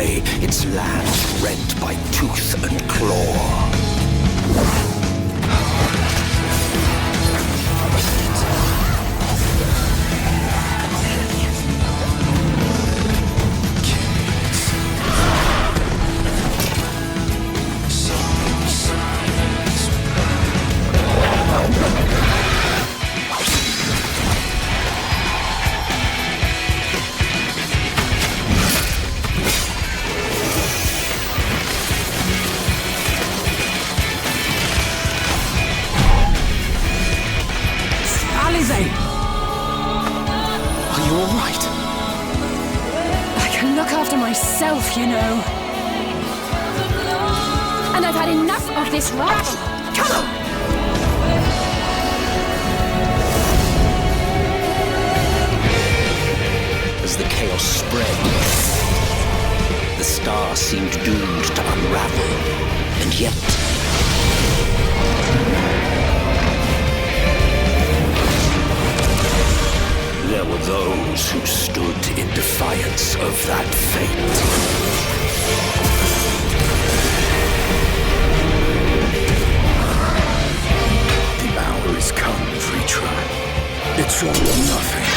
away, its land rent by tooth and claw. Are you all right? I can look after myself, you know. And I've had enough of this rot. Come on! As the chaos spread, the star seemed doomed to unravel, and yet... there were those who stood in defiance of that fate. The hour is come, Vritra. It's all or nothing.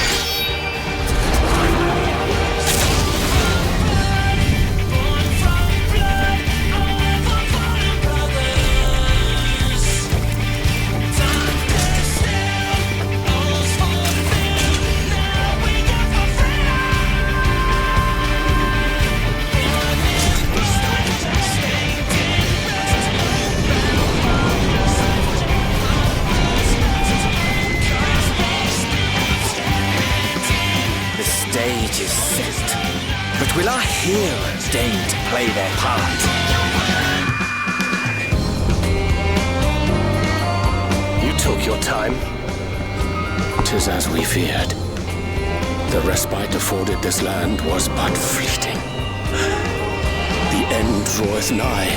Is set, but will our heroes deign to play their part? You took your time. 'Tis as we feared. The respite afforded this land was but fleeting. The end draweth nigh.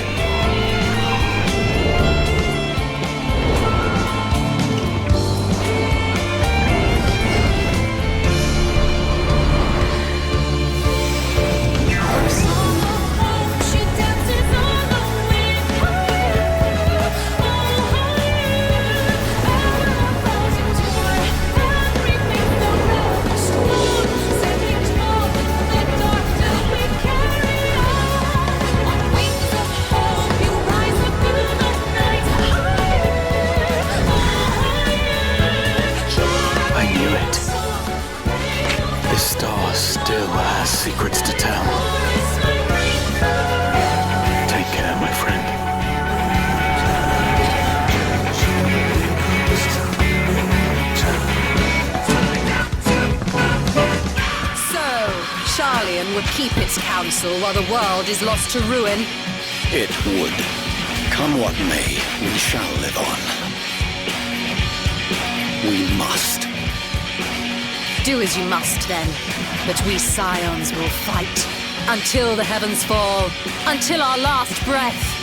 Still has secrets to tell. Take care, my friend. So, Charlian would keep its counsel while the world is lost to ruin. It would. Come what may, we shall live on. We must. Do as you must, then. But we scions will fight until the heavens fall, until our last breath.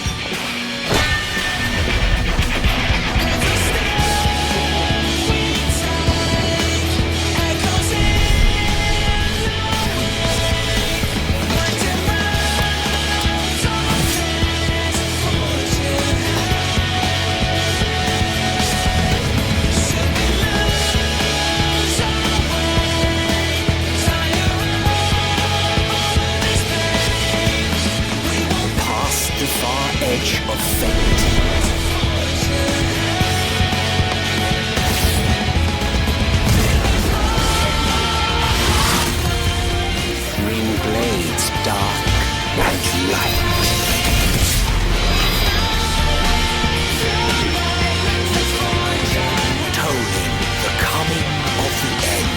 Edge of fate. Green blades, dark and light. Tolling the coming of the end.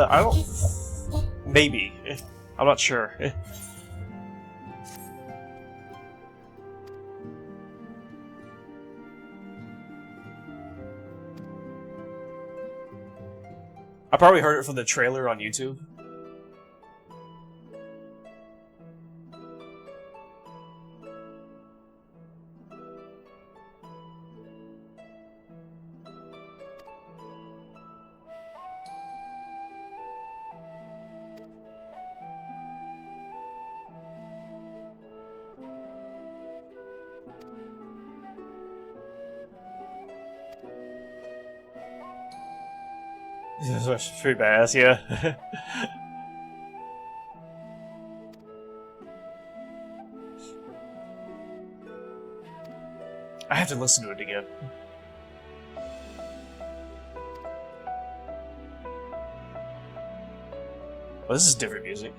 I don't... Maybe. I'm not sure. I probably heard it from the trailer on YouTube. This was pretty badass, yeah. I have to listen to it again. Oh, this is different music.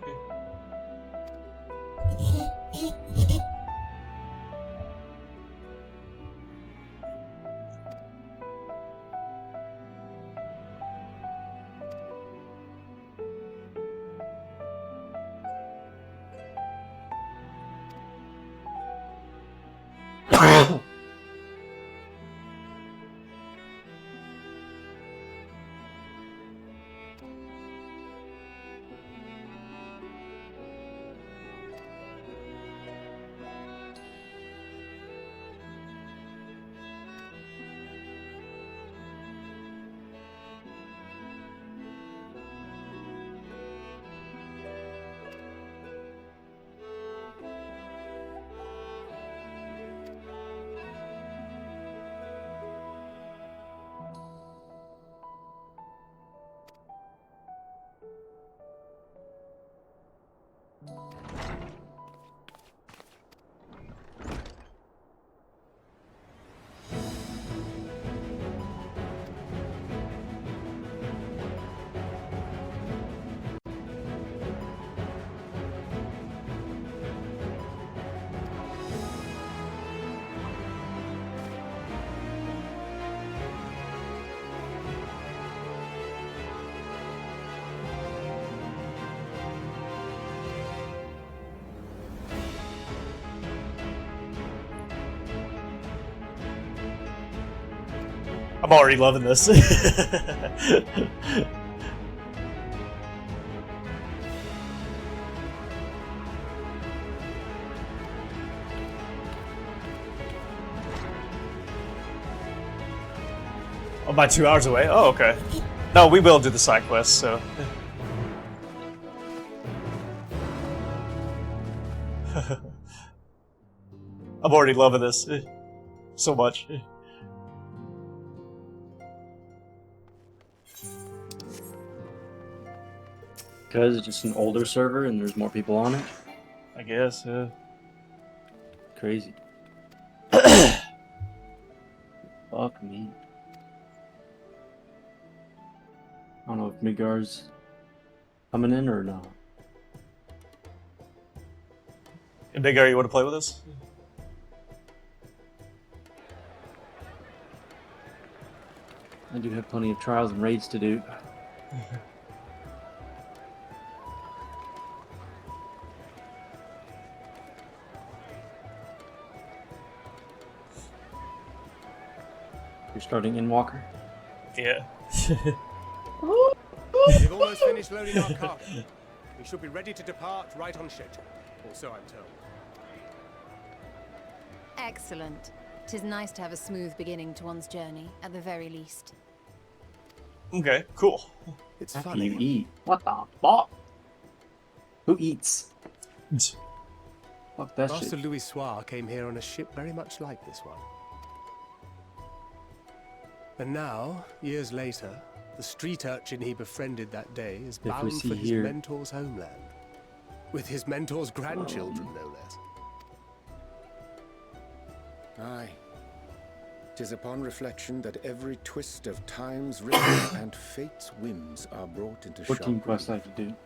I'm already loving this. Oh, about 2 hours away? Oh, okay. No, we will do the side quest, so. I'm already loving this so much. Because it's just an older server and there's more people on it. I guess, yeah. Crazy. Fuck me. I don't know if Midgar's coming in or not. And Big Guy, you want to play with us? I do have plenty of trials and raids to do. You're starting EndWalker? Yeah. We've almost finished loading our cargo. We should be ready to depart right on schedule, or so I'm told. Excellent. 'Tis nice to have a smooth beginning to one's journey, at the very least. Okay, cool. It's After funny. you eat. What the fuck? Who eats? Fuck that Master shit. Louis Soir came here on a ship very much like this one. And now, years later, the street urchin he befriended that day is we bound see for his here- mentor's homeland. With his mentor's grandchildren, no less. Aye. 'Tis upon reflection that every twist of time's rhythm and fate's whims are brought into 14 sharp quests I relief. have to do.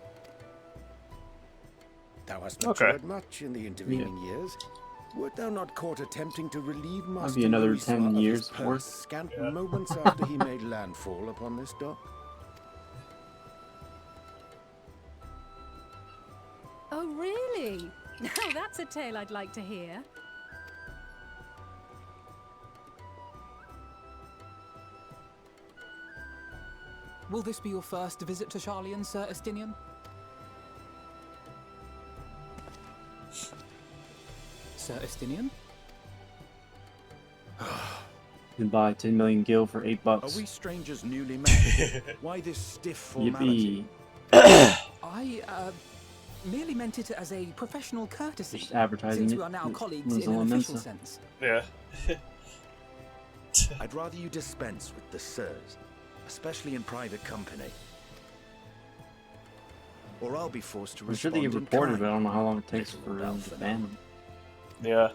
Thou hast Okay. matured much in the intervening years. Wert thou not caught attempting to relieve Master be another Louis 10 Soir of his years purse worth. scant moments after he made landfall upon this dock? Oh, really? Now that's a tale I'd like to hear. will this be your first visit to Charlian, Sir Estinian? Sir Estinian? You can buy 10 million gil for $8. Are we strangers newly met? Why this stiff formality? Yippee. I, merely meant it as a professional courtesy, Just advertising since it. we are now colleagues It's in all an immense, official huh? sense. Yeah. I'd rather you dispense with the sirs, especially in private company. Or I'll be forced to I'm sure respond they get in reported, but I kind. don't know how long it takes for them to ban them. Yeah.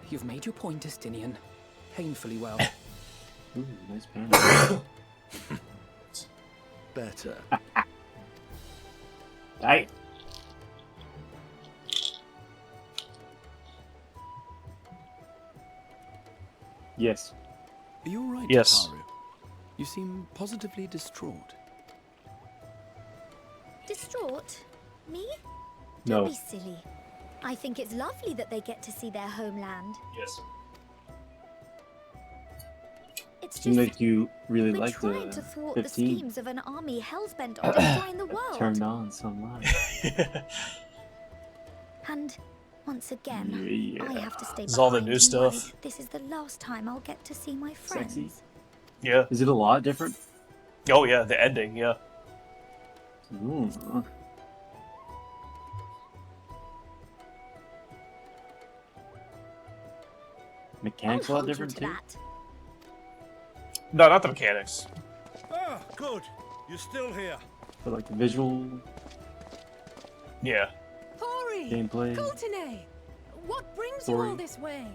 You've made your point, Estinian. Painfully well. Ooh, nice ban. Better. Hey. Yes. Are you all right, Yes. Tataru? You seem positively distraught. Distraught? Me? No. Don't be silly. I think it's lovely that they get to see their homeland. Yes. It's just Seems like you really we're like trying the to thwart the 15 schemes of an army hell's-bent on destroying the world. turned on so much. And once again, Yeah. I have to stay This is all the behind new and stuff. worry This is the last time I'll get to see my friends. Sexy. Yeah. Is it a lot different? Oh yeah, the ending, yeah. Ooh. Mechanics a I'll lot hold you different to too? that. No, not the mechanics. Ah, good. You're still here. But like the visual Hori! gameplay. Coulternay! What brings Story. you all this way?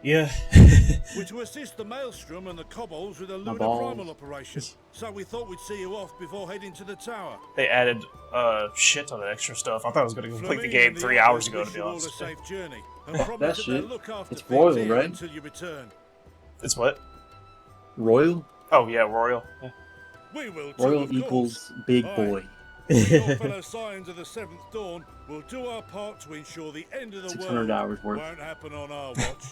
Yeah. We're to assist the Maelstrom and the Kobolds with a My lunar balls. primal operation. So we thought we'd see you off before heading to the tower. They added shit ton of extra stuff. I thought I was gonna complete the Fleming game and the 3 others hours ago, wish to be you all honest. a safe journey and That promise that they'll shit. look after It's things royal, here right? until you return. It's what? Royal? Oh yeah, Royal. Yeah. We will too, Royal of course. equals big Aye. boy. We, your fellow Scions of the Seventh Dawn, will do our part to ensure the end of the 600 world hours worth. won't happen on our watch.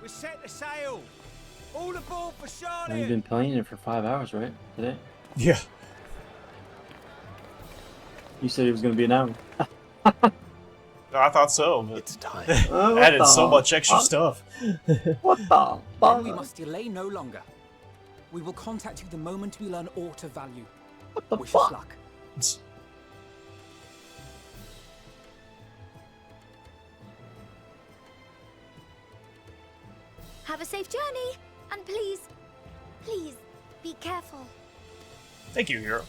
We're set to sail. All aboard for Now, you've Charlotte. been playing it for 5 hours, right? Today? Yeah. You said it was going to be an hour. No, I thought so, but It's time. What added the so much extra fuck? stuff. What the Then we fuck? must delay no longer. We will contact you the moment we learn aught of value. What the Wish fuck? us luck. Have a safe journey, and please, please, be careful. Thank you, hero.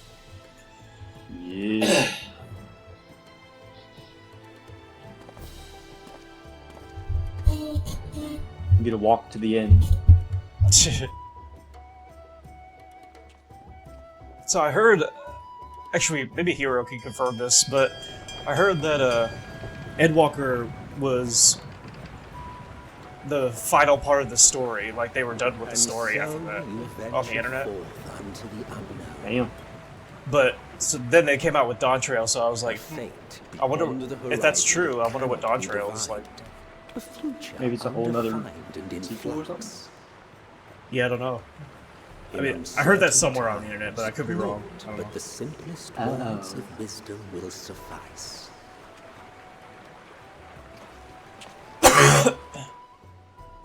Yeah. You get to walk to the end. So I heard, actually, maybe Hero can confirm this, but I heard that EndWalker was the final part of the story. Like they were done with the story after that on the internet. Damn. But so then they came out with Dawn Trail, so I was like, I wonder if that's true. I wonder what Dawn Trail is like. Maybe it's a whole other sequel or something? Yeah, I don't know. I mean, I heard that somewhere on the internet, but I could be wrong. I don't know. But the simplest Oh. words of wisdom will suffice.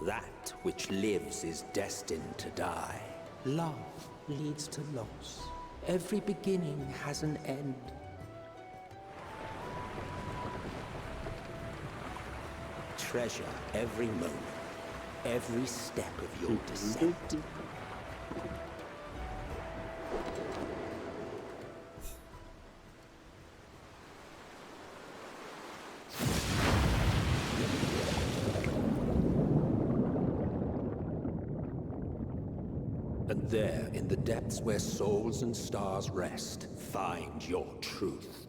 That which lives is destined to die. Love leads to loss. Every beginning has an end. Treasure every moment, every step of your descent. And there, in the depths where souls and stars rest, find your truth.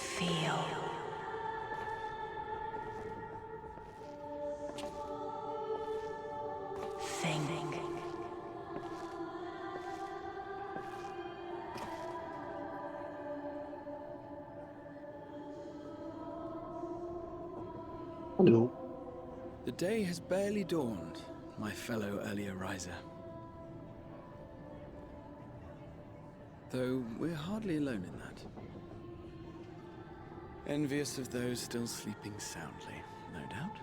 Feel. Think. Hello. The day has barely dawned, my fellow earlier riser. Though we're hardly alone in that. Envious of those still sleeping soundly, no doubt.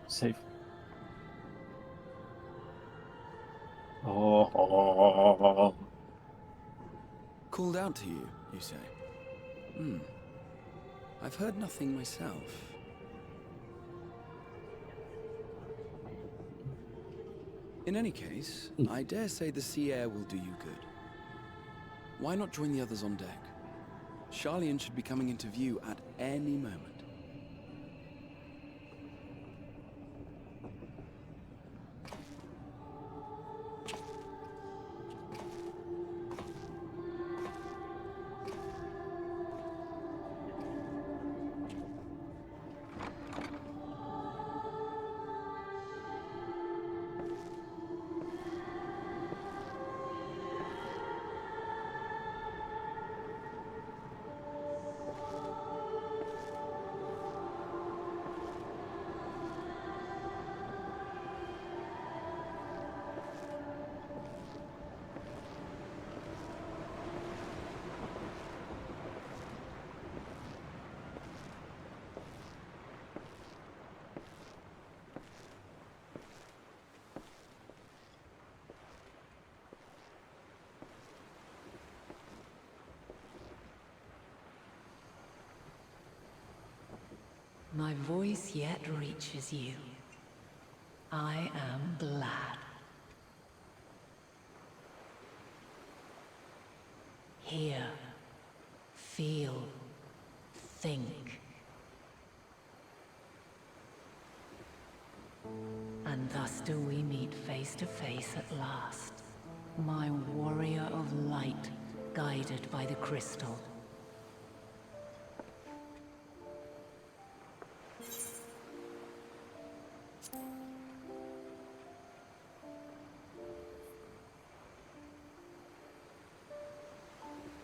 Safe. Oh. Called out to you, you say? I've heard nothing myself. In any case, I dare say the sea air will do you good. Why not join the others on deck? Charlian should be coming into view at any moment. My voice yet reaches you. I am glad. Hear, feel, think. And thus do we meet face to face at last. My warrior of light, guided by the crystal.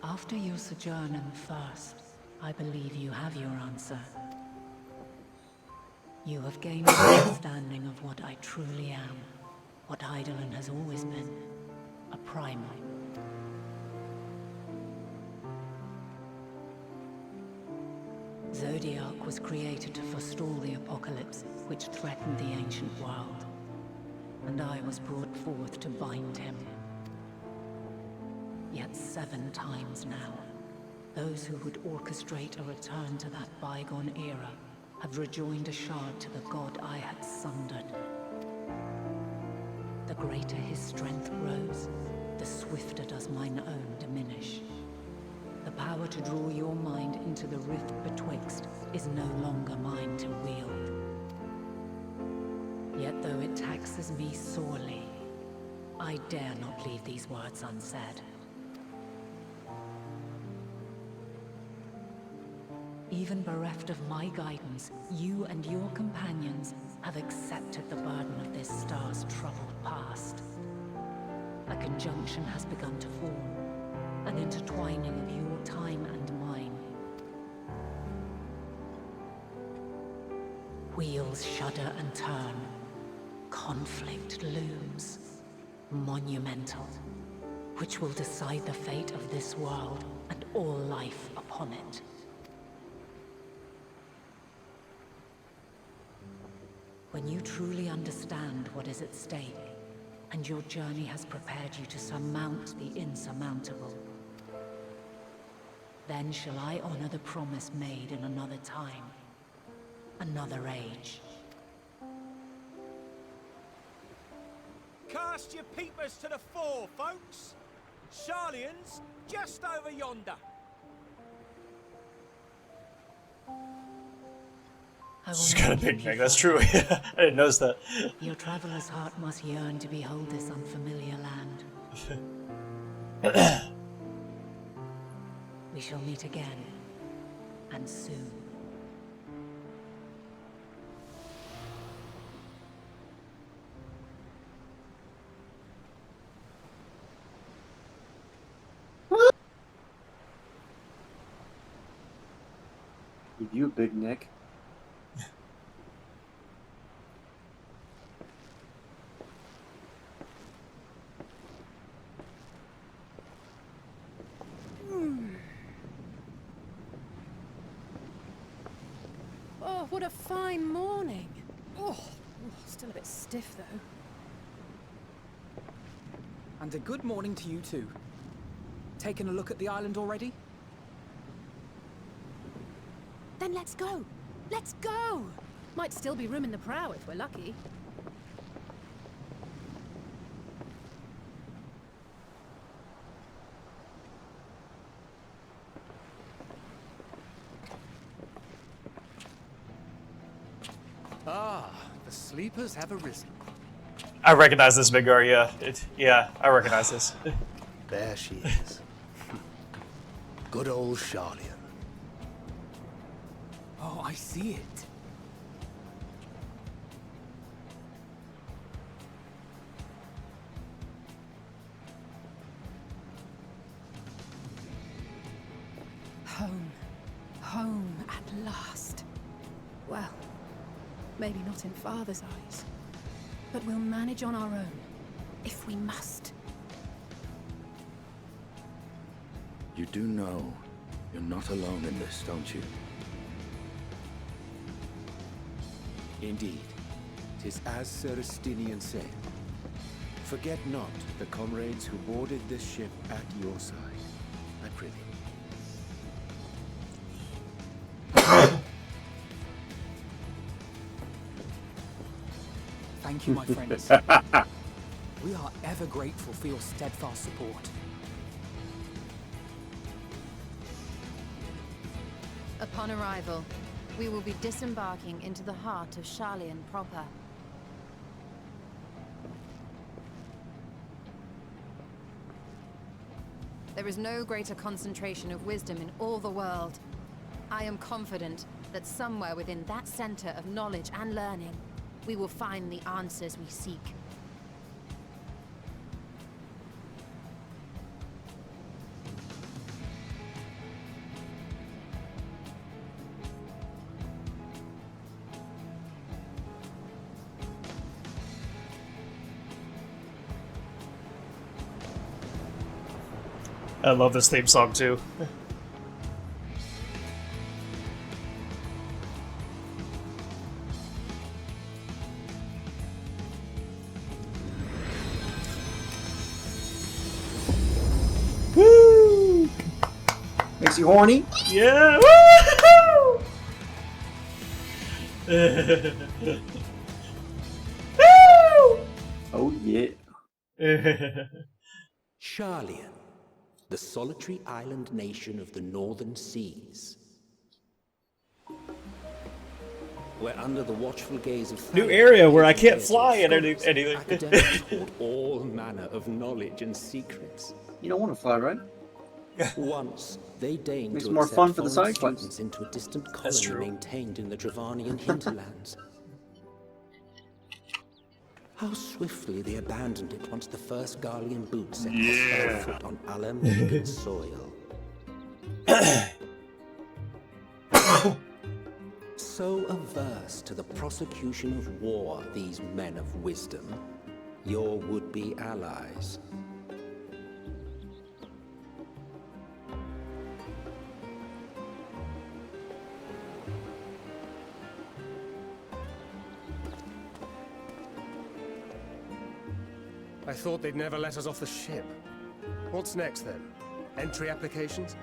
After your sojourn in the First, I believe you have your answer. You have gained an understanding of what I truly am, what Eidolon has always been, a primal. Zodiac was created to forestall the apocalypse which threatened the ancient world, and I was brought forth to bind him. Yet 7 times now, those who would orchestrate a return to that bygone era have rejoined a shard to the god I had sundered. The greater his strength grows, the swifter does mine own diminish. The power to draw your mind into the rift betwixt is no longer mine to wield. Yet though it taxes me sorely, I dare not leave these words unsaid. Even bereft of my guidance, you and your companions have accepted the burden of this star's troubled past. A conjunction has begun to form, an intertwining of your time and mine. Wheels shudder and turn. Conflict looms, monumental, which will decide the fate of this world and all life upon it. When you truly understand what is at stake, and your journey has prepared you to surmount the insurmountable, then shall I honor the promise made in another time, another age. Cast your peepers to the fore, folks. Charlian's just over yonder. She's got a big neck, that's true. I didn't notice that. Your traveler's heart must yearn to behold this unfamiliar land. We shall meet again, and soon. You big Nick. Oh, what a fine morning. Oh, still a bit stiff though. And a good morning to you too. Taken a look at the island already? Then let's go. Let's go. Might still be room in the prow if we're lucky. Ah, the sleepers have arisen. I recognize this big girl, yeah. Yeah, I recognize this. There she is. Good old Charlian. Oh, I see it. Home. Home at last. Well, maybe not in Father's eyes. But we'll manage on our own, if we must. You do know you're not alone in this, don't you? Indeed, 'tis as Sir Estinian said. Forget not the comrades who boarded this ship at your side. I prithee. Thank you, my friends. We are ever grateful for your steadfast support. Upon arrival, we will be disembarking into the heart of Charlian proper. There is no greater concentration of wisdom in all the world. I am confident that somewhere within that center of knowledge and learning, we will find the answers we seek. I love this theme song too. Woo! Makes you horny? Yeah! Woo! Oh yeah. Charlian, the solitary island nation of the northern seas. We're under the watchful gaze of New area where I can't fly and anything. Academics hold all manner of knowledge and secrets. You don't want to fly, right? Once they deigned Makes to it more accept fun for the foreign side quests. students into a distant That's colony true. maintained in the Dravanian hinterlands. How swiftly they abandoned it once the first Garlean boots set hostile foot on Alamegan soil. So averse to the prosecution of war, these men of wisdom, your would-be allies. I thought they'd never let us off the ship. What's next then? Entry applications?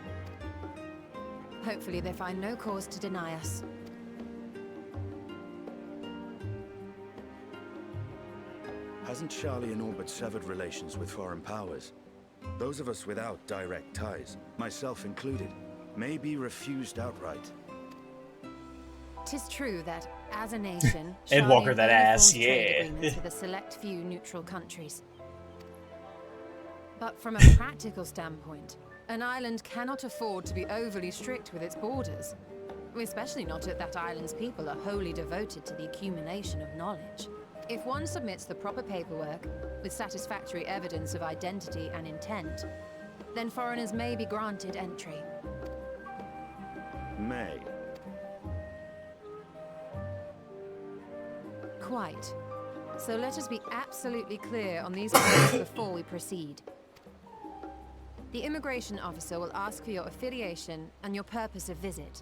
Hopefully they find no cause to deny us. Hasn't Charlian all but severed relations with foreign powers? Those of us without direct ties, myself included, may be refused outright. 'Tis true that, as a nation, EndWalker Charlian that only ass, forms trade yeah. agreements with a select few neutral countries. But from a practical standpoint, an island cannot afford to be overly strict with its borders. Especially not if that island's people are wholly devoted to the accumulation of knowledge. If one submits the proper paperwork, with satisfactory evidence of identity and intent, then foreigners may be granted entry. May. Quite. So let us be absolutely clear on these points before we proceed. The immigration officer will ask for your affiliation and your purpose of visit.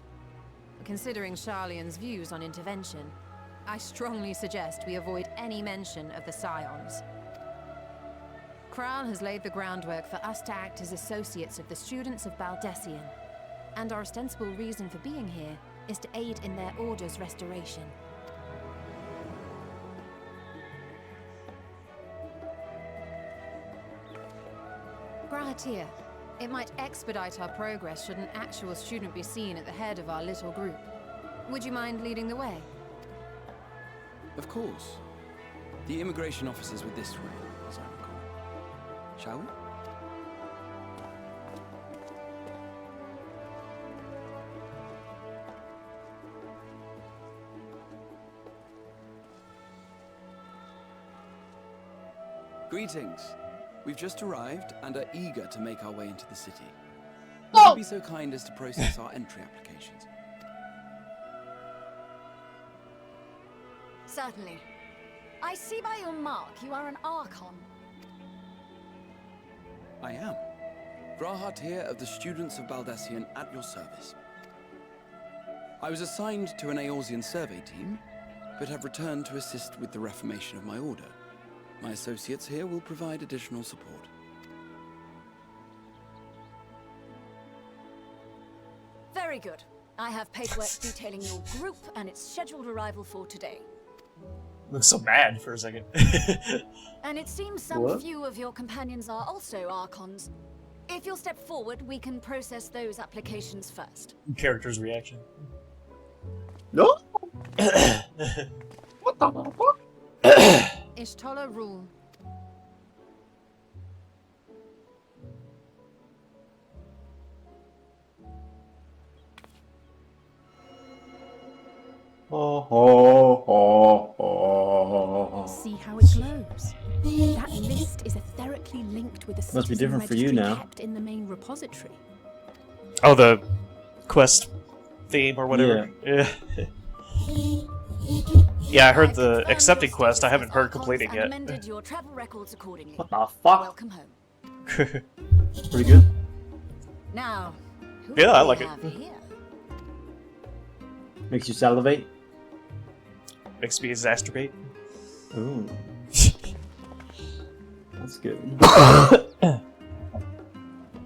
Considering Sharlayan's views on intervention, I strongly suggest we avoid any mention of the Scions. Kral has laid the groundwork for us to act as associates of the students of Baldessian, and our ostensible reason for being here is to aid in their order's restoration. Grahatir, it might expedite our progress should an actual student be seen at the head of our little group. Would you mind leading the way? Of course. The immigration officers were this way, as I recall. Shall we? Greetings. We've just arrived and are eager to make our way into the city. Would you be so kind as to process our entry applications? Certainly. I see by your mark you are an Archon. I am. Grahatir of the Students of Baldessian at your service. I was assigned to an Eorzean survey team, but have returned to assist with the reformation of my order. My associates here will provide additional support. Very good. I have paperwork detailing your group and its scheduled arrival for today. Looks so mad for a second. And it seems some few of your companions are also Archons. If you'll step forward, we can process those applications first. Character's reaction. No. What the fuck? Ishtola rule. See how it glows. That list is etherically linked with the Must be different for you registry now. kept in the main repository. Oh, the quest theme or whatever. Yeah. Yeah, I heard the accepting quest. I haven't heard completing yet. Amended your travel records accordingly. What the fuck? Welcome home. Pretty good. Now, who Yeah, do I we like it. have here? Makes you salivate. Makes me exacerbate. Ooh. That's good.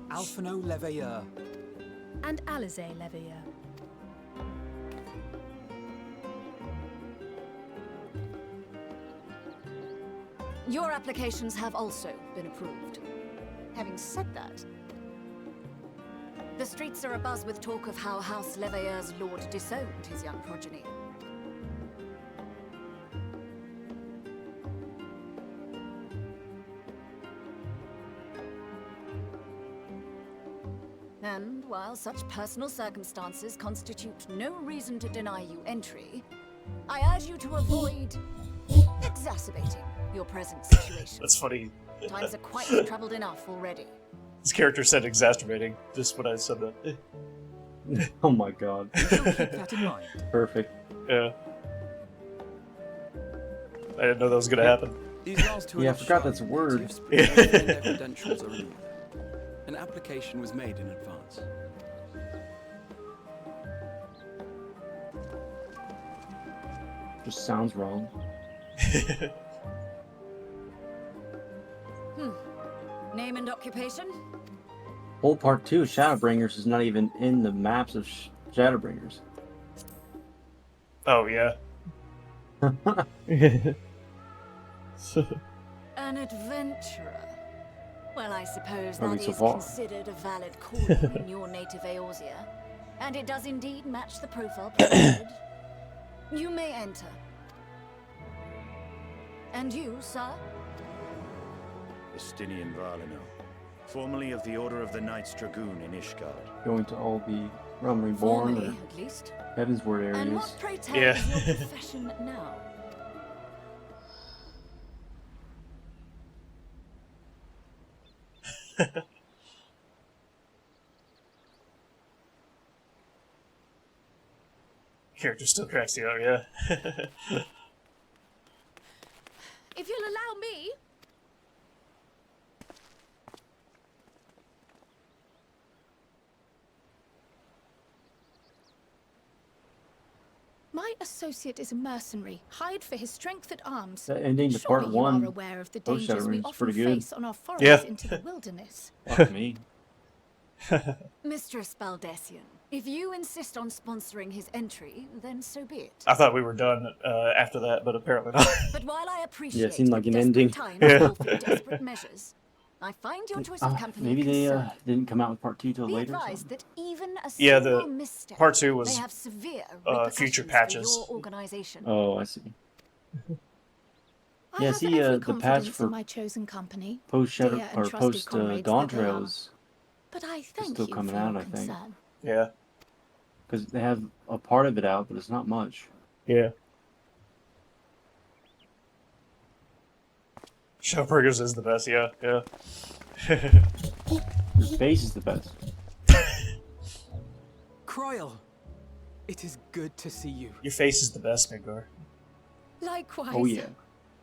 Alphino Leveilleur. And Alizé Leveilleur. Your applications have also been approved. Having said that, the streets are abuzz with talk of how House Leveilleur's lord disowned his young progeny. And while such personal circumstances constitute no reason to deny you entry, I urge you to avoid exacerbating your present situation. That's funny. Times are quite troubled enough already. This character said exacerbating, just when I said that. Oh my god. Keep that in mind. Perfect. Yeah. I didn't know that was gonna happen. These last two Yeah, I are forgot Sharlayan that's a word. natives, but their credentials are in order. An application was made in advance. Just sounds wrong. Name and occupation? Whole part 2, Shadowbringers, is not even in the maps of Shadowbringers. Oh, yeah. An adventurer. Well, I suppose I mean, that so is far. considered a valid calling in your native Eorzea. And it does indeed match the profile provided. You may enter. And you, sir? Estinian Valino. formerly of the Order of the Knights Dragoon in Ishgard. Going to all the Realm Reborn Formerly, or at least. Heavensward areas. And what, pray tell, Yeah. is your profession now? Character still cracks you up, yeah. If you'll allow me. My associate is a mercenary, hired for his strength at arms. That ending to Surely part you one, are aware of the Post dangers Shadow we Ring's often pretty good. face on our forays Yeah. into the wilderness. Fuck me. Mistress Baldessian, if you insist on sponsoring his entry, then so be it. I thought we were done after that, but apparently not. But while I appreciate Yeah, it seemed like an desperate ending. times Yeah. call for desperate measures, I find your choice of company Maybe they concerning. didn't come out with part 2 till Be later. or advised something. that even a Yeah, single the misstep part 2 was may have severe future repercussions patches. for your organization. Oh, I see. I Yeah, have see, every the patch confidence for in my chosen company, post Shadow dear and or trusted post comrades Dawn that they are. Trails But I is thank still you coming for your out, I think. concern. Yeah. Because they have a part of it out, but it's not much. Yeah. Showburgers is the best, yeah, yeah. Your face is the best. Croyle, it is good to see you. Your face is the best, Midgar. Likewise. Oh yeah.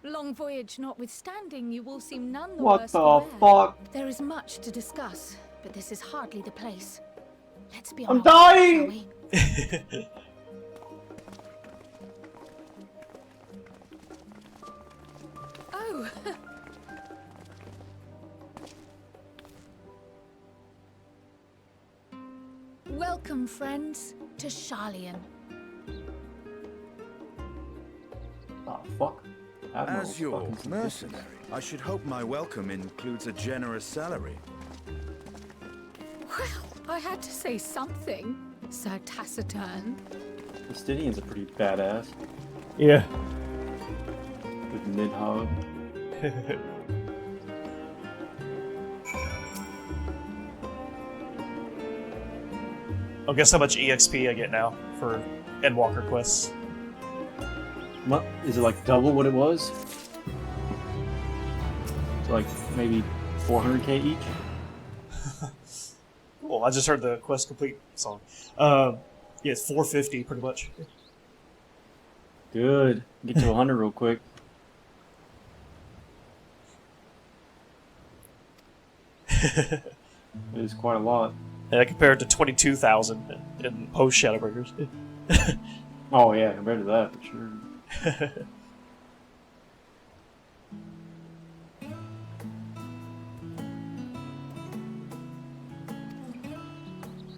Long voyage notwithstanding, you all seem none the What worse the for wear. fuck? There is much to discuss, but this is hardly the place. Let's be I'm on our way, shall dying! we? Oh. Welcome, friends, to Sharlayan. Oh fuck. Admiral's As your fucking sadistic. mercenary, I should hope my welcome includes a generous salary. Well, I had to say something, Sir Taciturn. Justinian's a pretty badass. Yeah. With Nidhogg. Oh, guess how much EXP I get now for EndWalker quests? What? Is it like double what it was? So like maybe 400k each? Well, I just heard the quest complete song. Yeah, it's 450 pretty much. Good. Get to 100 real quick. It is quite a lot. Yeah, compared to 22,000 in post Shadowbringers. Oh yeah, compared to that for sure.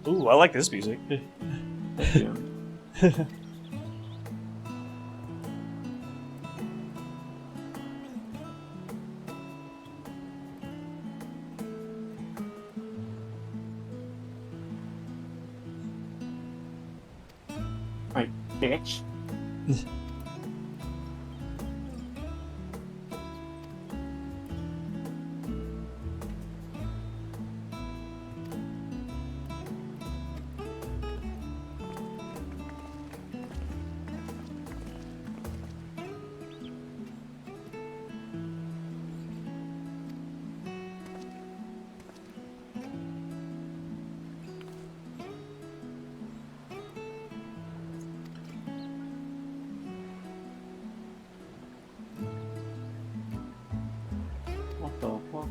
Ooh, I like this music. Yeah. Right, bitch. What the fuck?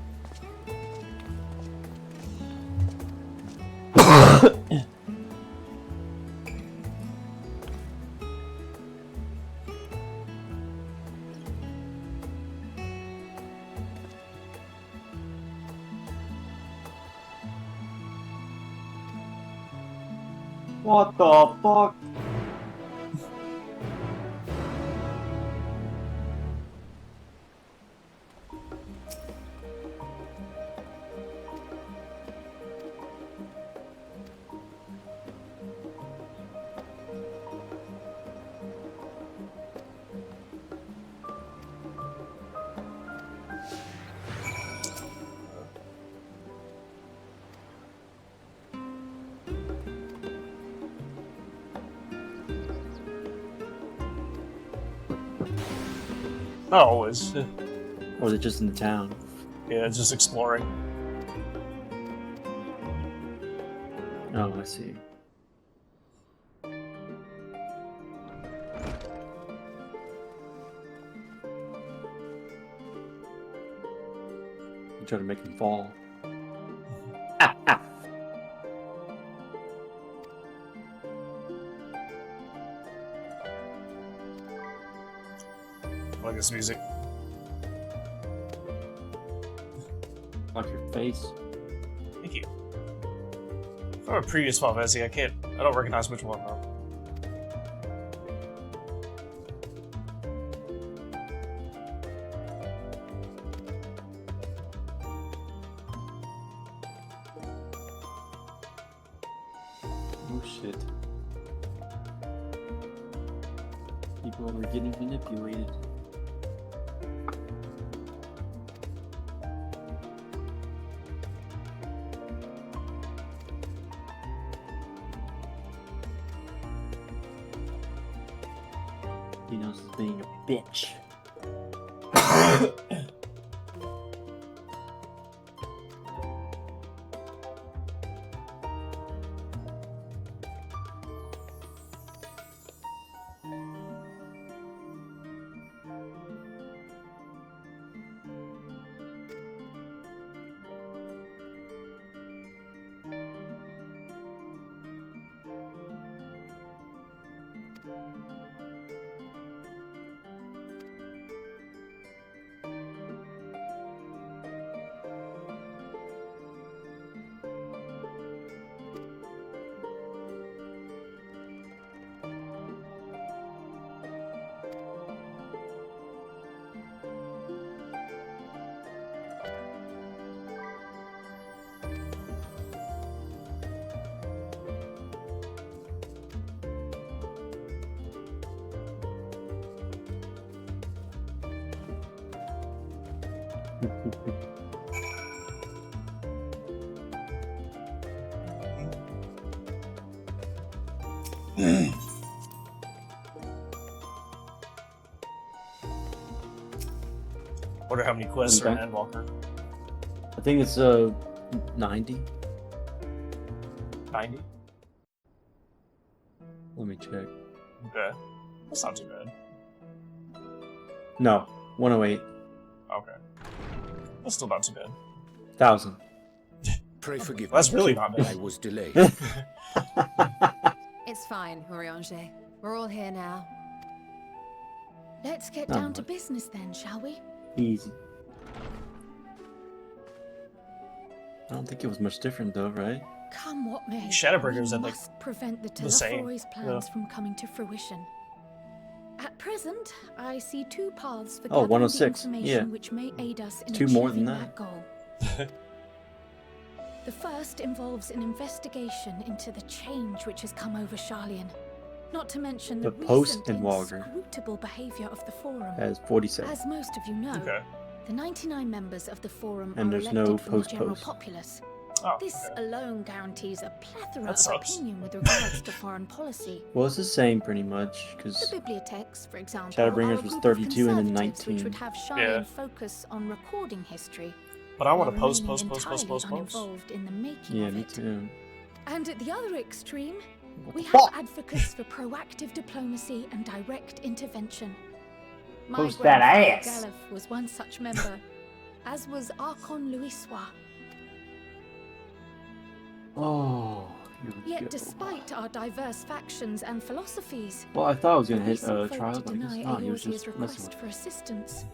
What the fuck? Not always. Or was it just in the town? Yeah, just exploring. Oh, I see. You try to make him fall. I like this music. Watch your face. Thank you. From a previous Final Fantasy, I don't recognize which one though. Oh shit. People are getting manipulated. He knows he's being a bitch. Wonder how many quests are in EndWalker. I think it's 90. 90? Let me check. Okay. That's not too bad. No, 108. Okay. That's still not too bad. 1,000. Pray forgive me. That's really not bad. I was delayed. It's fine, Oriange. We're all here now. Let's get Not down to much. business then, shall we? Easy. I don't think it was much different though, right? Come what may. Shadowbringers we had, like, must prevent the the same. Telefori's plans from coming to fruition. At present, I see two paths for Oh, gathering the 106. information Yeah. which may aid us in Two more than achieving that. goal. The first involves an investigation into the change which has come over Charlian. Not to mention the The post recent EndWalker inscrutable behavior of the Forum. has 47. As most of you know, Okay. the 99 members of the Forum And are there's elected no from the general post-post. populace. Oh, This okay. alone guarantees a plethora That of sucks. opinion with regards to foreign policy. Well, it's the same pretty much, The because bibliotheques, for example, Shadowbringers are a was group 32 of and then conservatives 19. which would have Charlian Yeah. focus on recording history. But I want to while post. remaining entirely uninvolved in the making yeah, of me it. too. And at the other extreme, we the have fuck? advocates for proactive diplomacy and direct intervention. My Post that grandfather ass. Galef was one such member, as was Archon Louisois. Oh, here we Yet go. despite our diverse factions and philosophies, Well, I thought I was the gonna hit recent vote trial, to but I guess deny not. He was Eorzea's just messing request with for assistance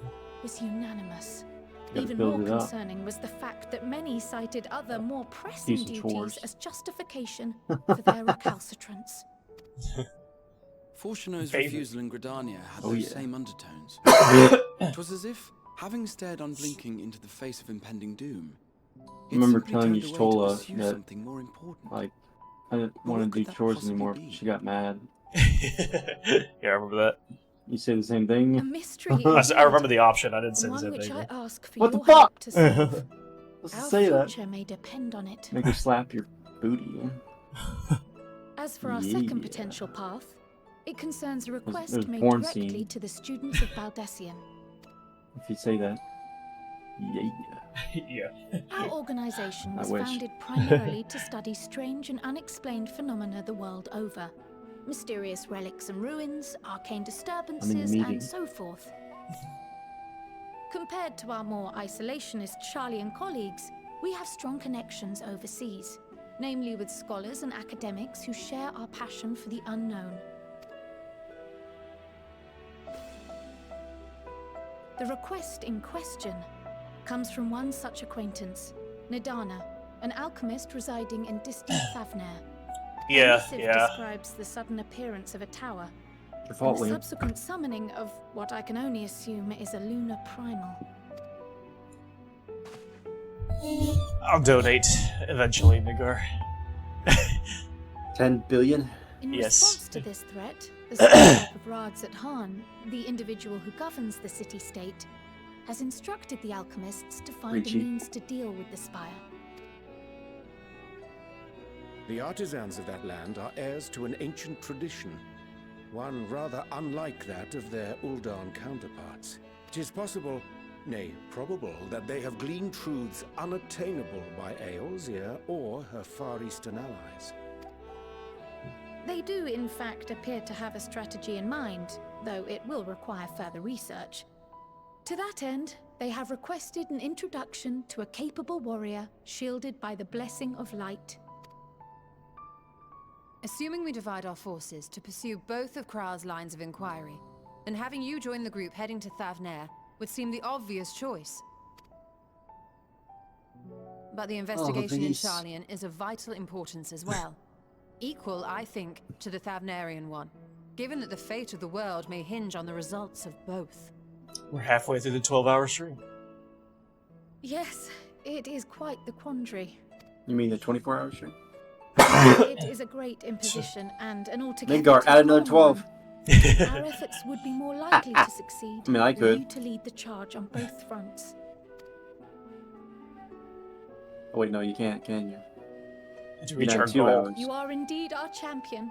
was unanimous. Gotta Even build more it up. concerning was the fact that many cited other more pressing Decent duties chores. as justification for their recalcitrance. Fortuno's Favorite. refusal in Gridania had Oh, those yeah. same undertones. It was as if, having stared unblinking into the face of impending doom, I remember simply telling turned away to Y'shtola pursue that, something more important. like, I didn't But want what to do could that chores possibly anymore. be? She got mad. Yeah, I remember that. You say the same thing? A mystery I remember the option. I didn't say the one same which thing. I ask for What the your fuck? help to solve. Let's Our say that. future may depend on it. Make her slap your booty. As for our Yeah. second potential path, it concerns a request there's made porn directly scene. to the students of Baldessian. If you say that. Yeah. Yeah. Our organization was I wish. founded primarily to study strange and unexplained phenomena the world over. Mysterious relics and ruins, arcane disturbances, meeting. and so forth. Compared to our more isolationist Charlian colleagues, we have strong connections overseas, namely with scholars and academics who share our passion for the unknown. The request in question comes from one such acquaintance, Nidana, an alchemist residing in distant Thavnair. Yeah, The missive yeah. describes the sudden appearance of a tower, Your fault, and the Liam. subsequent summoning of what I can only assume is a lunar primal. I'll donate eventually, Migar. 10 billion? In Yes. response to this threat, the Satrap of Radzat Han, the individual who governs the city-state, has instructed the alchemists to find Richie. a means to deal with the spire. The artisans of that land are heirs to an ancient tradition, one rather unlike that of their Uldan counterparts. It is possible, nay, probable, that they have gleaned truths unattainable by Eorzea or her Far Eastern allies. They do, in fact, appear to have a strategy in mind, though it will require further research. To that end, they have requested an introduction to a capable warrior shielded by the blessing of light. Assuming we divide our forces to pursue both of Kral's lines of inquiry, then having you join the group heading to Thavnair would seem the obvious choice. But the investigation in these. Charlian is of vital importance as well. Equal, I think, to the Thavnairian one, given that the fate of the world may hinge on the results of both. We're halfway through the 12-hour stream. Yes, it is quite the quandary. You mean the 24-hour stream? It is a great imposition and an altogether Midgar, add another 12. Our efforts would be more likely to succeed I mean, I were could. you to lead the charge on both fronts. Oh wait, no, you can't, can you? To You reach can our have 2 goal. hours. You are indeed our champion.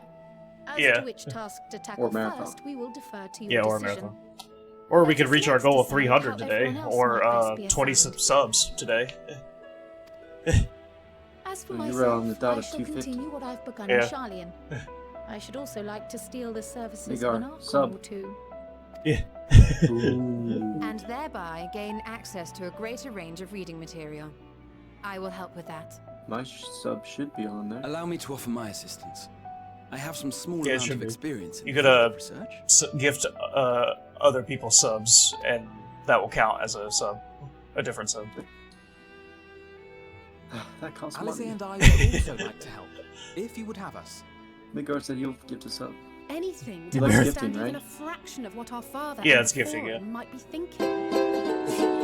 As Yeah. to which task to tackle marathon. first, we will defer to your Yeah, or decision. marathon. Or we Let could us reach our next goal of decide 300 how today, everyone else or might best be 20 assigned. subs today. As for Well, you myself, were on the dot I of shall 250. continue what I've begun Yeah. in Charlian. I should also like to steal the services Midgar, of an Archon sub. or two. Yeah. Ooh. And thereby gain access to a greater range of reading material. I will help with that. My sub should be on there. Allow me to offer my assistance. I have some small Yeah, it amount should of be. experience in You could field research. gift other people subs, and that will count as a sub, a different sub. That costs Alice money. and I would also like to help, if you would have us. Midgar said he'll gift a sub. Anything He to likes understand gifting, even right? a fraction of what our father Yeah, and it's gifting, yeah. Thorin might be thinking.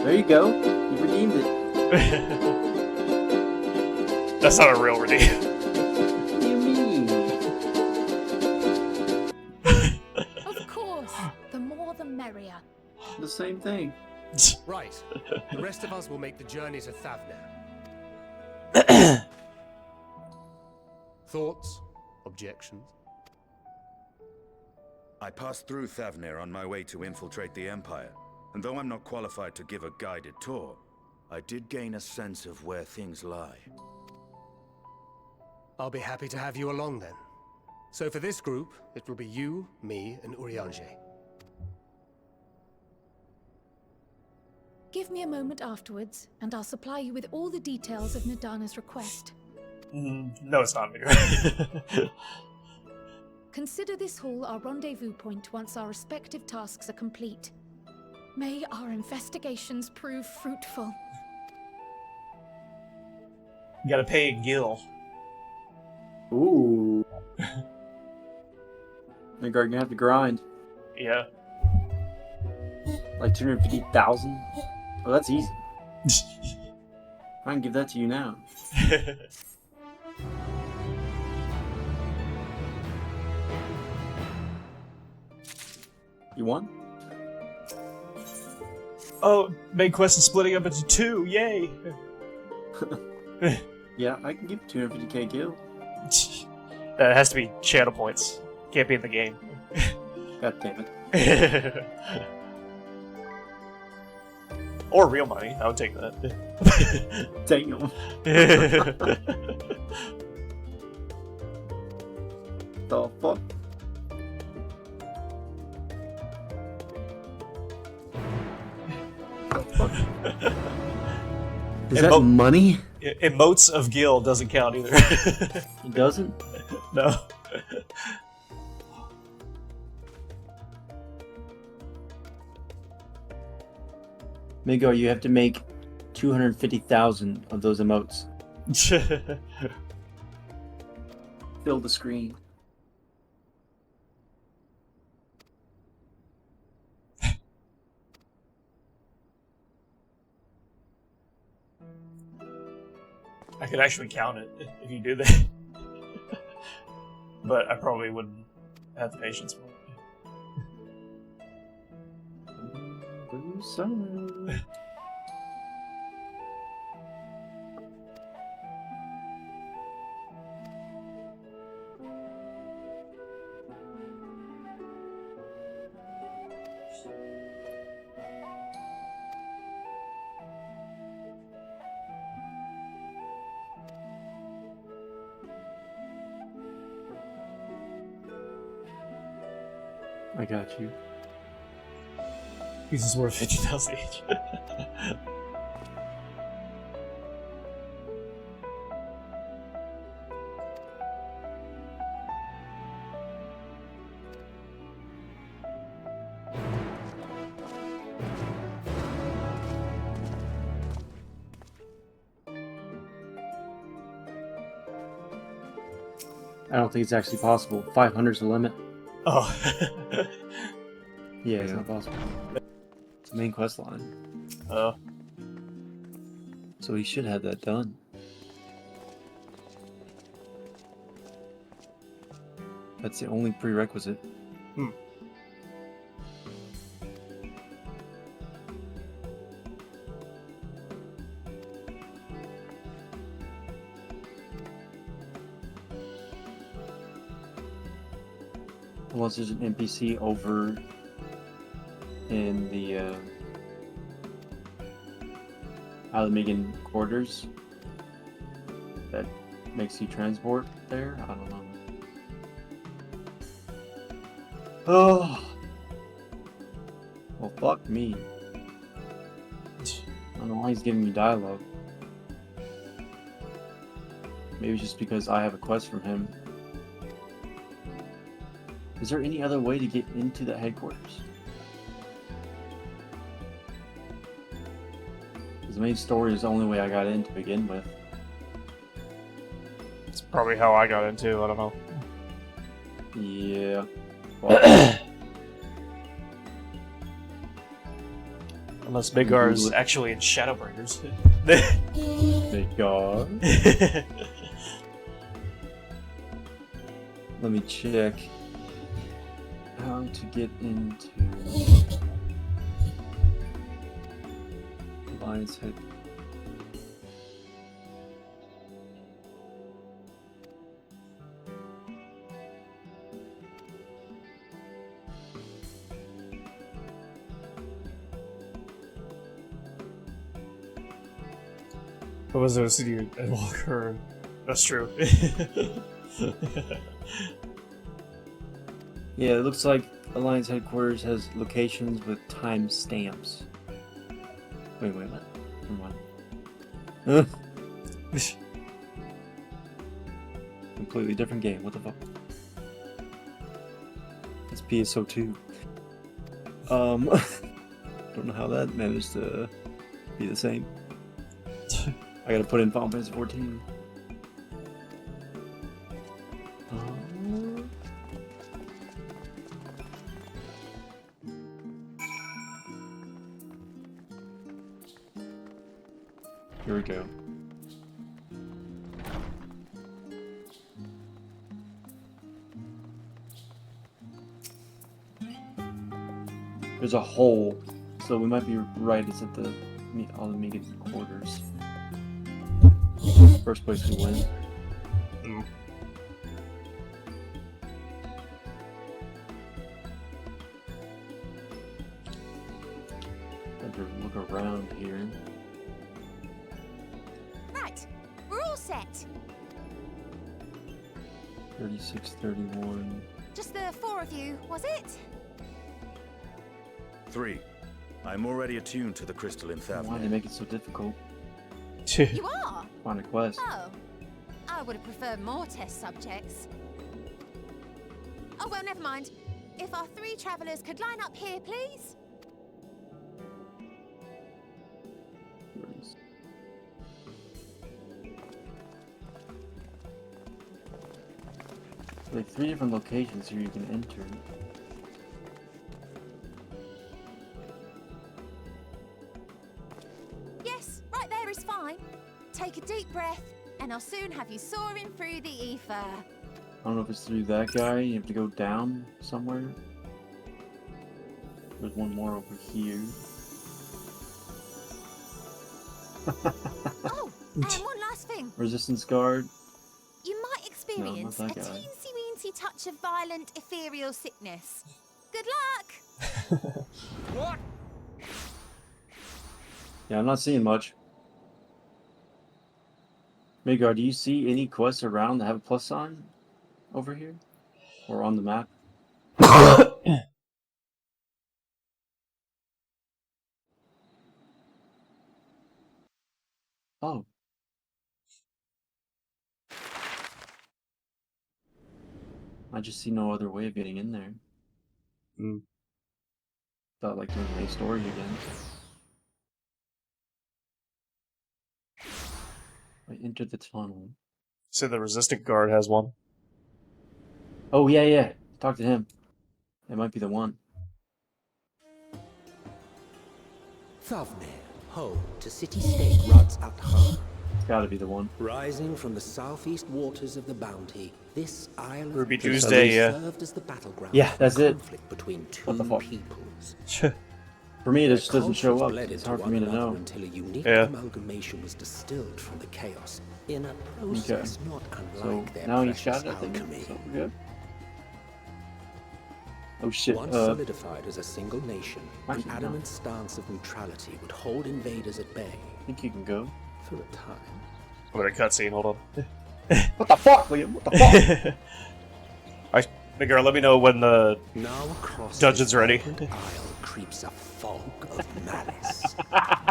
There you go. You redeemed it. That's not a real redeem. What do you mean? Of course, the more the merrier. The same thing. Right. The rest of us will make the journey to Thavnair. Thoughts? Objections? I passed through Thavnair on my way to infiltrate the Empire, and though I'm not qualified to give a guided tour, I did gain a sense of where things lie. I'll be happy to have you along then. So for this group, it will be you, me, and Urianger. Give me a moment afterwards, and I'll supply you with all the details of Nidana's request. No, it's not me. Consider this hall our rendezvous point once our respective tasks are complete. May our investigations prove fruitful. You gotta pay a Gil. Ooh. Midgar, you're gonna have to grind. Yeah. Like 250,000? Oh, that's easy. I can give that to you now. You won? Oh, main quest is splitting up into 2, yay! Yeah, I can give 250k gil. That has to be channel points. Can't be in the game. God damn it. Or real money. I would take that. Damn. The fuck? Is that money? Emotes of Gil doesn't count either. It doesn't? No. Migo, you have to make 250,000 of those emotes. Fill the screen. I could actually count it if you do that. But I probably wouldn't have the patience for it. I got you. This is worth 50,000 each. I don't think it's actually possible. 500 is the limit. Oh. Yeah, it's not possible. It's the main quest line. Oh. So he should have that done. That's the only prerequisite. Hmm. Unless there's an NPC over in the Alamigan quarters that makes you transport there. I don't know. Oh, well, fuck me. I don't know why he's giving me dialogue. Maybe it's just because I have a quest from him. Is there any other way to get into the headquarters? Because the main story is the only way I got in to begin with. It's probably how I got into, I don't know. Yeah. Well, unless Midgar is actually in Shadowbringers. Midgar? Let me check how to get into Lion's Head. What was those city EndWalker? That's true. Yeah, it looks like Alliance headquarters has locations with time stamps. Wait, what? Never mind. Completely different game. What the fuck? It's PSO2. Don't know how that managed to be the same. I gotta put in Final Fantasy 14. Here we go. There's a hole, so we might be right. It's at the Alamigan quarters. First place we win. I have to look around here. Right, we're all set. 3631. Just the 4 of you, was it? 3. I'm already attuned to the crystalline Why Thavnir. they make it so difficult? You are? Find a quest. Oh. I would have preferred more test subjects. Oh, well, never mind. If our 3 travelers could line up here, please. Like 3 different locations here you can enter. Yes, right there is fine. Take a deep breath, and I'll soon have you soaring through the ether. I don't know if it's through that guy. You have to go down somewhere. There's one more over here. Oh, and one last thing. Resistance guard. You might experience a that guy. teensy-weensy touch of violent ethereal sickness. Good luck! What? Yeah, I'm not seeing much. Midgar, do you see any quests around that have a plus sign over here? Or on the map? Oh. I just see no other way of getting in there. Felt like doing the main story again. I entered the tunnel. So the resistant guard has one. Oh, yeah. Talk to him. It might be the one. Thavnir, home to city-state Ruds at home. It's gotta be the one. Rising from the southeast waters of the Bounty, this island Ruby Tuesday, yeah. served as the battleground Yeah, that's for it. conflict between What the two fuck? peoples. For me, it just doesn't show Conflict up. bled It's into hard for one me to another know. Until a unique Yeah. amalgamation was distilled from the chaos in a process not So unlike their now he's precious shot, I think. alchemy. So we're good. Oh shit. Once solidified as a single nation, an actually, no. adamant stance of neutrality would hold invaders at bay. I think you can go. For a time. What a cutscene, hold on. What the fuck, Liam? What the fuck? Midgar, let me know when the Now across dungeon's this ready. vibrant isle creeps a fog of malice.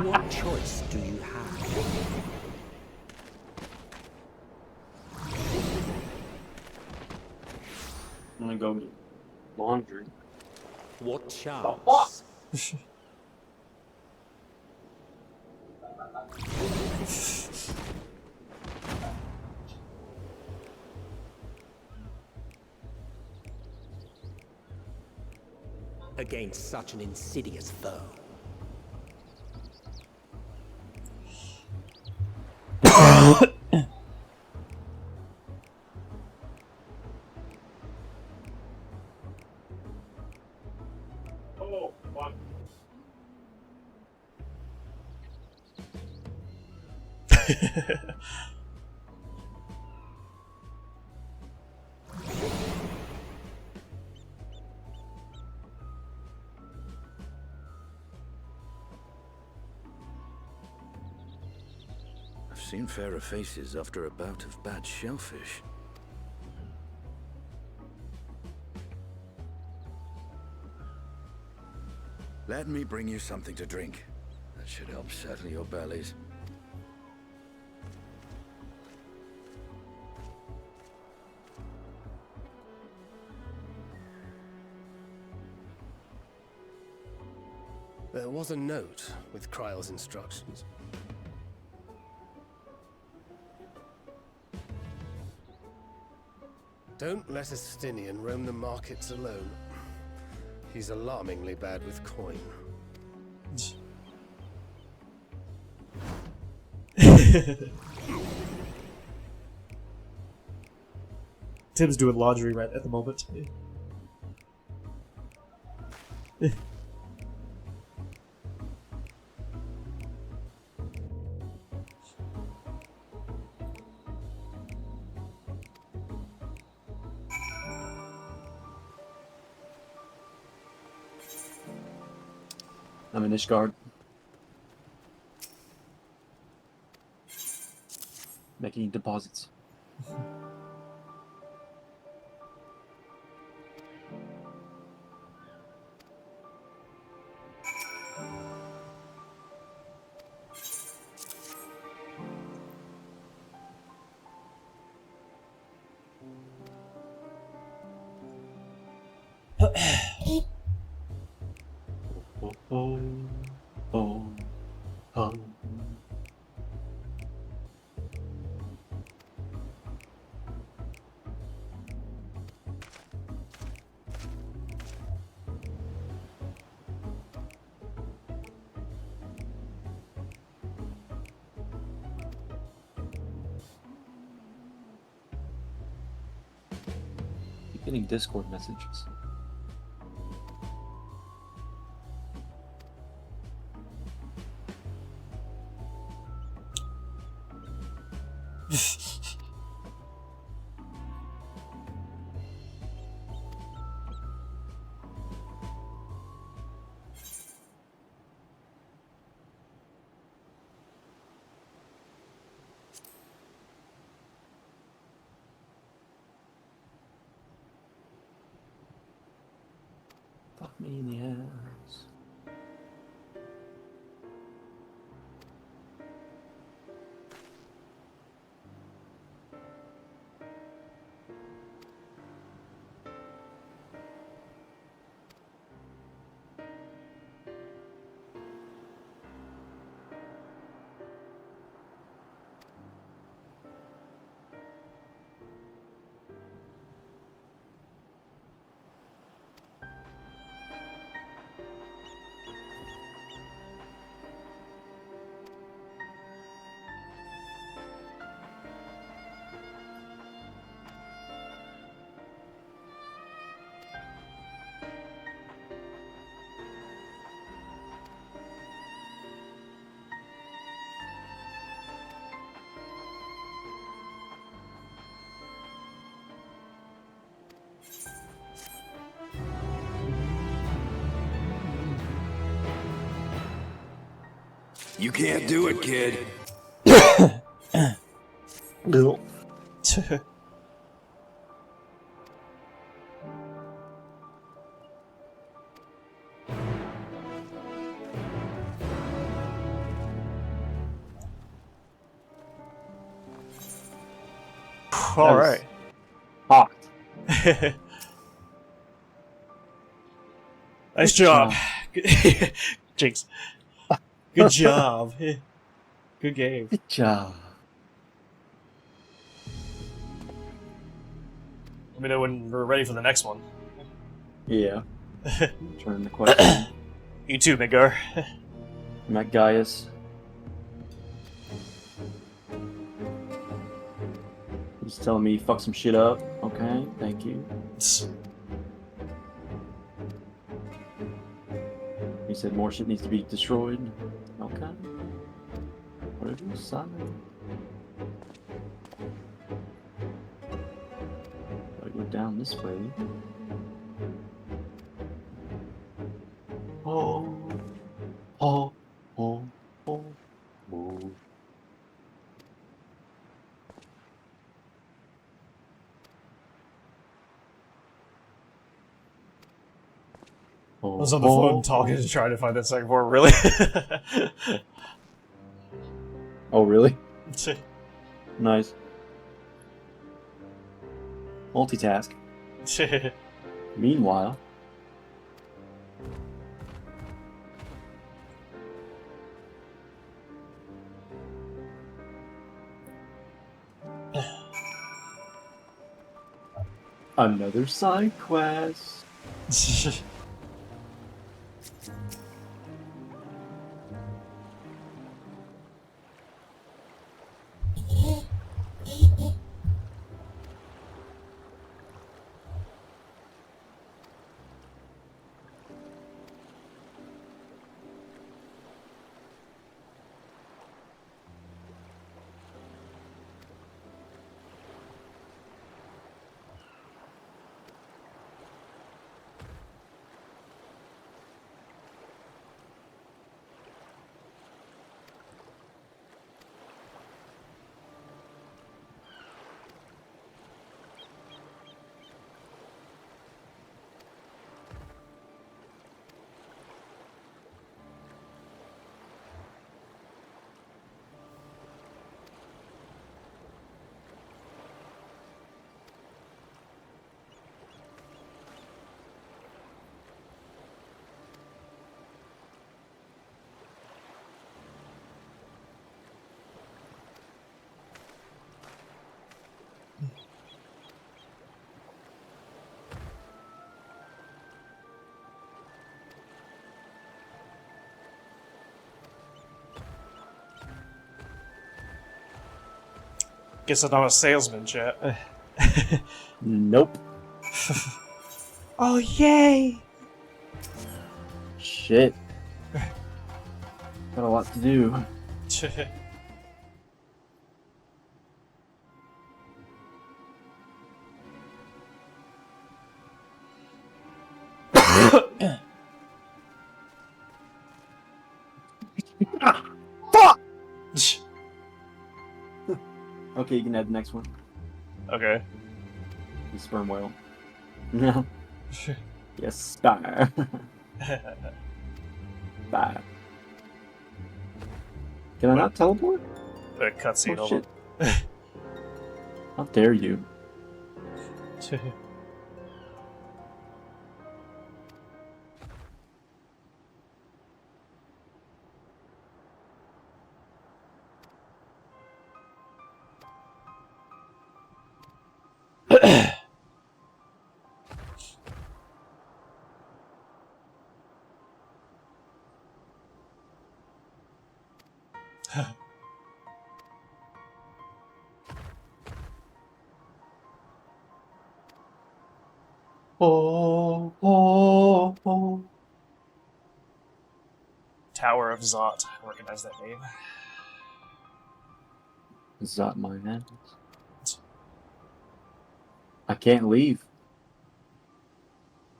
What choice do you have? I'm gonna go laundry. What chance? Against such an insidious foe. Oh, fuck. I've seen fairer faces after a bout of bad shellfish. Let me bring you something to drink. That should help settle your bellies. There was a note with Kryle's instructions. Don't let a Stinian roam the markets alone. He's alarmingly bad with coin. Tim's doing laundry right at the moment. I'm in Ishgard. making deposits. Keep getting Discord messages. Fuck me in the ass. You can't do it, kid. No. All right. Hot. Nice job. Jinx. Good job. Good game. Good job. Let me know when we're ready for the next one. Yeah. Turn the question. You too, Midgar. Matt Gaius. He's telling me fuck some shit up. Okay, thank you. He said more shit needs to be destroyed. Okay. Whatever you son. Gotta go down this way. Oh. Oh. Oh. Oh. Oh. I was on the phone talking to try to find that second part, really? Oh, really? Nice. Multitask. Meanwhile. Another side quest. Guess I'm not a salesman, chat. Nope. Oh, yay! Shit. Got a lot to do. Fuck! Okay, you can add the next one. Okay. The sperm whale. Yes, star. Bye. Can I not teleport? The cutscene Oh, shit. How dare you? Oh, oh, oh. Tower of Zot. I recognize that name. Zot my hands. I can't leave.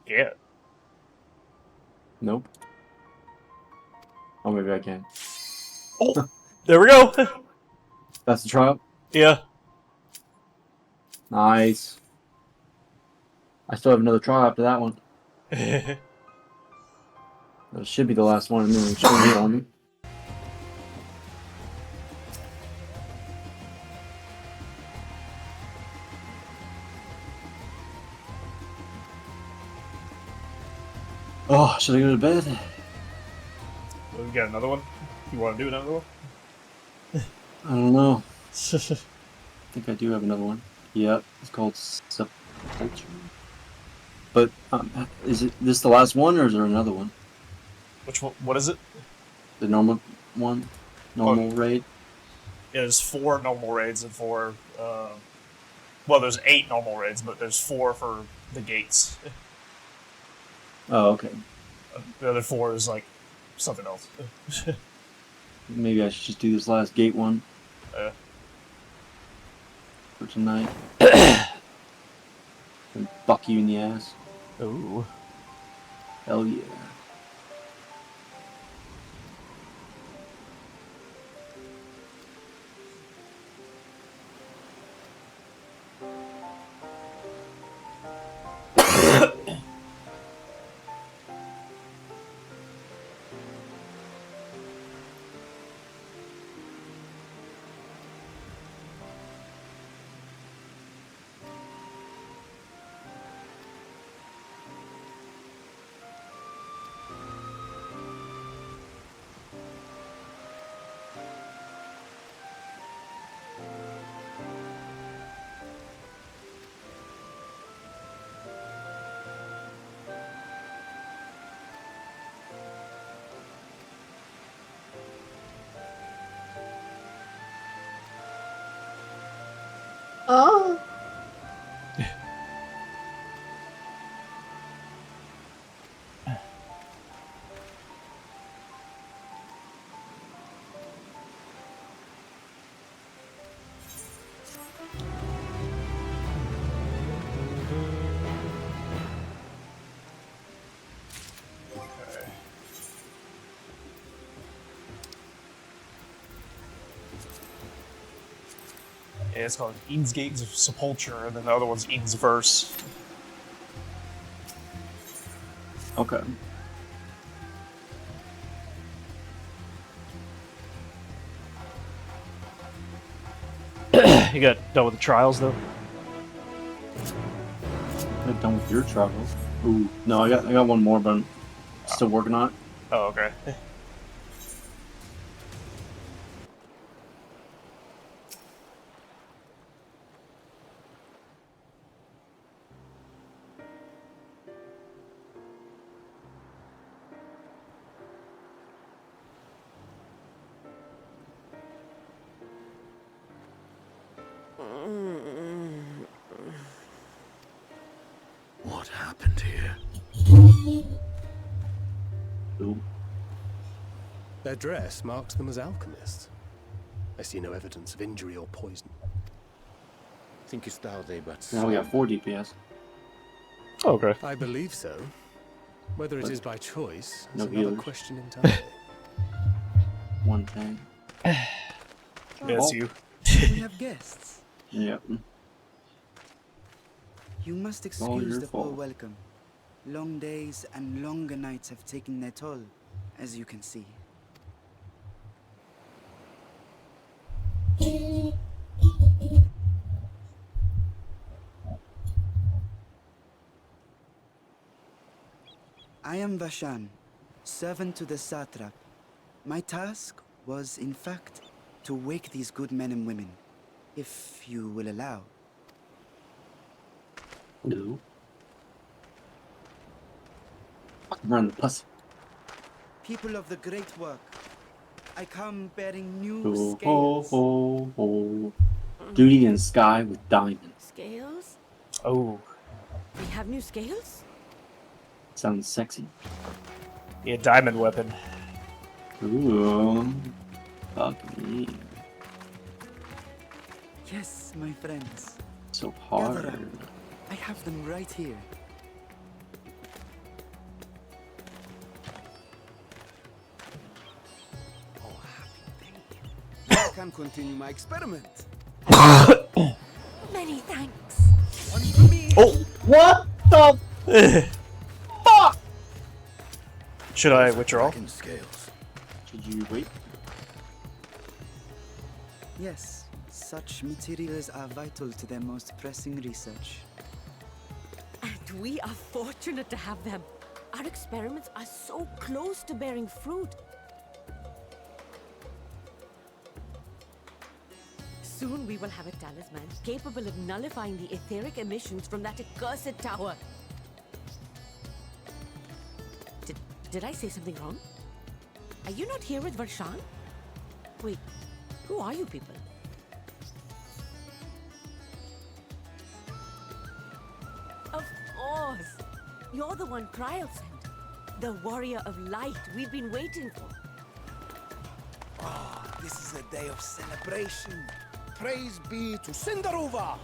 Yeah. Nope. Oh, maybe I can. Oh, there we go. That's the trial? Yeah. Nice. I still have another trial after that one. That should be the last one, and then it's on me. Oh, should I go to bed? Well, we got another one. You want to do another one? I don't know. I think I do have another one. Yep, it's called Sepulture. But is this the last one, or is there another one? Which one? What is it? The normal one? Normal raid? Yeah, there's 4 normal raids and 4... well, there's 8 normal raids, but there's 4 for the gates. Oh, okay. The other 4 is, like, something else. Maybe I should just do this last gate one. For tonight. And fuck you in the ass. Ooh. Hell yeah. Oh. Yeah, it's called Eden's Gates of Sepulture, and then the other one's Eden's Verse. Okay. You got done with the trials, though? I'm done with your trials. Ooh, no, I got one more, but I'm still working on it. Oh, okay. What happened here? Ooh. Their dress marks them as alchemists. I see no evidence of injury or poison. Thinkest thou they but... Now we got 4 DPS. Okay. I believe so. Whether it is by choice is No another healers. question entirely. 110. That's you. We have guests. Yep. You must All excuse your the poor fault. welcome. Long days and longer nights have taken their toll, as you can see. I am Vashan, servant to the satrap. My task was, in fact, to wake these good men and women, if you will allow. No. Fucking run the pussy. People of the great work, I come bearing new Oh, scales. oh, oh, oh. Duty in the sky with diamonds. Scales? Oh. We have new scales? Sounds sexy. Yeah, diamond weapon. Ooh. Fuck me. Yes, my friends. So Gather hard. round. I have them right here. Oh, happy day. Now I can continue my experiment. Many thanks. One for me. Oh! What the fuck? Should I withdraw? Scales. Should you wait? Yes, such materials are vital to their most pressing research. And we are fortunate to have them. Our experiments are so close to bearing fruit. Soon we will have a talisman capable of nullifying the etheric emissions from that accursed tower. Did I say something wrong? Are you not here with Varshan? Wait, who are you people? Of course! You're the one Kryl sent. The warrior of light we've been waiting for. Ah, this is a day of celebration. Praise be to Cinderova!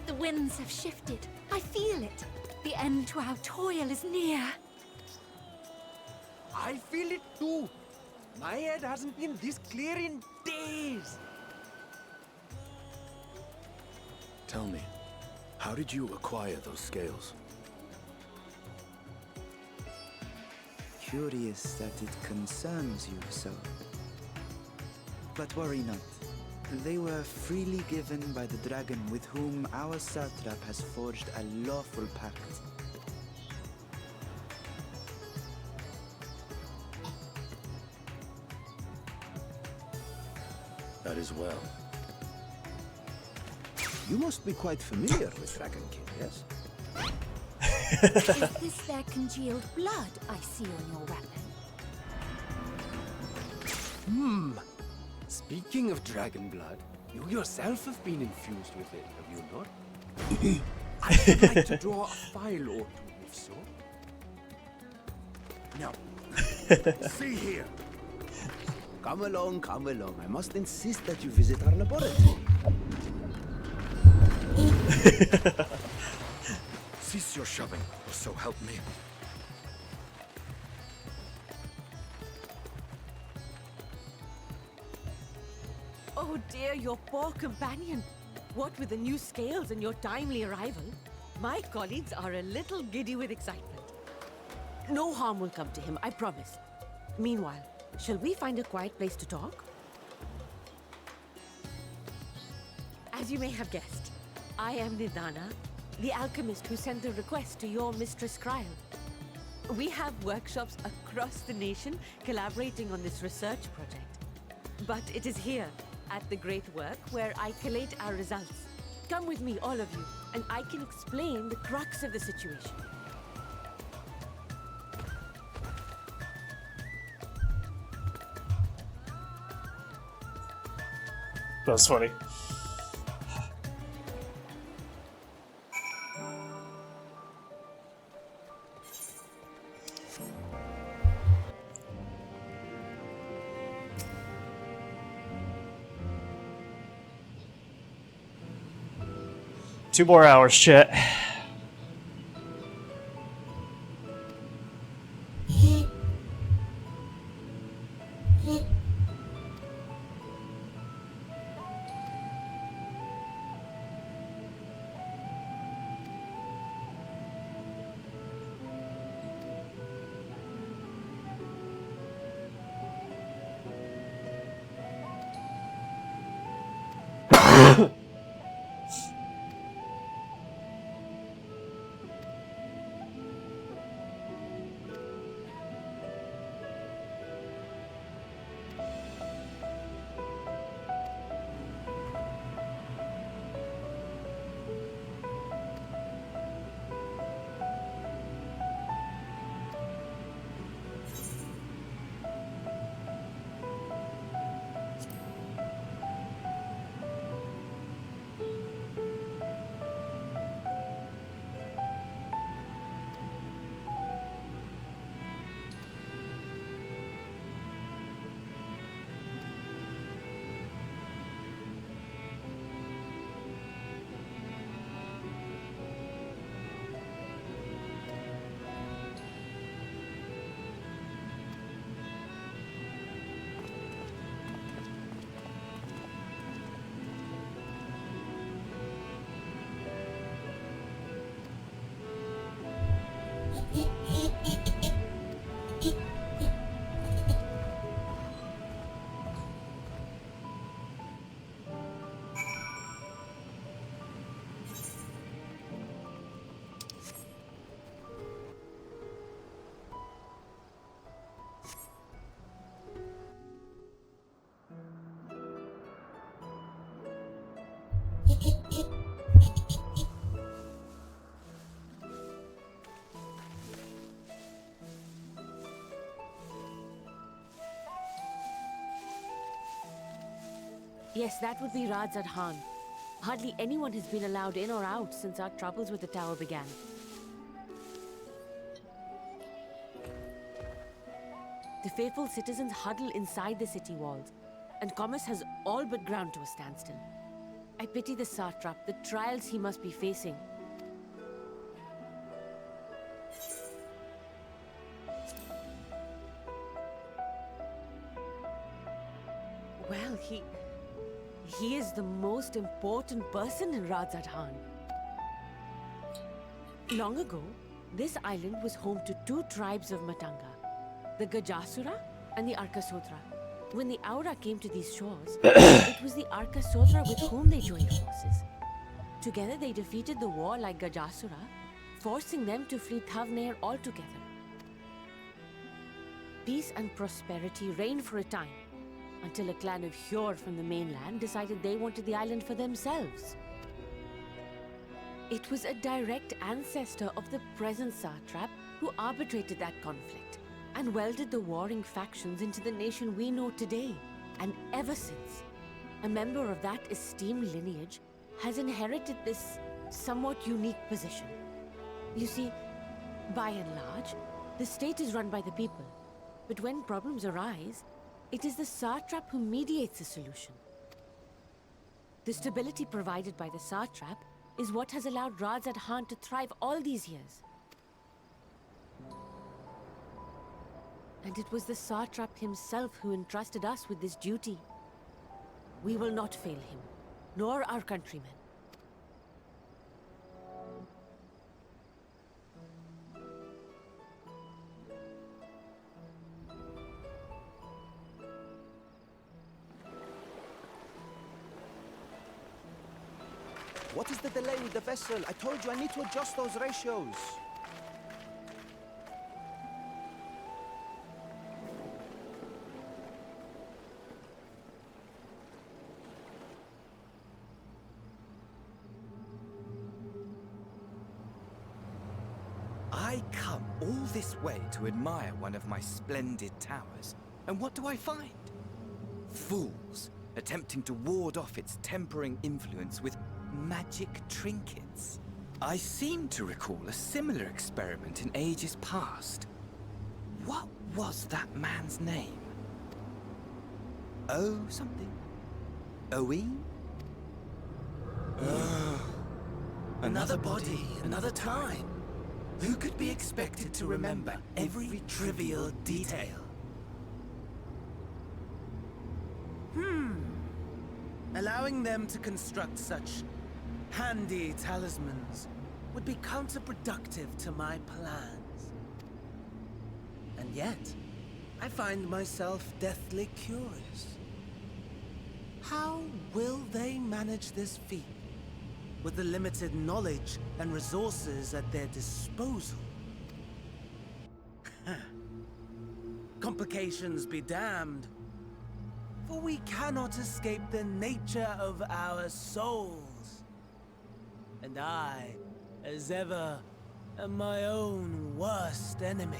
The winds have shifted. I feel it. The end to our toil is near. I feel it too. My head hasn't been this clear in days. Tell me, how did you acquire those scales? Curious that it concerns you so. But worry not. They were freely given by the dragon with whom our satrap has forged a lawful pact. That is well. You must be quite familiar with Dragon King, yes? Is this their congealed blood I see on your weapon? Speaking of dragon blood, you yourself have been infused with it, have you not? I would like to draw a file or two, if so. Now, see here. Come along, come along. I must insist that you visit our laboratory. Cease your shoving, or so help me. Oh dear, your poor companion. What with the new scales and your timely arrival, my colleagues are a little giddy with excitement. No harm will come to him, I promise. Meanwhile, shall we find a quiet place to talk? As you may have guessed, I am Nidana, the alchemist who sent the request to your Mistress Kryl. We have workshops across the nation collaborating on this research project. But it is here, at the Great Work, where I collate our results. Come with me, all of you, and I can explain the crux of the situation. That's funny. 2 more hours, chat. Yes, that would be Radzad Han. Hardly anyone has been allowed in or out since our troubles with the tower began. The faithful citizens huddle inside the city walls, and commerce has all but ground to a standstill. I pity the satrap, the trials he must be facing. Well, he is the most important person in Radzad Han. Long ago, this island was home to 2 tribes of Matanga, the Gajasura and the Arkasodra. When the Aura came to these shores, it was the Arkasodra with whom they joined forces. Together they defeated the war like Gajasura, forcing them to flee Thavnair altogether. Peace and prosperity reigned for a time, until a clan of Hjor from the mainland decided they wanted the island for themselves. It was a direct ancestor of the present satrap who arbitrated that conflict and welded the warring factions into the nation we know today. And ever since, a member of that esteemed lineage has inherited this somewhat unique position. You see, by and large, the state is run by the people, but when problems arise, it is the satrap who mediates a solution. The stability provided by the satrap is what has allowed Radzad Han to thrive all these years. And it was the satrap himself who entrusted us with this duty. We will not fail him, nor our countrymen. What is the delay with the vessel? I told you I need to adjust those ratios. I come all this way to admire one of my splendid towers, and what do I find? Fools attempting to ward off its tempering influence with magic trinkets. I seem to recall a similar experiment in ages past. What was that man's name? Oh, something. Owen? Another body, another time. Who could be expected to remember every trivial detail? Allowing them to construct such handy talismans would be counterproductive to my plans. And yet, I find myself deathly curious. How will they manage this feat with the limited knowledge and resources at their disposal? Complications be damned, for we cannot escape the nature of our souls. And I, as ever, am my own worst enemy.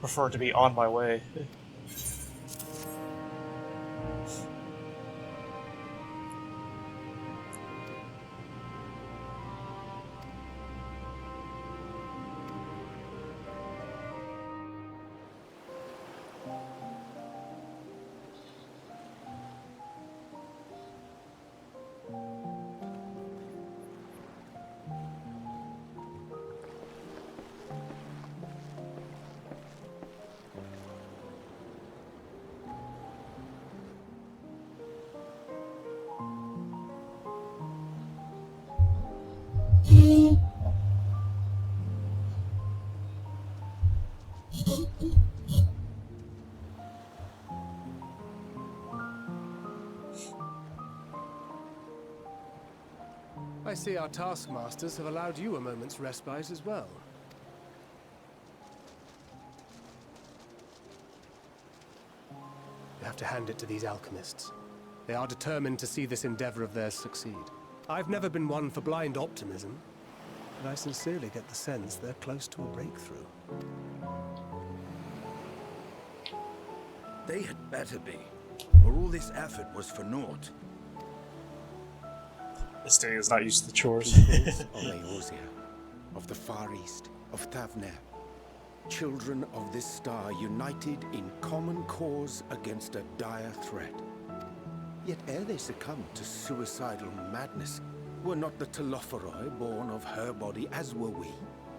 prefer to be on my way. I see our taskmasters have allowed you a moment's respite as well. You have to hand it to these alchemists. They are determined to see this endeavor of theirs succeed. I've never been one for blind optimism, but I sincerely get the sense they're close to a breakthrough. They had better be, or all this effort was for naught. This day is not used to the chores. Peoples of Eorzea, of the Far East, of Thavner, children of this star united in common cause against a dire threat. Yet ere they succumbed to suicidal madness, were not the Telophoroi born of her body as were we?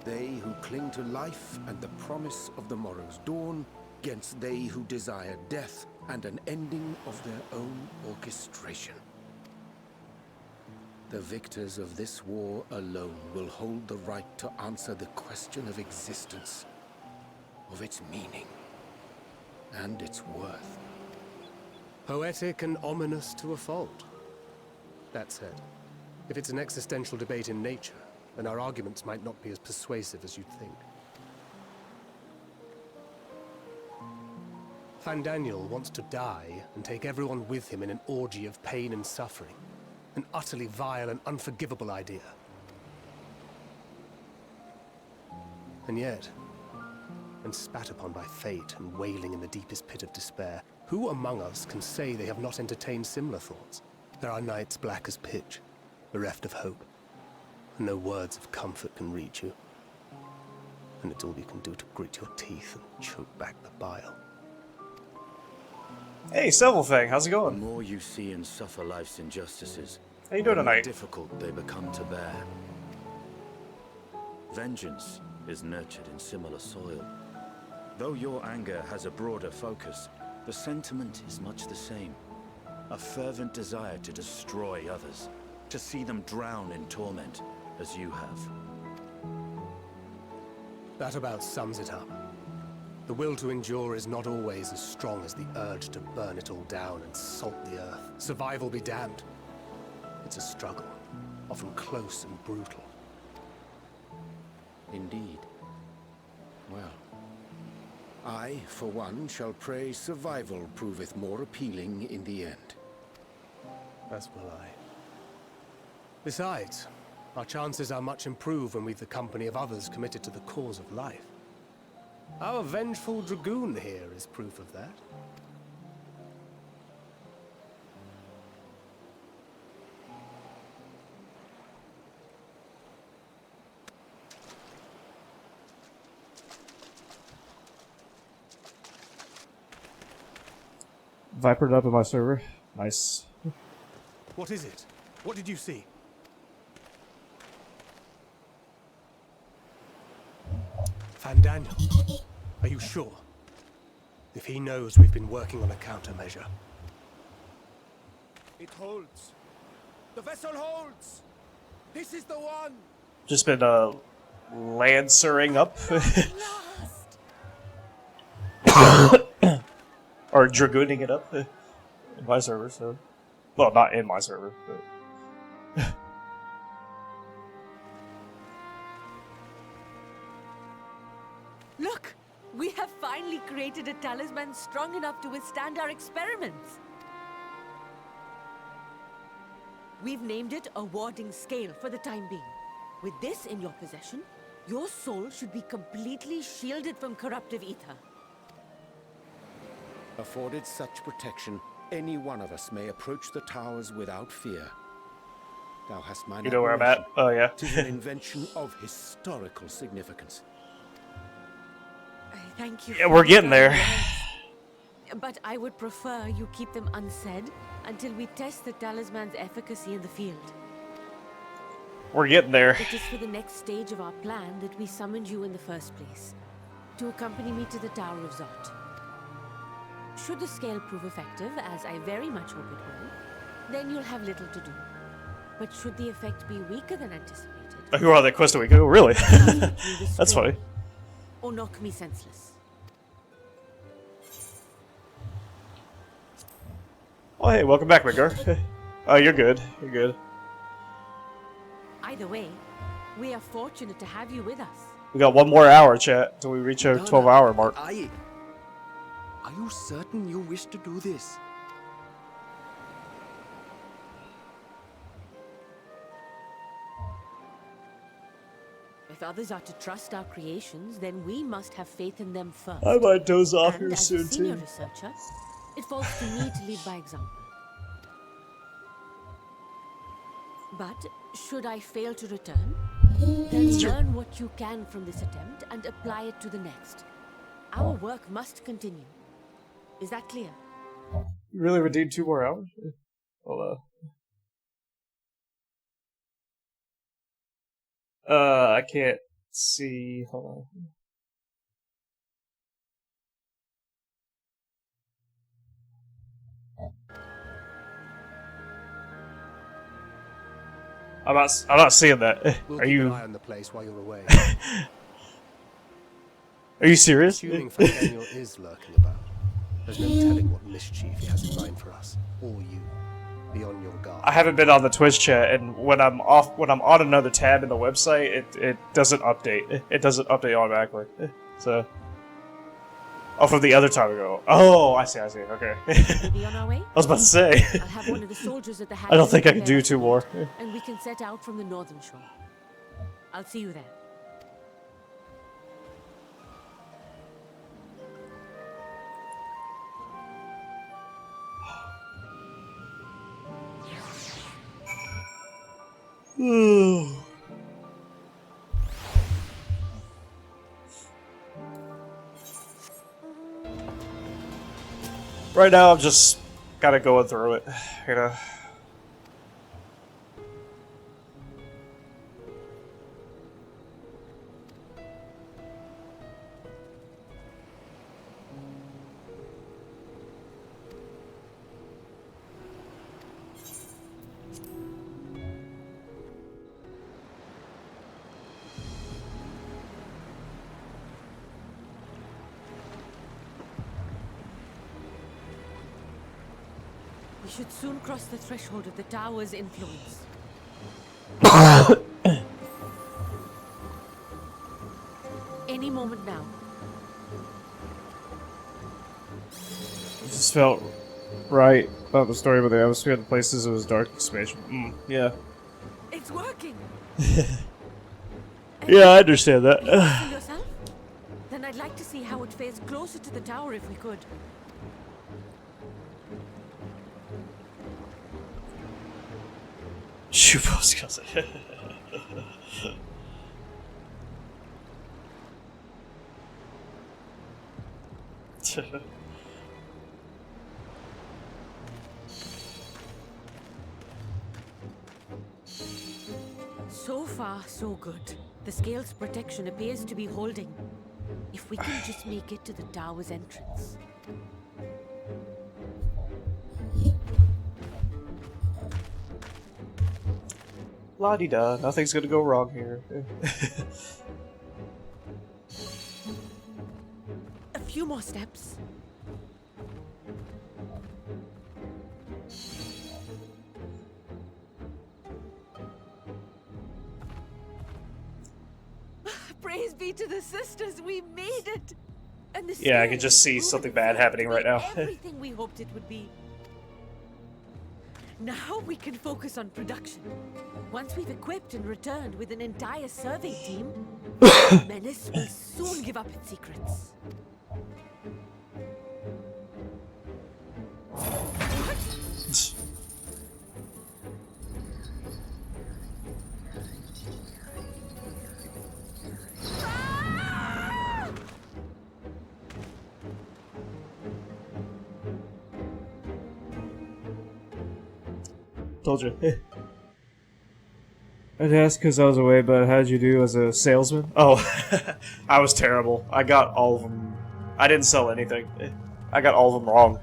They who cling to life and the promise of the morrow's dawn, against they who desire death and an ending of their own orchestration. The victors of this war alone will hold the right to answer the question of existence, of its meaning, and its worth. Poetic and ominous to a fault. That said, if it's an existential debate in nature, then our arguments might not be as persuasive as you'd think. Fandaniel wants to die and take everyone with him in an orgy of pain and suffering. An utterly vile and unforgivable idea. And yet, when spat upon by fate and wailing in the deepest pit of despair, who among us can say they have not entertained similar thoughts? There are nights black as pitch, bereft of hope, and no words of comfort can reach you. And it's all you can do to grit your teeth and choke back the bile. Hey, Silverfang, how's it going? The more you see and suffer life's injustices, how you doing the more tonight? difficult they become to bear. Vengeance is nurtured in similar soil. Though your anger has a broader focus, the sentiment is much the same. A fervent desire to destroy others, to see them drown in torment, as you have. That about sums it up. The will to endure is not always as strong as the urge to burn it all down and salt the earth. Survival be damned. It's a struggle, often close and brutal. Indeed. Well, I, for one, shall pray survival proveth more appealing in the end. As will I. Besides, our chances are much improved when we've the company of others committed to the cause of life. Our vengeful dragoon here is proof of that. Vipered up in my server. Nice. What is it? What did you see? Fandaniel, are you sure? If he knows we've been working on a countermeasure. It holds. The vessel holds. This is the one. Just been lancering up. Or dragooning it up in my server, so. Well, not in my server, but. Look! We have finally created a talisman strong enough to withstand our experiments. We've named it a warding scale for the time being. With this in your possession, your soul should be completely shielded from corruptive ether. Afforded such protection, any one of us may approach the towers without fear. Thou hast mine You know where I'm at? Oh, yeah. Tis an invention of historical significance. Thank you. Yeah, we're getting there. But I would prefer you keep them unsaid until we test the talisman's efficacy in the field. We're getting there. It is for the next stage of our plan that we summoned you in the first place, to accompany me to the Tower of Zot. Should the scale prove effective, as I very much hope it will, then you'll have little to do. But should the effect be weaker than anticipated... Oh, you are on that quest a week ago? Really? That's funny. Or knock me senseless. Oh, hey, welcome back, Midgar. Oh, you're good. You're good. Either way, we are fortunate to have you with us. We got one more hour, chat, till we reach our 12-hour mark. Are you certain you wish to do this? If others are to trust our creations, then we must have faith in them first. I might doze off And here as soon, a senior too. researcher, it falls to me to lead by example. But should I fail to return, then learn what you can from this attempt and apply it to the next. Our work must continue. Is that clear? You really redeemed 2 more hours? Hold on. I can't see. Hold on. I'm not seeing that. We'll Are keep you? an eye on the place while you're away. Are you serious? Assuming Daniel is lurking about, there's no telling what mischief he has in mind for us, or you. Be on your guard. I haven't been on the Twitch chat, and when I'm on another tab in the website, it doesn't update. It doesn't update automatically. So, from the other time ago. Oh, I see. Okay. Maybe on our way? I was about to say. I'll have one of the soldiers at the I don't think I can do 2 more. And we can set out from the northern shore. I'll see you there. Right now, I'm just kind of going through it, you know. We should soon cross the threshold of the tower's influence. Any moment now. It just felt right about the story about the atmosphere of the places. It was dark expansion. Yeah. It's working. Yeah, I understand that. See yourself? Then I'd like to see how it fares closer to the tower if we could. Shoe post skills. So far, so good. The scale's protection appears to be holding. If we can just make it to the tower's entrance. La-di-da, nothing's gonna go wrong here. A few more steps. Praise be to the sisters, we made it! And the Yeah, I can just see something bad happening right now. Everything we hoped it would be. Now we can focus on production. Once we've equipped and returned with an entire survey team, Menace will soon give up its secrets. Told you. I'd ask because I was away, but how did you do as a salesman? Oh, I was terrible. I got all of them. I didn't sell anything. I got all of them wrong.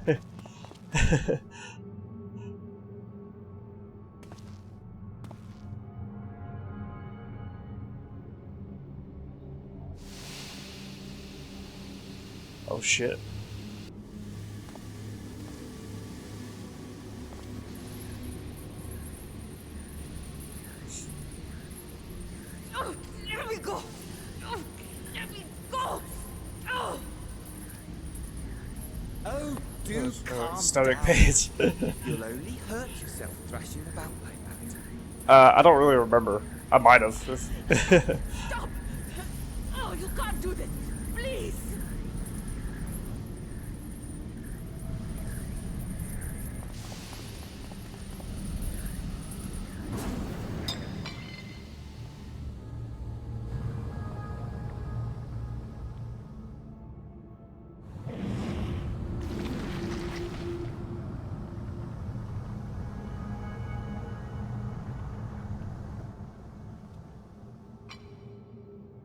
Oh shit. Oh, let me go! Oh, let me go! Oh! Oh, do calm stomach down. pains. You'll only hurt yourself thrashing about like that. I don't really remember. I might have. Stop! Oh, you can't do this! Please!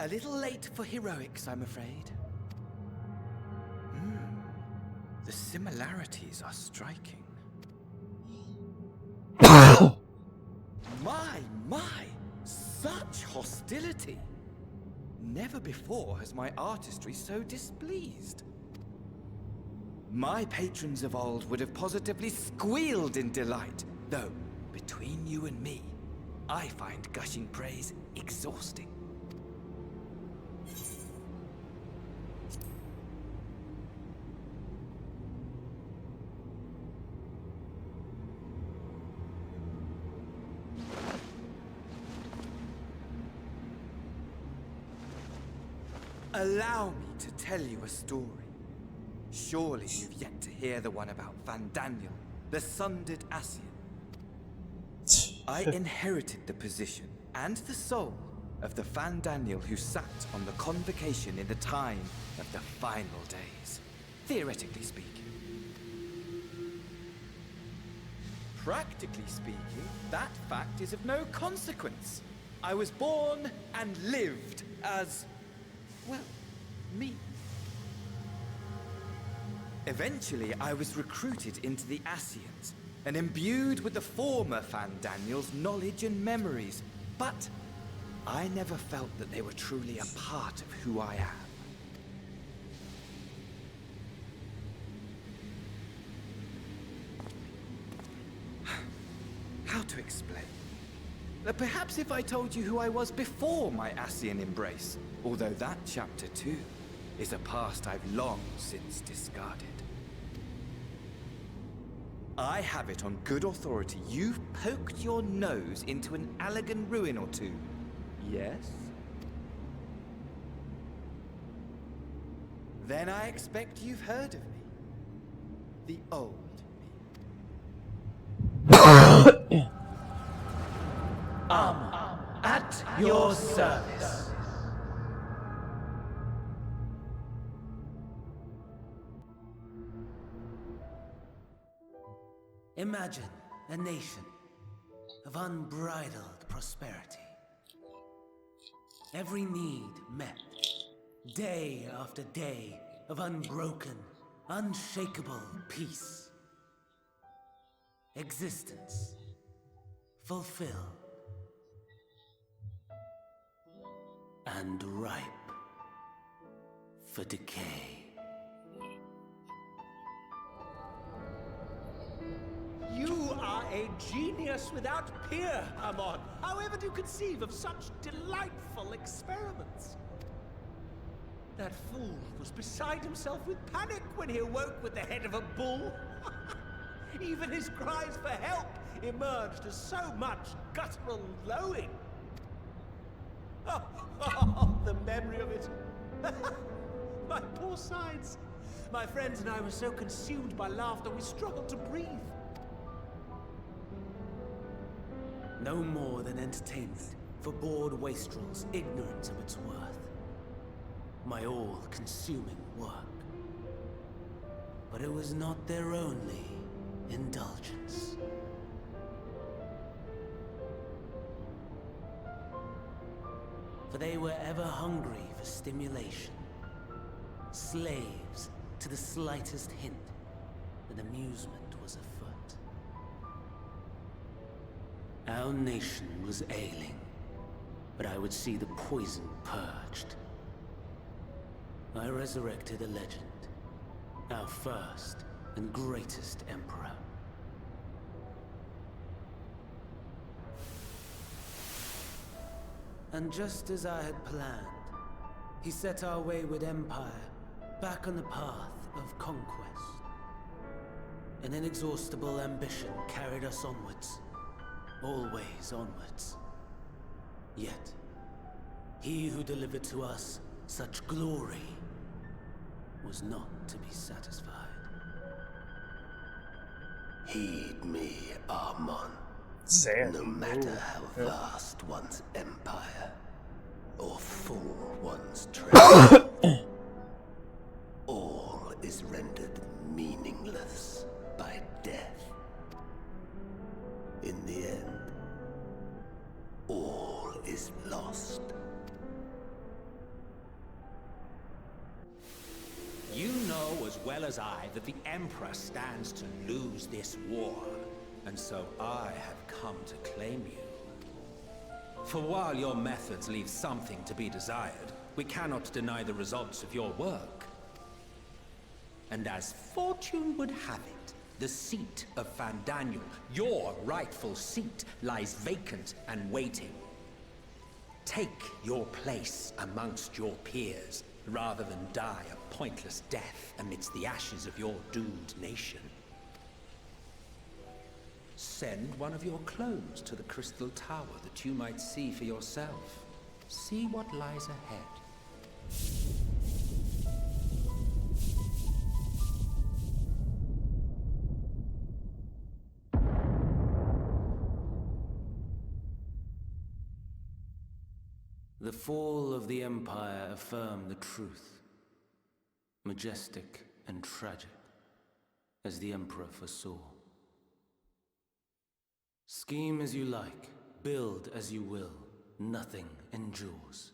A little late for heroics, I'm afraid. The similarities are striking. My! Such hostility! Never before has my artistry so displeased. My patrons of old would have positively squealed in delight, though, between you and me, I find gushing praise exhausting. Allow me to tell you a story. Surely you've yet to hear the one about Van Daniel, the sundered Ascian. I inherited the position and the soul of the Van Daniel who sat on the convocation in the time of the final days, theoretically speaking. Practically speaking, that fact is of no consequence. I was born and lived as, well, me. Eventually, I was recruited into the Ascians and imbued with the former Van Daniel's knowledge and memories, but I never felt that they were truly a part of who I am. How to explain? Perhaps if I told you who I was before my Ascian embrace, although that chapter too is a past I've long since discarded. I have it on good authority you've poked your nose into an Allegan ruin or two. Yes? Then I expect you've heard of me. The old me. At your service. Imagine a nation of unbridled prosperity. Every need met, day after day of unbroken, unshakable peace. Existence fulfilled and ripe for decay. You are a genius without peer, Amon. However do you conceive of such delightful experiments? That fool was beside himself with panic when he awoke with the head of a bull. Even his cries for help emerged as so much guttural lowing. Oh, the memory of it. My poor sides. My friends and I were so consumed by laughter we struggled to breathe. No more than entertainment for bored wastrels ignorant of its worth. My all-consuming work. But it was not their only indulgence. for they were ever hungry for stimulation, slaves to the slightest hint that amusement was afoot. Our nation was ailing, but I would see the poison purged. I resurrected a legend, our first and greatest emperor. And just as I had planned, he set our wayward empire back on the path of conquest. An inexhaustible ambition carried us onwards, always onwards. Yet, he who delivered to us such glory was not to be satisfied. Heed me, Armon. No matter how vast one's empire, or full one's treasure, all is rendered meaningless by death. In the end, all is lost. You know as well as I that the Emperor stands to lose this war, and so I have come to claim you. For while your methods leave something to be desired, we cannot deny the results of your work. And as fortune would have it, the seat of Van Daniel, your rightful seat, lies vacant and waiting. Take your place amongst your peers, rather than die a pointless death amidst the ashes of your doomed nation. Send one of your clones to the Crystal Tower that you might see for yourself. See what lies ahead. The fall of the Empire affirmed the truth, majestic and tragic, as the Emperor foresaw. Scheme as you like, build as you will, nothing endures.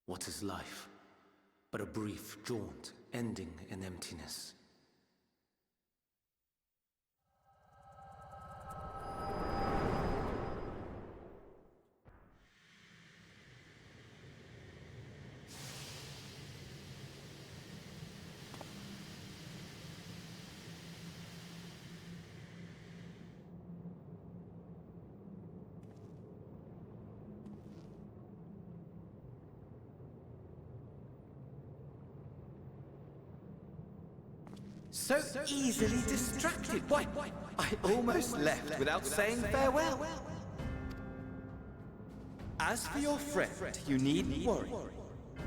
What is life but a brief jaunt ending in emptiness? So easily distracted. Why, I almost left without saying farewell. As for your friend, you needn't worry.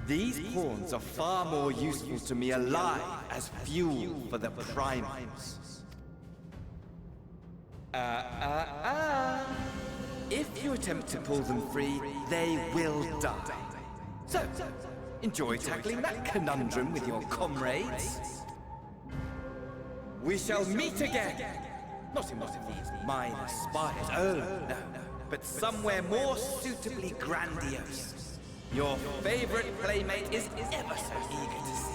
These pawns are far more useful to me alive as fuel for the primals. If you attempt to pull them free, they will die. So, enjoy tackling that conundrum with your comrades. We shall meet again! Not in one of these minor spires, oh no, but somewhere more suitably grandiose. Your favorite playmate is ever so eager to see.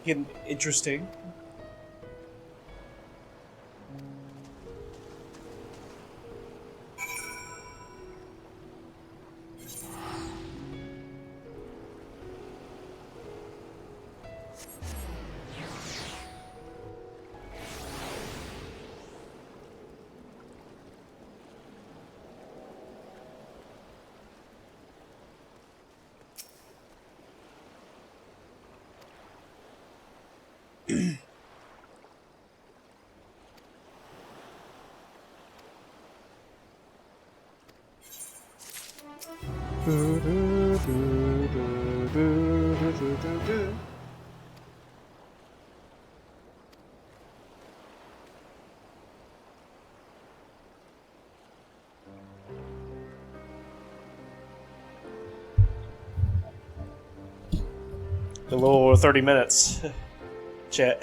Getting interesting. A little over 30 minutes. Chat.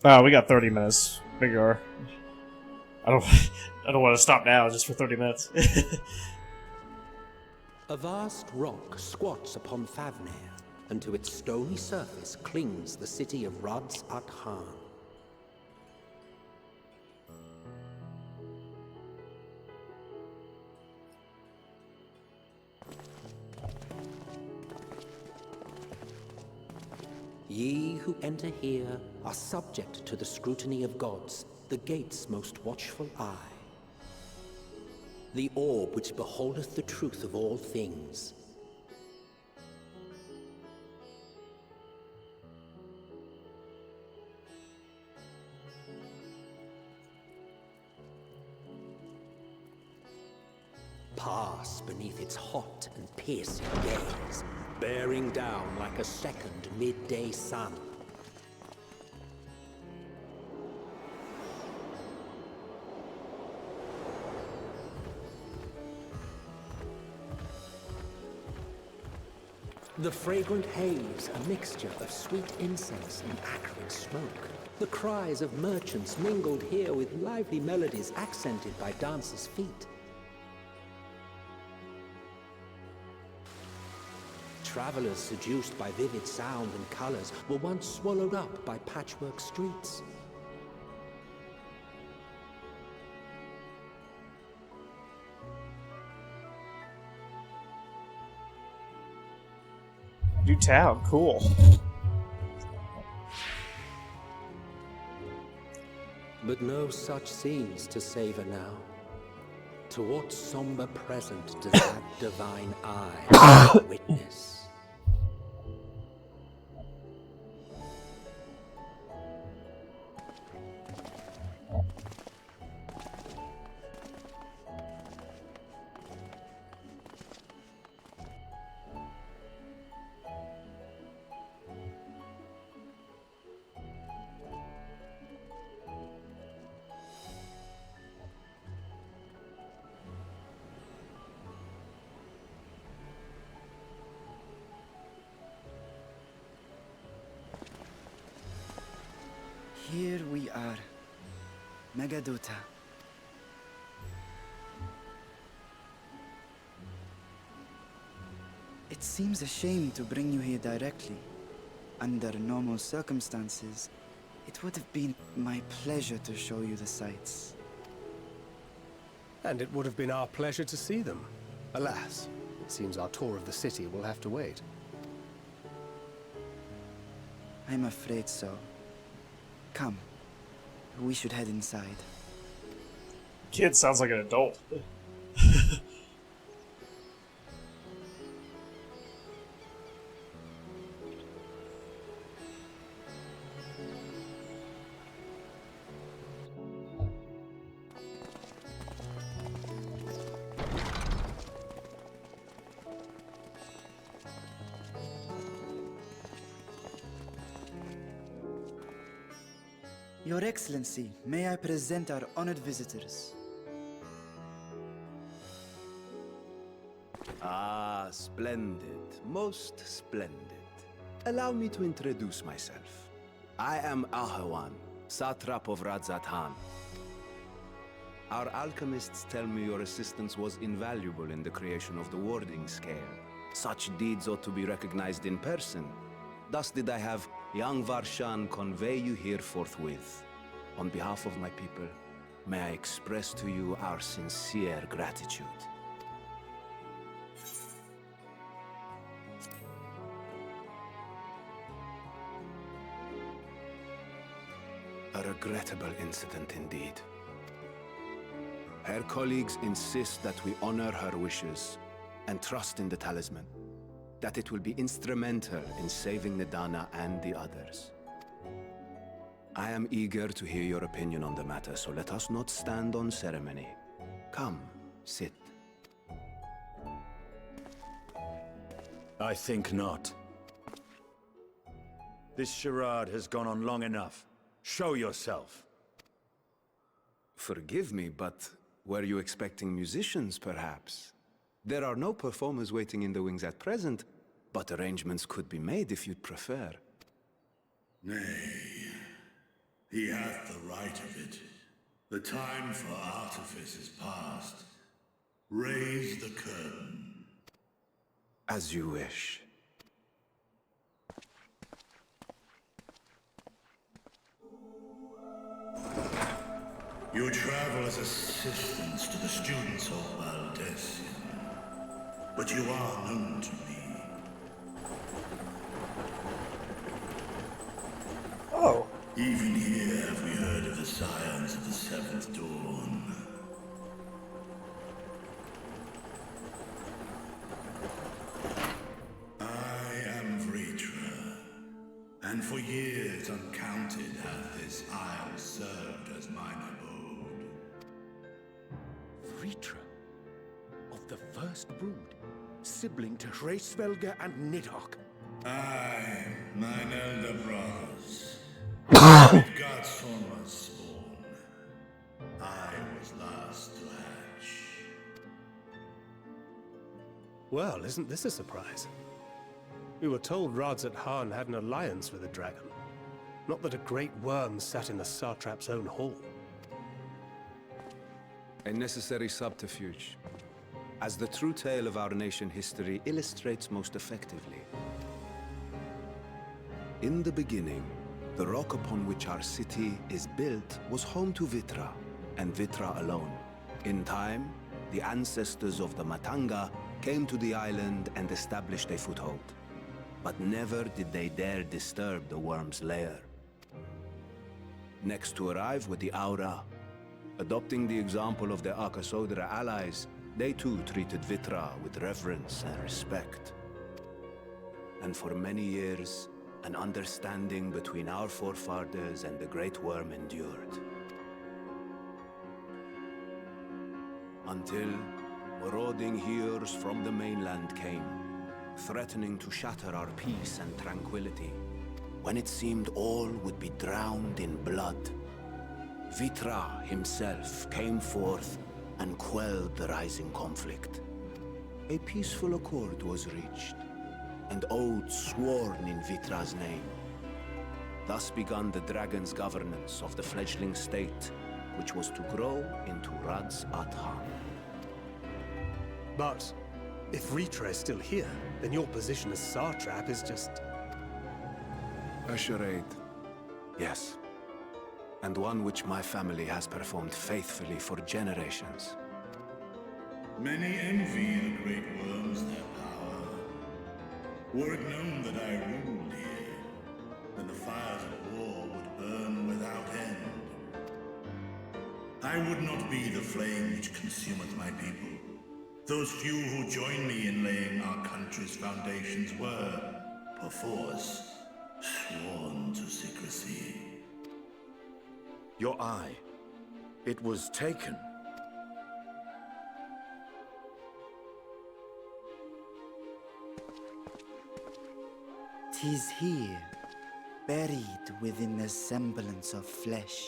Oh, we got 30 minutes. Bigger. I don't want to stop now just for 30 minutes. A vast rock squats upon Favnir, and to its stony surface clings the city of Rads at Khan. Ye who enter here are subject to the scrutiny of gods, the gate's most watchful eye. The orb which beholdeth the truth of all things. Pass beneath its hot and piercing gaze, bearing down like a second midday sun. The fragrant haze, a mixture of sweet incense and acrid smoke. The cries of merchants mingled here with lively melodies accented by dancers' feet. Travelers seduced by vivid sound and colors were once swallowed up by patchwork streets. New town, cool. But no such scenes to savor now. To what somber present does that divine eye witness? Here we are, Megadota. It seems a shame to bring you here directly. Under normal circumstances, it would have been my pleasure to show you the sights. And it would have been our pleasure to see them. Alas, it seems our tour of the city will have to wait. I'm afraid so. Come, we should head inside. Kid sounds like an adult. Your Excellency, may I present our honored visitors? Ah, splendid. Most splendid. Allow me to introduce myself. I am Ahawan, Satrap of Radzat-Han. Our alchemists tell me your assistance was invaluable in the creation of the warding scale. Such deeds ought to be recognized in person. Thus did I have young Varshan convey you here forthwith. On behalf of my people, may I express to you our sincere gratitude. A regrettable incident indeed. Her colleagues insist that we honor her wishes and trust in the talisman, that it will be instrumental in saving Nidana and the others. I am eager to hear your opinion on the matter, so let us not stand on ceremony. Come, sit. I think not. This charade has gone on long enough. Show yourself. Forgive me, but were you expecting musicians, perhaps? There are no performers waiting in the wings at present, but arrangements could be made if you'd prefer. Nay, he hath the right of it. The time for artifice is past. Raise the curtain. As you wish. You travel as assistants to the students of Baldessian, but you are known to me. Oh. Even here have we heard of the scions of the Seventh Dawn. I am Vritra, and for years uncounted hath this isle served as mine abode. Vritra, of the first brood, sibling to Hraesvelga and Nidhogg. Aye, mine elder brothers. With God's son was spawn. I was last to hatch. Well, isn't this a surprise? We were told Radzat-Han had an alliance with a dragon. Not that a great worm sat in the satrap's own hall. A necessary subterfuge, as the true tale of our nation history illustrates most effectively. In the beginning, the rock upon which our city is built was home to Vitra, and Vitra alone. In time, the ancestors of the Matanga came to the island and established a foothold. But never did they dare disturb the worm's lair. Next to arrive were the Aura. Adopting the example of their Akasodra allies, they too treated Vitra with reverence and respect. And for many years, an understanding between our forefathers and the Great Worm endured. Until marauding heroes from the mainland came, threatening to shatter our peace and tranquility. When it seemed all would be drowned in blood, Vitra himself came forth and quelled the rising conflict. A peaceful accord was reached, and oaths sworn in Vitra's name. Thus began the dragon's governance of the fledgling state, which was to grow into Radzat-Han. But if Vritra is still here, then your position as satrap is just... A charade, yes. And one which my family has performed faithfully for generations. Many envy the great worms their power. Were it known that I ruled here, then the fires of war would burn without end. I would not be the flame which consumeth my people. Those few who join me in laying our country's foundations were, perforce, sworn to secrecy. Your eye. It was taken. "'Tis here, buried within the semblance of flesh.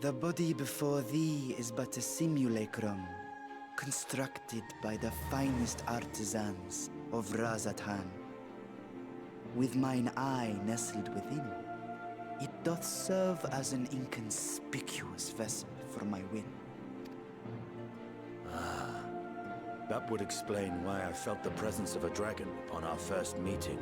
The body before thee is but a simulacrum, constructed by the finest artisans of Razathan. With mine eye nestled within, it doth serve as an inconspicuous vessel for my win. Ah, that would explain why I felt the presence of a dragon upon our first meeting.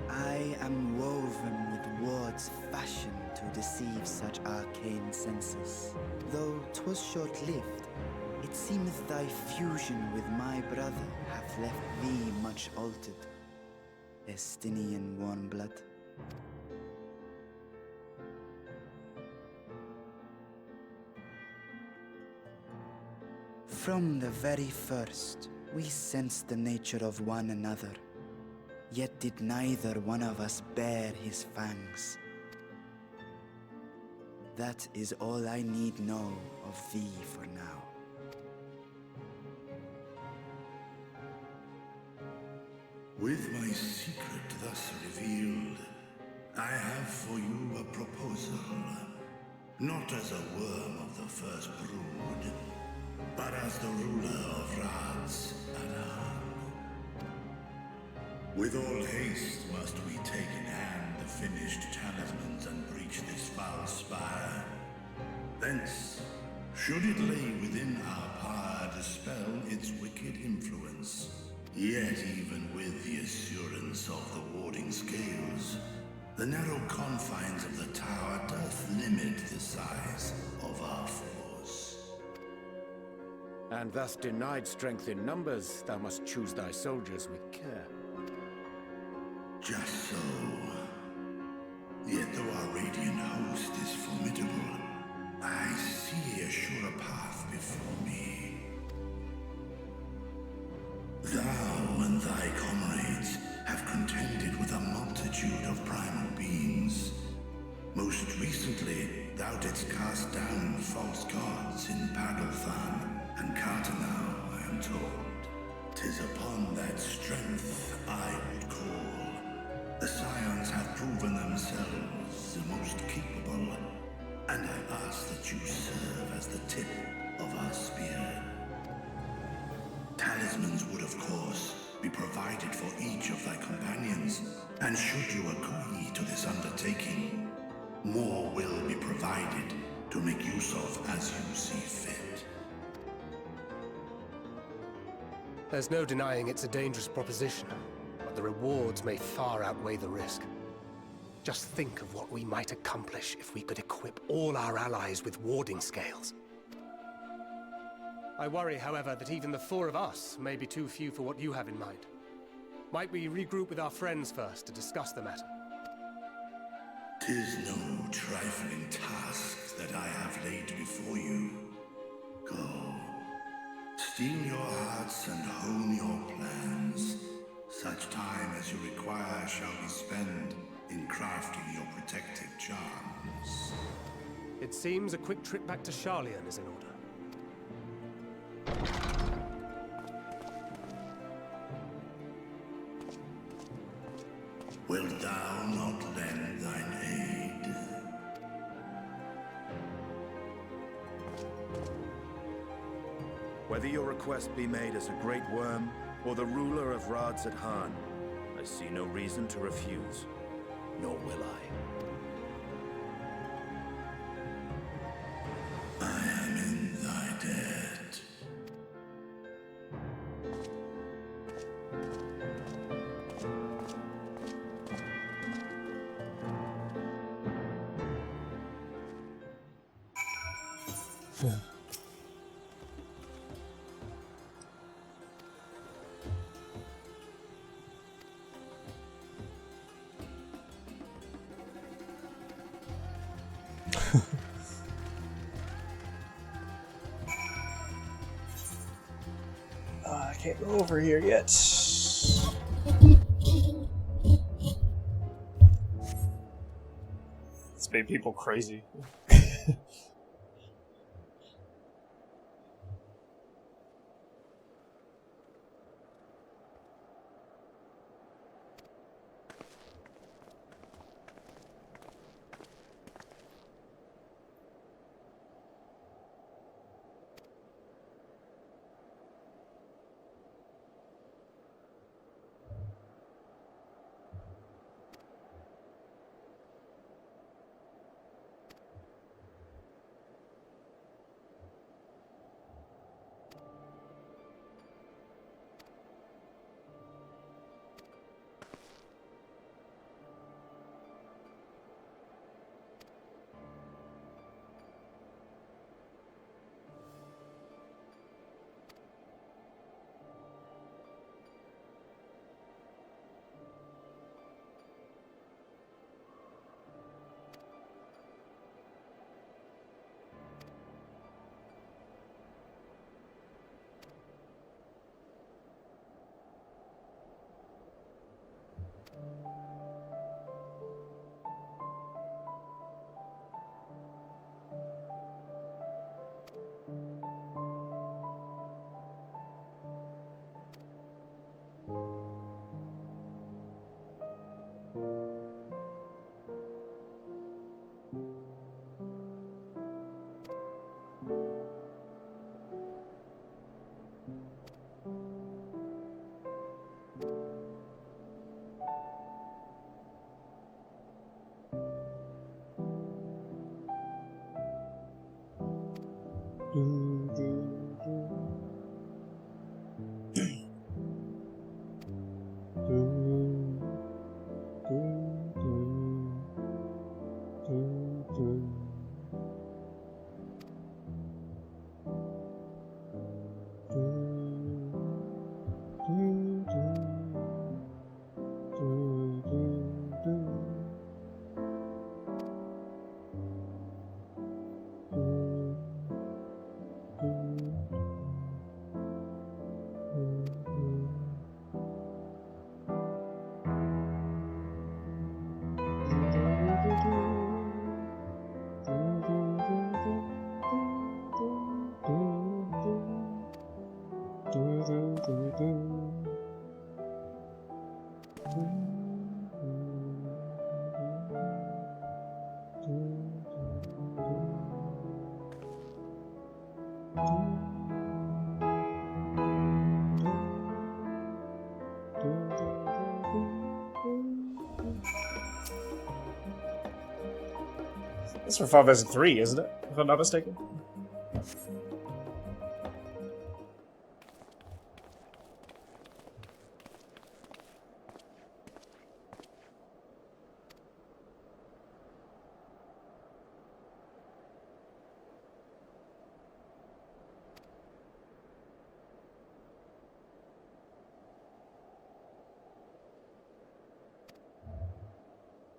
I am woven with wards fashioned to deceive such arcane senses. Though 'twas short-lived, it seemeth thy fusion with my brother hath left thee much altered, Estinian warm blood. From the very first, we sensed the nature of one another. Yet did neither one of us bare his fangs. That is all I need know of thee for now. With my secret thus revealed, I have for you a proposal. Not as a worm of the first brood, but as the ruler of Radz Adan. With all haste must we take in hand the finished talismans and breach this foul spire. Thence, should it lay within our power, dispel its wicked influence. Yet even with the assurance of the warding scales, the narrow confines of the tower doth limit the size of our force. And thus denied strength in numbers, thou must choose thy soldiers with care. Just so. Yet though our radiant host is formidable, I see a surer path before me. Thou and thy comrades have contended with a multitude of primal beings. Most recently, thou didst cast down false gods in Pagalthan and Cartanau, I am told. 'Tis upon that strength I would call. The Scions have proven themselves the most capable, and I ask that you serve as the tip of our spear. Talismans would, of course, be provided for each of thy companions, and should you agree to this undertaking, more will be provided to make use of as you see fit. There's no denying it's a dangerous proposition, but the rewards may far outweigh the risk. Just think of what we might accomplish if we could equip all our allies with warding scales. I worry, however, that even the four of us may be too few for what you have in mind. Might we regroup with our friends first to discuss the matter? 'Tis no trifling task that I have laid before you. Go. Steel your hearts and hone your plans. Such time as you require shall be spent in crafting your protective charms. It seems a quick trip back to Sharlayan is in order. Wilt thou not lend thine aid? Whether your request be made as a great worm or the ruler of Radz Adan, I see no reason to refuse, nor will I. I am in thy debt. Can't go over here yet. It's made people crazy. That's for Final Fantasy 3, isn't it? If I'm not mistaken.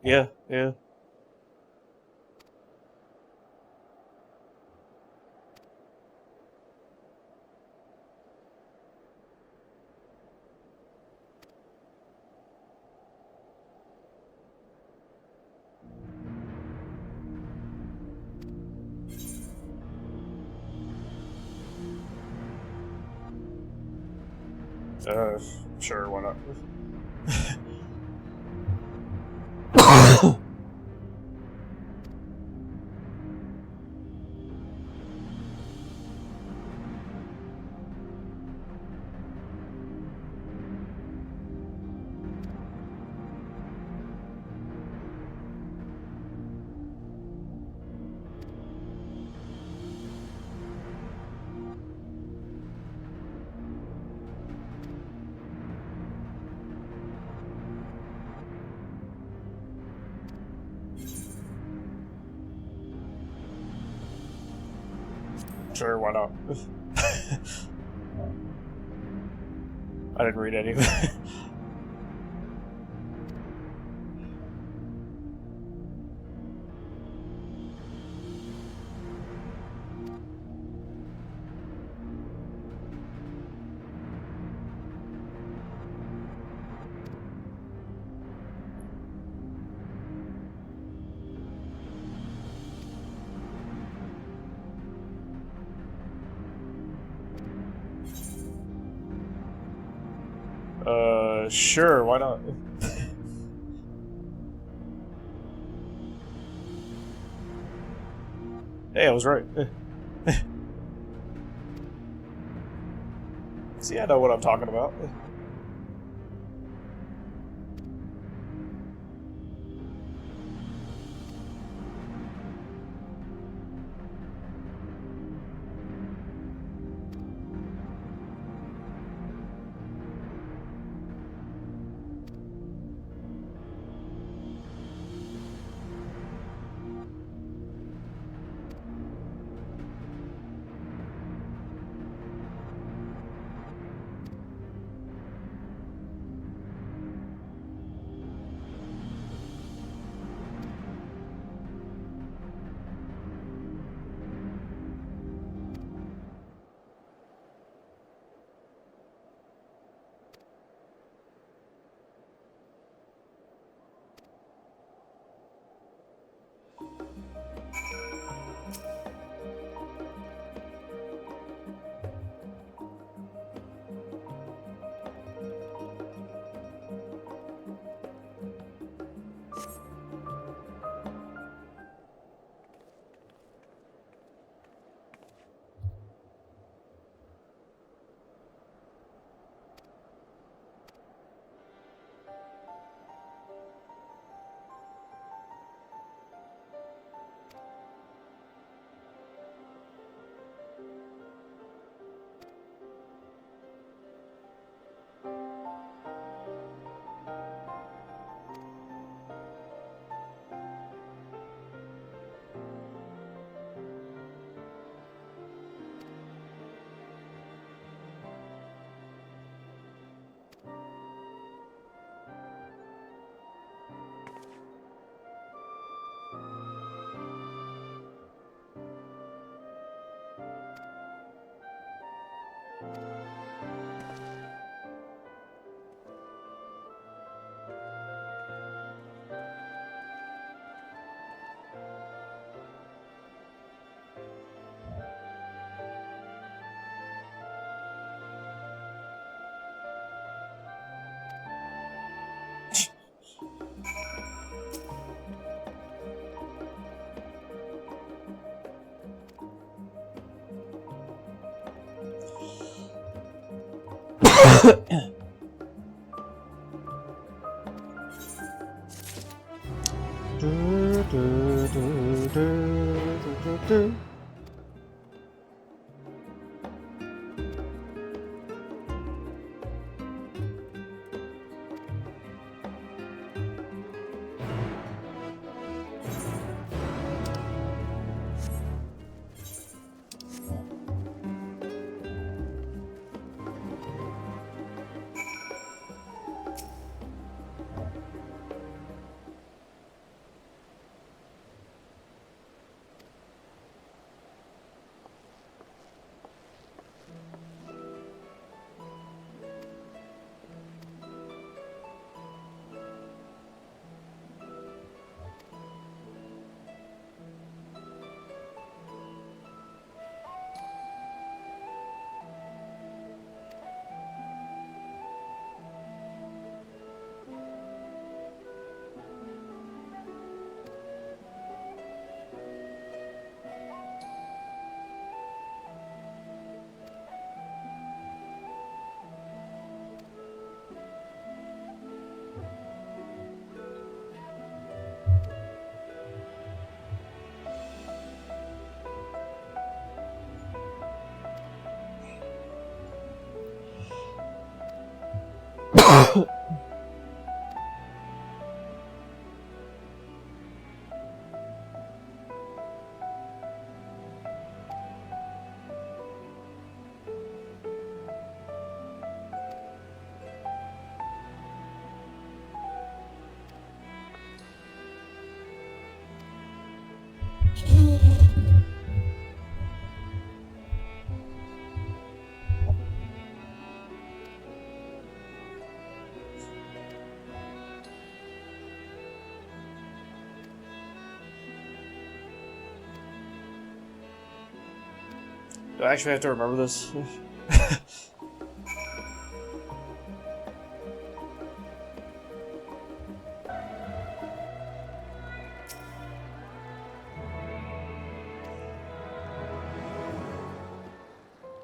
Yeah, yeah. Sure, why not? Sure, why not? I didn't read any of it. Sure, why not? Hey, I was right. See, I know what I'm talking about. Do I actually have to remember this?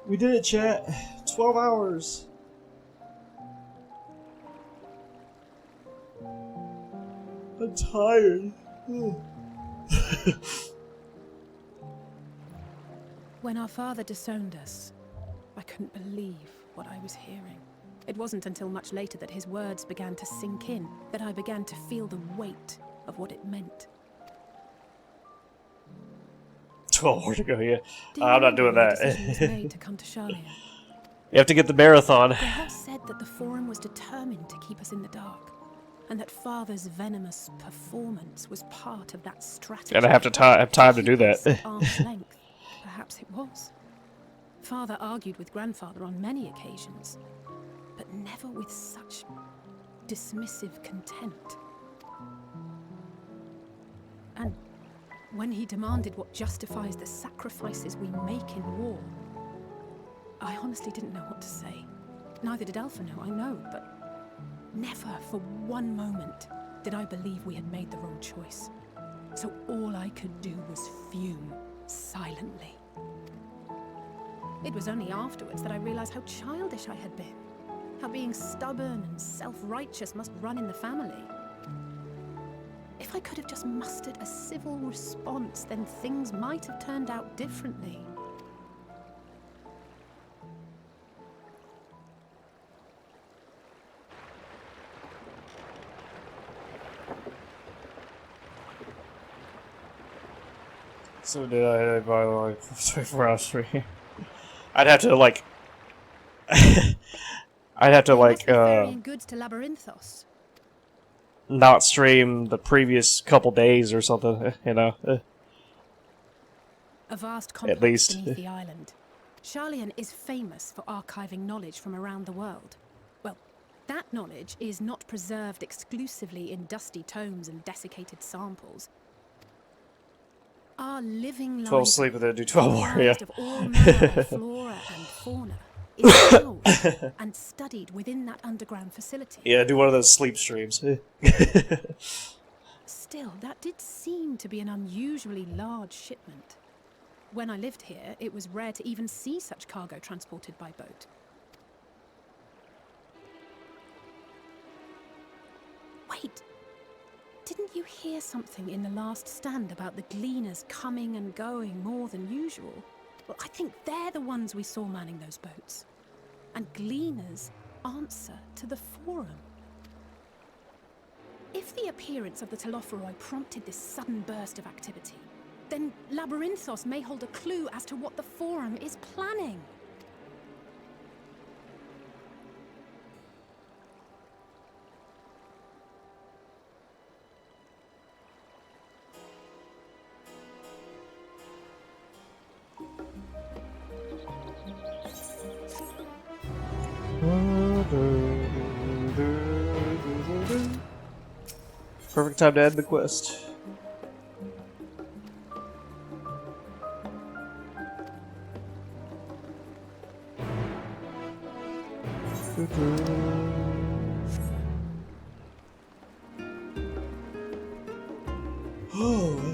We did it, chat. 12 hours. I'm tired. When our father disowned us, I couldn't believe what I was hearing. It wasn't until much later that his words began to sink in, that I began to feel the weight of what it meant. 12 more to go, yeah. Do you I'm not doing remember that. when the decision was made to come to Charlian? You have to get the marathon. Graham said that the Forum was determined to keep us in the dark, and that Father's venomous performance was part of that strategy. And I have to have time to do that. At arm's length. Perhaps it was. Father argued with Grandfather on many occasions, but never with such dismissive contempt. And when he demanded what justifies the sacrifices we make in war, I honestly didn't know what to say. Neither did Alpha know, I know, but never for one moment did I believe we had made the wrong choice. So all I could do was fume silently. It was only afterwards that I realized how childish I had been, how being stubborn and self-righteous must run in the family. If I could have just mustered a civil response, then things might have turned out differently. So did I, by the way, 24 hours free. I'd have to, like... I'd have to, like, Ferrying goods to Labyrinthos. not stream the previous couple days or something, you know? A vast complex At least. beneath the island. Charlian is famous for archiving knowledge from around the world. Well, that knowledge is not preserved exclusively in dusty tomes and desiccated samples. Our living 12 sleep and then do 12 more, yeah. of all manner of flora and fauna is held and studied within that underground facility. Yeah, do one of those sleep streams. Still, that did seem to be an unusually large shipment. When I lived here, it was rare to even see such cargo transported by boat. Wait! Didn't you hear something in the last stand about the gleaners coming and going more than usual? Well, I think they're the ones we saw manning those boats. And gleaners answer to the Forum. If the appearance of the Telophoroi prompted this sudden burst of activity, then Labyrinthos may hold a clue as to what the Forum is planning. Perfect time to end the quest. Oh.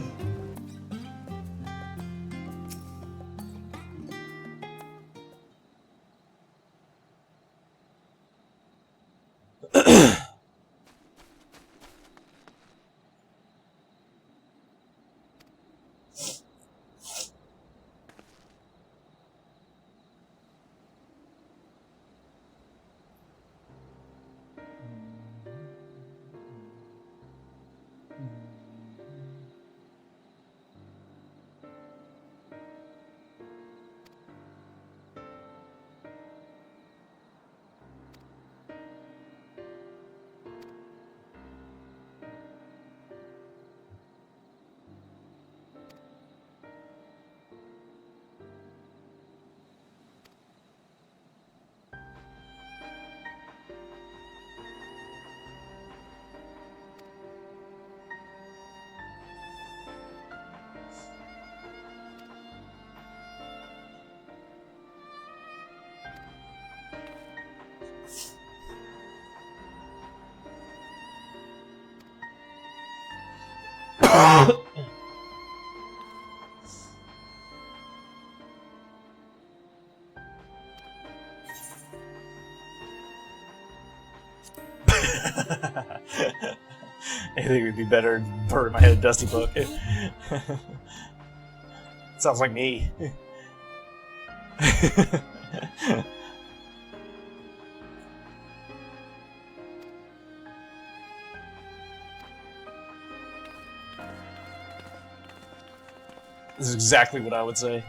think it would be better to bury my head in a dusty book. Sounds like me. This is exactly what I would say.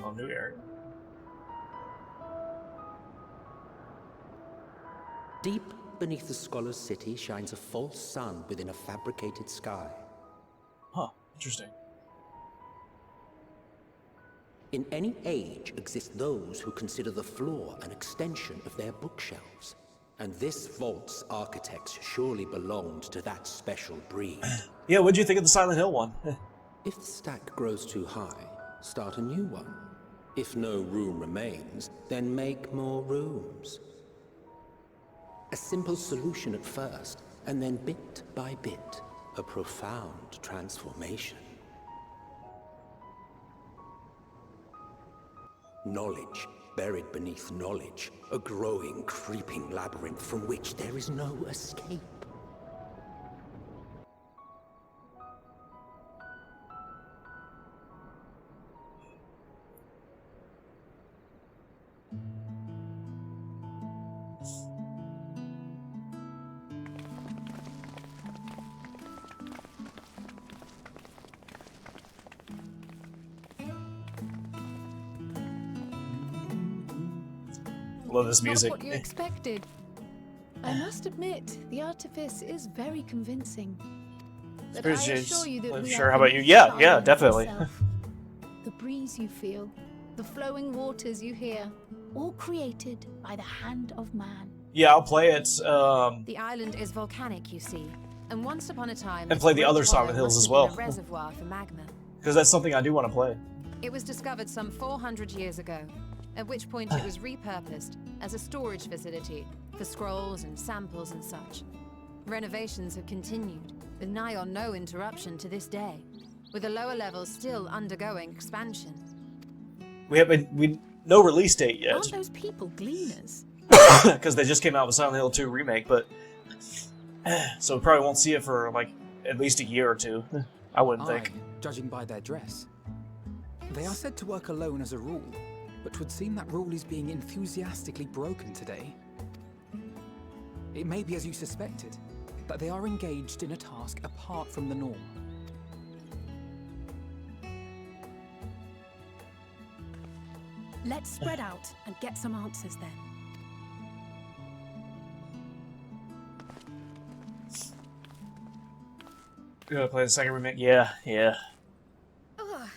Oh, new area. Deep beneath the scholar's city shines a false sun within a fabricated sky. Huh, interesting. In any age exist those who consider the floor an extension of their bookshelves. And this vault's architects surely belonged to that special breed. Yeah, what'd you think of the Silent Hill one? If the stack grows too high, start a new one. If no room remains, then make more rooms. A simple solution at first, and then bit by bit, a profound transformation. Knowledge, buried beneath knowledge, a growing, creeping labyrinth from which there is no escape. Love this music. Not what you expected. I must admit, the artifice is very convincing. But I assure you that we Sure, are how about you? beneath Yeah, the yeah, island definitely. itself. The breeze you feel, the flowing waters you hear, all created by the hand of man. Yeah, I'll play it. The island is volcanic, you see, and once upon a time, And play its the other rich Silent oil Hills must as have well. been a reservoir for magma. Because that's something I do want to play. It was discovered some 400 years ago, at which point it was repurposed as a storage facility for scrolls and samples and such. Renovations have continued, with nigh on no interruption to this day, with the lower levels still undergoing expansion. We no release date yet. Aren't those people gleaners? Because they just came out with Silent Hill 2 remake, but so we probably won't see it for like at least a year or two. I wouldn't think. Judging by their dress. They are said to work alone as a rule, but 'twould seem that rule is being enthusiastically broken today. It may be as you suspected, that they are engaged in a task apart from the norm. Let's spread out and get some answers then. You gonna play the second remake? Yeah, yeah. Ugh.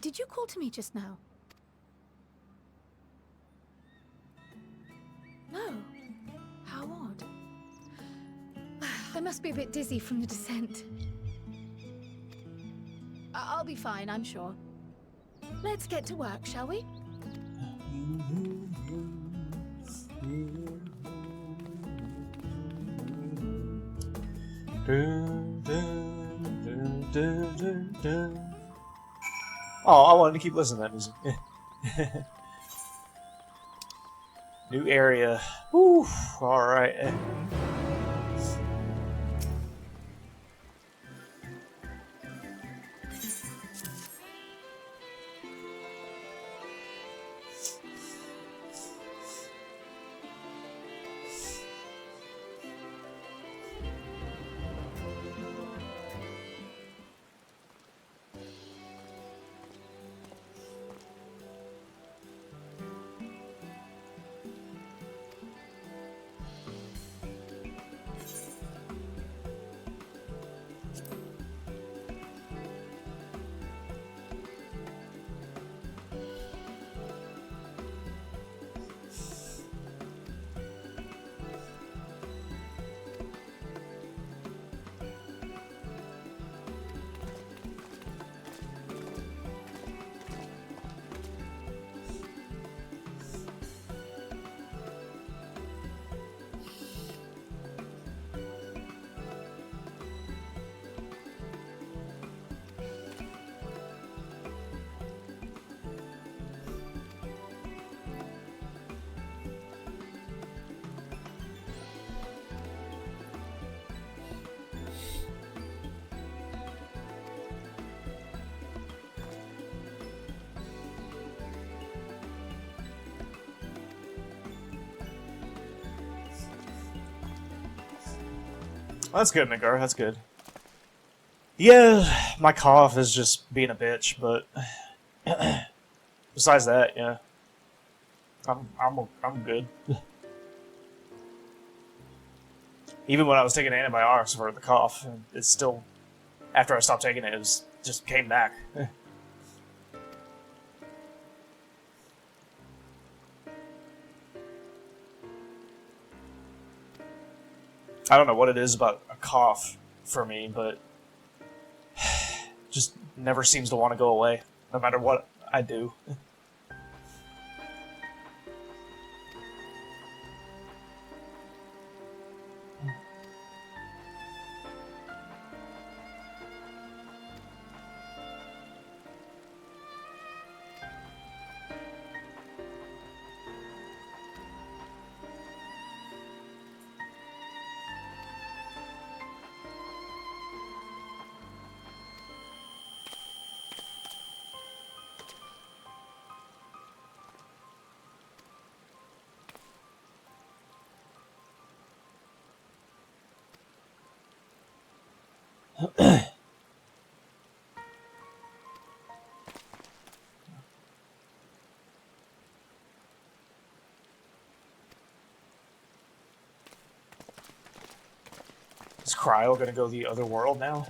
Did you call to me just now? No. How odd. I must be a bit dizzy from the descent. I'll be fine, I'm sure. Let's get to work, shall we? Oh, I wanted to keep listening to that music. New area. Whew, alright. Well, that's good, Midgar. That's good. Yeah, my cough is just being a bitch, but besides that, yeah, I'm good. Even when I was taking antibiotics for the cough, it's still, after I stopped taking it, it just came back. I don't know what it is about a cough for me, but just never seems to want to go away, no matter what I do. Is Cryo gonna go the other world now?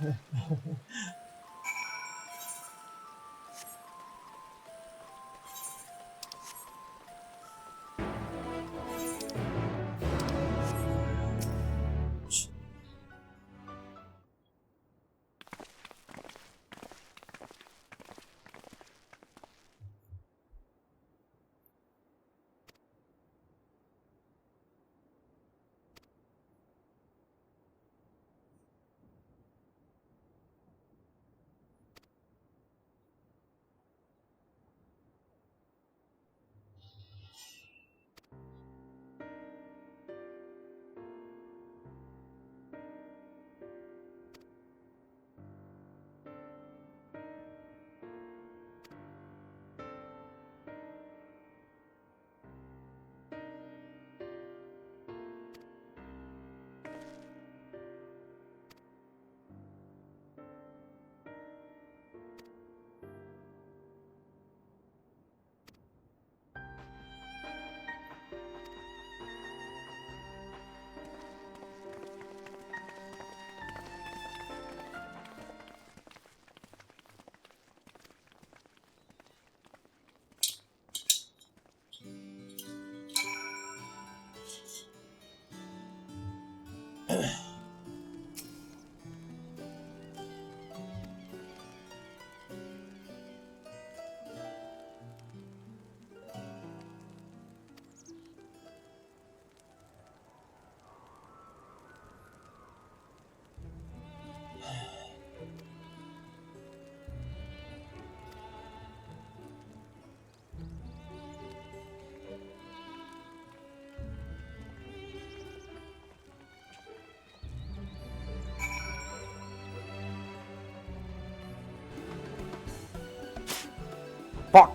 Fuck!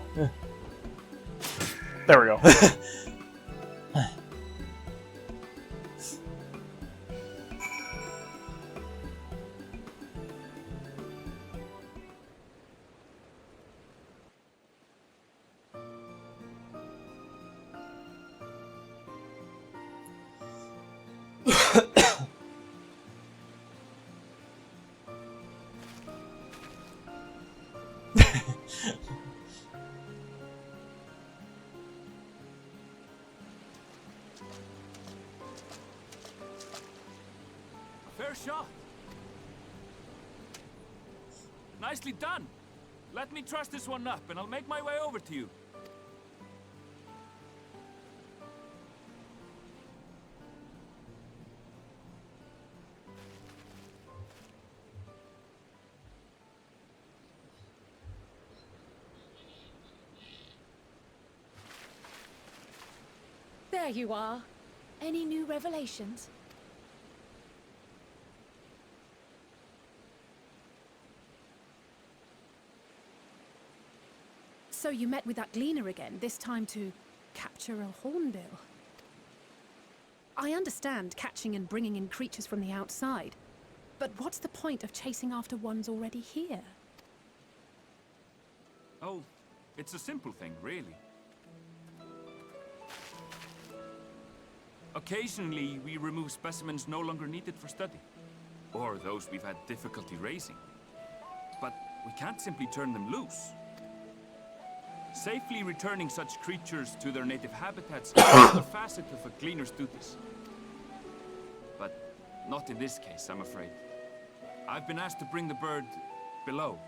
There we go. Fair shot. Nicely done. Let me truss this one up, and I'll make my way over to you. There you are. Any new revelations? So you met with that gleaner again, this time to capture a hornbill. I understand catching and bringing in creatures from the outside, but what's the point of chasing after ones already here? Oh, it's a simple thing, really. Occasionally, we remove specimens no longer needed for study, or those we've had difficulty raising. But we can't simply turn them loose. Safely returning such creatures to their native habitats is another facet of a cleaner's duties. But not in this case, I'm afraid. I've been asked to bring the bird below.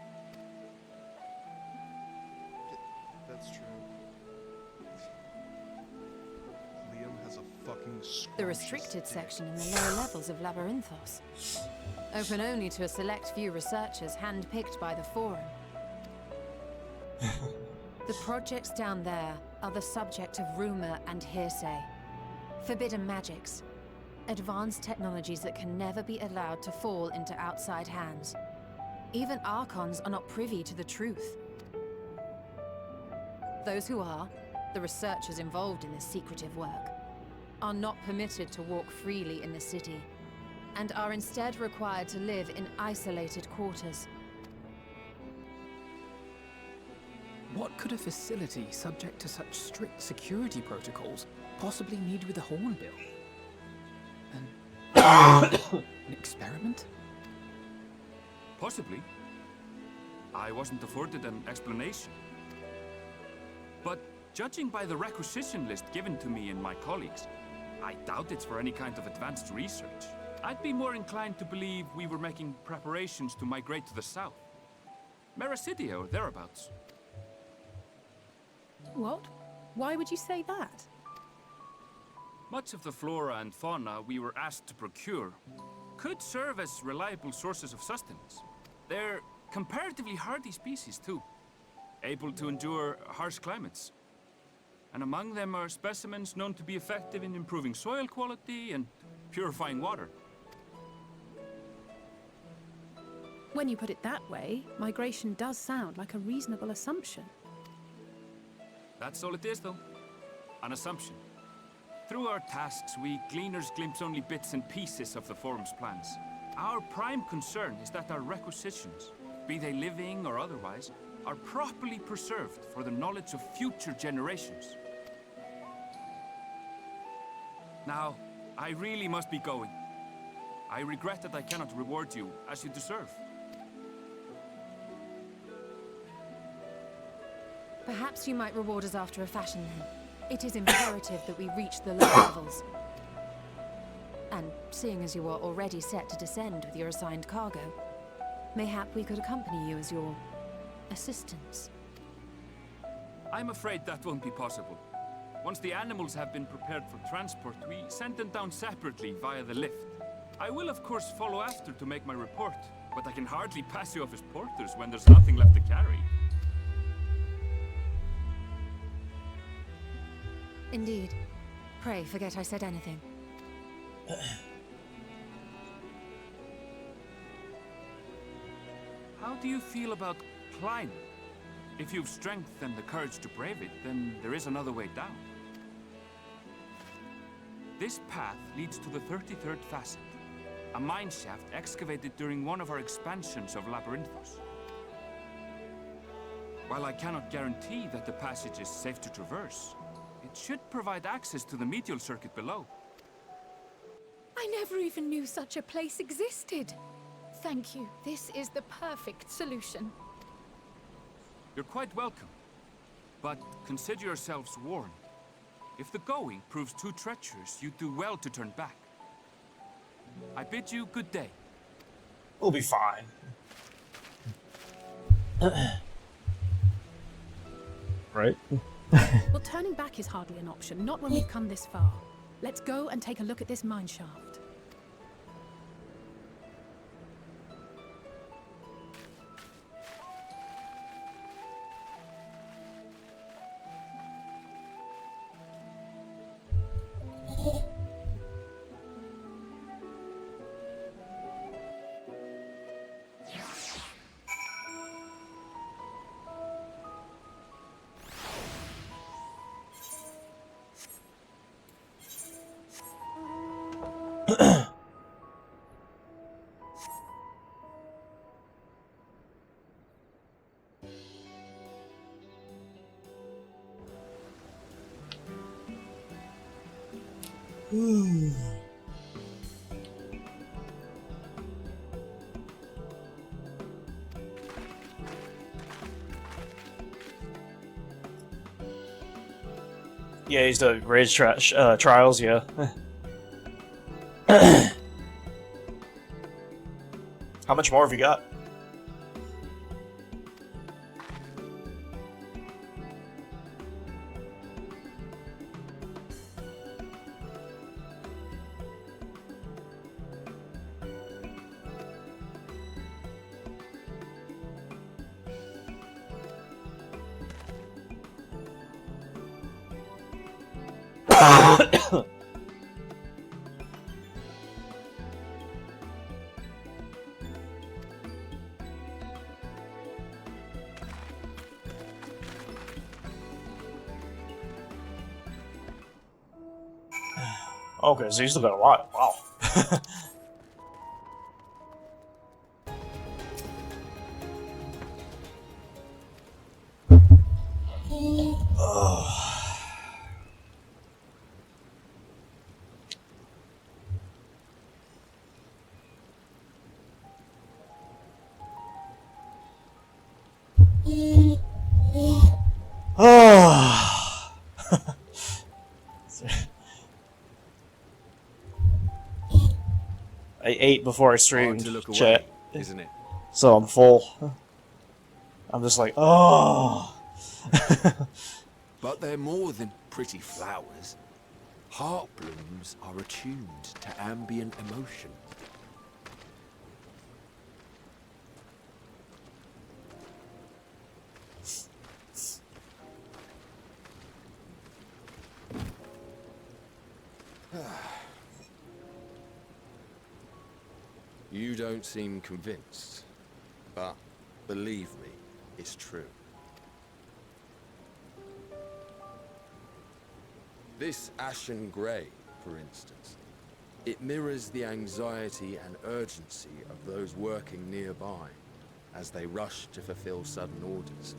That's true. Liam has a fucking The restricted section in the lower levels of Labyrinthos. Open only to a select few researchers hand-picked by the Forum. The projects down there are the subject of rumor and hearsay. Forbidden magics. Advanced technologies that can never be allowed to fall into outside hands. Even Archons are not privy to the truth. Those who are, the researchers involved in this secretive work, are not permitted to walk freely in the city, and are instead required to live in isolated quarters. What could a facility subject to such strict security protocols possibly need with a hornbill? An experiment? Possibly. I wasn't afforded an explanation. But judging by the requisition list given to me and my colleagues, I doubt it's for any kind of advanced research. I'd be more inclined to believe we were making preparations to migrate to the south. Mericidia or thereabouts. What? Why would you say that? Much of the flora and fauna we were asked to procure could serve as reliable sources of sustenance. They're comparatively hardy species too, able to endure harsh climates. And among them are specimens known to be effective in improving soil quality and purifying water. When you put it that way, migration does sound like a reasonable assumption. That's all it is, though. An assumption. Through our tasks, we gleaners glimpse only bits and pieces of the Forum's plans. Our prime concern is that our requisitions, be they living or otherwise, are properly preserved for the knowledge of future generations. Now, I really must be going. I regret that I cannot reward you as you deserve. Perhaps you might reward us after a fashion then. It is imperative that we reach the lower levels. And seeing as you are already set to descend with your assigned cargo, mayhap we could accompany you as your assistants. I'm afraid that won't be possible. Once the animals have been prepared for transport, we send them down separately via the lift. I will of course follow after to make my report, but I can hardly pass you off as porters when there's nothing left to carry. Indeed. Pray forget I said anything. How do you feel about climbing? If you've strength and the courage to brave it, then there is another way down. This path leads to the 33rd facet, a mine shaft excavated during one of our expansions of Labyrinthos. While I cannot guarantee that the passage is safe to traverse, it should provide access to the medial circuit below. I never even knew such a place existed. Thank you. This is the perfect solution. You're quite welcome, but consider yourselves warned. If the going proves too treacherous, you'd do well to turn back. I bid you good day. We'll be fine. Right? Well, turning back is hardly an option, not when we've come this far. Let's go and take a look at this mine shaft. Yeah, he's the rage trials, yeah. How much more have you got? Okay, so you still got a lot. Wow. I ate before I streamed, chat. Isn't it? So I'm full. I'm just like, oh. But they're more than pretty flowers. Heart blooms are attuned to ambient emotion. You don't seem convinced, but believe me, it's true. This ashen grey, for instance, it mirrors the anxiety and urgency of those working nearby as they rush to fulfill sudden orders.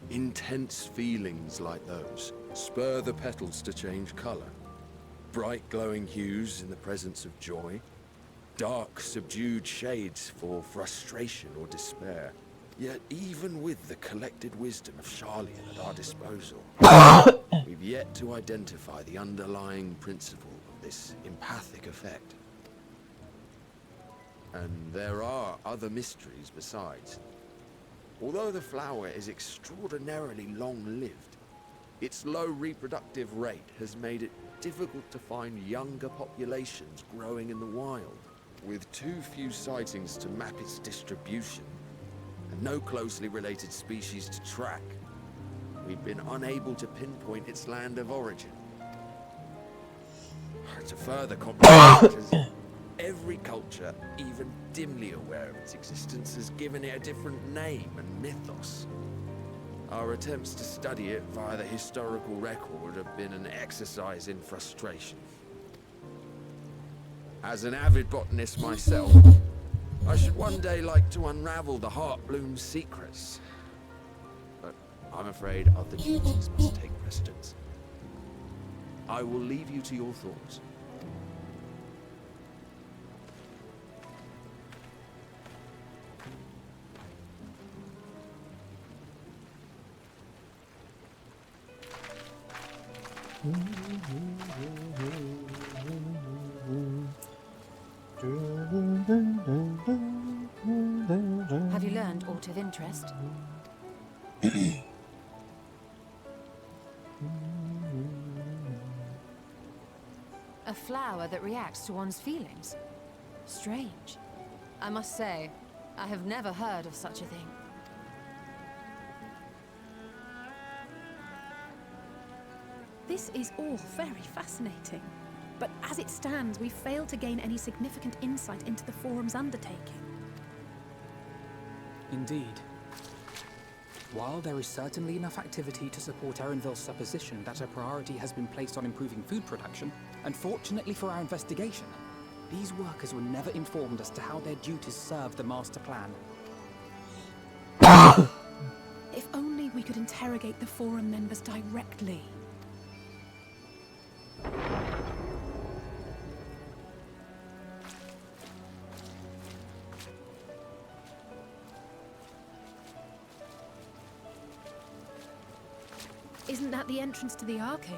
Intense feelings like those spur the petals to change colour. Bright glowing hues in the presence of joy, dark subdued shades for frustration or despair. Yet even with the collected wisdom of Charlian at our disposal, we've yet to identify the underlying principle of this empathic effect. And there are other mysteries besides. Although the flower is extraordinarily long-lived, its low reproductive rate has made it difficult to find younger populations growing in the wild. With too few sightings to map its distribution, and no closely related species to track, we've been unable to pinpoint its land of origin. To further complicate matters, every culture, even dimly aware of its existence, has given it a different name and mythos. Our attempts to study it via the historical record have been an exercise in frustration. As an avid botanist myself, I should one day like to unravel the Heartbloom's secrets. But I'm afraid other duties must take precedence. I will leave you to your thoughts. Have you learned aught of interest? A flower that reacts to one's feelings. Strange. I must say, I have never heard of such a thing. This is all very fascinating. But as it stands, we've failed to gain any significant insight into the Forum's undertaking. Indeed. While there is certainly enough activity to support Erenville's supposition that a priority has been placed on improving food production, unfortunately for our investigation, these workers were never informed as to how their duties serve the master plan. If only we could interrogate the Forum members directly. Isn't that the entrance to the arcade?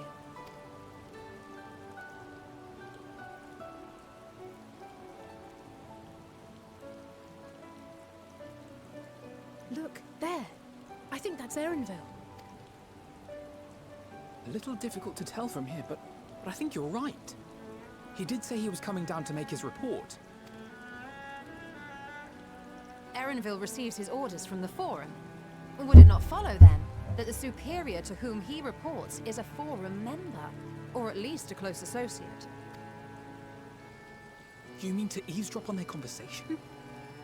Look, there. I think that's Erenville. A little difficult to tell from here, but I think you're right. He did say he was coming down to make his report. Erenville receives his orders from the Forum. Would it not follow, then, that the superior to whom he reports is a Forum member, or at least a close associate? You mean to eavesdrop on their conversation?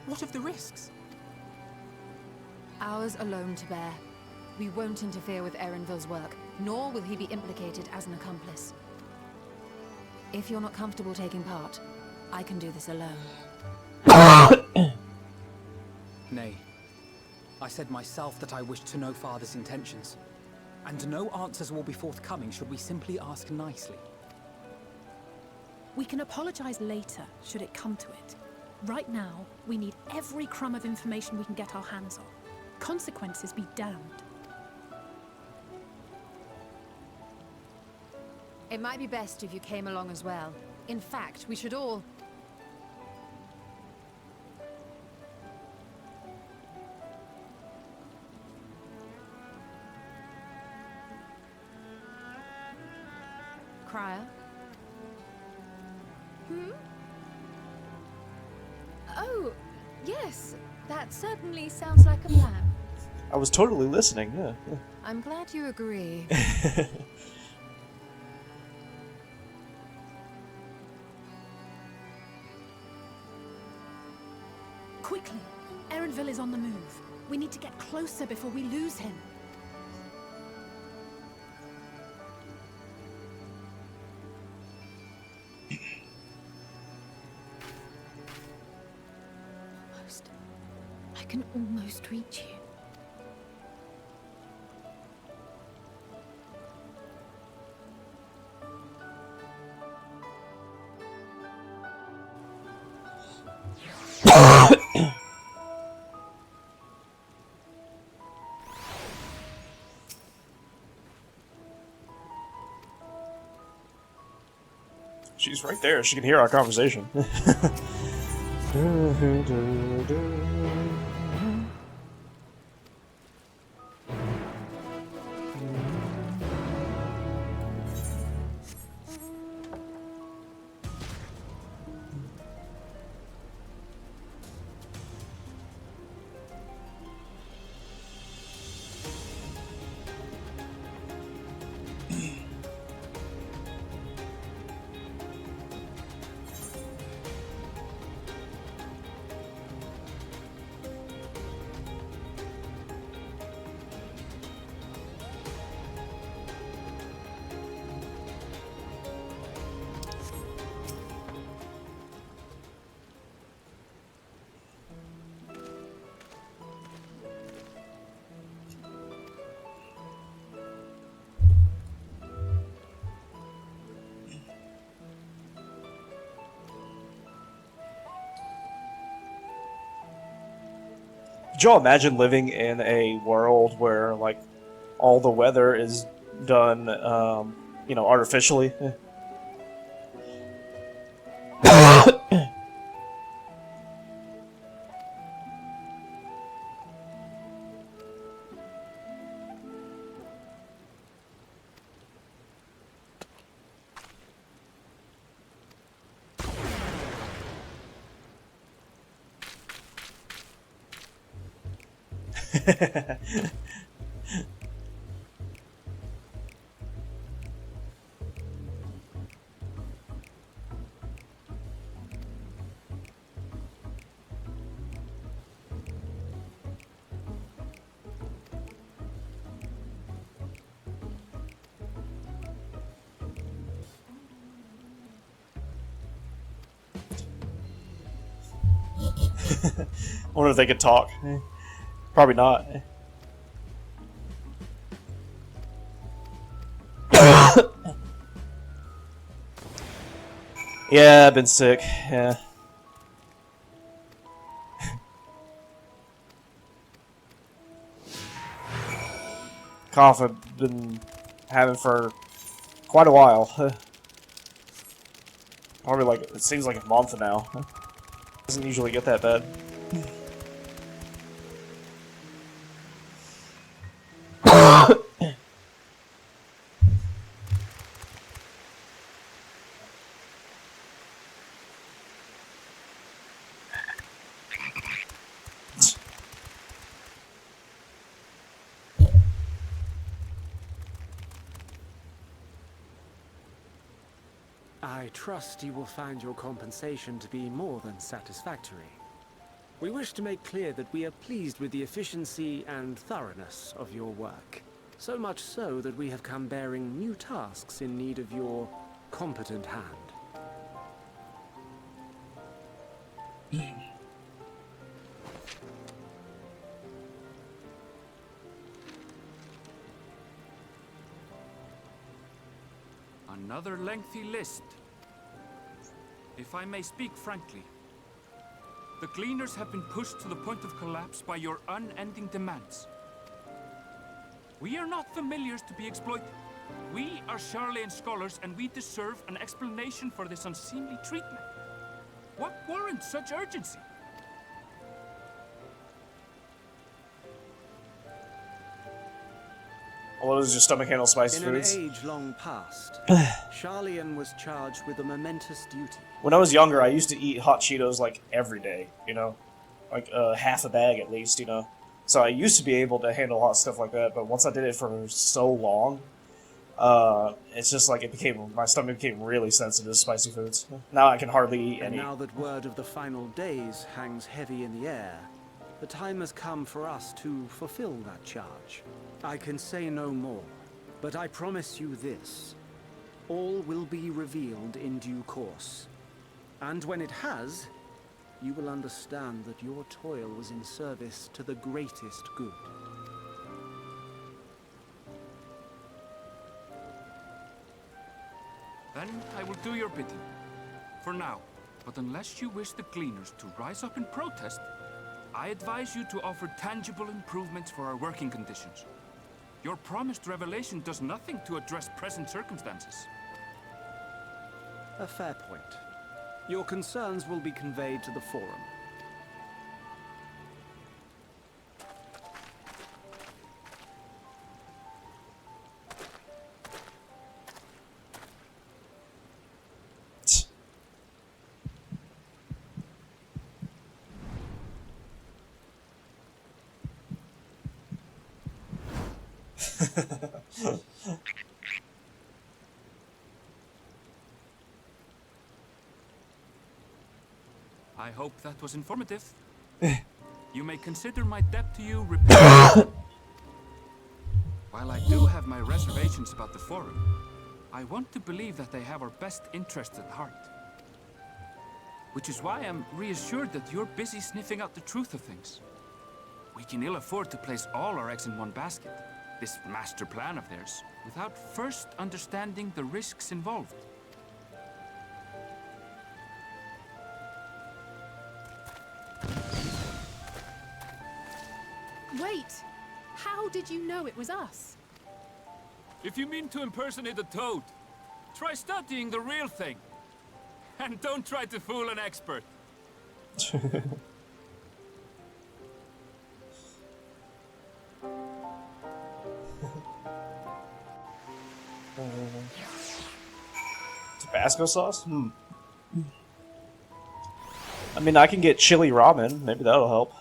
What of the risks? Ours alone to bear. We won't interfere with Erenville's work, nor will he be implicated as an accomplice. If you're not comfortable taking part, I can do this alone. Nay. I said myself that I wished to know Father's intentions. And no answers will be forthcoming should we simply ask nicely. We can apologize later, should it come to it. Right now, we need every crumb of information we can get our hands on. Consequences be damned. It might be best if you came along as well. In fact, we should all... Crier? Oh, yes. That certainly sounds like a plan. I was totally listening, yeah. I'm glad you agree. Quickly! Erenville is on the move. We need to get closer before we lose him. Almost. I can almost reach you. She's right there. She can hear our conversation. Could y'all imagine living in a world where, like, all the weather is done, you know, artificially? Wonder if they could talk. Probably not. Yeah, I've been sick. Yeah. Cough I've been having for quite a while. Probably like, it seems like a month now. Doesn't usually get that bad. I trust you will find your compensation to be more than satisfactory. We wish to make clear that we are pleased with the efficiency and thoroughness of your work. So much so that we have come bearing new tasks in need of your competent hand. Another lengthy list. If I may speak frankly, the Gleaners have been pushed to the point of collapse by your unending demands. We are not familiars to be exploited. We are Charlayan scholars, and we deserve an explanation for this unseemly treatment. What warrants such urgency? Well, does your stomach handle spicy In foods? an age long past, Charlayan was charged with a momentous duty. When I was younger, I used to eat hot Cheetos like every day, you know? Like half a bag at least, you know? So I used to be able to handle hot stuff like that, but once I did it for so long, it's just like my stomach became really sensitive to spicy foods. Now I can hardly eat And any. now that word of the final days hangs heavy in the air, the time has come for us to fulfill that charge. I can say no more, but I promise you this. All will be revealed in due course. And when it has, you will understand that your toil was in service to the greatest good. Then I will do your bidding. For now. But unless you wish the Gleaners to rise up in protest, I advise you to offer tangible improvements for our working conditions. Your promised revelation does nothing to address present circumstances. A fair point. Your concerns will be conveyed to the Forum. I hope that was informative. You may consider my debt to you repaid. While I do have my reservations about the Forum, I want to believe that they have our best interests at heart. Which is why I'm reassured that you're busy sniffing out the truth of things. We can ill afford to place all our eggs in one basket, this master plan of theirs, without first understanding the risks involved. Wait! How did you know it was us? If you mean to impersonate a toad, try studying the real thing. And don't try to fool an expert. Tabasco sauce? I mean, I can get chili ramen. Maybe that'll help.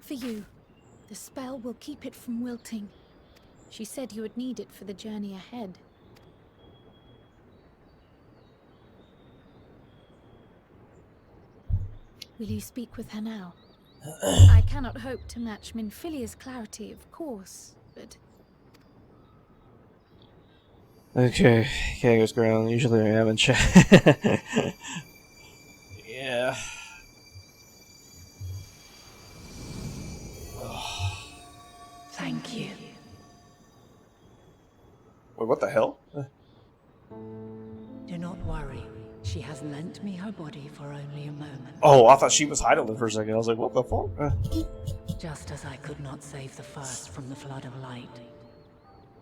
For you. The spell will keep it from wilting. She said you would need it for the journey ahead. Will you speak with her now? I cannot hope to match Minfilia's clarity, of course, but... Okay, Kango's ground. Usually I haven't checked. Yeah. Thank you. Wait, what the hell? Do not worry. She has lent me her body for only a moment. Oh, I thought she was Heidelin for a second. I was like, what the fuck? Just as I could not save the first from the flood of light,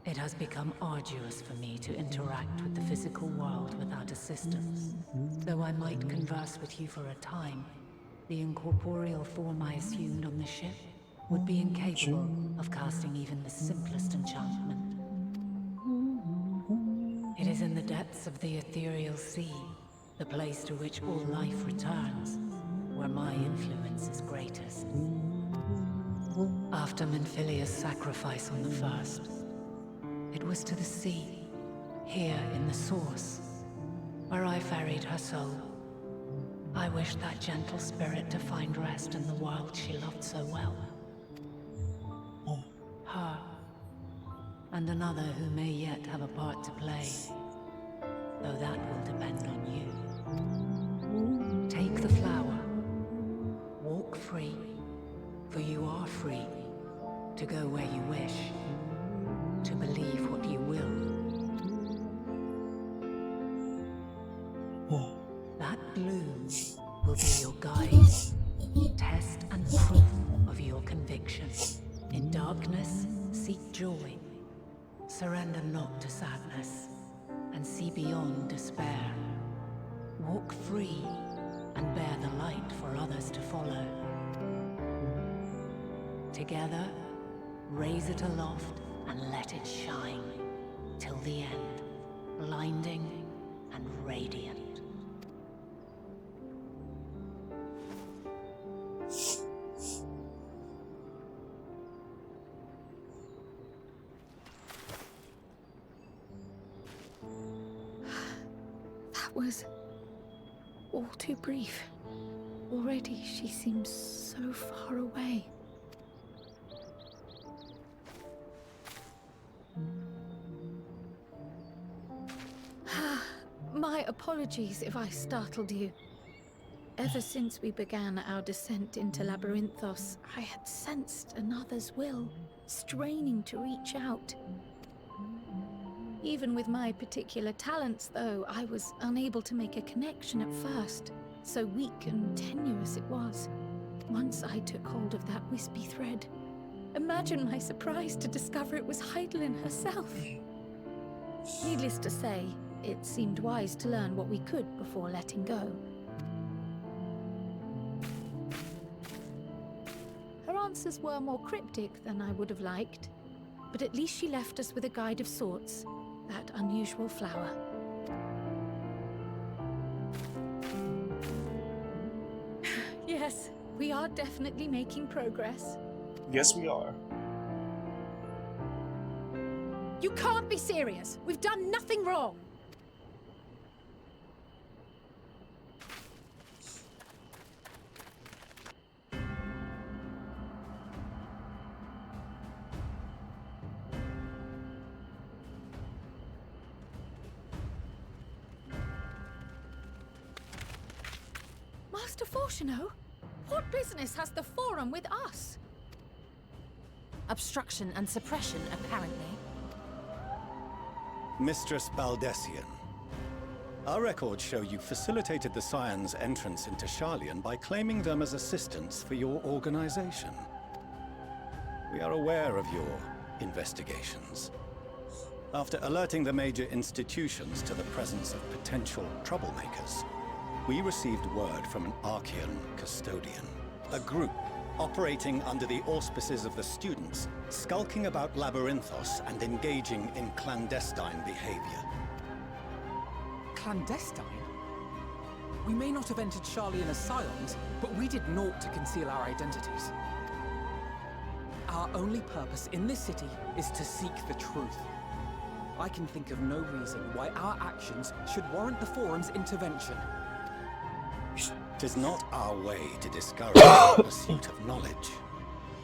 it has become arduous for me to interact with the physical world without assistance. Though I might converse with you for a time, the incorporeal form I assumed on the ship would be incapable of casting even the simplest enchantment. It is in the depths of the ethereal sea, the place to which all life returns, where my influence is greatest. After Minfilia's sacrifice on the first, it was to the sea, here in the source, where I ferried her soul. I wished that gentle spirit to find rest in the world she loved so well. Her, and another who may yet have a part to play, though that will depend on you. Take the flower, walk free, for you are free, to go where you wish, to believe what you will. That bloom will be your guide, test and proof of your conviction. In darkness, seek joy. Surrender not to sadness, and see beyond despair. Walk free, and bear the light for others to follow. Together, raise it aloft and let it shine, till the end, blinding and radiant. That was all too brief. Already she seems so far away. My apologies if I startled you. Ever since we began our descent into Labyrinthos, I had sensed another's will, straining to reach out. Even with my particular talents, though, I was unable to make a connection at first. So weak and tenuous it was. Once I took hold of that wispy thread. Imagine my surprise to discover it was Heidelin herself. Needless to say, it seemed wise to learn what we could before letting go. Her answers were more cryptic than I would have liked, but at least she left us with a guide of sorts. That unusual flower. Yes, we are definitely making progress. Yes, we are. You can't be serious. We've done nothing wrong. Master Fortuno? What business has the Forum with us? Obstruction and suppression, apparently. Mistress Baldessian, Our records show you facilitated the Scions' entrance into Sharlayan by claiming them as assistants for your organization. We are aware of your investigations. After alerting the major institutions to the presence of potential troublemakers, we received word from an Archean custodian, a group operating under the auspices of the students, skulking about Labyrinthos and engaging in clandestine behavior. Clandestine? We may not have entered Sharlayan as Scions, but we did naught to conceal our identities. Our only purpose in this city is to seek the truth. I can think of no reason why our actions should warrant the Forum's intervention. Tis not our way to discourage the pursuit of knowledge,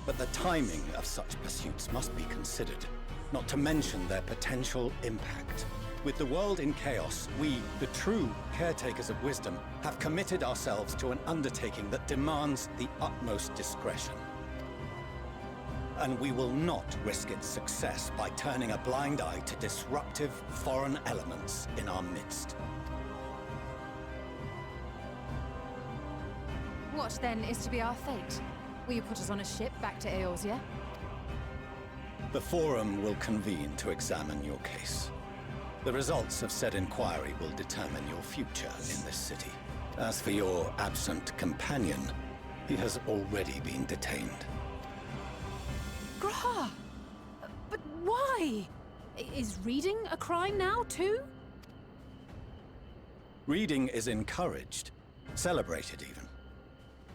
but the timing of such pursuits must be considered, not to mention their potential impact. With the world in chaos, we, the true caretakers of wisdom, have committed ourselves to an undertaking that demands the utmost discretion. And we will not risk its success by turning a blind eye to disruptive foreign elements in our midst. What then is to be our fate? Will you put us on a ship back to Eorzea? The Forum will convene to examine your case. The results of said inquiry will determine your future in this city. As for your absent companion, he has already been detained. Graha! But why? Is reading a crime now, too? Reading is encouraged, celebrated even.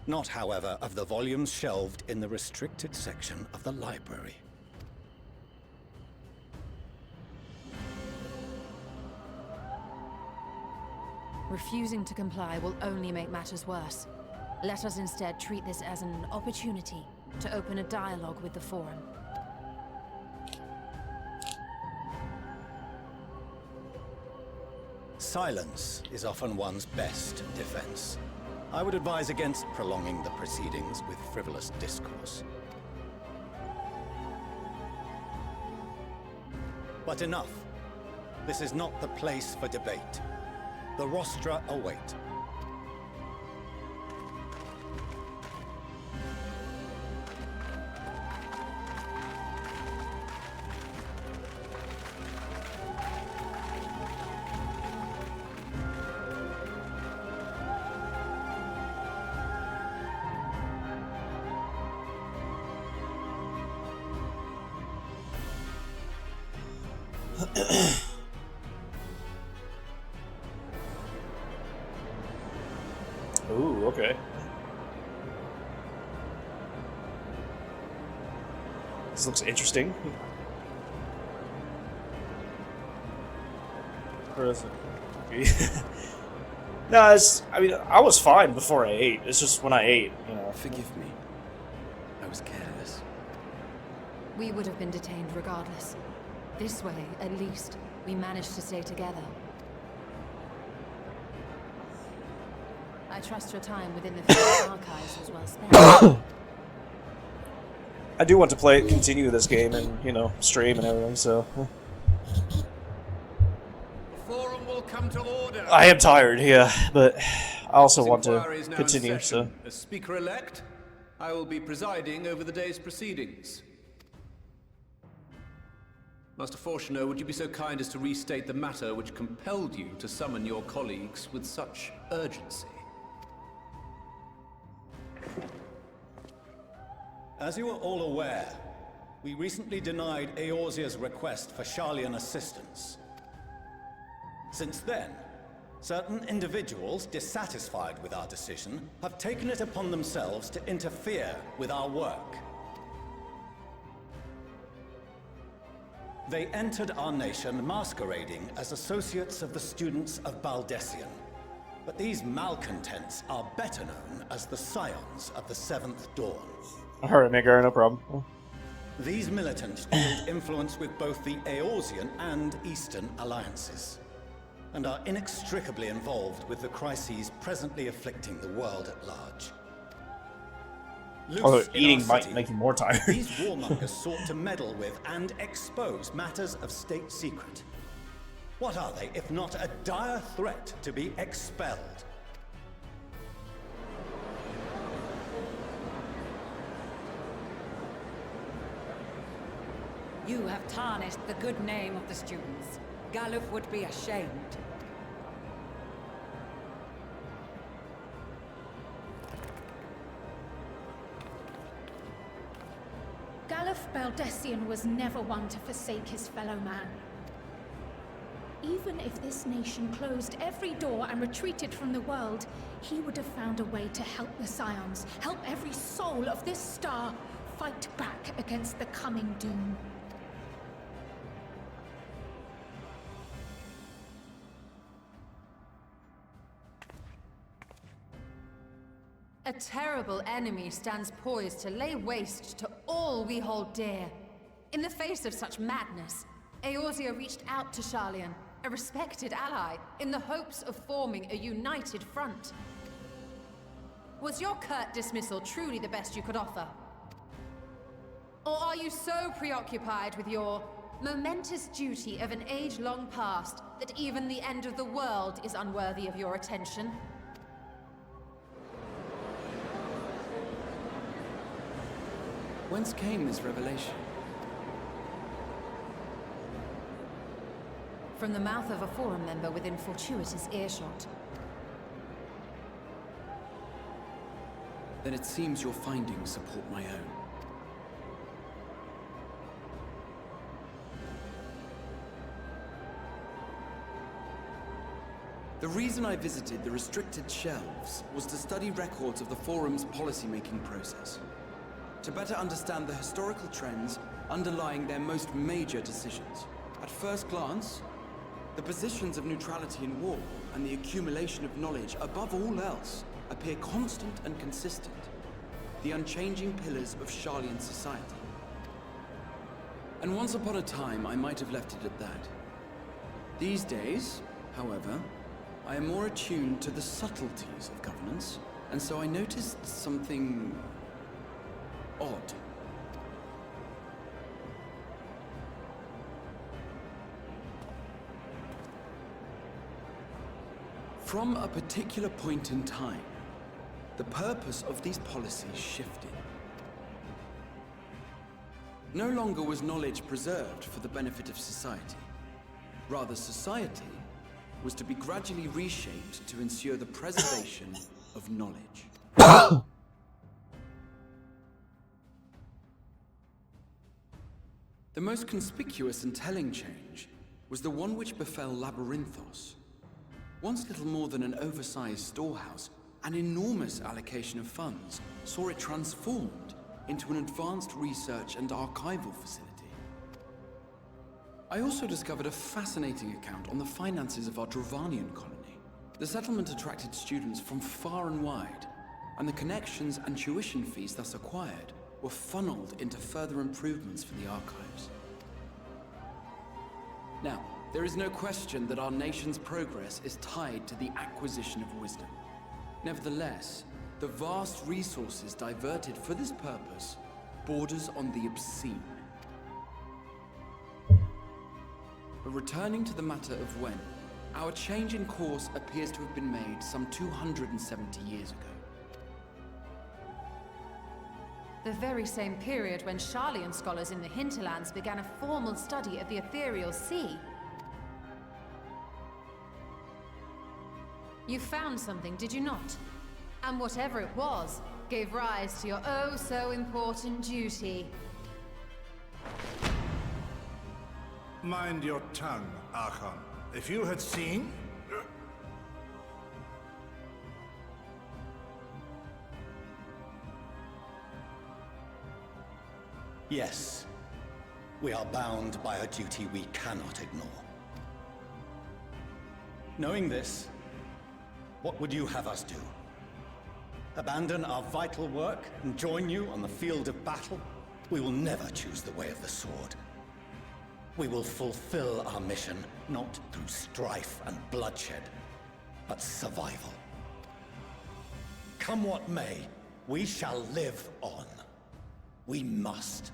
Not, however, of the volumes shelved in the restricted section of the library. Refusing to comply will only make matters worse. Let us instead treat this as an opportunity to open a dialogue with the Forum. Silence is often one's best defense. I would advise against prolonging the proceedings with frivolous discourse. But enough. This is not the place for debate. The rostra await. Ooh, okay. This looks interesting. Where is it? No, I mean, I was fine before I ate. It's just when I ate, you know. Forgive me. I was careless. We would have been detained regardless. This way, at least, we managed to stay together. I trust your time within the archives was well spent. I do want to continue this game and, you know, stream and everything, so... Forum will come to order. I am tired, yeah, but I also want to continue, so... As Speaker-elect, I will be presiding over the day's proceedings. Master Fortuner, would you be so kind as to restate the matter which compelled you to summon your colleagues with such urgency? As you are all aware, we recently denied Eorzea's request for Sharlayan assistance. Since then, certain individuals dissatisfied with our decision have taken it upon themselves to interfere with our work. They entered our nation masquerading as associates of the students of Baldessian. But these malcontents are better known as the Scions of the Seventh Dawn. Alright, Maker, no problem. These militants wield influence with both the Eorzean and Eastern alliances, and are inextricably involved with the crises presently afflicting the world at large. Although eating might make you more tired. These warmongers sought to meddle with and expose matters of state secret. What are they, if not a dire threat to be expelled? You have tarnished the good name of the students. Galuf would be ashamed. Galuf Baldessian was never one to forsake his fellow man. Even if this nation closed every door and retreated from the world, he would have found a way to help the Scions, help every soul of this star fight back against the coming doom. A terrible enemy stands poised to lay waste to all we hold dear. In the face of such madness, Eorzea reached out to Sharlayan, a respected ally, in the hopes of forming a united front. Was your curt dismissal truly the best you could offer? Or are you so preoccupied with your momentous duty of an age long past that even the end of the world is unworthy of your attention? Whence came this revelation? From the mouth of a Forum member within fortuitous earshot. Then it seems your findings support my own. The reason I visited the restricted shelves was to study records of the Forum's policy-making process, to better understand the historical trends underlying their most major decisions. At first glance, the positions of neutrality in war and the accumulation of knowledge above all else appear constant and consistent, the unchanging pillars of Sharlayan society. And once upon a time, I might have left it at that. These days, however, I am more attuned to the subtleties of governance, and so I noticed something odd. From a particular point in time, the purpose of these policies shifted. No longer was knowledge preserved for the benefit of society. Rather, society was to be gradually reshaped to ensure the preservation of knowledge. The most conspicuous and telling change was the one which befell Labyrinthos. Once little more than an oversized storehouse, an enormous allocation of funds saw it transformed into an advanced research and archival facility. I also discovered a fascinating account on the finances of our Dravanian colony. The settlement attracted students from far and wide, and the connections and tuition fees thus acquired were funneled into further improvements for the archives. Now, there is no question that our nation's progress is tied to the acquisition of wisdom. Nevertheless, the vast resources diverted for this purpose borders on the obscene. But returning to the matter of when, our change in course appears to have been made some 270 years ago. The very same period when Sharlayan scholars in the hinterlands began a formal study of the ethereal sea. You found something, did you not? And whatever it was, gave rise to your oh-so-important duty. Mind your tongue, Archon. If you had seen... Yes. We are bound by a duty we cannot ignore. Knowing this, what would you have us do? Abandon our vital work and join you on the field of battle? We will never choose the way of the sword. We will fulfill our mission, not through strife and bloodshed, but survival. Come what may, we shall live on. We must.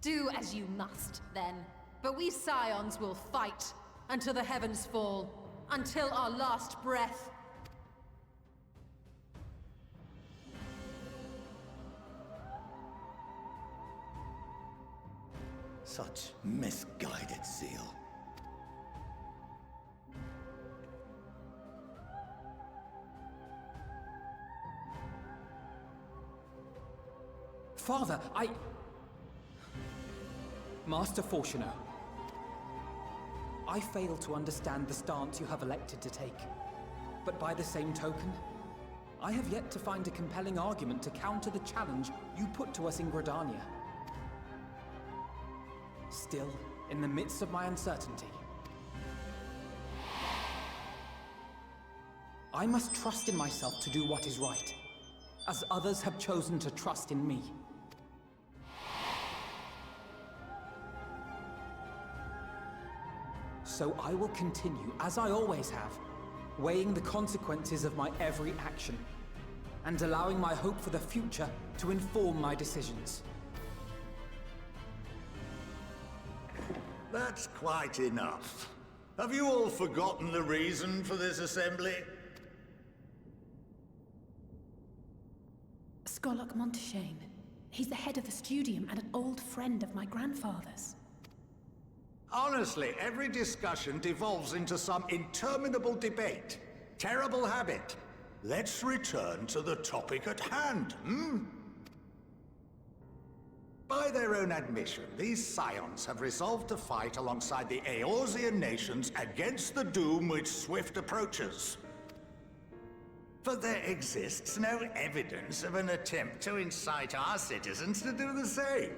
Do as you must, then. But we Scions will fight until the heavens fall, until our last breath. Such misguided zeal. Father, Master Fortuner, I fail to understand the stance you have elected to take. But by the same token, I have yet to find a compelling argument to counter the challenge you put to us in Gridania. Still, in the midst of my uncertainty, I must trust in myself to do what is right, as others have chosen to trust in me. So I will continue, as I always have, weighing the consequences of my every action, and allowing my hope for the future to inform my decisions. That's quite enough. Have you all forgotten the reason for this assembly? Skolok Monteshane. He's the head of the Studium and an old friend of my grandfather's. Honestly, every discussion devolves into some interminable debate. Terrible habit. Let's return to the topic at hand, By their own admission, these Scions have resolved to fight alongside the Eorzean nations against the doom which swift approaches. But there exists no evidence of an attempt to incite our citizens to do the same.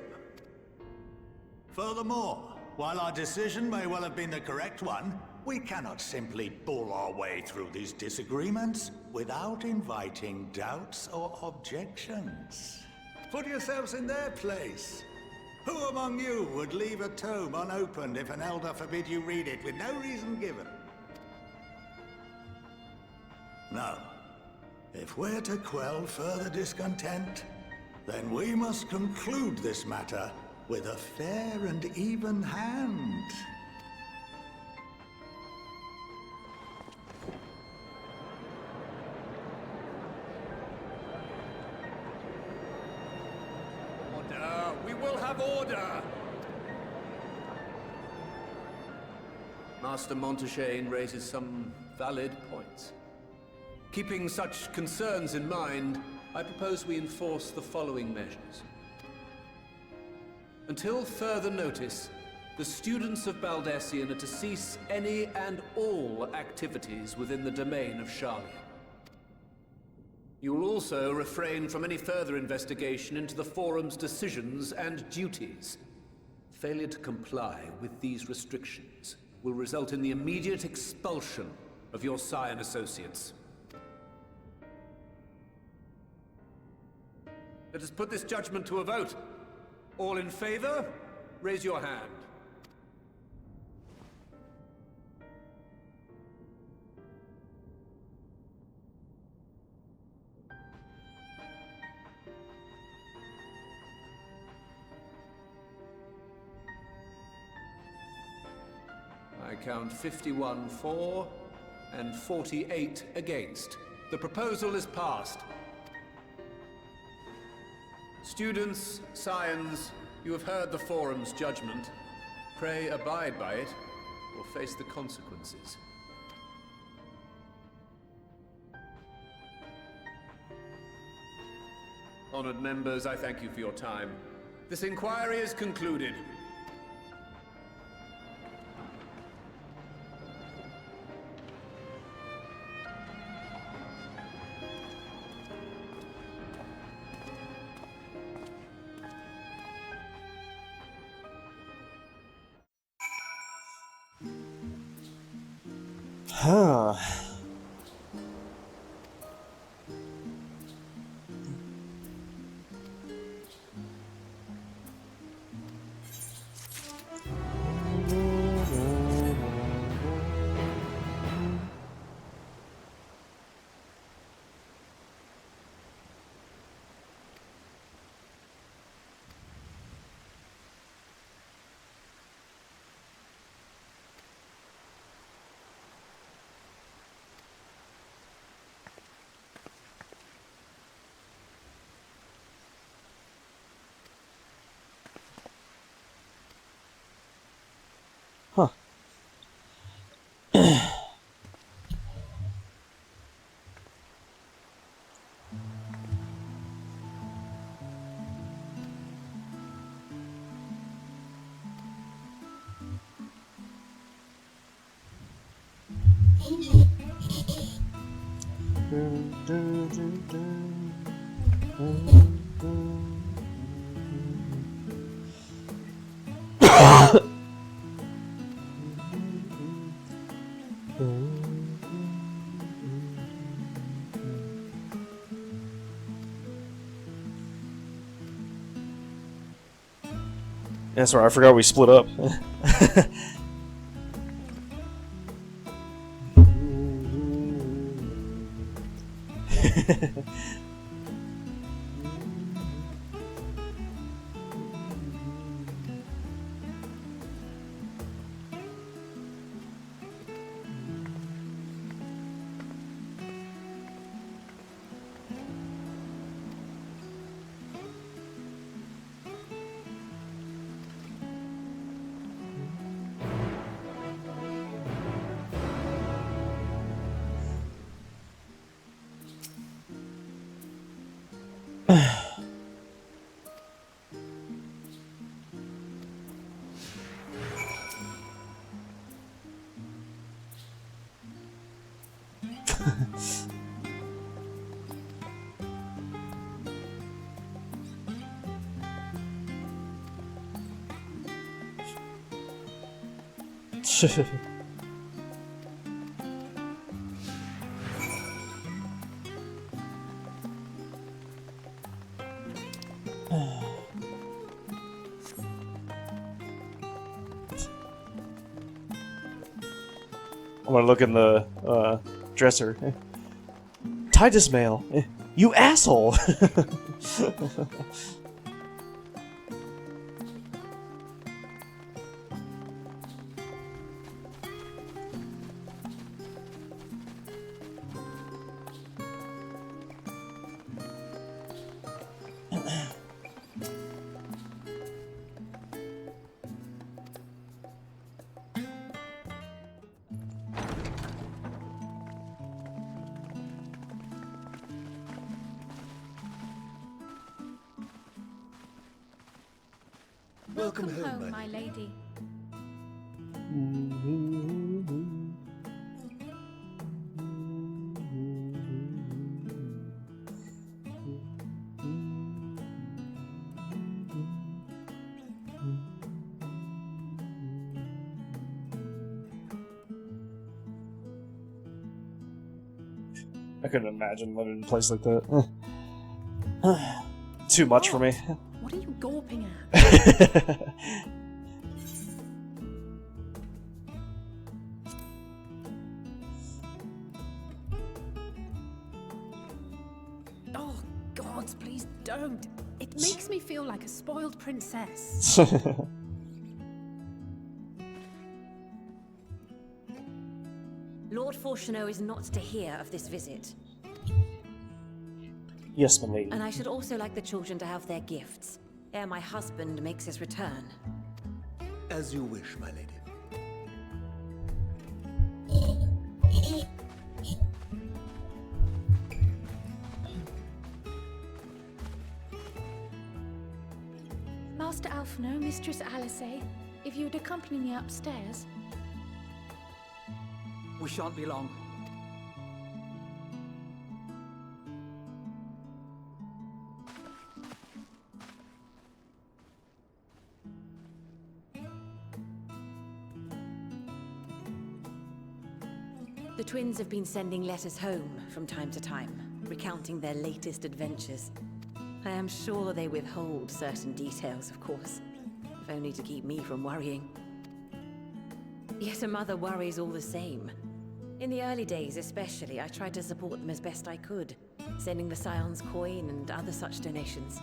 Furthermore, while our decision may well have been the correct one, we cannot simply bull our way through these disagreements without inviting doubts or objections. Put yourselves in their place. Who among you would leave a tome unopened if an elder forbid you read it with no reason given? No. If we're to quell further discontent, then we must conclude this matter with a fair and even hand. Order! We will have order! Master Monteshane raises some valid points. Keeping such concerns in mind, I propose we enforce the following measures. Until further notice, the students of Baldesion are to cease any and all activities within the domain of Sharlayan. You will also refrain from any further investigation into the Forum's decisions and duties. Failure to comply with these restrictions will result in the immediate expulsion of your Scion associates. Let us put this judgment to a vote. All in favor, raise your hand. I count 51 for and 48 against. The proposal is passed. Students, Scions, you have heard the Forum's judgment. Pray abide by it, or face the consequences. Honored members, I thank you for your time. This inquiry is concluded. Huh. That's right, I forgot we split up. I'm gonna look in the dresser. Titus mail. You asshole! Welcome home, my lady. I couldn't imagine living in a place like that. Too much for me. What are you gawping at? Oh, God, please don't. It makes me feel like a spoiled princess. Lord Fortuneau is not to hear of this visit. Yes, my lady. And I should also like the children to have their gifts, ere my husband makes his return. As you wish, my lady. Master Alphino, Mistress Alice, if you would accompany me upstairs. We shan't be long. The twins have been sending letters home from time to time, recounting their latest adventures. I am sure they withhold certain details, of course, if only to keep me from worrying. Yet a mother worries all the same. In the early days especially, I tried to support them as best I could, sending the Scion's coin and other such donations.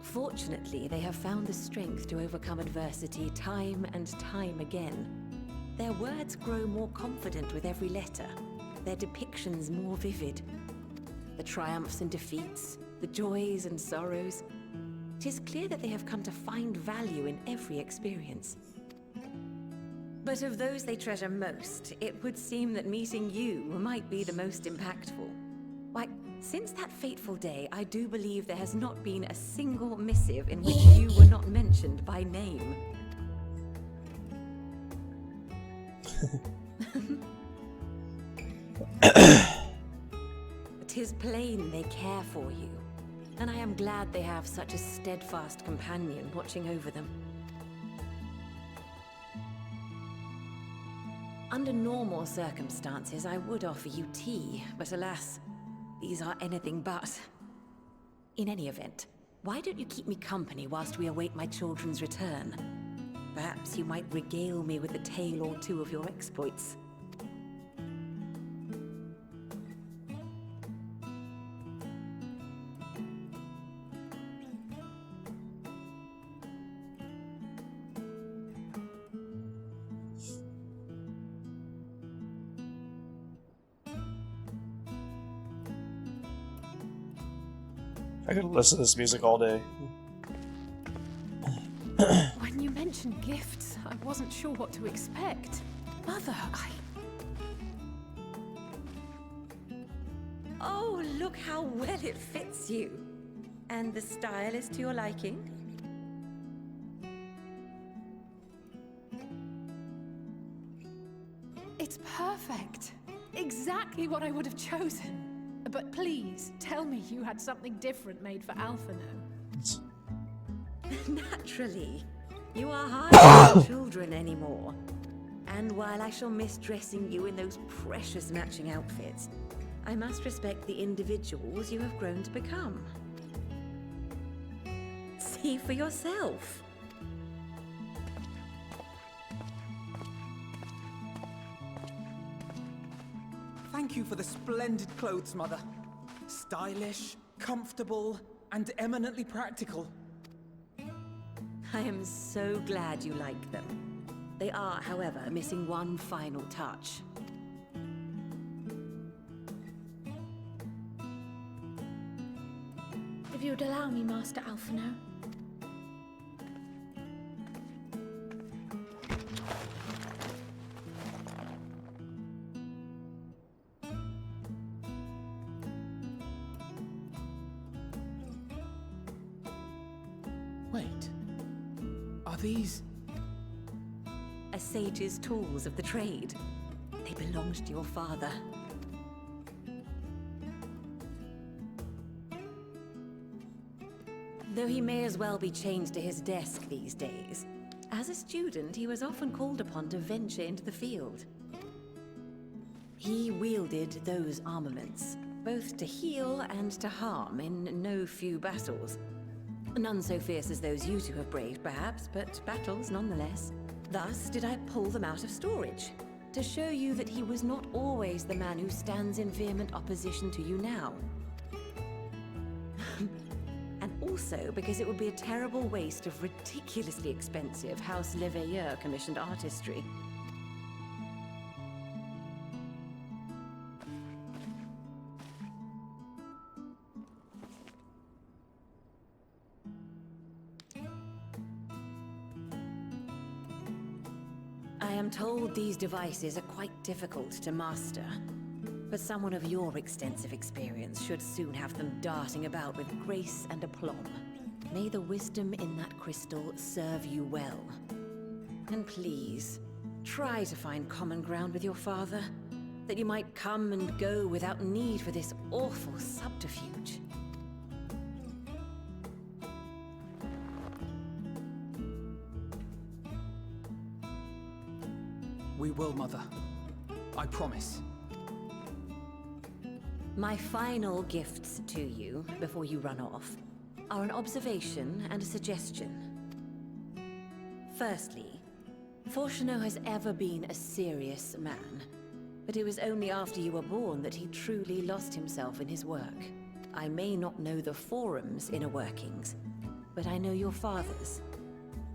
Fortunately, they have found the strength to overcome adversity time and time again. Their words grow more confident with every letter, their depictions more vivid. The triumphs and defeats, the joys and sorrows. It is clear that they have come to find value in every experience. But of those they treasure most, it would seem that meeting you might be the most impactful. Why, since that fateful day, I do believe there has not been a single missive in which you were not mentioned by name. 'Tis plain they care for you, and I am glad they have such a steadfast companion watching over them. Under normal circumstances, I would offer you tea, but alas, these are anything but. In any event, why don't you keep me company whilst we await my children's return? Perhaps you might regale me with a tale or two of your exploits. I could listen to this music all day. When you mentioned gifts, I wasn't sure what to expect. Mother, Oh, look how well it fits you. And the style is to your liking? It's perfect. Exactly what I would have chosen. But please, tell me you had something different made for Alphino. Naturally. You are hardly children anymore. And while I shall miss dressing you in those precious matching outfits, I must respect the individuals you have grown to become. See for yourself. Thank you for the splendid clothes, Mother. Stylish, comfortable, and eminently practical. I am so glad you like them. They are, however, missing one final touch. If you would allow me, Master Alphino. Wait. Are these... A sage's tools of the trade. They belonged to your father. Though he may as well be chained to his desk these days, as a student he was often called upon to venture into the field. He wielded those armaments, both to heal and to harm in no few battles. None so fierce as those you two have braved, perhaps, but battles nonetheless. Thus did I pull them out of storage, to show you that he was not always the man who stands in vehement opposition to you now. And also because it would be a terrible waste of ridiculously expensive House Leveilleur commissioned artistry. I am told these devices are quite difficult to master, but someone of your extensive experience should soon have them darting about with grace and aplomb. May the wisdom in that crystal serve you well. And please, try to find common ground with your father, that you might come and go without need for this awful subterfuge. We will, Mother. I promise. My final gifts to you, before you run off, are an observation and a suggestion. Firstly, Fortunato has ever been a serious man, but it was only after you were born that he truly lost himself in his work. I may not know the forum's inner workings, but I know your father's.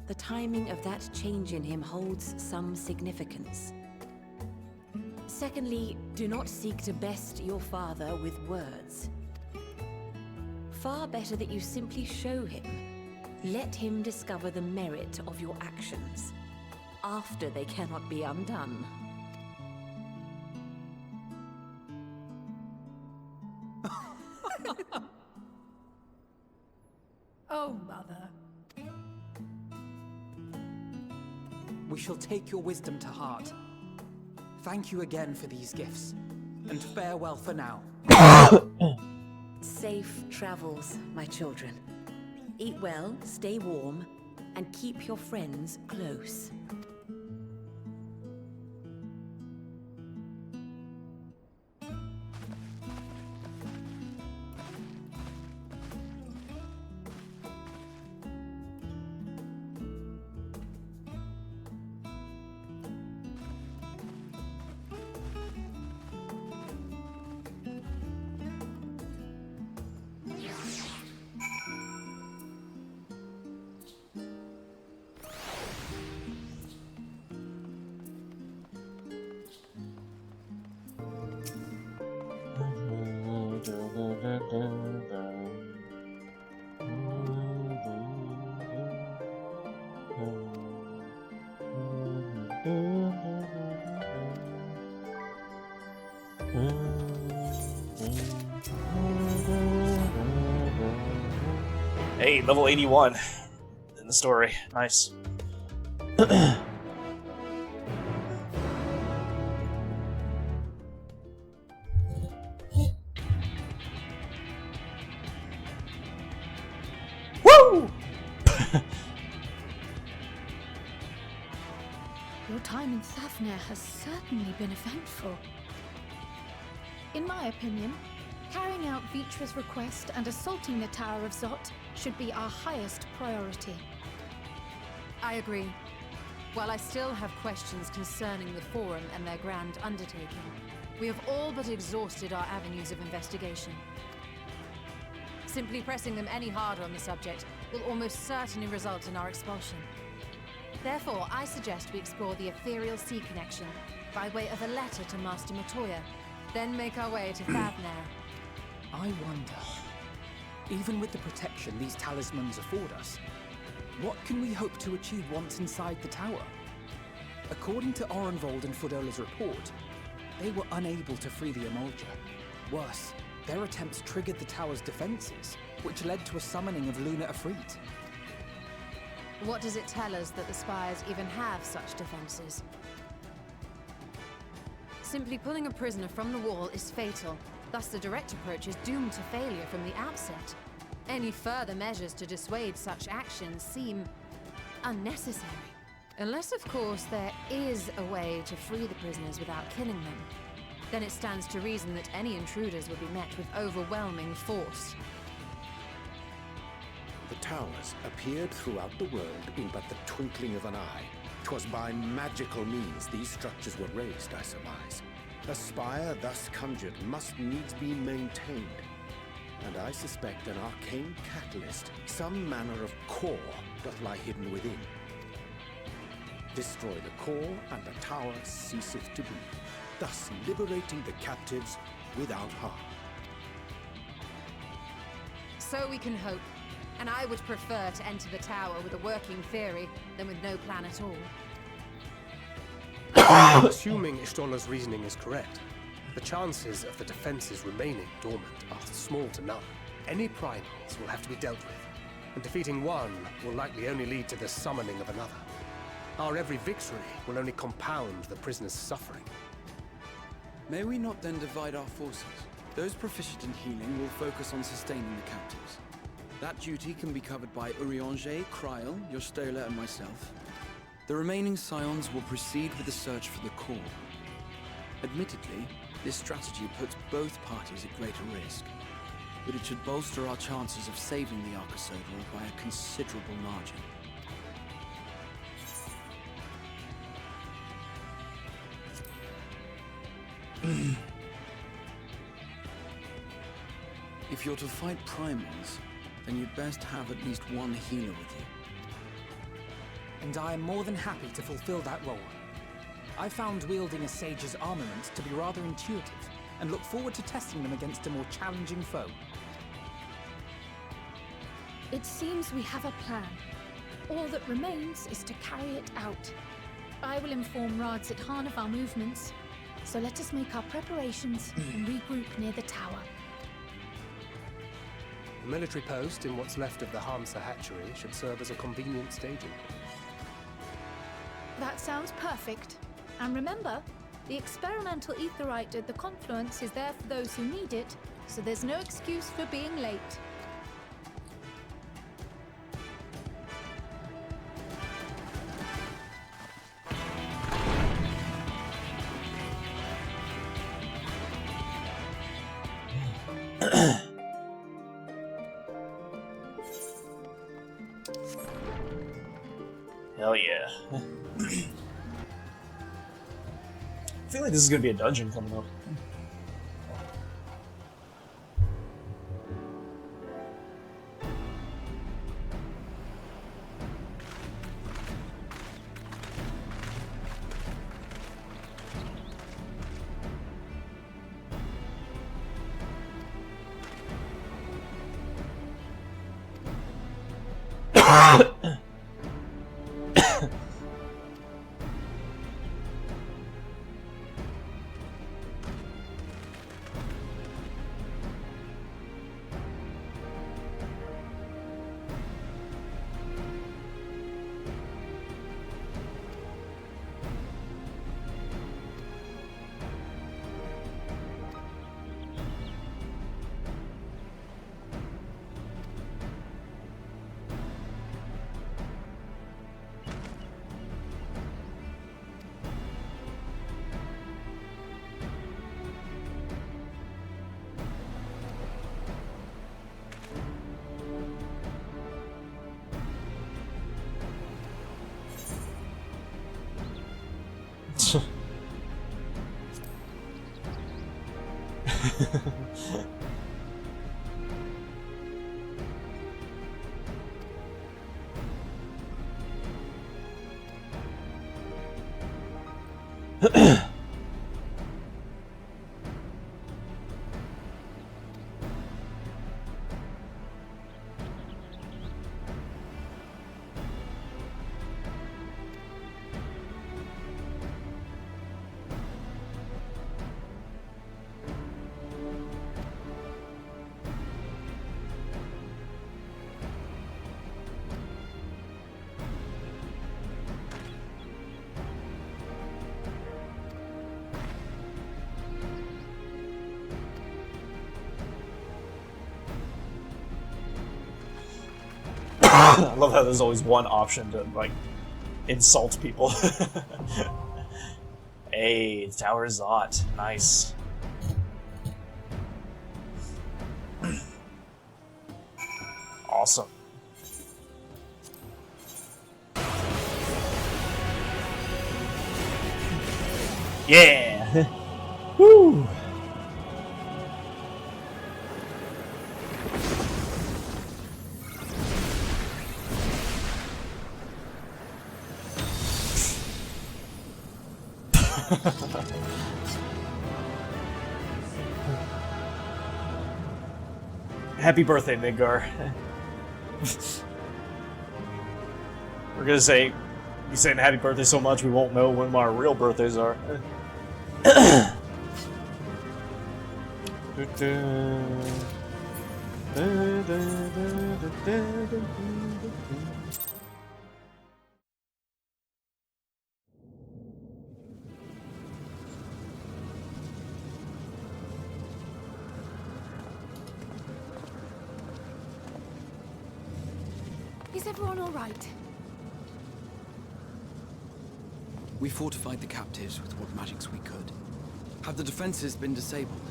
The timing of that change in him holds some significance. Secondly, do not seek to best your father with words. Far better that you simply show him. Let him discover the merit of your actions, after they cannot be undone. Oh, Mother. We shall take your wisdom to heart. Thank you again for these gifts. And farewell for now. Safe travels, my children. Eat well, stay warm, and keep your friends close. Hey, level 81 in the story. Nice. Woo! Your time in Thavnair has certainly been eventful. In my opinion, carrying out Vitra's request and assaulting the Tower of Zot should be our highest priority. I agree. While I still have questions concerning the Forum and their grand undertaking, we have all but exhausted our avenues of investigation. Simply pressing them any harder on the subject will almost certainly result in our expulsion. Therefore, I suggest we explore the ethereal sea connection by way of a letter to Master Matoya, then make our way to Thavnair. I wonder, even with the protection these talismans afford us, what can we hope to achieve once inside the tower? According to Orenvold and Fodola's report, they were unable to free the Emulger. Worse, their attempts triggered the tower's defenses, which led to a summoning of Luna Ifrit. What does it tell us that the Spires even have such defenses? Simply pulling a prisoner from the wall is fatal. Thus, the direct approach is doomed to failure from the outset. Any further measures to dissuade such actions seem unnecessary. Unless, of course, there is a way to free the prisoners without killing them. Then it stands to reason that any intruders will be met with overwhelming force. The towers appeared throughout the world in but the twinkling of an eye. 'Twas by magical means these structures were raised, I surmise. A spire thus conjured must needs be maintained, and I suspect an arcane catalyst, some manner of core, doth lie hidden within. Destroy the core, and the tower ceaseth to be, thus liberating the captives without harm. So we can hope, and I would prefer to enter the tower with a working theory than with no plan at all. Assuming Ishtola's reasoning is correct, the chances of the defenses remaining dormant are small to none. Any primals will have to be dealt with, and defeating one will likely only lead to the summoning of another. Our every victory will only compound the prisoner's suffering. May we not then divide our forces? Those proficient in healing will focus on sustaining the captives. That duty can be covered by Urianger, Kryl, Yostola, and myself. The remaining Scions will proceed with the search for the core. Admittedly, this strategy puts both parties at greater risk, but it should bolster our chances of saving the Arcosodral by a considerable margin. If you're to fight primals, then you'd best have at least one healer with you. And I am more than happy to fulfill that role. I found wielding a sage's armament to be rather intuitive, and look forward to testing them against a more challenging foe. It seems we have a plan. All that remains is to carry it out. I will inform Radzit Khan of our movements, so let us make our preparations and regroup near the tower. The military post in what's left of the Hamsa hatchery should serve as a convenient staging. That sounds perfect. And remember, The experimental aetherite at the confluence is there for those who need it, so there's no excuse for being late. Hell yeah. I feel like this is gonna be a dungeon coming up. I love how there's always one option to, like, insult people. Hey, the Tower is Zot. Nice. Awesome. Yeah! Woo! Happy birthday, Midgar. We're gonna say, be saying happy birthday so much we won't know when our real birthdays are. Is everyone all right? We fortified the captives with what magics we could. Have the defenses been disabled?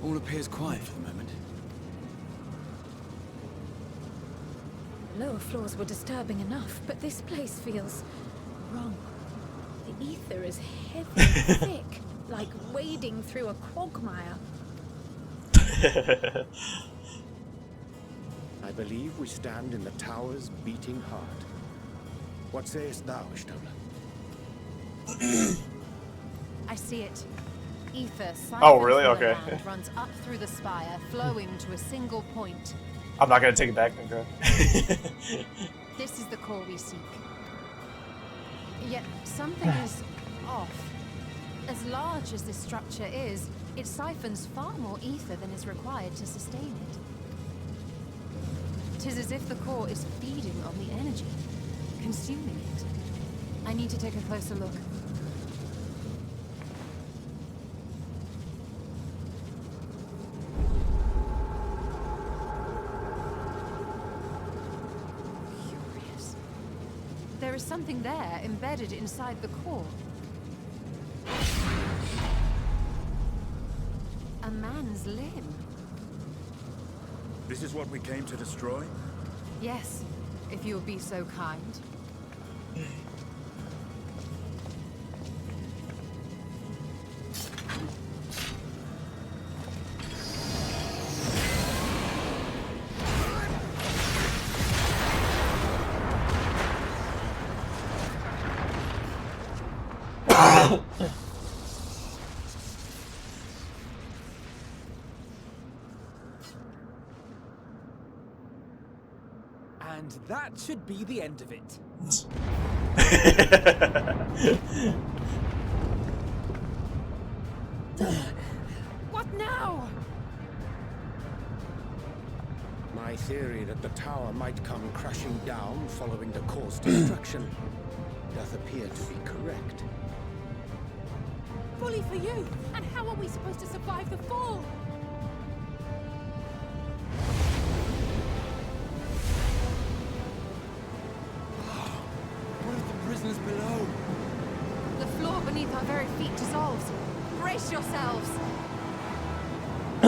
All appears quiet for the moment. Lower floors were disturbing enough, but this place feels wrong. The ether is heavy and thick, like wading through a quagmire. I believe we stand in the tower's beating heart. What sayest thou, Stola? I see it. Ether Oh, really? siphoned from the Okay. land, runs up through the spire, flowing to a single point. I'm not gonna take it back, Midgar. This is the core we seek. Yet something is off. As large as this structure is, it siphons far more ether than is required to sustain it. 'Tis as if the core is feeding on the energy, consuming it. I need to take a closer look. There is something there embedded inside the core. A man's limb. This is what we came to destroy? Yes, if you'll be so kind. And that should be the end of it. What now? My theory that the tower might come crashing down following the core's destruction doth appear to be correct. Bully for you! And how are we supposed to survive the fall? What of the prisoners below? The floor beneath our very feet dissolves. Brace yourselves! I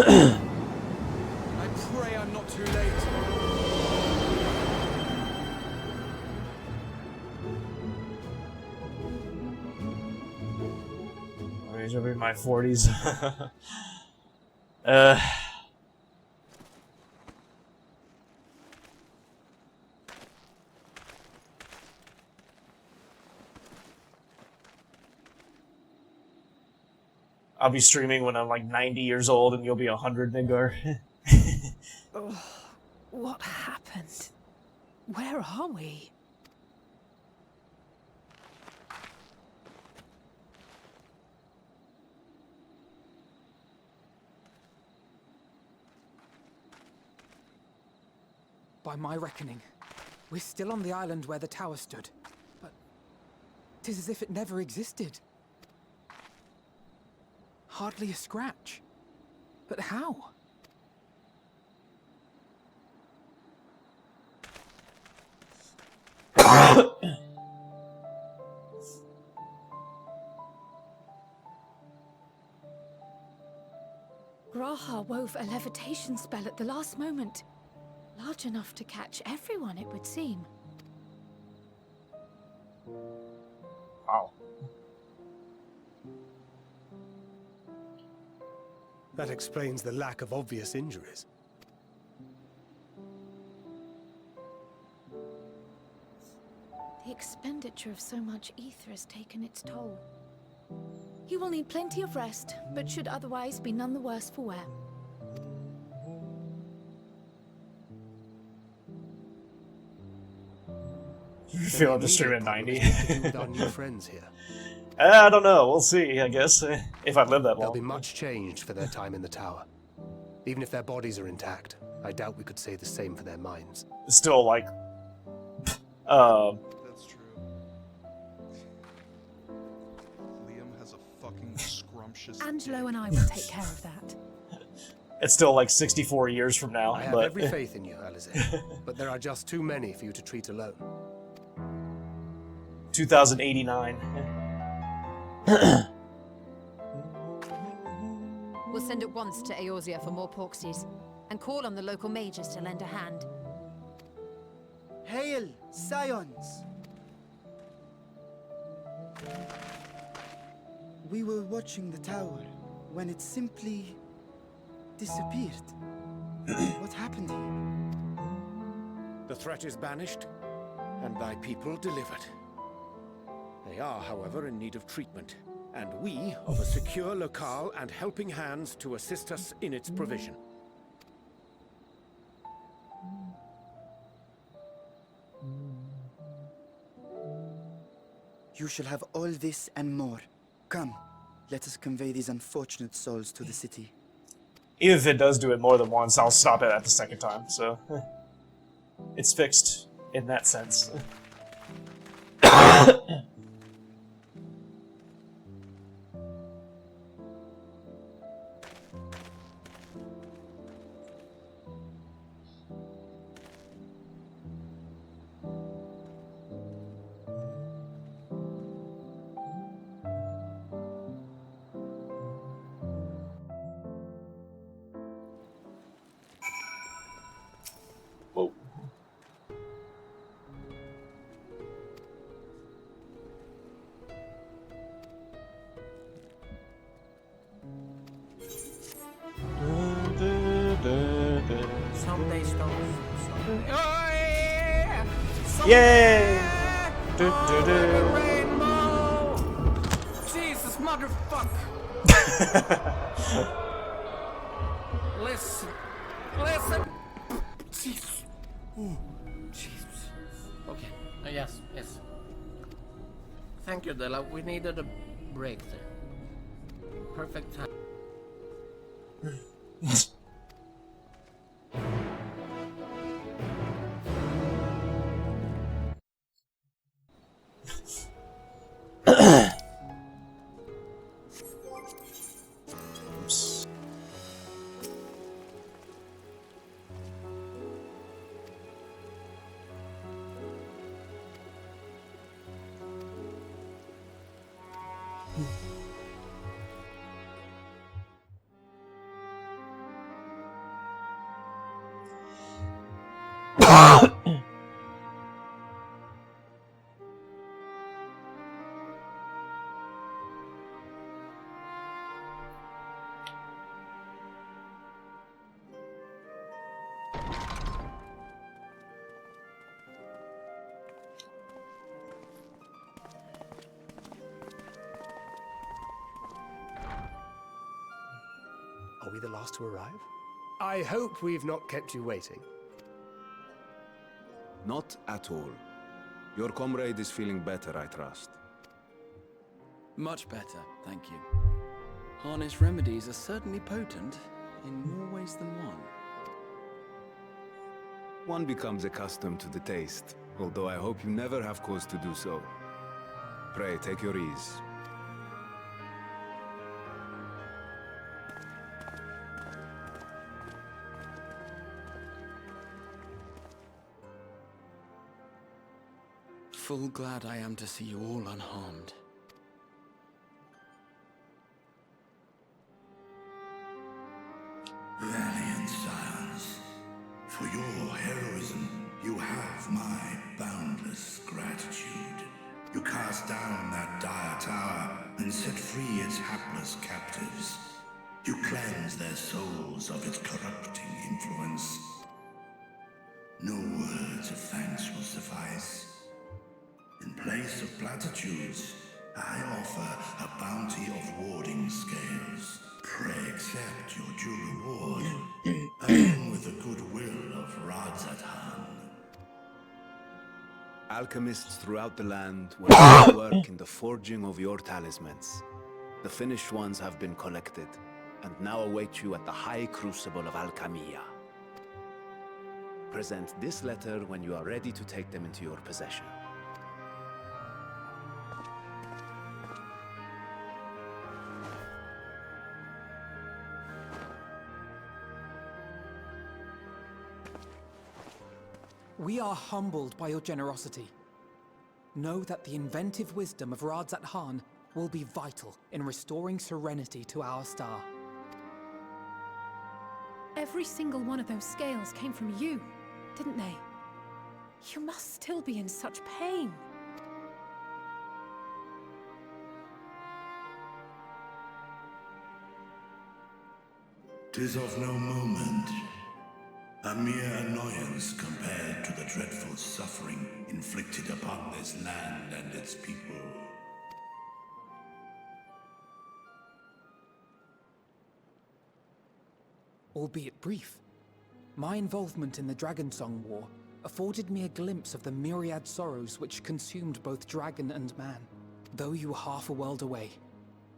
pray I'm not too late. These will be my 40s. I'll be streaming when I'm like 90 years old and you'll be 100, Midgar. Oh, what happened? Where are we? By my reckoning, we're still on the island where the tower stood. But 'tis as if it never existed. Hardly a scratch. But how? Graha wove a levitation spell at the last moment. Large enough to catch everyone, it would seem. Wow. That explains the lack of obvious injuries. The expenditure of so much ether has taken its toll. He will need plenty of rest, but should otherwise be none the worse for wear. You feel I'm just streaming at 90. With our new friends here. I don't know. We'll see, I guess. If I live that long. There'll be much changed for their time in the tower. Even if their bodies are intact, I doubt we could say the same for their minds. Still, like... That's true. Liam has a fucking scrumptious... Angelo and I will take care of that. It's still like 64 years from now, I have but... every faith in you, Alizé. But there are just too many for you to treat alone. 2089. We'll send at once to Eorzea for more porksies, and call on the local mages to lend a hand. Hail, scions! We were watching the tower when it simply disappeared. What happened here? The threat is banished, and thy people delivered. They are, however, in need of treatment, and we of a secure locale and helping hands to assist us in its provision. You shall have all this and more. Come, let us convey these unfortunate souls to the city. Even if it does do it more than once, I'll stop it at the second time, so... It's fixed in that sense. Yay! Do, do, do. Rainbow! Jesus, motherfucker! Listen. Listen! Jesus. Oh, Jesus. Okay. Yes. Thank you, Della. We needed a break there. Perfect time. Oops. Are we the last to arrive? I hope we've not kept you waiting. Not at all. Your comrade is feeling better, I trust. Much better, thank you. Harness remedies are certainly potent, in more ways than one. One becomes accustomed to the taste, although I hope you never have cause to do so. Pray, take your ease. Full glad I am to see you all unharmed. Valiant scions, for your heroism, you have my boundless gratitude. You cast down that dire tower and set free its hapless captives. You cleanse their souls of its corrupting influence. No words of thanks will suffice. In place of platitudes, I offer a bounty of warding scales. Pray accept your due reward, along with the goodwill of Radzat-Han. Alchemists throughout the land were at work in the forging of your talismans. The finished ones have been collected, and now await you at the High Crucible of Alchemia. Present this letter when you are ready to take them into your possession. We are humbled by your generosity. Know that the inventive wisdom of Radzat-Han will be vital in restoring serenity to our star. Every single one of those scales came from you, didn't they? You must still be in such pain. 'Tis of no moment. A mere annoyance compared to the dreadful suffering inflicted upon this land and its people. Albeit brief, my involvement in the Dragonsong War afforded me a glimpse of the myriad sorrows which consumed both dragon and man. Though you were half a world away,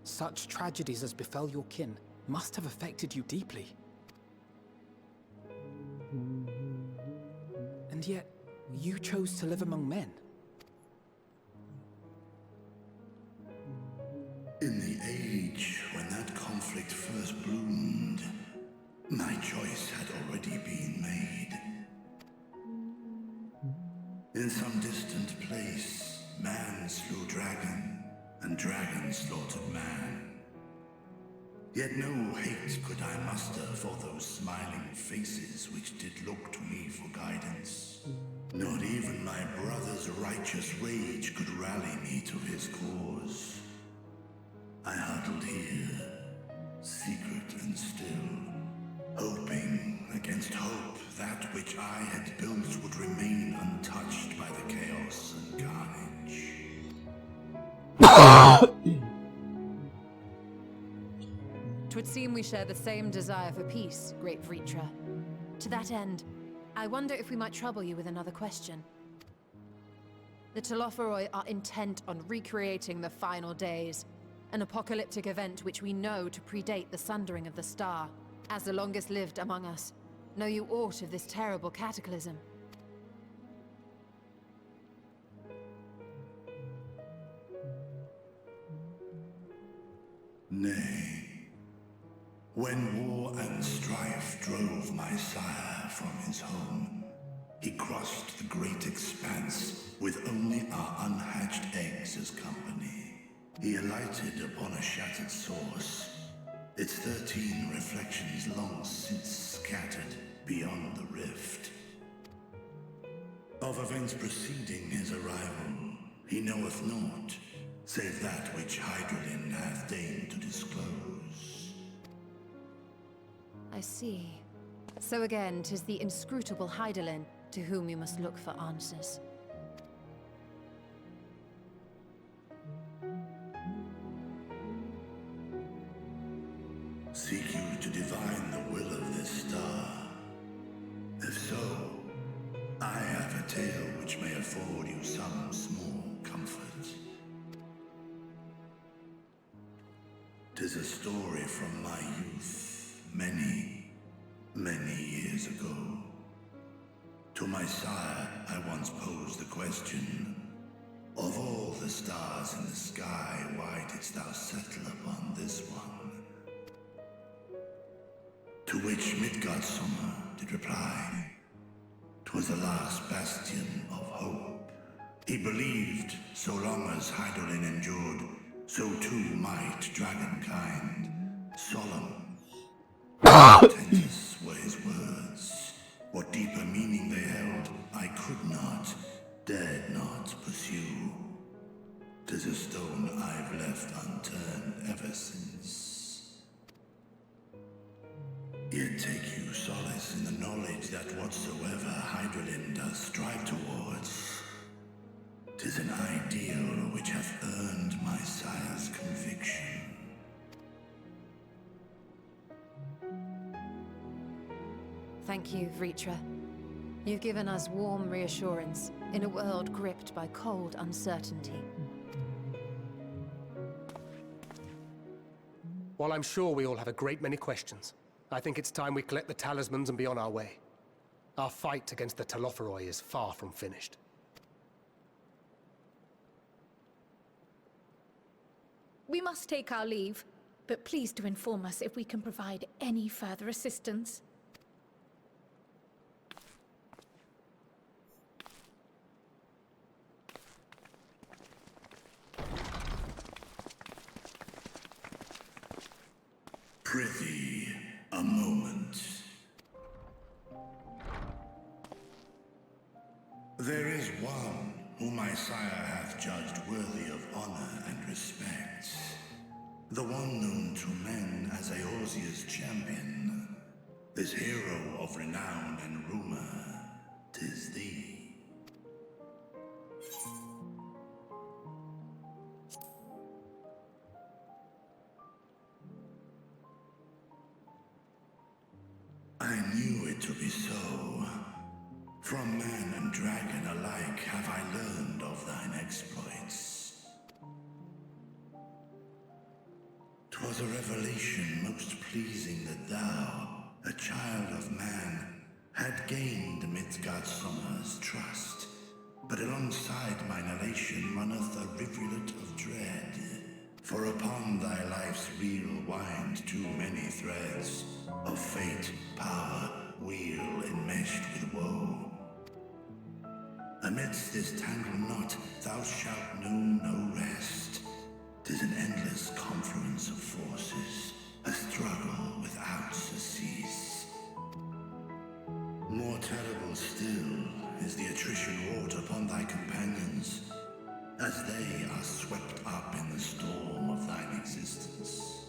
such tragedies as befell your kin must have affected you deeply. And yet, you chose to live among men. In the age when that conflict first bloomed, my choice had already been made. In some distant place, man slew dragon, and dragon slaughtered man. Yet no hate could I muster for those smiling faces which did look to me for guidance. Not even my brother's righteous rage could rally me to his cause. I huddled here, secret and still, hoping against Against hope, that which I had built would remain untouched by the chaos and carnage. Twould seem we share the same desire for peace, great Vritra. To that end, I wonder if we might trouble you with another question. The Telophoroi are intent on recreating the final days, an apocalyptic event which we know to predate the sundering of the star. As the longest lived among us, know you aught of this terrible cataclysm? Nay. When war and strife drove my sire from his home, he crossed the great expanse with only our unhatched eggs as company. He alighted upon a shattered source, its 13 reflections long since scattered beyond the rift. Of events preceding his arrival, he knoweth naught, save that which Hydralin hath deigned to disclose. I see. So again, 'tis the inscrutable Hydaelyn to whom you must look for answers. Seek you to divine the will of this star? If so, I have a tale which may afford you some small comfort. 'Tis a story from my youth, many, many years ago. To my sire, I once posed the question, of all the stars in the sky, why didst thou settle upon this one? To which Midgardsummer did reply, 'twas the last bastion of hope. He believed so long as Hydaelyn endured, so too might dragonkind. Solemn, portentous were his words. What deeper meaning they held, I could not, dared not pursue. 'Tis a stone I've left unturned ever since. Yet take you solace in the knowledge that whatsoever Hydralin does strive towards, 'tis an ideal which hath earned my sire's conviction. Thank you, Vritra. You've given us warm reassurance in a world gripped by cold uncertainty. While I'm sure we all have a great many questions, I think it's time we collect the talismans and be on our way. Our fight against the Telophoroi is far from finished. We must take our leave, but please do inform us if we can provide any further assistance. Prithee, a moment. There is one whom my sire hath judged worthy of honor and respect. The one known to men as Eorzea's champion. This hero of renown and rumor, 'tis thee. I knew it to be so. From man and dragon alike have I learned of thine exploits. 'Twas a revelation most pleasing that thou, a child of man, had gained Midgardsummer's trust. But alongside mine elation runneth a rivulet of dread. For upon thy life's reel wind too many threads of fate, power, wheel enmeshed with woe. Amidst this tangled knot thou shalt know no rest. 'Tis an endless confluence of forces, a struggle without surcease. More terrible still is the attrition wrought upon thy companions, as they are swept up in the storm of thine existence.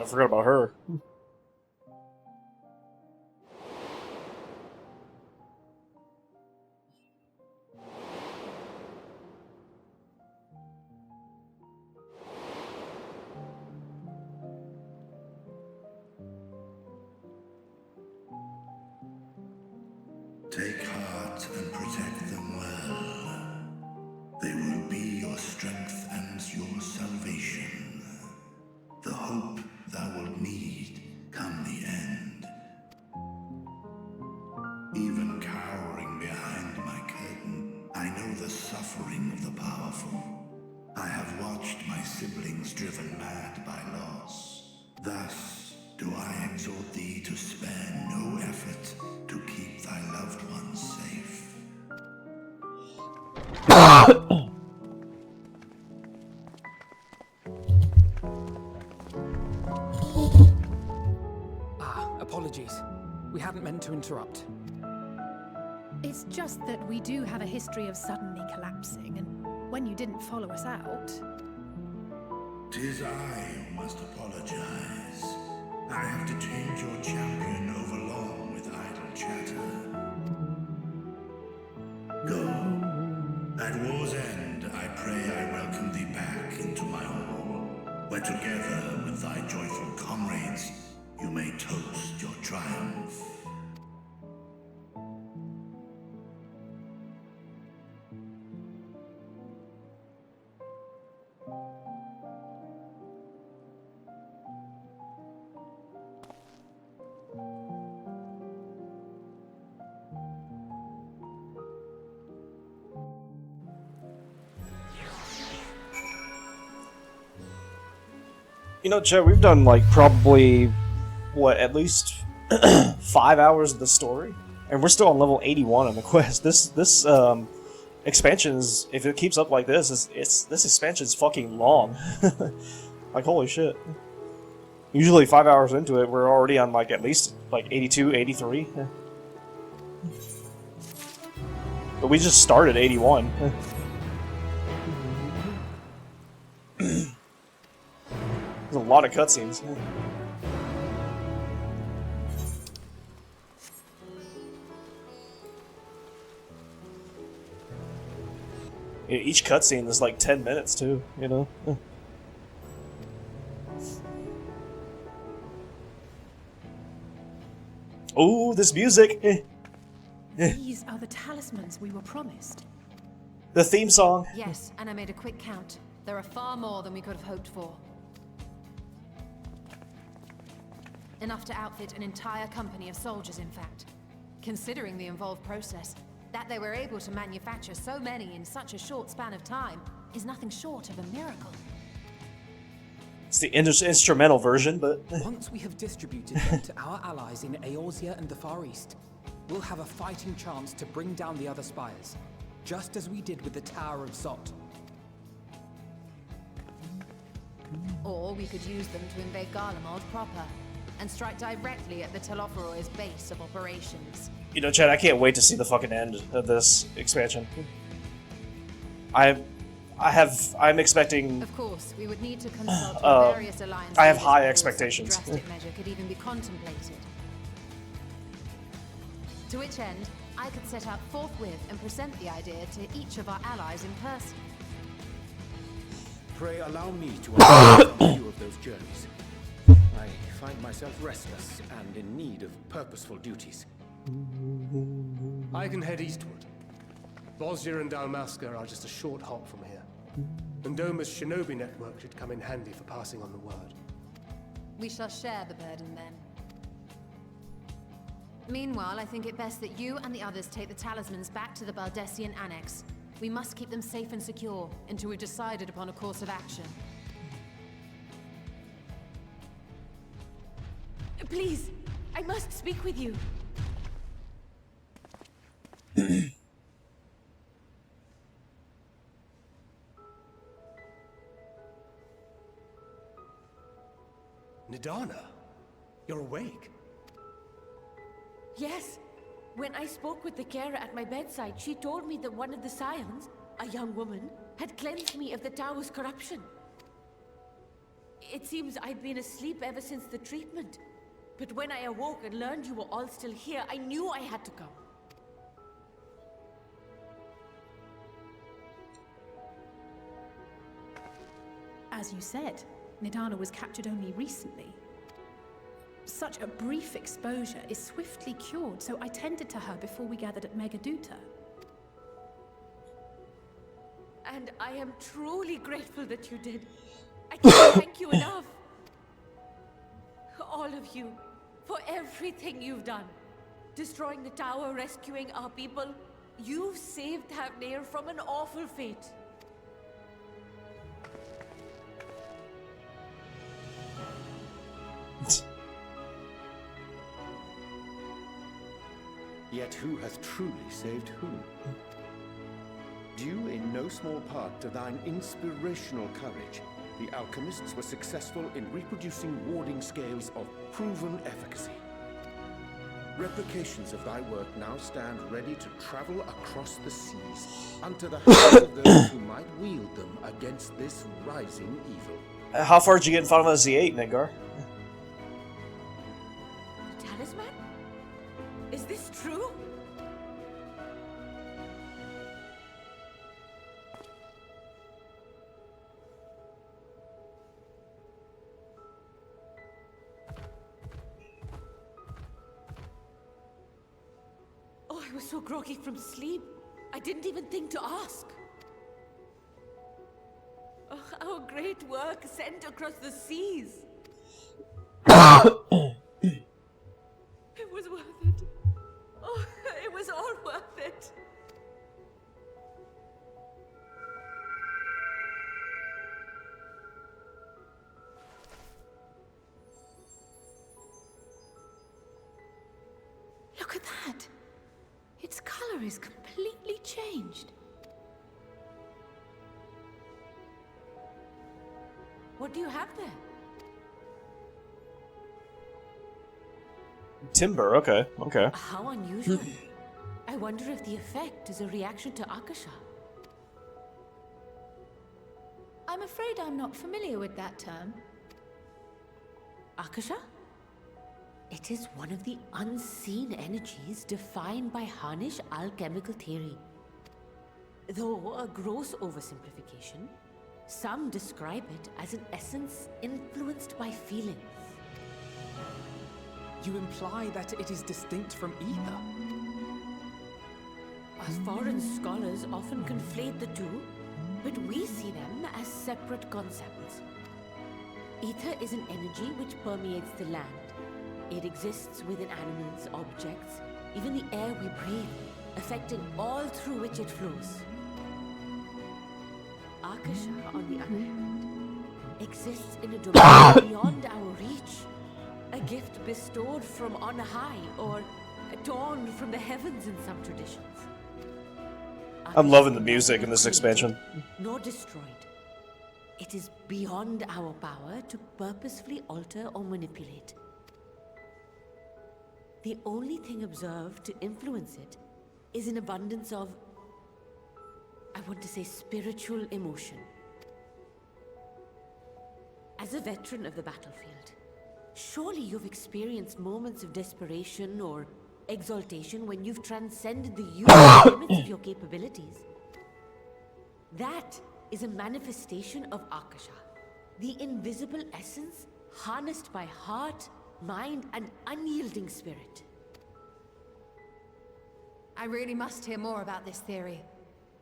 forgot about her. Take heart and protect them well. They will be your strength and your salvation. The hope thou wilt need come the end. Even cowering behind my curtain, I know the suffering of the powerful. I have watched my siblings driven mad by loss. Thus do I exhort thee to spare no effort to keep thy loved ones safe. Apologies. We hadn't meant to interrupt. It's just that we do have a history of suddenly collapsing, and when you didn't follow us out... 'Tis I who must apologize. I have detained your champion overlong with idle chatter. Go. At war's end, I pray I welcome thee back into my hall, where together with thy joyful comrades, you may toast your triumph. You know, Chet, we've done like probably what, at least 5 hours of the story, and we're still on level 81 on the quest. This expansion is, if it keeps up like this, this expansion is fucking long. Like, holy shit. Usually 5 hours into it, we're already on like at least like 82, 83. But we just started 81. There's a lot of cutscenes. Each cutscene is like 10 minutes too, you know? Oh, this music! These are the talismans we were promised. The theme song. Yes, and I made a quick count. There are far more than we could have hoped for. Enough to outfit an entire company of soldiers, in fact. Considering the involved process, that they were able to manufacture so many in such a short span of time is nothing short of a miracle. It's the instrumental version, but... Once we have distributed them to our allies in Eorzea and the Far East, we'll have a fighting chance to bring down the other spires, just as we did with the Tower of Zot. Or we could use them to invade Garlemald proper, and strike directly at the Telophoroid's base of operations. You know, Chad, I can't wait to see the fucking end of this expansion. I'm expecting... Of course, we would need to consult with various alliances. I have high expectations. Such a drastic measure could even be contemplated. To which end, I could set out forthwith and present the idea to each of our allies in person. Pray allow me to undertake a few of those journeys. I find myself restless and in need of purposeful duties. I can head eastward. Bosnia and Dalmasca are just a short hop from here. And Doma's shinobi network should come in handy for passing on the word. We shall share the burden then. Meanwhile, I think it best that you and the others take the talismans back to the Baldessian Annex. We must keep them safe and secure until we've decided upon a course of action. Please, I must speak with you. Nidana, you're awake. Yes. When I spoke with the carer at my bedside, she told me that one of the scions, a young woman, had cleansed me of the Tao's corruption. It seems I'd been asleep ever since the treatment. But when I awoke and learned you were all still here, I knew I had to come. As you said, Nidana was captured only recently. Such a brief exposure is swiftly cured, so I tended to her before we gathered at Megaduta. And I am truly grateful that you did. I can't thank you enough. All of you, for everything you've done. Destroying the tower, rescuing our people. You've saved Thavnair from an awful fate. Yet who hath truly saved whom? Due in no small part to thine inspirational courage, the alchemists were successful in reproducing warding scales of proven efficacy. Replications of thy work now stand ready to travel across the seas, unto the hands of those who might wield them against this rising evil. How far did you get in Final Fantasy VIII, Nedgar? The talisman? Is this true? Oh, I was so groggy from sleep. I didn't even think to ask. Oh, our great work sent across the seas. It was worth it. Oh, it was all worth it. Look at that! Its color is completely changed. What do you have there? Timber, okay, okay. How unusual. I wonder if the effect is a reaction to Akasha. I'm afraid I'm not familiar with that term. Akasha? It is one of the unseen energies defined by Harnish alchemical theory. Though a gross oversimplification, some describe it as an essence influenced by feelings. You imply that it is distinct from ether? As foreign scholars often conflate the two, but we see them as separate concepts. Ether is an energy which permeates the land. It exists within animals, objects, even the air we breathe, affecting all through which it flows. Akasha, on the other hand, exists in a domain beyond our reach. A gift bestowed from on high, or torn from the heavens in some traditions. I'm loving the music in this expansion. Nor destroyed. It is beyond our power to purposefully alter or manipulate. The only thing observed to influence it is an abundance of, I want to say, spiritual emotion. As a veteran of the battlefield, surely you've experienced moments of desperation or exaltation when you've transcended the usual limits of your capabilities. That is a manifestation of Akasha, the invisible essence harnessed by heart, mind, and unyielding spirit. I really must hear more about this theory.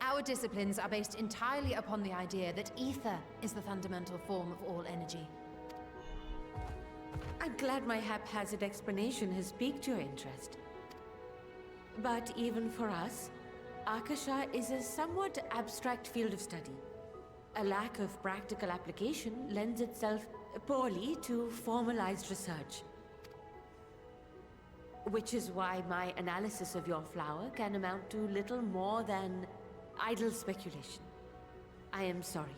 Our disciplines are based entirely upon the idea that ether is the fundamental form of all energy. I'm glad my haphazard explanation has piqued your interest. But even for us, Akasha is a somewhat abstract field of study. A lack of practical application lends itself poorly to formalized research. Which is why my analysis of your flower can amount to little more than idle speculation. I am sorry.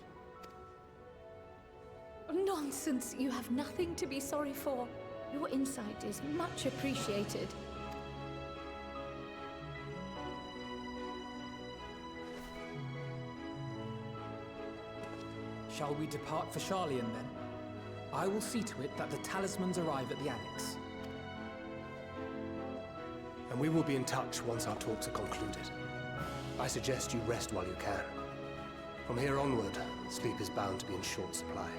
Nonsense! You have nothing to be sorry for. Your insight is much appreciated. Shall we depart for Sharlayan then? I will see to it that the talismans arrive at the Annex. And we will be in touch once our talks are concluded. I suggest you rest while you can. From here onward, sleep is bound to be in short supply.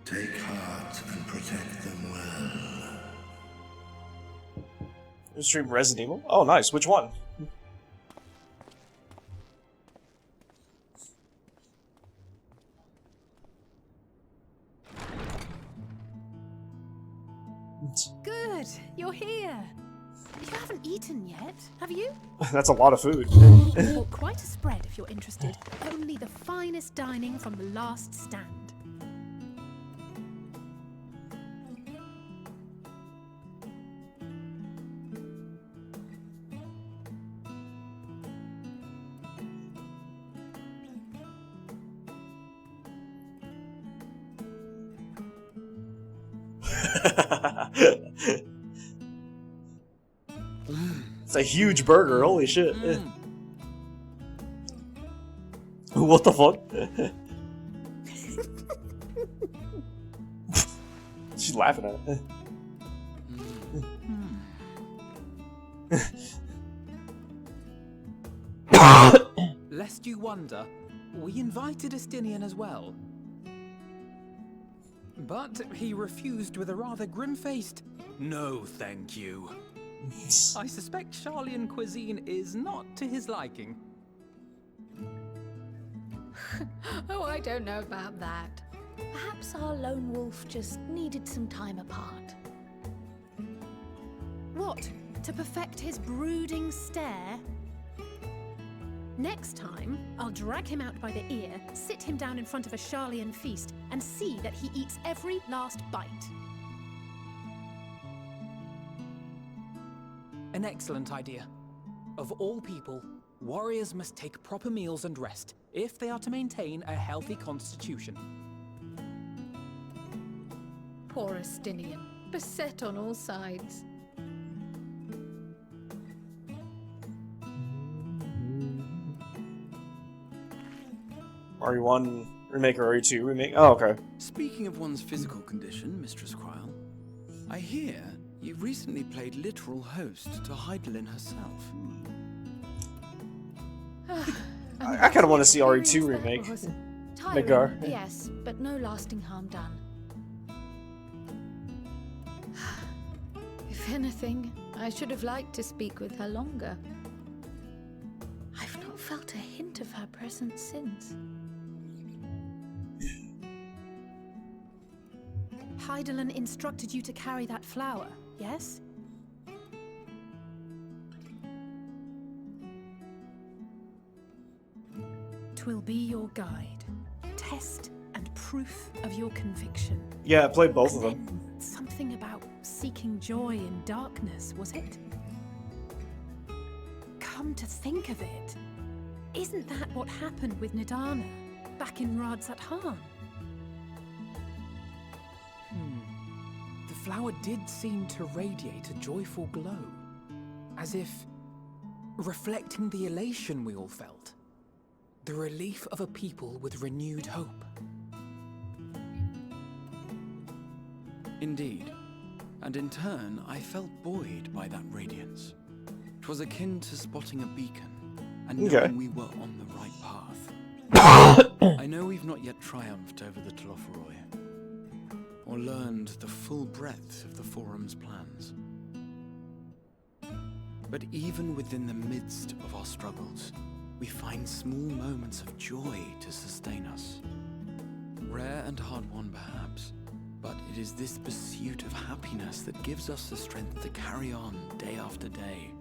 Take heart and protect them well. Stream Resident Evil? Oh, nice. Which one? Good, you're here. You haven't eaten yet, have you? That's a lot of food. Or quite a spread if you're interested. Only the finest dining from the last stand. It's a huge burger, holy shit. What the fuck? She's laughing at it. Lest you wonder, we invited Estinian as well. But he refused with a rather grim-faced, "No, thank you." I suspect Charlian cuisine is not to his liking. Oh, I don't know about that. Perhaps our lone wolf just needed some time apart. What? To perfect his brooding stare? Next time, I'll drag him out by the ear, sit him down in front of a Charlian feast, and see that he eats every last bite. An excellent idea. Of all people, warriors must take proper meals and rest if they are to maintain a healthy constitution. Poor Estinian, beset on all sides. RE1 remake or RE2 remake? Oh, okay. Speaking of one's physical condition, Mistress Cryle, I hear you recently played literal host to Heidelin herself. I kind of want to see RE2 remake. Nagar. Yes, but no lasting harm done. If anything, I should have liked to speak with her longer. I've not felt a hint of her presence since. Heidelin instructed you to carry that flower. yes? Twill be your guide, test and proof of your conviction. Yeah, I played both of them. Something about seeking joy in darkness, was it? Come to think of it, isn't that what happened with Nidana back in Radzat Han? The flower did seem to radiate a joyful glow, as if reflecting the elation we all felt, the relief of a people with renewed hope. Indeed. And in turn, I felt buoyed by that radiance. 'Twas akin to spotting a beacon, and knowing we were on the right path. I know we've not yet triumphed over the Telophoroi, or learned the full breadth of the Forum's plans. But even within the midst of our struggles, we find small moments of joy to sustain us. Rare and hard-won, perhaps, but it is this pursuit of happiness that gives us the strength to carry on day after day.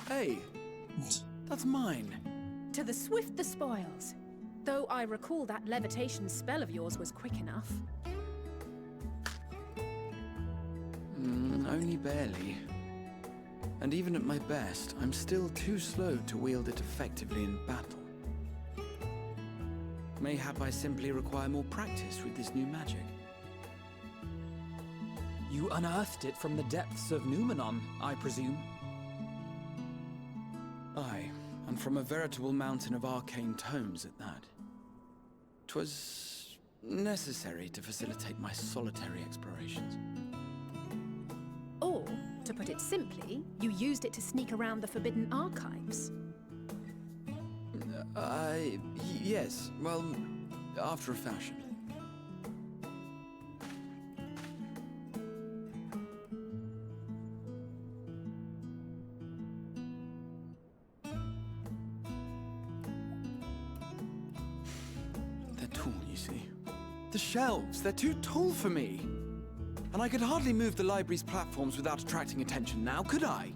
Hey, that's mine. To the swift the spoils. Though I recall that levitation spell of yours was quick enough. Only barely. And even at my best, I'm still too slow to wield it effectively in battle. Mayhap I simply require more practice with this new magic. You unearthed it from the depths of Numenon, I presume? Aye, and from a veritable mountain of arcane tomes at that. 'Twas necessary to facilitate my solitary explorations. Or, to put it simply, you used it to sneak around the Forbidden Archives. Yes, well, after a fashion. They're tall, you see. The shelves, they're too tall for me. And I could hardly move the library's platforms without attracting attention now, could I?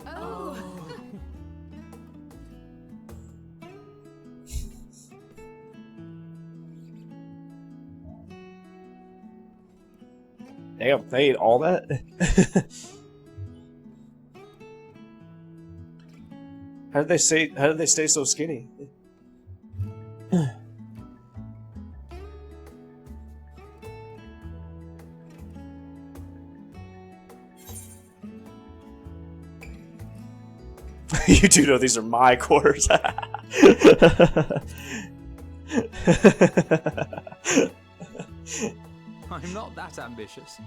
Oh. Damn, they ate all that? How did they stay so skinny? You do know these are my quarters. I'm not that ambitious.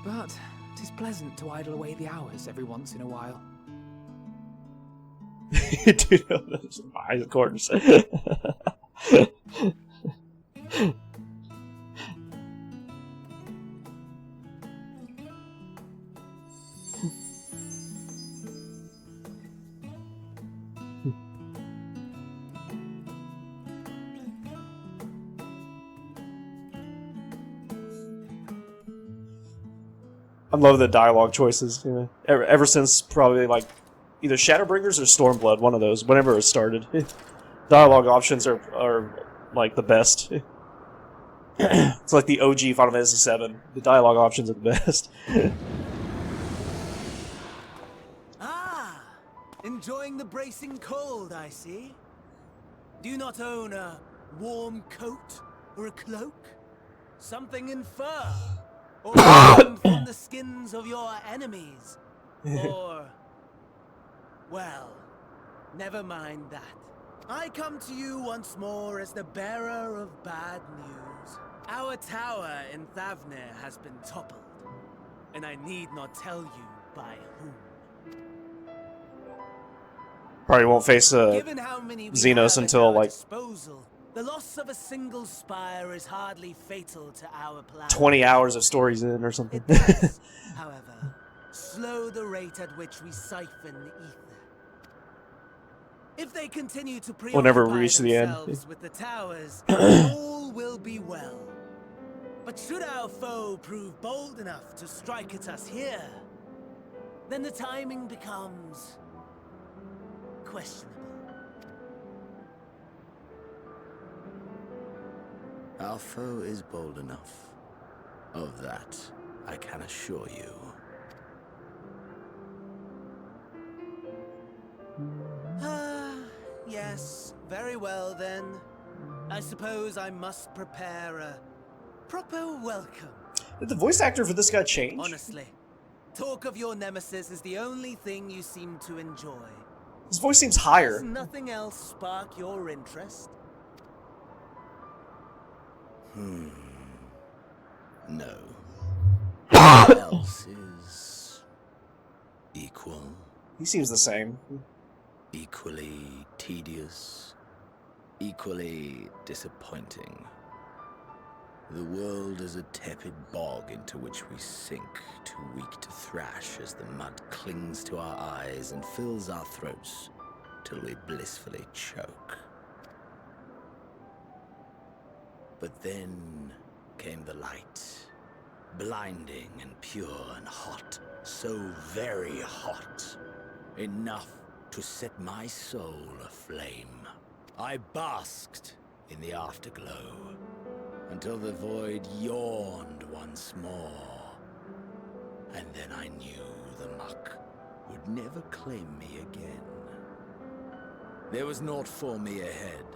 But 'tis pleasant to idle away the hours every once in a while. You do know those are my quarters. I love the dialogue choices. You know, ever since probably like either Shadowbringers or Stormblood, one of those. Whenever it started, dialogue options are like the best. It's like the OG Final Fantasy VII. The dialogue options are the best. Enjoying the bracing cold, I see. Do you not own a warm coat or a cloak? Something in fur? Or from the skins of your enemies? Or... well, never mind that. I come to you once more as the bearer of bad news. Our tower in Thavnir has been toppled, and I need not tell you by whom. Probably won't face Given how many we Xenos have until at our like disposal, the loss of a single spire is hardly fatal to our plan. 20 hours of stories in or something. However, slow the rate at which we siphon the ether. If they continue to We'll never preoccupy reach the end. themselves with the towers, all will be well. But should our foe prove bold enough to strike at us here, then the timing becomes questionable. Our foe is bold enough. Of that, I can assure you. Yes, very well then. I suppose I must prepare a proper welcome. Did the voice actor for this guy change? Honestly, talk of your nemesis is the only thing you seem to enjoy. His voice seems higher. Does nothing else spark your interest? No. What else is equal? He seems the same. Equally tedious. Equally disappointing. The world is a tepid bog into which we sink, too weak to thrash as the mud clings to our eyes and fills our throats till we blissfully choke. But then came the light, blinding and pure and hot, so very hot, enough to set my soul aflame. I basked in the afterglow, until the void yawned once more. And then I knew the muck would never claim me again. There was naught for me ahead,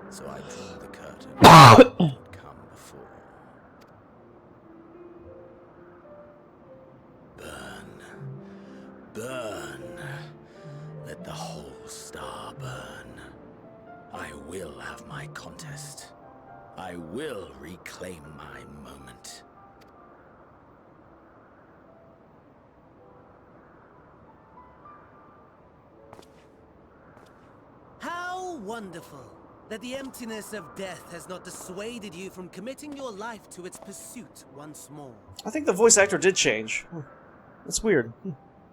so I drew the curtain that had come before. Burn, burn, let the whole star burn. I will have my contest. I will reclaim my moment. How wonderful that the emptiness of death has not dissuaded you from committing your life to its pursuit once more. I think the voice actor did change. That's weird.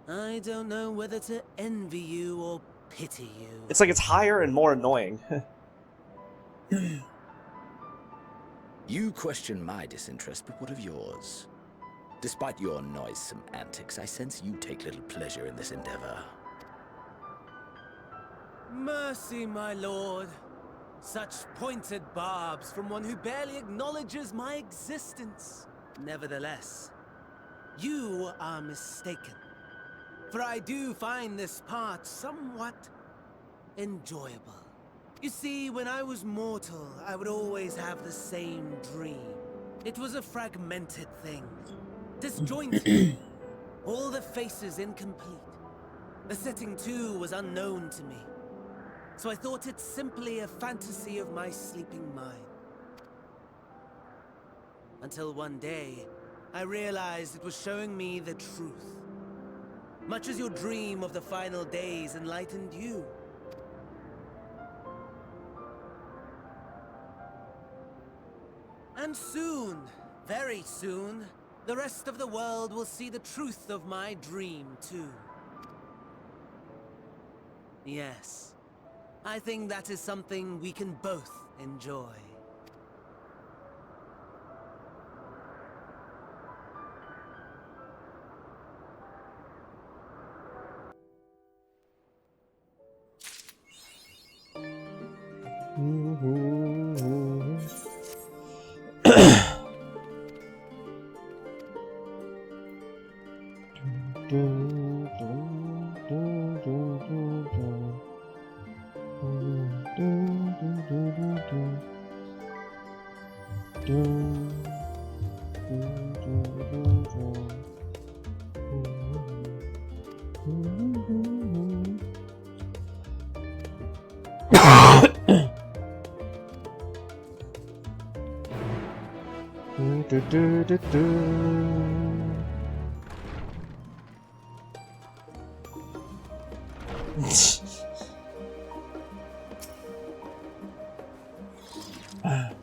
I don't know whether to envy you or pity you. It's like it's higher and more annoying. You question my disinterest, but what of yours? Despite your noisome antics, I sense you take little pleasure in this endeavor. Mercy, my lord. Such pointed barbs from one who barely acknowledges my existence. Nevertheless, you are mistaken. For I do find this part somewhat enjoyable. You see, when I was mortal, I would always have the same dream. It was a fragmented thing. Disjointed. All the faces incomplete. The setting, too, was unknown to me. So I thought it simply a fantasy of my sleeping mind. Until one day, I realized it was showing me the truth. Much as your dream of the final days enlightened you. And soon, very soon, the rest of the world will see the truth of my dream, too. Yes, I think that is something we can both enjoy.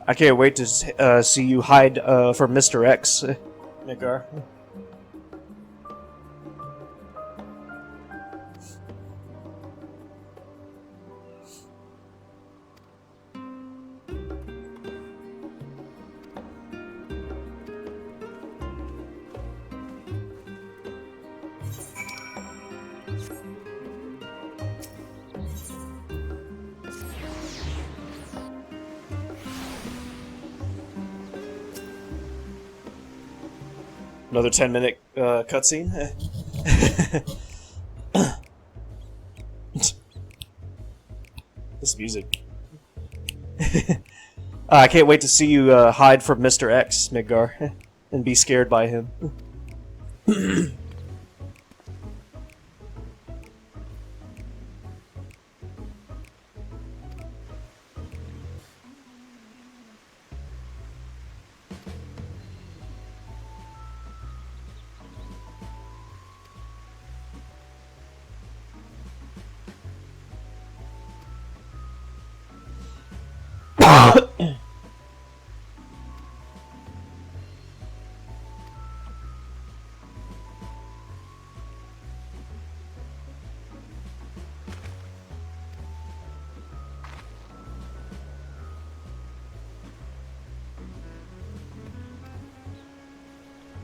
I can't wait to see you hide from Mr. X, Nigar. Another 10-minute cutscene. This music. I can't wait to see you hide from Mr. X, Midgar, and be scared by him.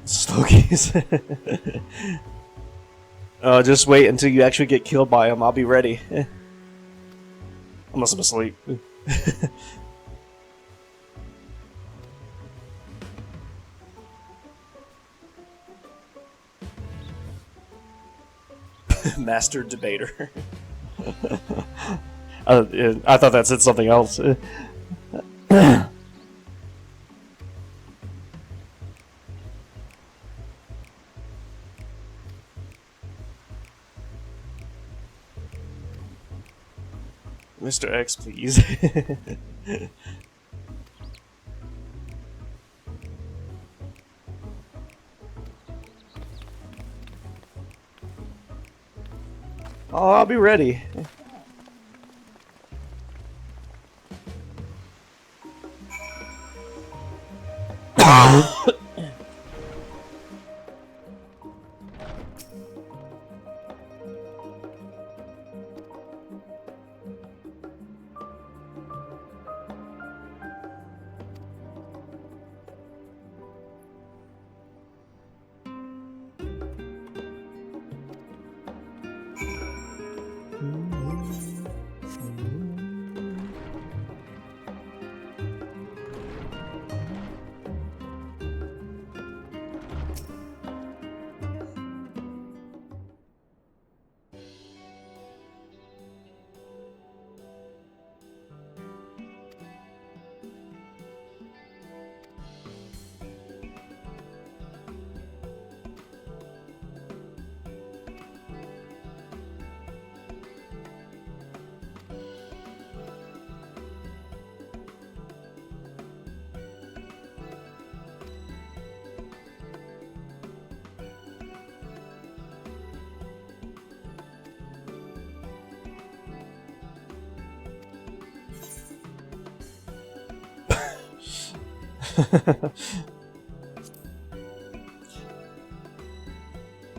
Stogies. Just wait until you actually get killed by him. I'll be ready. Unless I'm asleep. Master debater. I thought that said something else. Mr. X, please. Oh, I'll be ready.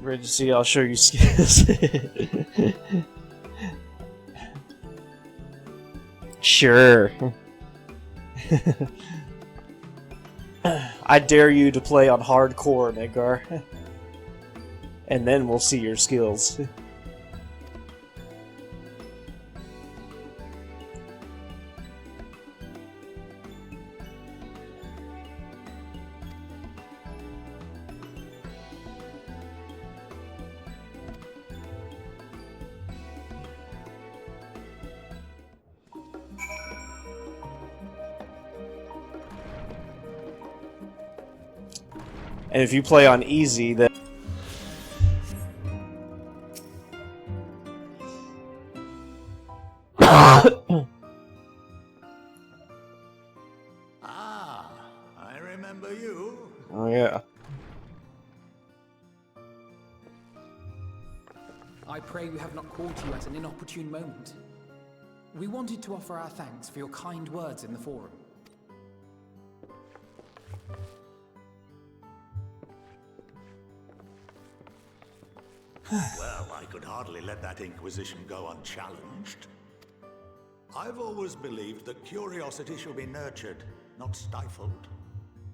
Ready to see? I'll show you skills. Sure. I dare you to play on hardcore, Midgar. And then we'll see your skills. And if you play on easy, then I remember you. Oh yeah. I pray we have not caught you at an inopportune moment. We wanted to offer our thanks for your kind words in the forum. Well, I could hardly let that Inquisition go unchallenged. I've always believed that curiosity should be nurtured, not stifled.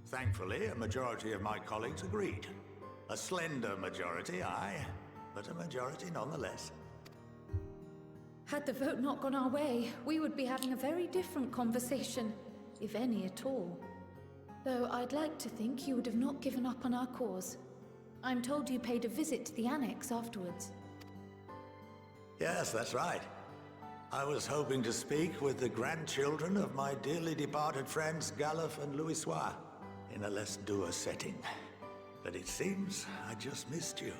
Thankfully, a majority of my colleagues agreed. A slender majority, aye, but a majority nonetheless. Had the vote not gone our way, we would be having a very different conversation, if any at all. Though I'd like to think you would have not given up on our cause. I'm told you paid a visit to the annex afterwards. Yes, that's right. I was hoping to speak with the grandchildren of my dearly departed friends Galuf and Louisoix in a less dour setting. But it seems I just missed you.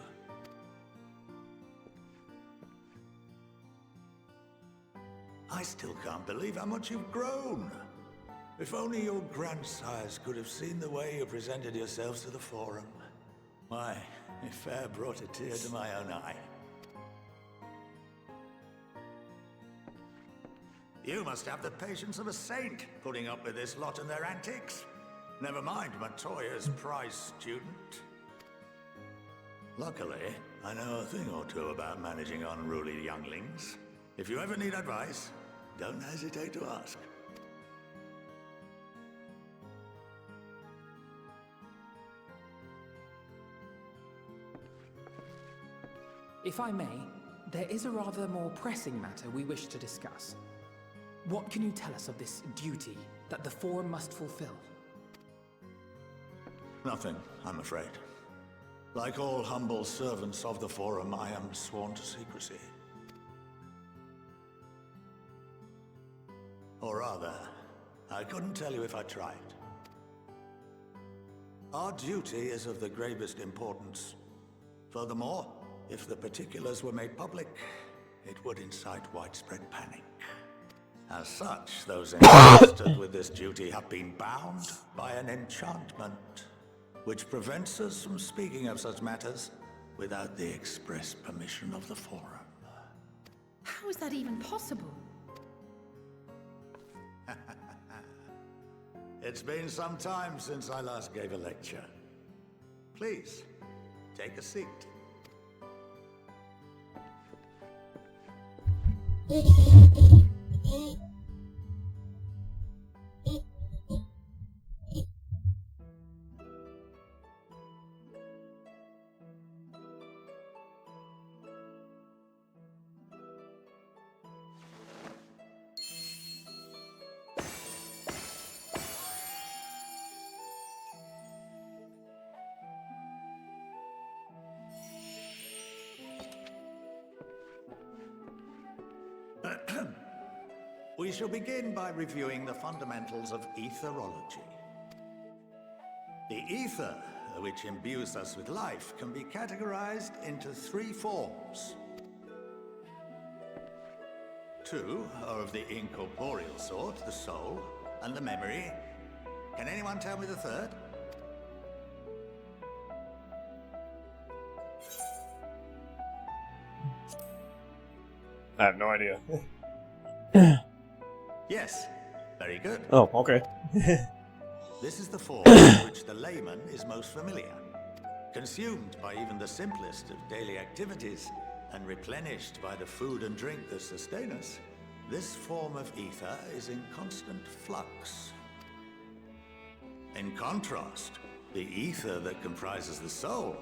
I still can't believe how much you've grown. If only your grandsires could have seen the way you presented yourselves to the Forum. Why, it fair brought a tear to my own eye. You must have the patience of a saint, putting up with this lot and their antics. Never mind Matoya's prize student. Luckily, I know a thing or two about managing unruly younglings. If you ever need advice, don't hesitate to ask. If I may, there is a rather more pressing matter we wish to discuss. What can you tell us of this duty that the Forum must fulfill? Nothing, I'm afraid. Like all humble servants of the Forum, I am sworn to secrecy. Or rather, I couldn't tell you if I tried. Our duty is of the gravest importance. Furthermore, if the particulars were made public, it would incite widespread panic. As such, those entrusted with this duty have been bound by an enchantment, which prevents us from speaking of such matters without the express permission of the Forum. How is that even possible? It's been some time since I last gave a lecture. Please, take a seat. We shall begin by reviewing the fundamentals of etherology. The ether, which imbues us with life, can be categorized into 3 forms. 2 are of the incorporeal sort, the soul, and the memory. Can anyone tell me the third? I have no idea. Yes, very good. Oh, okay. This is the form with which the layman is most familiar. Consumed by even the simplest of daily activities, and replenished by the food and drink that sustain us, this form of ether is in constant flux. In contrast, the ether that comprises the soul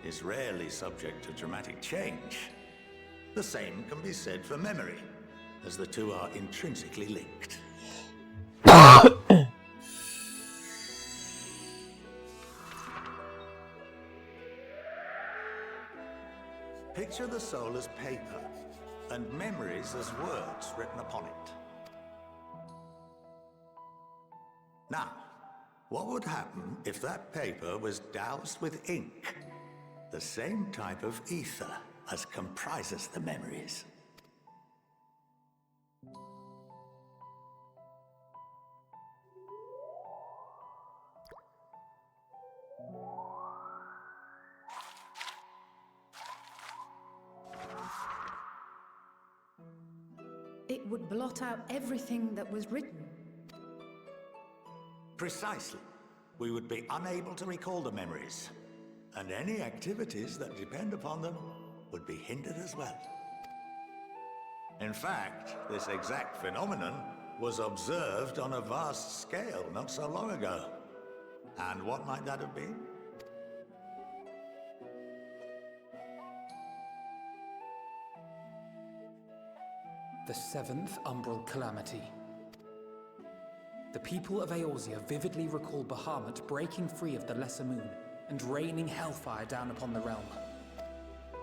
is rarely subject to dramatic change. The same can be said for memory, as the two are intrinsically linked. Picture the soul as paper, and memories as words written upon it. Now, what would happen if that paper was doused with ink? The same type of ether as comprises the memories. It would blot out everything that was written. Precisely. We would be unable to recall the memories, and any activities that depend upon them would be hindered as well. In fact, this exact phenomenon was observed on a vast scale not so long ago. And what might that have been? The 7th Umbral Calamity. The people of Eorzea vividly recall Bahamut breaking free of the Lesser Moon and raining hellfire down upon the realm.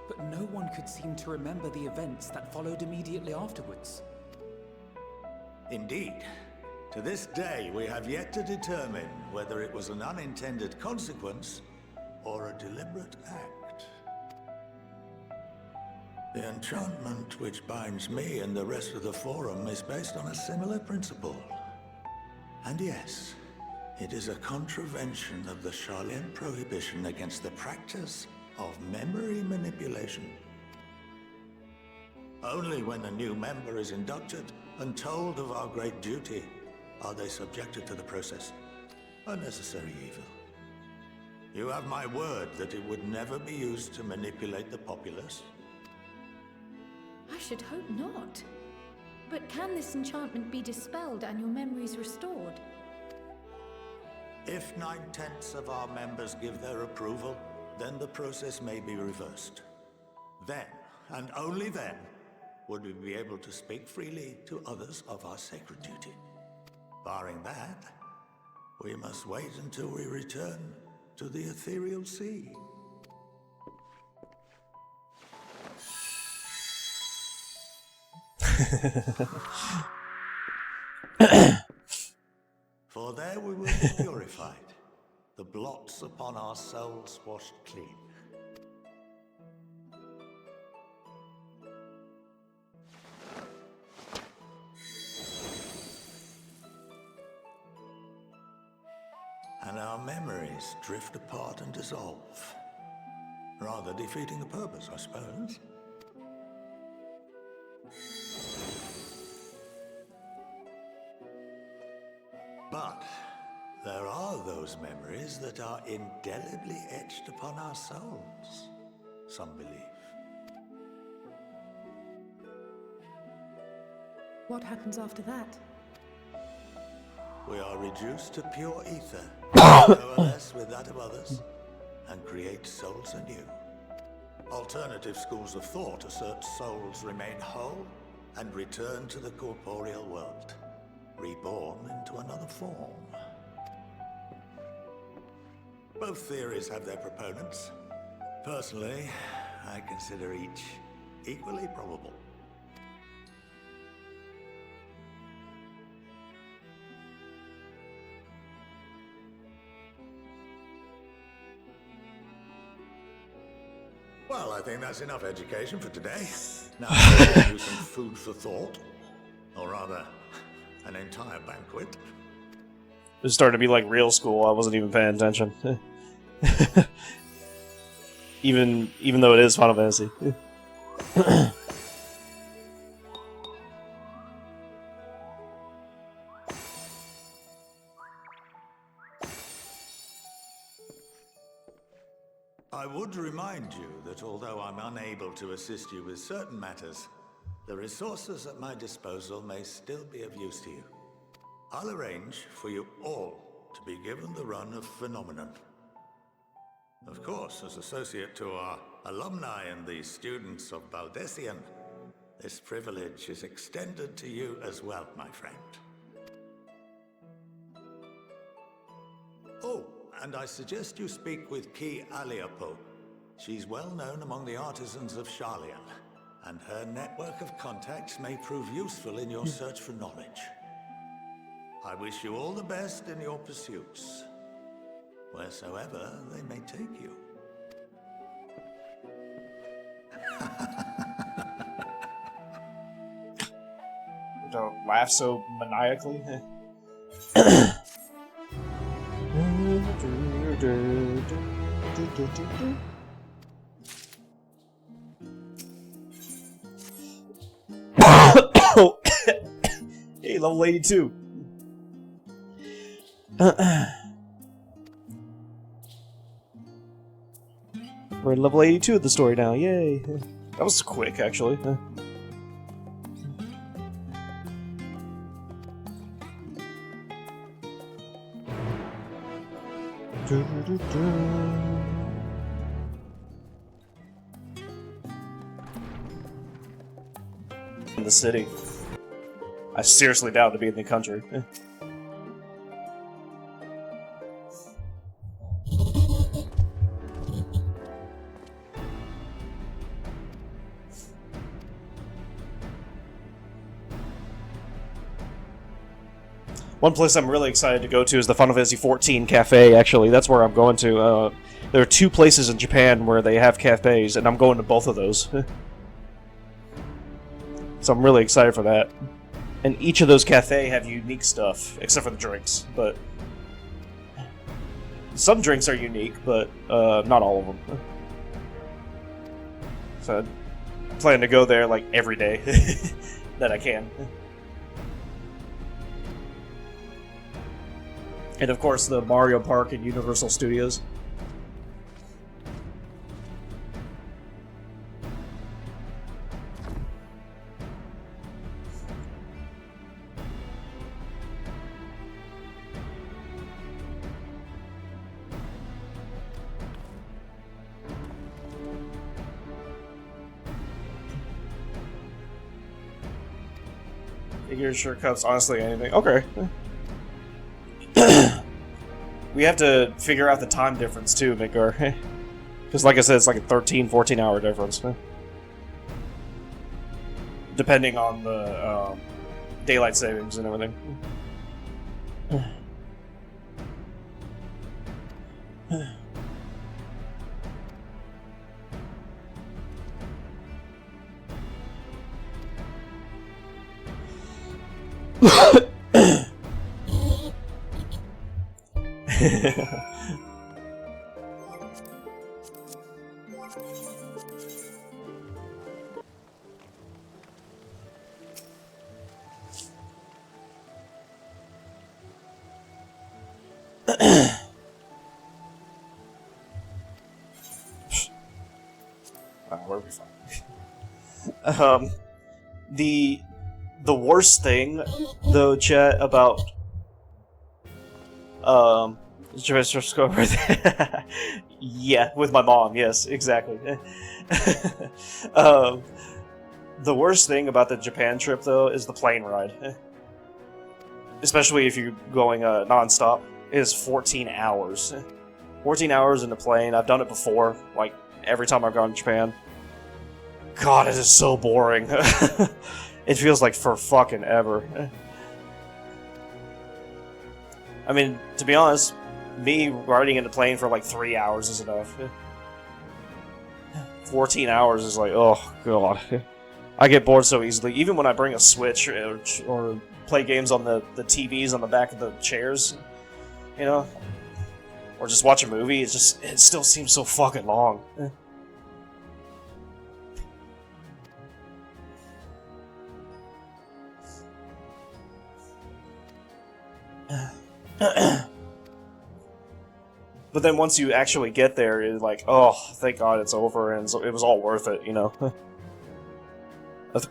But no one could seem to remember the events that followed immediately afterwards. Indeed. To this day, we have yet to determine whether it was an unintended consequence or a deliberate act. The enchantment which binds me and the rest of the Forum is based on a similar principle. And yes, it is a contravention of the Sharlayan prohibition against the practice of memory manipulation. Only when a new member is inducted and told of our great duty are they subjected to the process. A necessary evil. You have my word that it would never be used to manipulate the populace. I should hope not. But can this enchantment be dispelled and your memories restored? If 9/10 of our members give their approval, then the process may be reversed. Then, and only then, would we be able to speak freely to others of our sacred duty. Barring that, we must wait until we return to the ethereal sea. For there we will be purified, the blots upon our souls washed clean. And our memories drift apart and dissolve, rather defeating the purpose, I suppose. But there are those memories that are indelibly etched upon our souls, some believe. What happens after that? We are reduced to pure ether, coalesce with that of others, and create souls anew. Alternative schools of thought assert souls remain whole and return to the corporeal world, reborn into another form. Both theories have their proponents. Personally, I consider each equally probable. Well, I think that's enough education for today. Now, we'll do some food for thought. Or rather, an entire banquet. It was starting to be like real school. I wasn't even paying attention. even though it is Final Fantasy. I would remind you that although I'm unable to assist you with certain matters, the resources at my disposal may still be of use to you. I'll arrange for you all to be given the run of Phenomenon. Of course, as associate to our alumni and the students of Baldessian, this privilege is extended to you as well, my friend. Oh, and I suggest you speak with Ki Aliapo. She's well known among the artisans of Sharlayan, and her network of contacts may prove useful in your search for knowledge. I wish you all the best in your pursuits, wheresoever they may take you. Don't laugh so maniacally. Hey, level 82. We're at level 82 of the story now, yay! That was quick, actually. In the city. I seriously doubt to be in the country. One place I'm really excited to go to is the Final Fantasy XIV cafe, actually. That's where I'm going to. There are 2 places in Japan where they have cafes, and I'm going to both of those. So I'm really excited for that. And each of those cafes have unique stuff, except for the drinks. But some drinks are unique, but not all of them. So I plan to go there like every day that I can. And of course the Mario Park and Universal Studios. Figure shortcuts, honestly, anything. Okay. We have to figure out the time difference too, Midgar. Because like I said, it's like a 13-14 hour difference. Depending on the daylight savings and everything. We'll be fine. The worst thing, though, chat, about just go over there. Yeah, with my mom. Yes, exactly. The worst thing about the Japan trip, though, is the plane ride. Especially if you're going non-stop. It is 14 hours. 14 hours in the plane. I've done it before, like every time I've gone to Japan. God, it is so boring. It feels like for fucking ever. I mean, to be honest, me riding in the plane for like 3 hours is enough. 14 hours is like, oh god. I get bored so easily. Even when I bring a Switch or play games on the TVs on the back of the chairs, you know, or just watch a movie, it still seems so fucking long. But then once you actually get there, you're like, oh, thank God it's over, and it was all worth it, you know?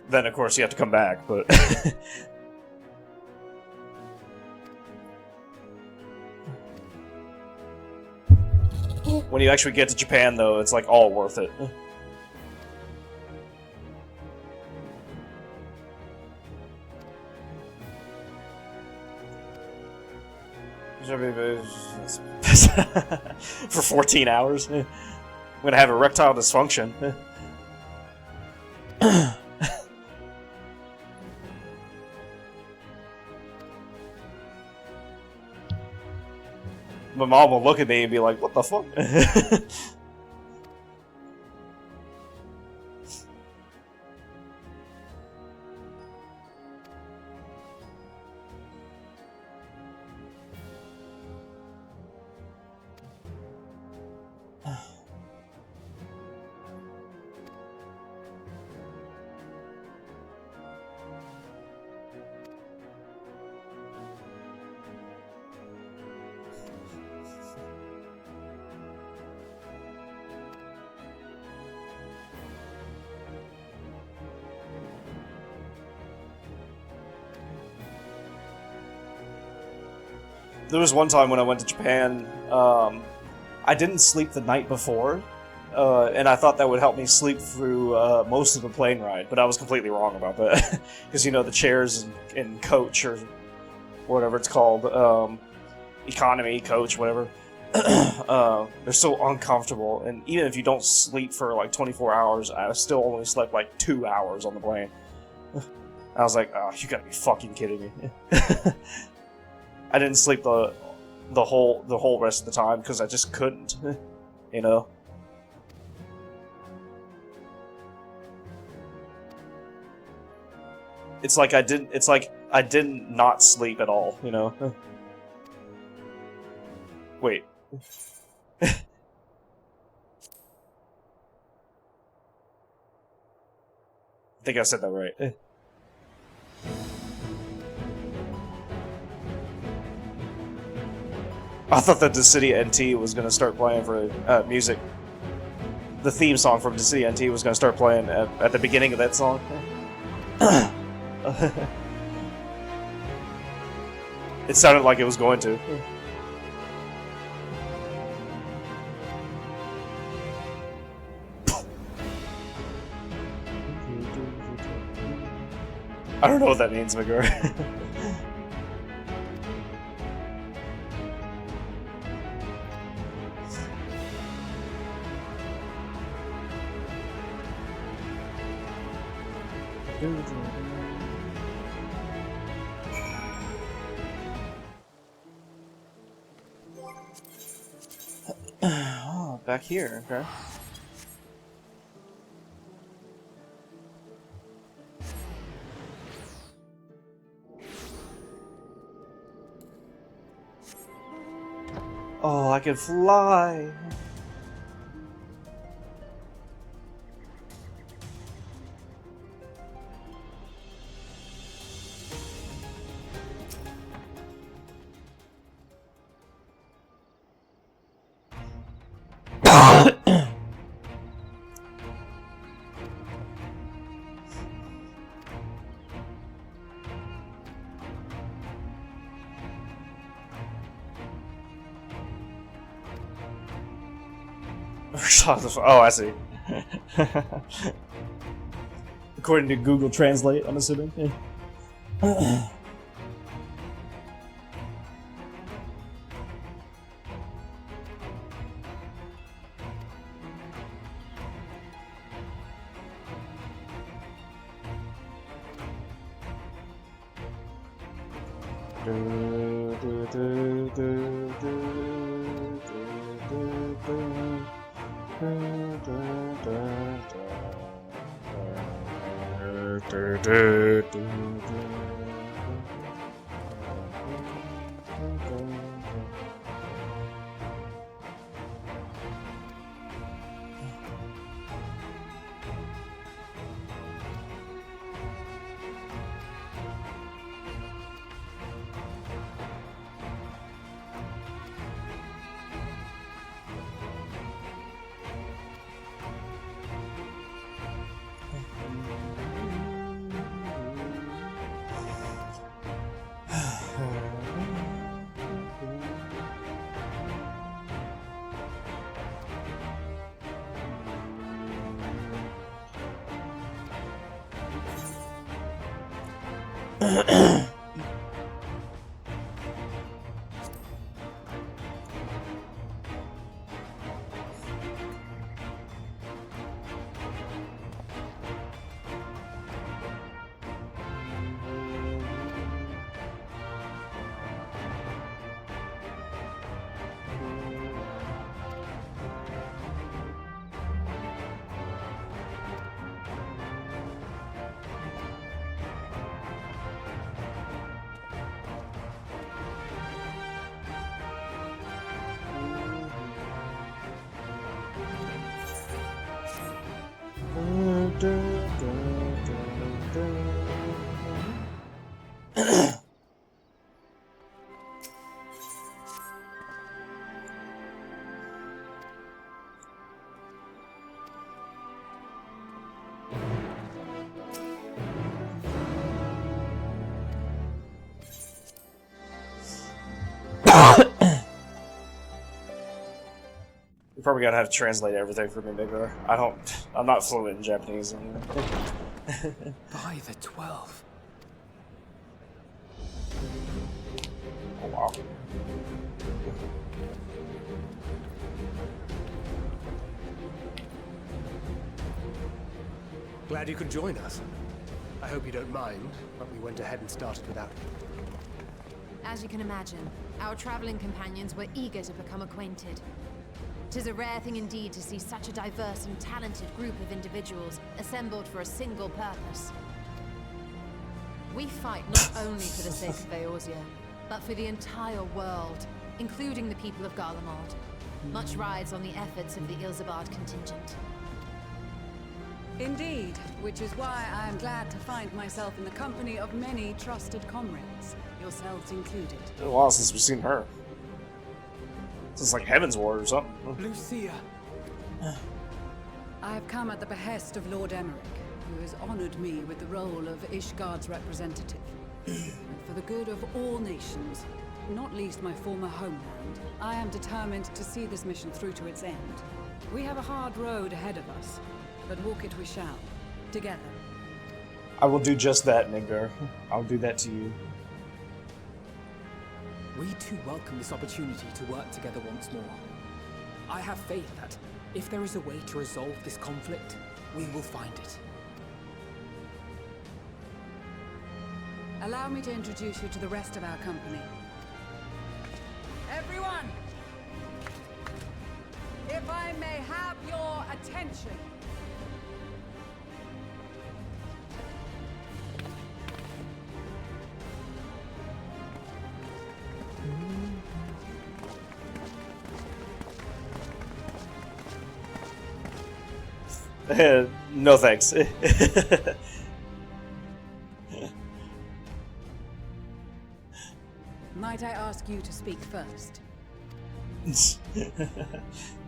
Then, of course, you have to come back, but... When you actually get to Japan, though, it's like all worth it. For 14 hours? I'm gonna have erectile dysfunction. My mom will look at me and be like, what the fuck? There was one time when I went to Japan, I didn't sleep the night before, and I thought that would help me sleep through most of the plane ride, but I was completely wrong about that. Because, you know, the chairs in coach, or whatever it's called, economy, coach, whatever, they're so uncomfortable, and even if you don't sleep for like 24 hours, I still only slept like 2 hours on the plane. I was like, oh, you gotta be fucking kidding me. I didn't sleep the whole rest of the time because I just couldn't, you know. It's like I didn't not sleep at all, you know. Wait. I think I said that right. I thought that the City NT was gonna start playing for music. The theme song from the City NT was gonna start playing at the beginning of that song. It sounded like it was going to. I don't know what that means, Vigor. Oh, back here, okay. Oh, I can fly! Oh, I see. According to Google Translate, I'm assuming. Yeah. You probably gotta have to translate everything for me, Vigor. I'm not fluent in Japanese anyway. By the 12. Oh, wow. Glad you could join us. I hope you don't mind, but we went ahead and started without you. As you can imagine, our traveling companions were eager to become acquainted. 'Tis a rare thing indeed to see such a diverse and talented group of individuals assembled for a single purpose. We fight not only for the sake of Eorzea, but for the entire world, including the people of Garlemald. Much rides on the efforts of the Ilzabard contingent. Indeed, which is why I am glad to find myself in the company of many trusted comrades, yourselves included. It's been a while since we've seen her. This is like Heaven's Ward or something. Lucia! I have come at the behest of Lord Emmerich, who has honored me with the role of Ishgard's representative. And for the good of all nations, not least my former homeland, I am determined to see this mission through to its end. We have a hard road ahead of us, but walk it we shall, together. I will do just that, Midgar. I'll do that to you. We too welcome this opportunity to work together once more. I have faith that, if there is a way to resolve this conflict, we will find it. Allow me to introduce you to the rest of our company. Everyone! If I may have your attention. No thanks. Might I ask you to speak first?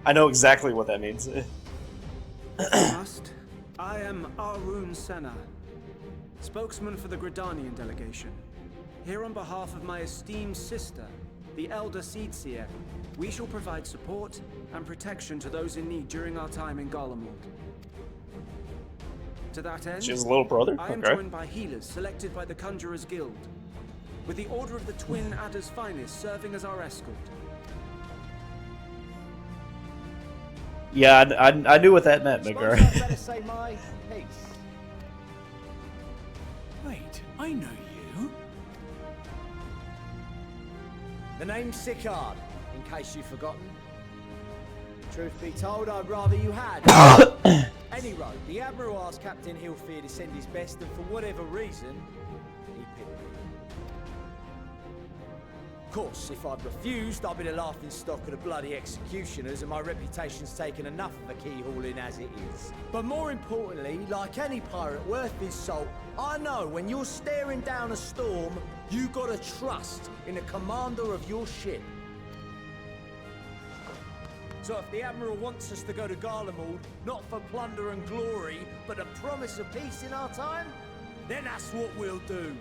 I know exactly what that means. I am Arun Senna, spokesman for the Gridanian delegation. Here on behalf of my esteemed sister, the Elder Seedseer, we shall provide support and protection to those in need during our time in Garlemald. To that end, She has a little brother? I am Okay. joined by healers selected by the Conjurers Guild, with the Order of the Twin Adder's Finest serving as our escort. Yeah, I knew what that meant, Midgar. Suppose I'd better say my piece. Wait, I know you. The name's Sickard, in case you've forgotten. Truth be told, I'd rather you had. Anyway, the Admiral asked Captain Hilfear to send his best, and for whatever reason, he picked me. Of course, if I'd refused, I'd be the laughing stock of the bloody executioners, and my reputation's taken enough of a keyhauling as it is. But more importantly, like any pirate worth his salt, I know when you're staring down a storm, you gotta trust in the commander of your ship. So if the Admiral wants us to go to Garlemald, not for plunder and glory, but a promise of peace in our time, then that's what we'll do.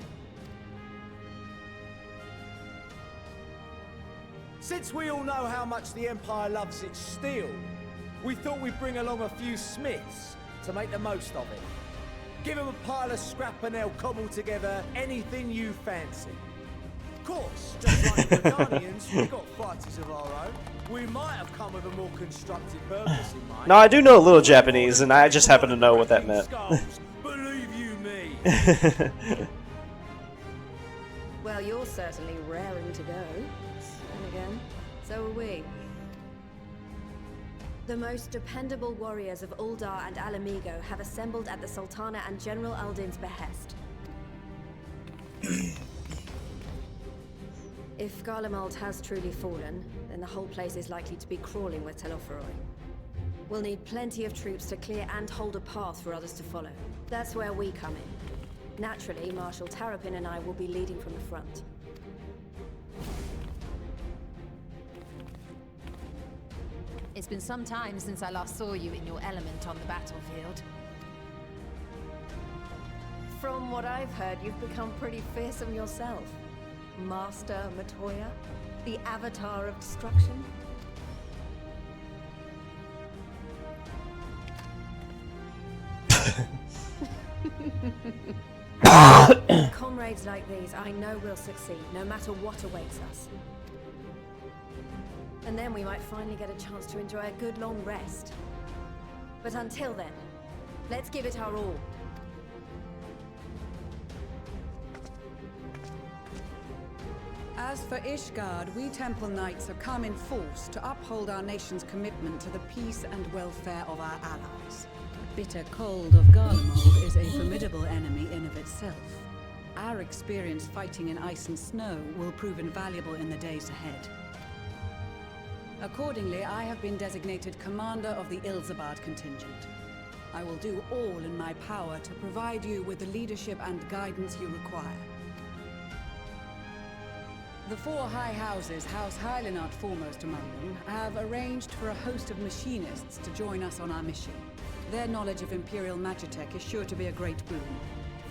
Since we all know how much the Empire loves its steel, we thought we'd bring along a few smiths to make the most of it. Give them a pile of scrap and they'll cobble together anything you fancy. Of course, just like the Guardians, we've got fighters of our own. We might have come with a more constructive purpose in mind. No, I do know a little Japanese, and I just happen to know what that meant. Believe you me. Well, you're certainly raring to go. Then again, so are we. The most dependable warriors of Uldar and Alamigo have assembled at the Sultana and General Aldin's behest. If Garlemald has truly fallen, then the whole place is likely to be crawling with Telophoroi. We'll need plenty of troops to clear and hold a path for others to follow. That's where we come in. Naturally, Marshal Tarapin and I will be leading from the front. It's been some time since I last saw you in your element on the battlefield. From what I've heard, you've become pretty fearsome yourself. Master Matoya, the Avatar of Destruction. Comrades like these, I know will succeed, no matter what awaits us. And then we might finally get a chance to enjoy a good long rest. But until then, let's give it our all. As for Ishgard, we Temple Knights have come in force to uphold our nation's commitment to the peace and welfare of our allies. The bitter cold of Garlemald is a formidable enemy in of itself. Our experience fighting in ice and snow will prove invaluable in the days ahead. Accordingly, I have been designated commander of the Ilzabad contingent. I will do all in my power to provide you with the leadership and guidance you require. The four high houses, House Hylinart foremost among them, have arranged for a host of machinists to join us on our mission. Their knowledge of Imperial Magitech is sure to be a great boon.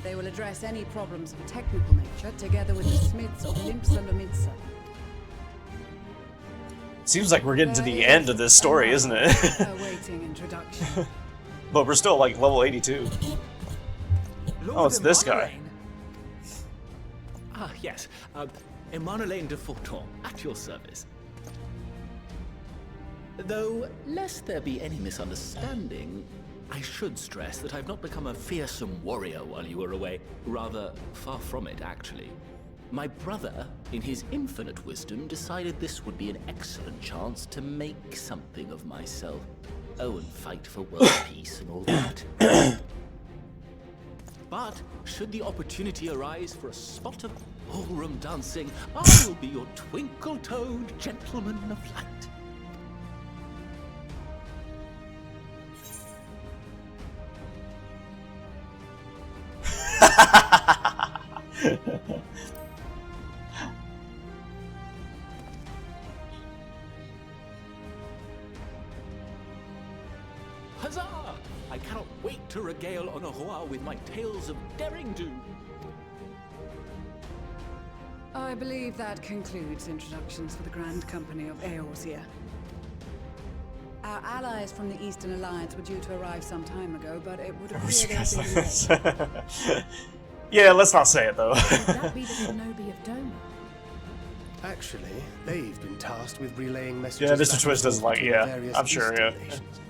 They will address any problems of a technical nature, together with the smiths of Limpsa Lomitsa. Seems like we're getting to the end of this story, isn't it? Awaiting introduction. But we're still like level 82. Oh, it's this guy. Ah, yes. Emanolaine de Forton, at your service. Though, lest there be any misunderstanding, I should stress that I've not become a fearsome warrior while you were away. Rather, far from it, actually. My brother, in his infinite wisdom, decided this would be an excellent chance to make something of myself. Oh, and fight for world peace and all that. But, should the opportunity arise for a spot of ballroom dancing, I will be your twinkle-toed gentleman of light. Huzzah! I cannot wait to regale Honohua with my tales of daring-do. I believe that concludes introductions for the Grand Company of Eorzea. Our allies from the Eastern Alliance were due to arrive some time ago, but it would appear they have been delayed. Yeah, let's not say it though. Would that be the Shinobi of Doma? Actually, they've been tasked with relaying messages. Yeah, Mr. Twist doesn't like. between Yeah, various I'm sure. Eastern Yeah. nations.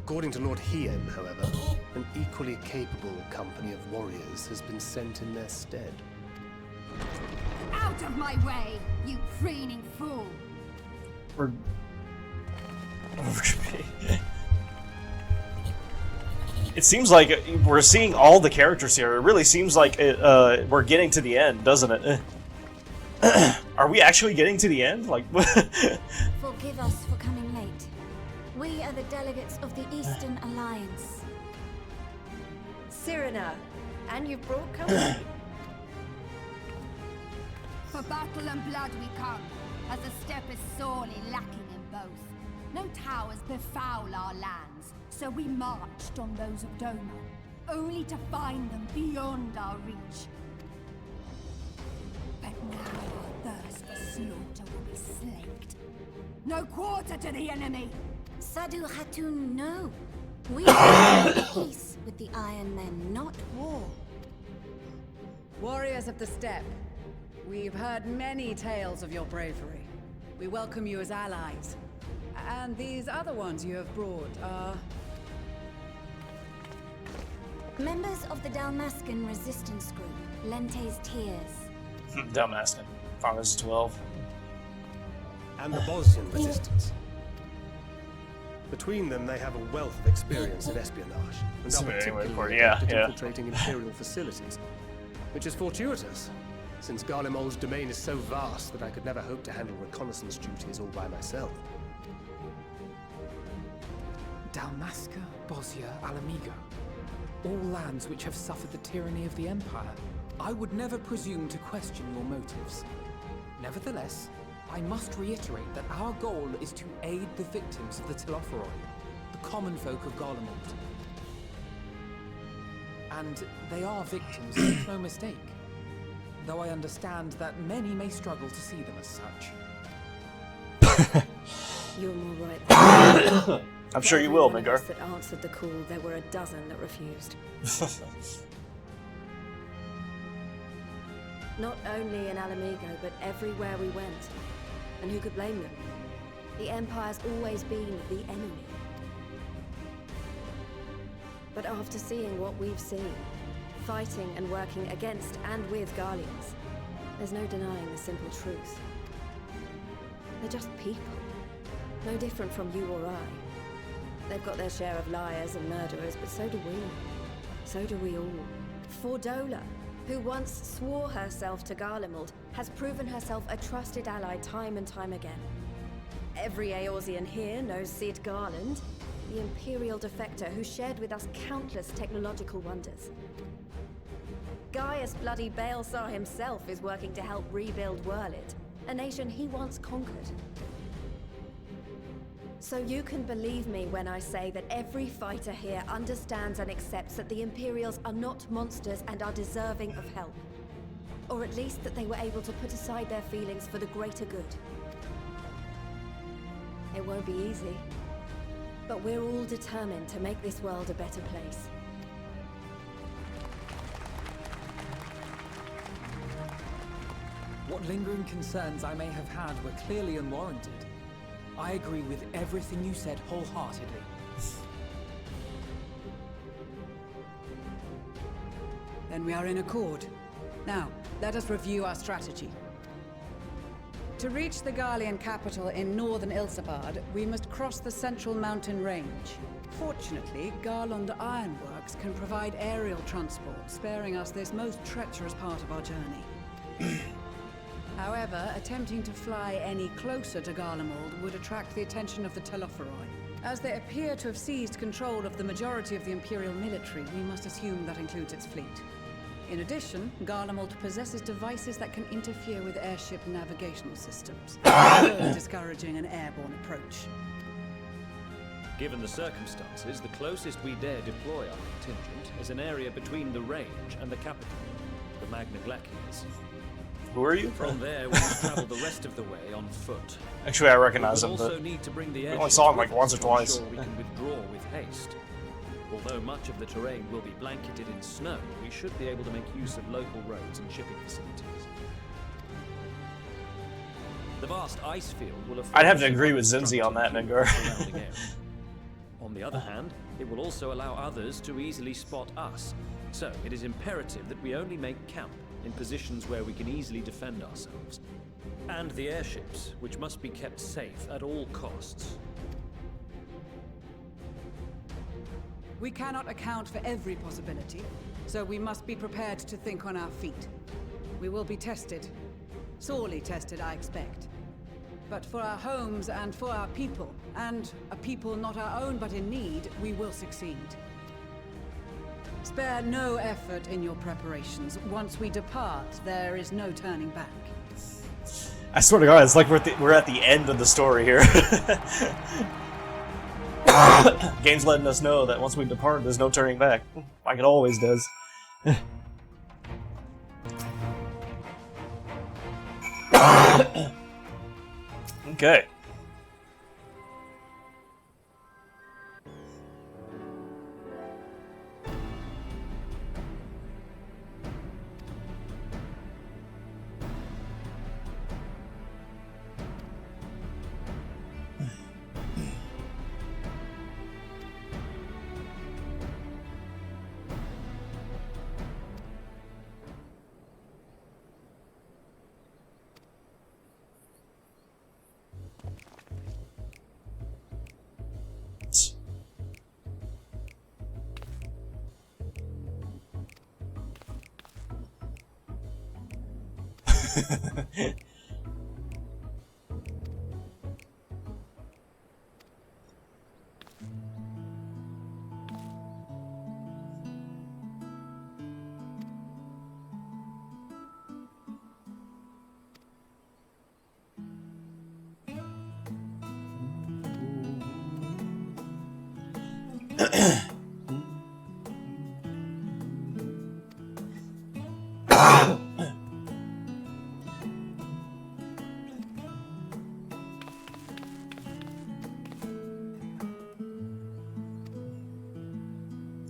According to Lord Hiem, however, an equally capable company of warriors has been sent in their stead. Out of my way, you preening fool! It seems like we're seeing all the characters here. It really seems like we're getting to the end, doesn't it? Are we actually getting to the end? Like, Forgive us for coming late. We are the delegates of the Eastern Alliance. Cyrena, and you've brought company. For battle and blood we come, as the steppe is sorely lacking in both. No towers befoul our lands, so we marched on those of Doma, only to find them beyond our reach. But now our thirst for slaughter will be slaked. No quarter to the enemy! Sadu Hatun, no. We are peace with the Iron Men, not war. Warriors of the Steppe, we've heard many tales of your bravery. We welcome you as allies. And these other ones you have brought are... Members of the Dalmascan resistance group, Lente's Tears. Dalmascan. Fathers 12. And the Bosnian resistance. Between them, they have a wealth of experience in espionage, and are particularly adept at infiltrating Imperial facilities, which is fortuitous, since Garlemald's domain is so vast that I could never hope to handle reconnaissance duties all by myself. Dalmasca, Bosnia, Alamigo. All lands which have suffered the tyranny of the Empire. I would never presume to question your motives. Nevertheless, I must reiterate that our goal is to aid the victims of the Telophoroi, the common folk of Garlemald. And they are victims, make no mistake. Though I understand that many may struggle to see them as such. You're more right than I'm sure you will, Midgar. that answered the call, there were a dozen that refused. Not only in Alamigo, but everywhere we went. And who could blame them? The Empire's always been the enemy. But after seeing what we've seen, fighting and working against and with Garleans, There's no denying the simple truth. They're just people. No different from you or I. They've got their share of liars and murderers, but so do we. So do we all. Fordola, who once swore herself to Garlemald, has proven herself a trusted ally time and time again. Every Eorzean here knows Cid Garland, the Imperial defector who shared with us countless technological wonders. Gaius bloody Balesar himself is working to help rebuild Wurlid, a nation he once conquered. So you can believe me when I say that every fighter here understands and accepts that the Imperials are not monsters and are deserving of help. Or at least that they were able to put aside their feelings for the greater good. It won't be easy, but we're all determined to make this world a better place. What lingering concerns I may have had were clearly unwarranted. I agree with everything you said wholeheartedly. Then we are in accord. Now, let us review our strategy. To reach the Garlean capital in northern Ilsabard, we must cross the central mountain range. Fortunately, Garland Ironworks can provide aerial transport, sparing us this most treacherous part of our journey. However, attempting to fly any closer to Garlemald would attract the attention of the Telophoroi. As they appear to have seized control of the majority of the Imperial military, we must assume that includes its fleet. In addition, Garlemald possesses devices that can interfere with airship navigational systems, further discouraging an airborne approach. Given the circumstances, the closest we dare deploy our contingent is an area between the range and the capital, the Magna Glaciers. Who are you? From there, we must travel the rest of the way on foot. Actually, I recognize him, We but also need to bring the we only saw him like once or twice. We can withdraw with haste. Although much of the terrain will be blanketed in snow, we should be able to make use of local roads and shipping facilities. The vast ice field will I'd have to agree with Zinzi on that, Nengar. On the other hand, it will also allow others to easily spot us. So it is imperative that we only make camp in positions where we can easily defend ourselves. And the airships, which must be kept safe at all costs. We cannot account for every possibility, so we must be prepared to think on our feet. We will be tested. Sorely tested, I expect. But for our homes and for our people, and a people not our own but in need, we will succeed. Spare no effort in your preparations. Once we depart, there is no turning back. I swear to God, it's like we're at the end of the story here. Game's letting us know that once we depart, there's no turning back, like it always does. Okay.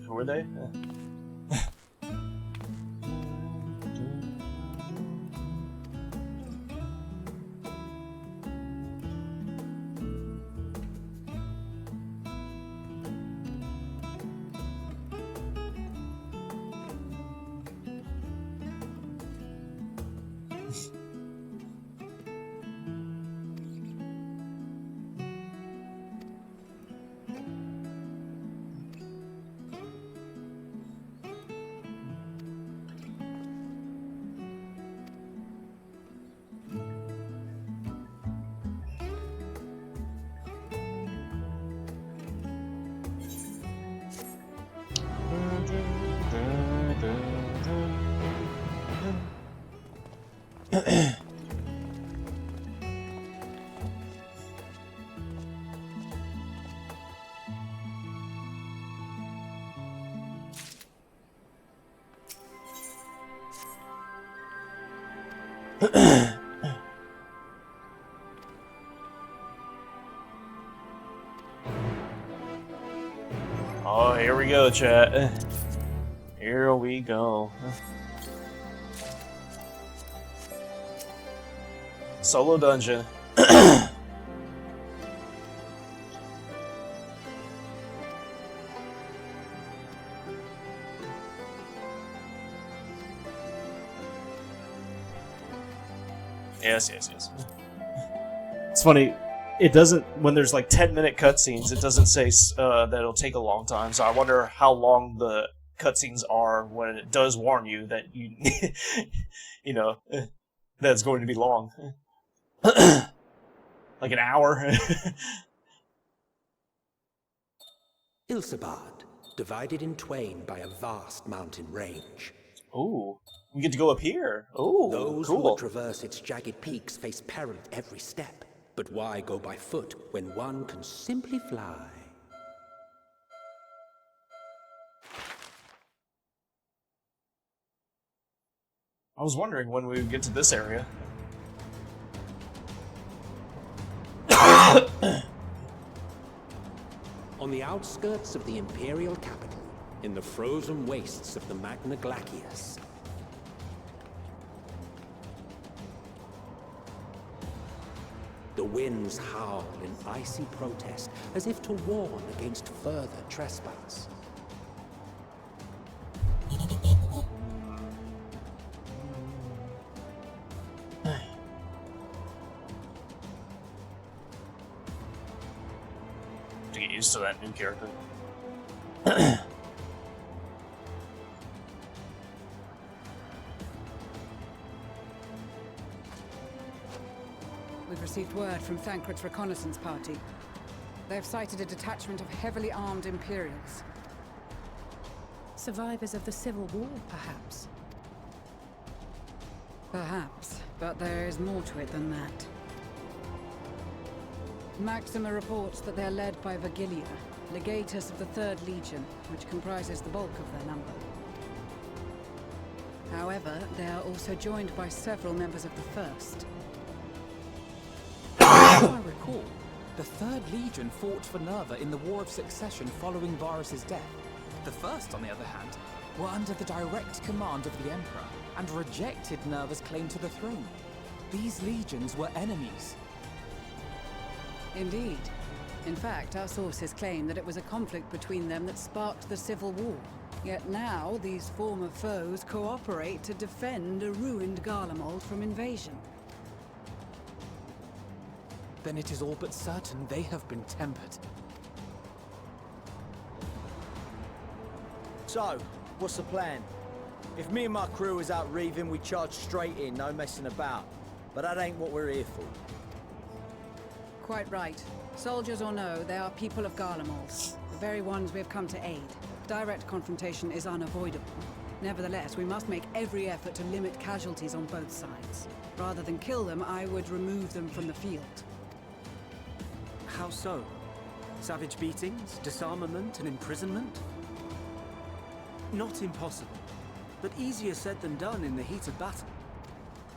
Who were they? Oh, here we go, chat. Here we go. Solo dungeon. Yes. It's funny. It doesn't, when there's like 10-minute cutscenes, it doesn't say that it'll take a long time. So I wonder how long the cutscenes are when it does warn you that you, you know, that it's going to be long. Like an hour. Ilsabad, divided in twain by a vast mountain range. Ooh, we get to go up here. Ooh, Those cool. who would traverse its jagged peaks face peril at every step. But why go by foot when one can simply fly? I was wondering when we would get to this area. On the outskirts of the Imperial capital, in the frozen wastes of the Magna Glacius, the winds howl in icy protest, as if to warn against further trespass. To get used to that new character. We've received word from Thancred's reconnaissance party. They have sighted a detachment of heavily armed Imperials. Survivors of the Civil War, perhaps? Perhaps, but there is more to it than that. Maxima reports that they are led by Vergilia, legatus of the 3rd Legion, which comprises the bulk of their number. However, they are also joined by several members of the 1st. As I recall, the 3rd Legion fought for Nerva in the War of Succession following Varus' death. The 1st, on the other hand, were under the direct command of the Emperor and rejected Nerva's claim to the throne. These legions were enemies. Indeed. In fact, our sources claim that it was a conflict between them that sparked the Civil War. Yet now, these former foes cooperate to defend a ruined Garlemald from invasion. Then it is all but certain they have been tempered. So, what's the plan? If me and my crew is out reaving, we charge straight in, no messing about. But that ain't what we're here for. Quite right. Soldiers or no, they are people of Garlemald, the very ones we have come to aid. Direct confrontation is unavoidable. Nevertheless, we must make every effort to limit casualties on both sides. Rather than kill them, I would remove them from the field. How so? Savage beatings, disarmament, and imprisonment? Not impossible, but easier said than done in the heat of battle.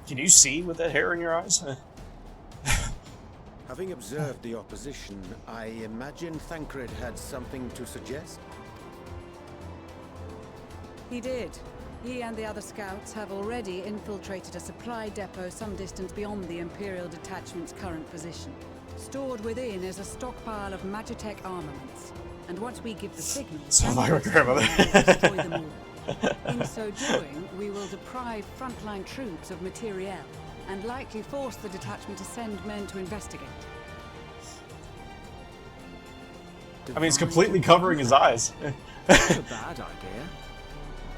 Can you see with that hair in your eyes? Having observed the opposition, I imagine Thancred had something to suggest? He did. He and the other scouts have already infiltrated a supply depot some distance beyond the Imperial detachment's current position. Stored within is a stockpile of Magitech armaments. And once we give the signal, Sounds like my grandmother. destroy them all. In so doing, we will deprive frontline troops of materiel, and likely force the detachment to send men to investigate. I mean, it's completely covering his eyes. Not a bad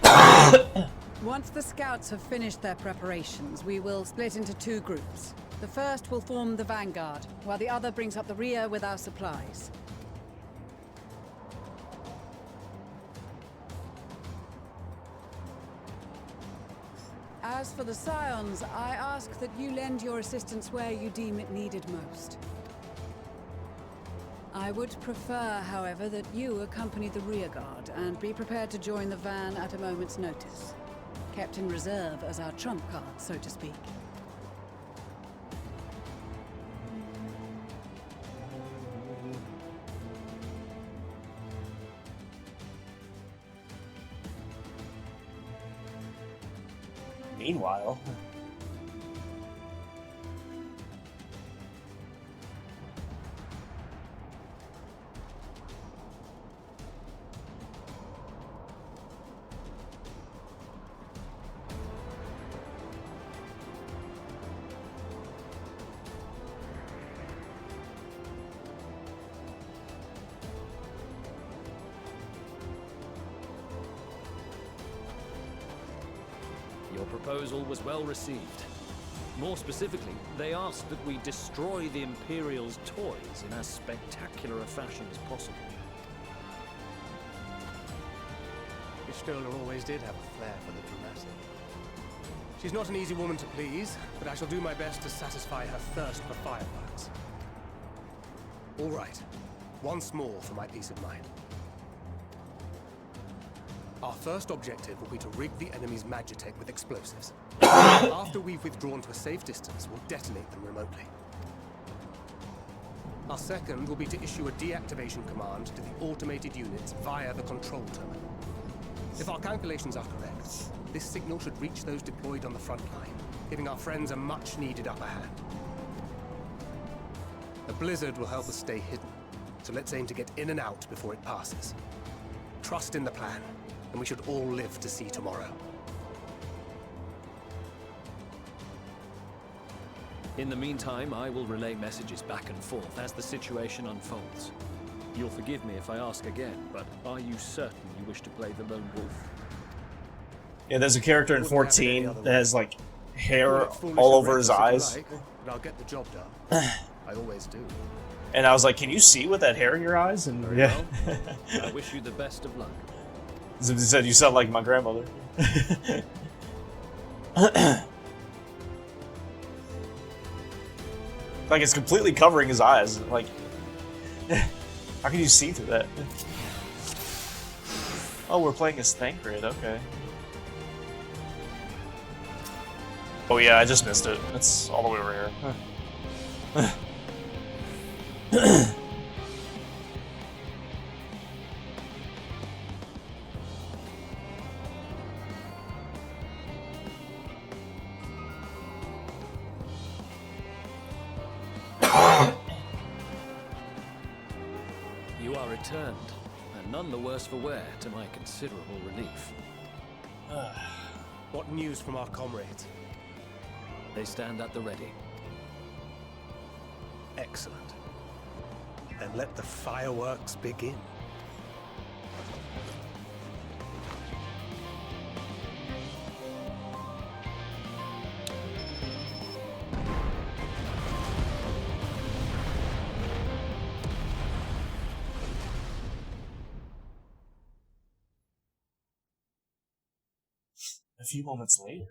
idea. Once the scouts have finished their preparations, we will split into two groups. The first will form the vanguard, while the other brings up the rear with our supplies. As for the Scions, I ask that you lend your assistance where you deem it needed most. I would prefer, however, that you accompany the rearguard and be prepared to join the van at a moment's notice. Kept in reserve as our trump card, so to speak. Meanwhile... Your proposal was well received. More specifically, they asked that we destroy the Imperial's toys in as spectacular a fashion as possible. Stoller always did have a flair for the dramatic. She's not an easy woman to please, but I shall do my best to satisfy her thirst for fireworks. All right, once more for my peace of mind. Our first objective will be to rig the enemy's Magitech with explosives. After we've withdrawn to a safe distance, we'll detonate them remotely. Our second will be to issue a deactivation command to the automated units via the control terminal. If our calculations are correct, this signal should reach those deployed on the front line, giving our friends a much-needed upper hand. The blizzard will help us stay hidden, so let's aim to get in and out before it passes. Trust in the plan, and we should all live to see tomorrow. In the meantime, I will relay messages back and forth as the situation unfolds. You'll forgive me if I ask again, but are you certain you wish to play the lone wolf? Yeah, there's a character in 14 that has, like, hair all over his eyes. But I'll get the job done. I always do. And I was like, can you see with that hair in your eyes? And Very yeah. well. I wish you the best of luck. He said, you sound like my grandmother. Like, it's completely covering his eyes. Like, how can you see through that? Oh, we're playing as Thancred, okay. Oh yeah, I just missed it. It's all the way over here. You are returned, and none the worse for wear, to my considerable relief. What news from our comrades? They stand at the ready. Excellent. Then let the fireworks begin. A few moments later.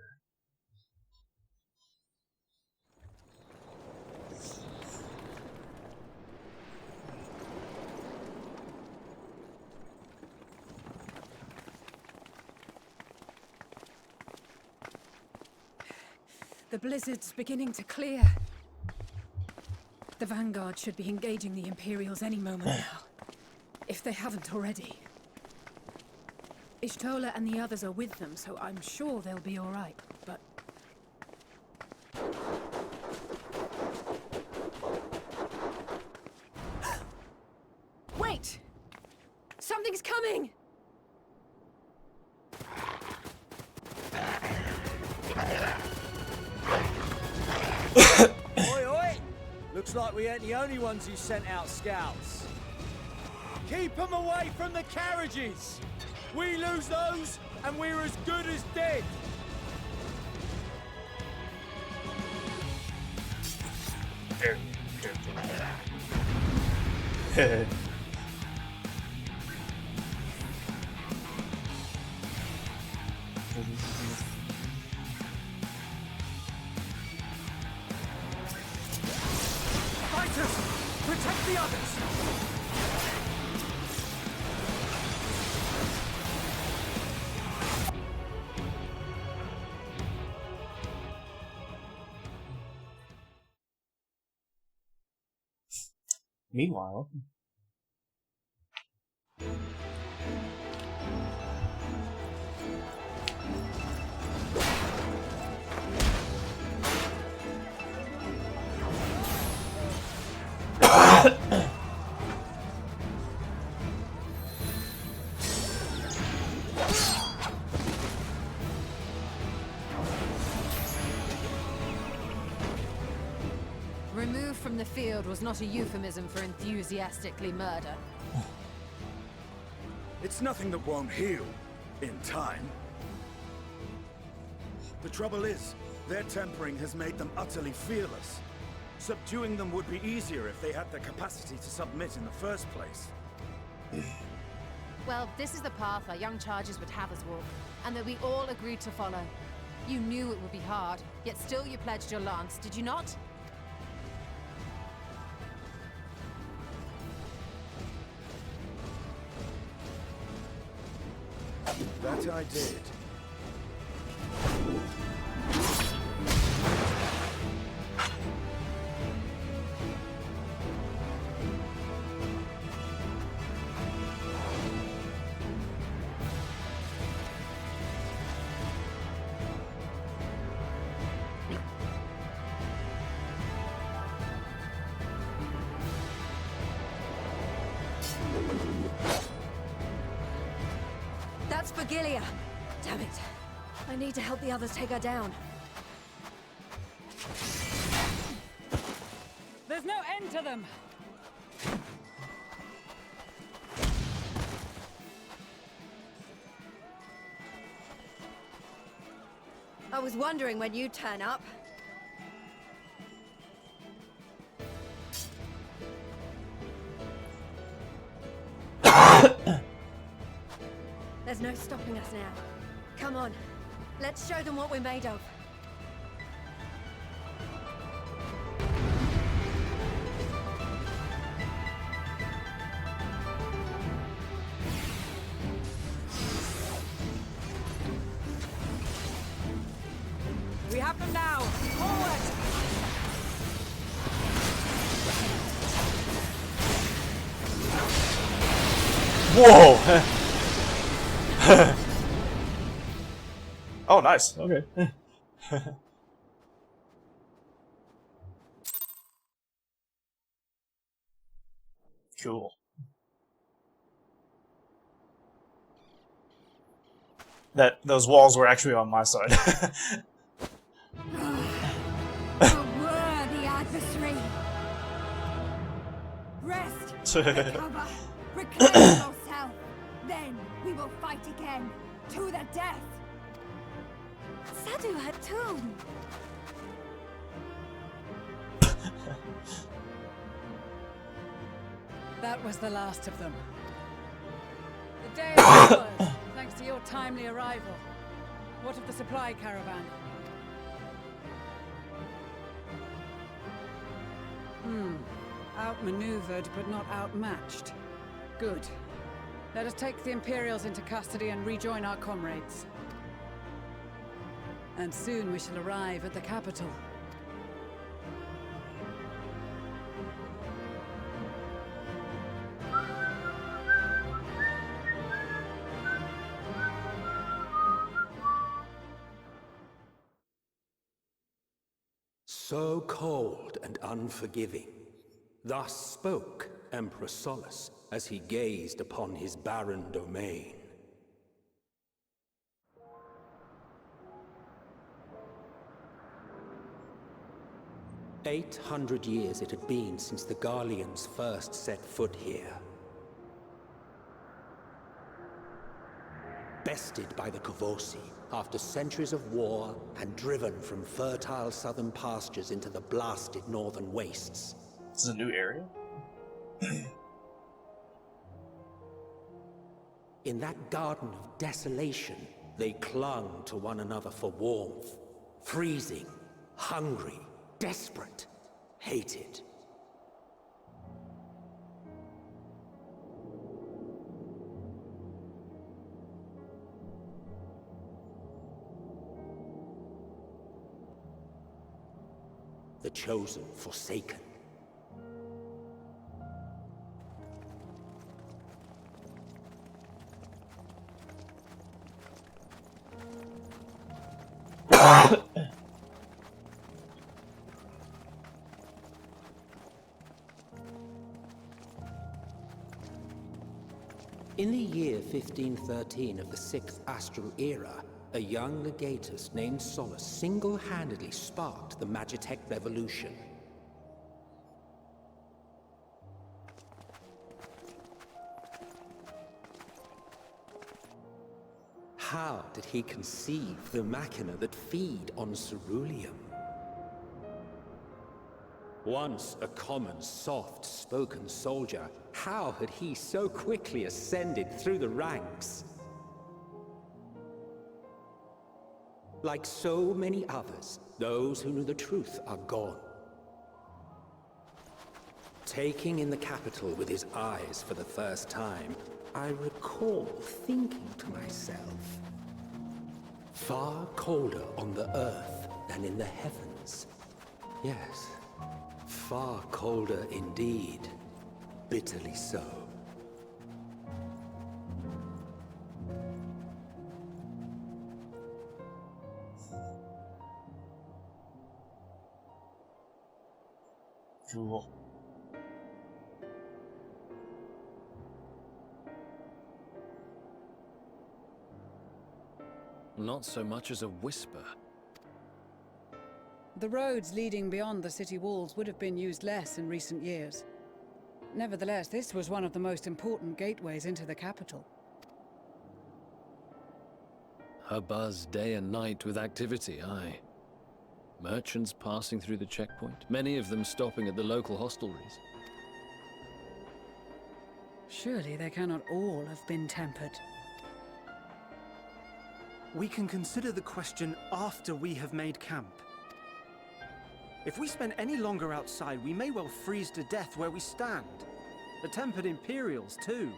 The blizzard's beginning to clear. The Vanguard should be engaging the Imperials any moment now, if they haven't already. Ishtola and the others are with them, so I'm sure they'll be all right, but... Wait! Something's coming! Oi, oi! Looks like we ain't the only ones who sent out scouts. Keep them away from the carriages! We lose those, and we're as good as dead! Fighters! Protect the others! Meanwhile... Removed from the field was not a euphemism for enthusiastically murder. It's nothing that won't heal in time. The trouble is, their tempering has made them utterly fearless. Subduing them would be easier if they had the capacity to submit in the first place. Well, this is the path our young charges would have us walk, and that we all agreed to follow. You knew it would be hard, yet still you pledged your lance, did you not? That I did. That's Vigilia. Damn it. I need to help the others take her down. There's no end to them! I was wondering when you'd turn up. There's no stopping us now. Come on, let's show them what we're made of. We have them now! Forward! Whoa! Oh, nice. Okay. Cool. Those walls were actually on my side. A worthy adversary. Rest. Recover. Reclaim yourself. Then we will fight again to the death. Sadu had tomb. That was the last of them. The day is yours, thanks to your timely arrival. What of the supply caravan? Outmaneuvered, but not outmatched. Good. Let us take the Imperials into custody and rejoin our comrades. And soon we shall arrive at the capital. So cold and unforgiving. Thus spoke Emperor Solus as he gazed upon his barren domain. 800 years it had been since the Garleans first set foot here. Bested by the Kavosi after centuries of war and driven from fertile southern pastures into the blasted northern wastes. This is a new area? In that garden of desolation, they clung to one another for warmth. Freezing, hungry, desperate, hated. The chosen forsaken. In the year 1513 of the 6th Astral Era, a young legatus named Solus single-handedly sparked the Magitech Revolution. How did he conceive the machina that feed on ceruleum? Once a common, soft-spoken soldier, how had he so quickly ascended through the ranks? Like so many others, those who knew the truth are gone. Taking in the capital with his eyes for the first time, I recall thinking to myself, far colder on the earth than in the heavens. Yes, far colder indeed. Bitterly so. Cool. Not so much as a whisper. The roads leading beyond the city walls would have been used less in recent years. Nevertheless, this was one of the most important gateways into the capital. Her buzz day and night with activity, aye. Merchants passing through the checkpoint, many of them stopping at the local hostelries. Surely they cannot all have been tempered. We can consider the question after we have made camp. If we spend any longer outside, we may well freeze to death where we stand. The tempered Imperials, too.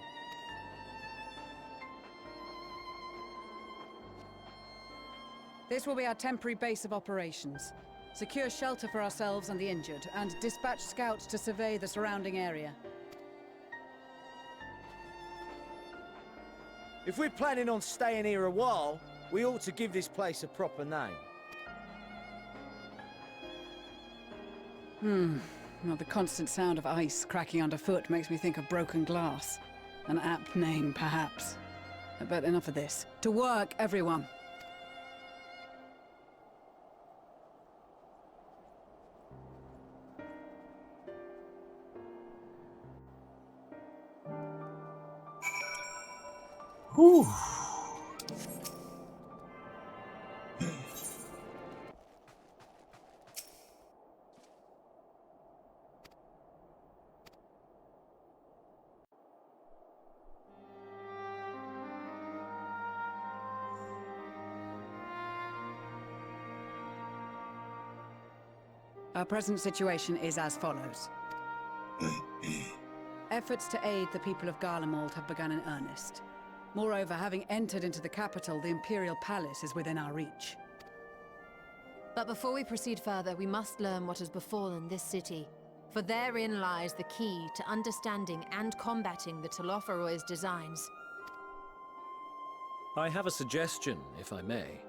This will be our temporary base of operations. Secure shelter for ourselves and the injured, and dispatch scouts to survey the surrounding area. If we're planning on staying here a while, we ought to give this place a proper name. Well, the constant sound of ice cracking underfoot makes me think of broken glass. An apt name, perhaps. But enough of this. To work, everyone! Whew. Our present situation is as follows. Efforts to aid the people of Garlemald have begun in earnest. Moreover, having entered into the capital, the Imperial Palace is within our reach. But before we proceed further, we must learn what has befallen this city. For therein lies the key to understanding and combating the Telophoroid's designs. I have a suggestion, if I may.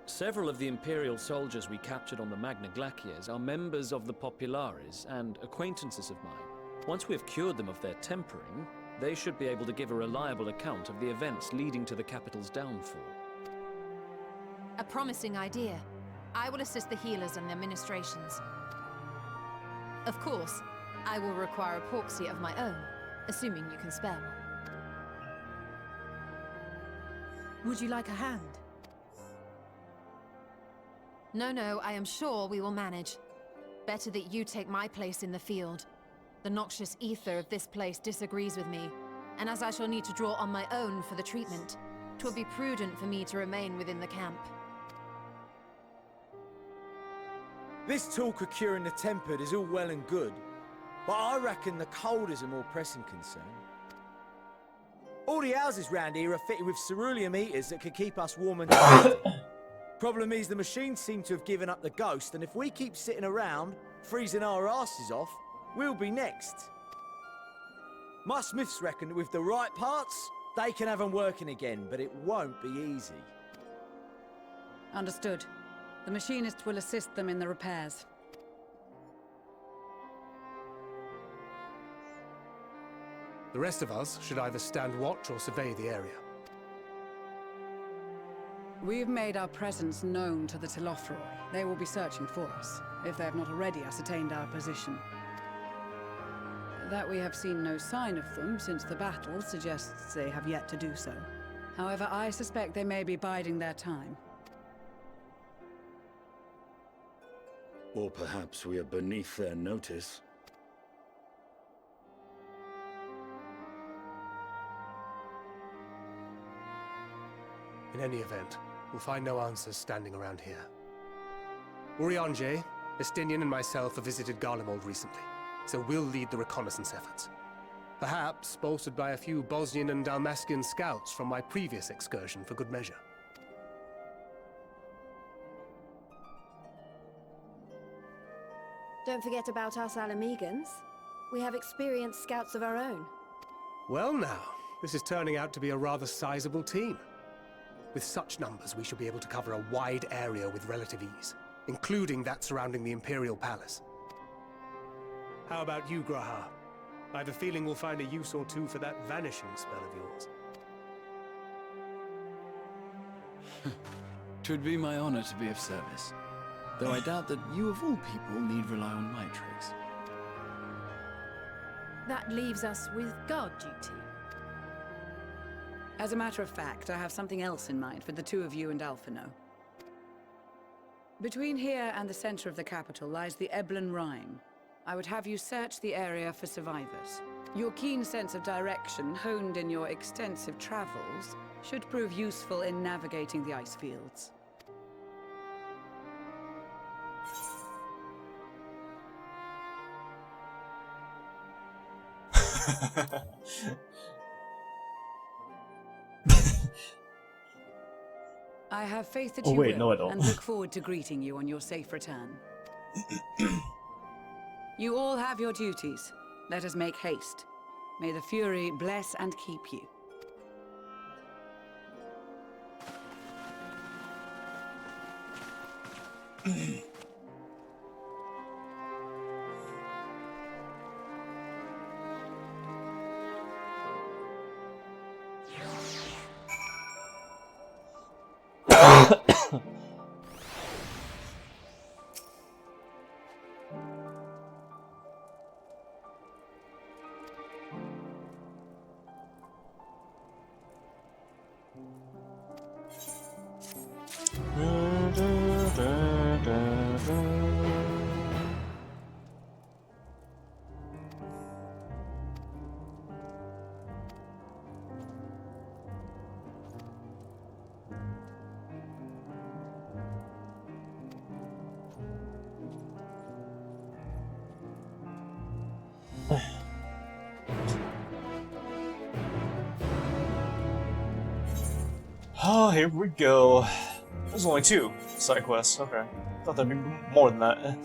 Several of the Imperial soldiers we captured on the Magna Glaciers are members of the Populares and acquaintances of mine. Once we have cured them of their tempering, they should be able to give a reliable account of the events leading to the capital's downfall. A promising idea. I will assist the healers and their ministrations. Of course, I will require a porksy of my own, assuming you can spare one. Would you like a hand? No, I am sure we will manage. Better that you take my place in the field. The noxious ether of this place disagrees with me, and as I shall need to draw on my own for the treatment, 'twill be prudent for me to remain within the camp. This talk of curing the tempered is all well and good, but I reckon the cold is a more pressing concern. All the houses round here are fitted with cerulean heaters that could keep us warm and toasty. Problem is, the machines seem to have given up the ghost, and if we keep sitting around, freezing our asses off, we'll be next. My smiths reckon that with the right parts, they can have them working again, but it won't be easy. Understood. The machinist will assist them in the repairs. The rest of us should either stand watch or survey the area. We've made our presence known to the Telothroi. They will be searching for us, if they have not already ascertained our position. That we have seen no sign of them since the battle suggests they have yet to do so. However, I suspect they may be biding their time. Or perhaps we are beneath their notice. In any event, we'll find no answers standing around here. Urianger, Estinian and myself have visited Garlemald recently, so we'll lead the reconnaissance efforts. Perhaps bolstered by a few Bosnian and Dalmatian scouts from my previous excursion for good measure. Don't forget about us Alamegans. We have experienced scouts of our own. Well now, this is turning out to be a rather sizable team. With such numbers, we should be able to cover a wide area with relative ease, including that surrounding the Imperial Palace. How about you, Graha? I have a feeling we'll find a use or two for that vanishing spell of yours. 'Twould be my honor to be of service, though I doubt that you of all people need rely on my tricks. That leaves us with guard duty. As a matter of fact, I have something else in mind for the two of you and Alphino. Between here and the center of the capital lies the Eblan Rhine. I would have you search the area for survivors. Your keen sense of direction, honed in your extensive travels, should prove useful in navigating the ice fields. I have faith that you will, no, I don't. and look forward to greeting you on your safe return. You all have your duties. Let us make haste. May the Fury bless and keep you. Oh, here we go. There's only 2 side quests. Okay. Thought there'd be more than that.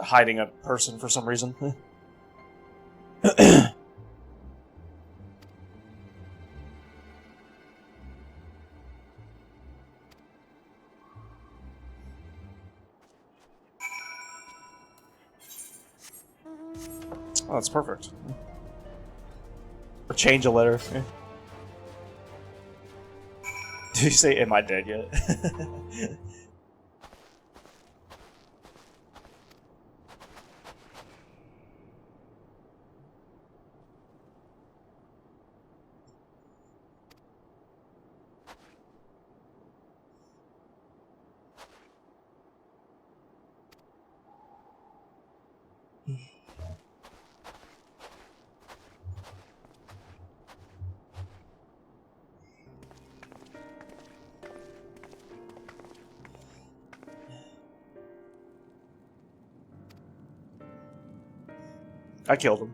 Hiding a person for some reason. Oh, that's perfect. Or change a letter. Did you say, am I dead yet? I killed him.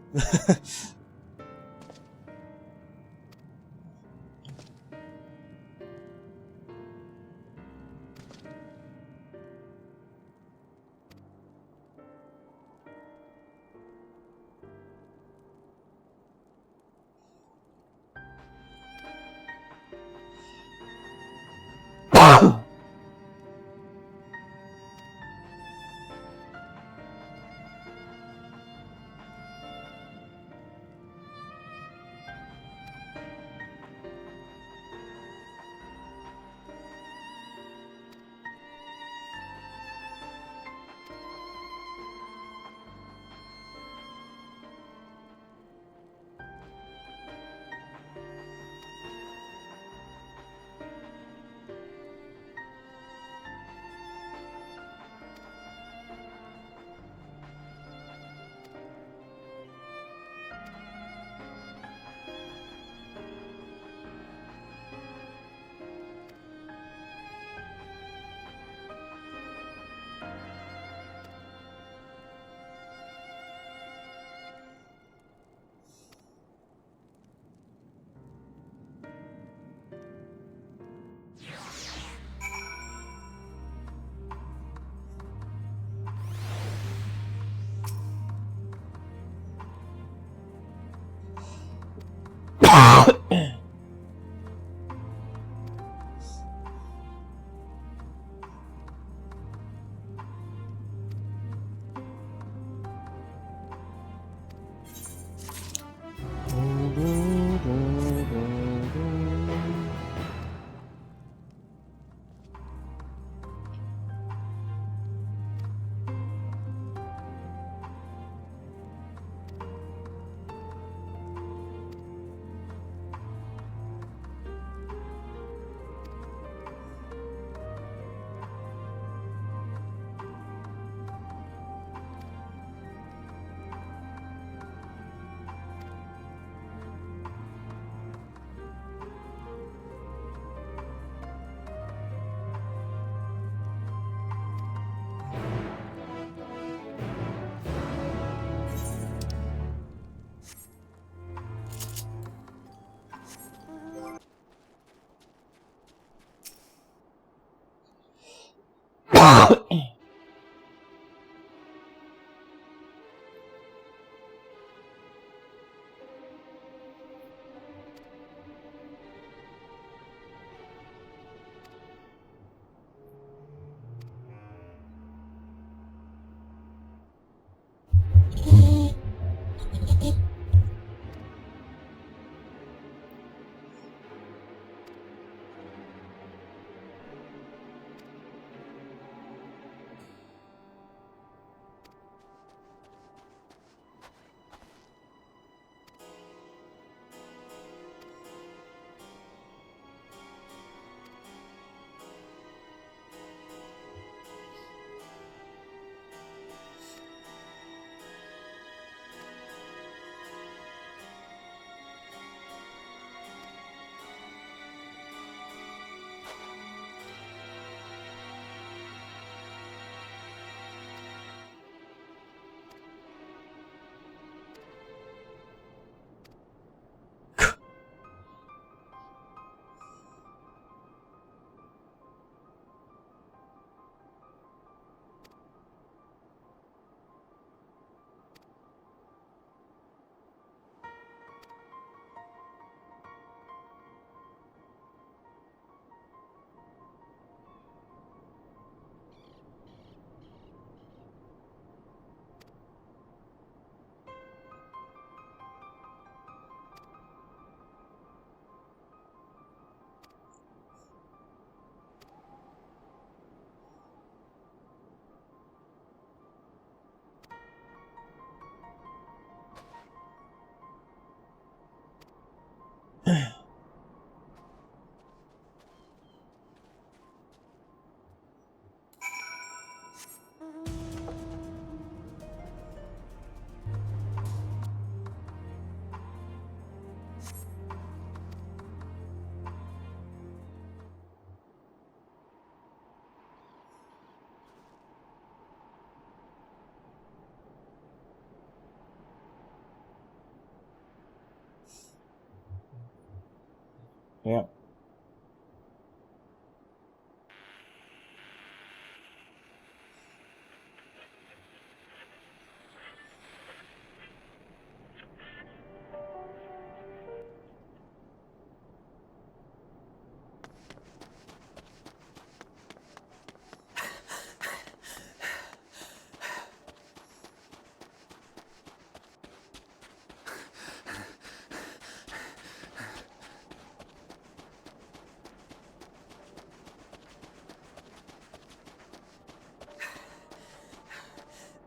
Yeah.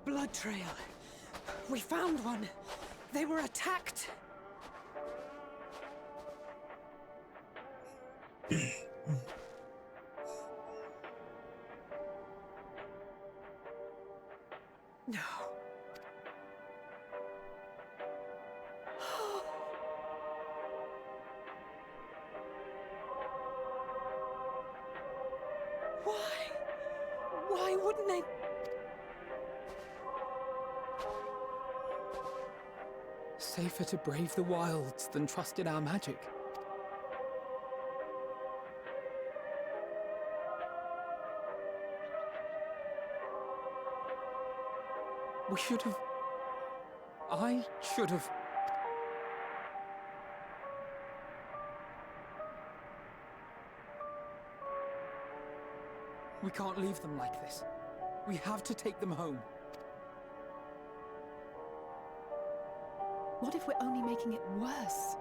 Blood trail. We found one. They were attacked. No. Why wouldn't they? Safer to brave the wilds than trust in our magic. We should have... I should have... We can't leave them like this. We have to take them home. What if we're only making it worse?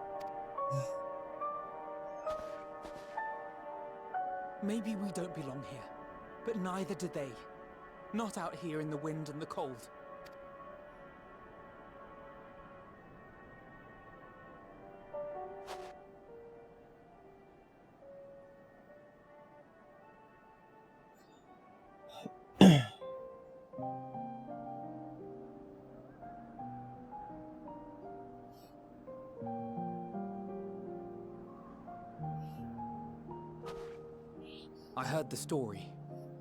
Maybe we don't belong here, but neither do they. Not out here in the wind and the cold. I heard the story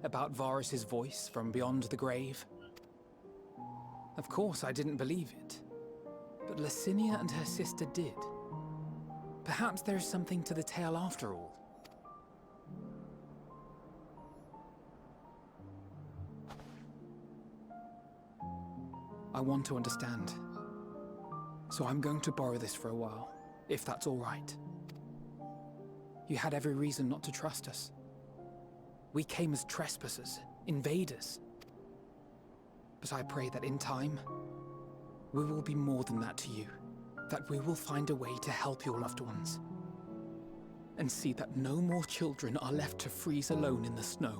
about Varus's voice from beyond the grave. Of course, I didn't believe it, but Licinia and her sister did. Perhaps there is something to the tale after all. I want to understand, so I'm going to borrow this for a while, if that's all right. You had every reason not to trust us. We came as trespassers, invaders. But I pray that in time, we will be more than that to you. That we will find a way to help your loved ones. And see that no more children are left to freeze alone in the snow.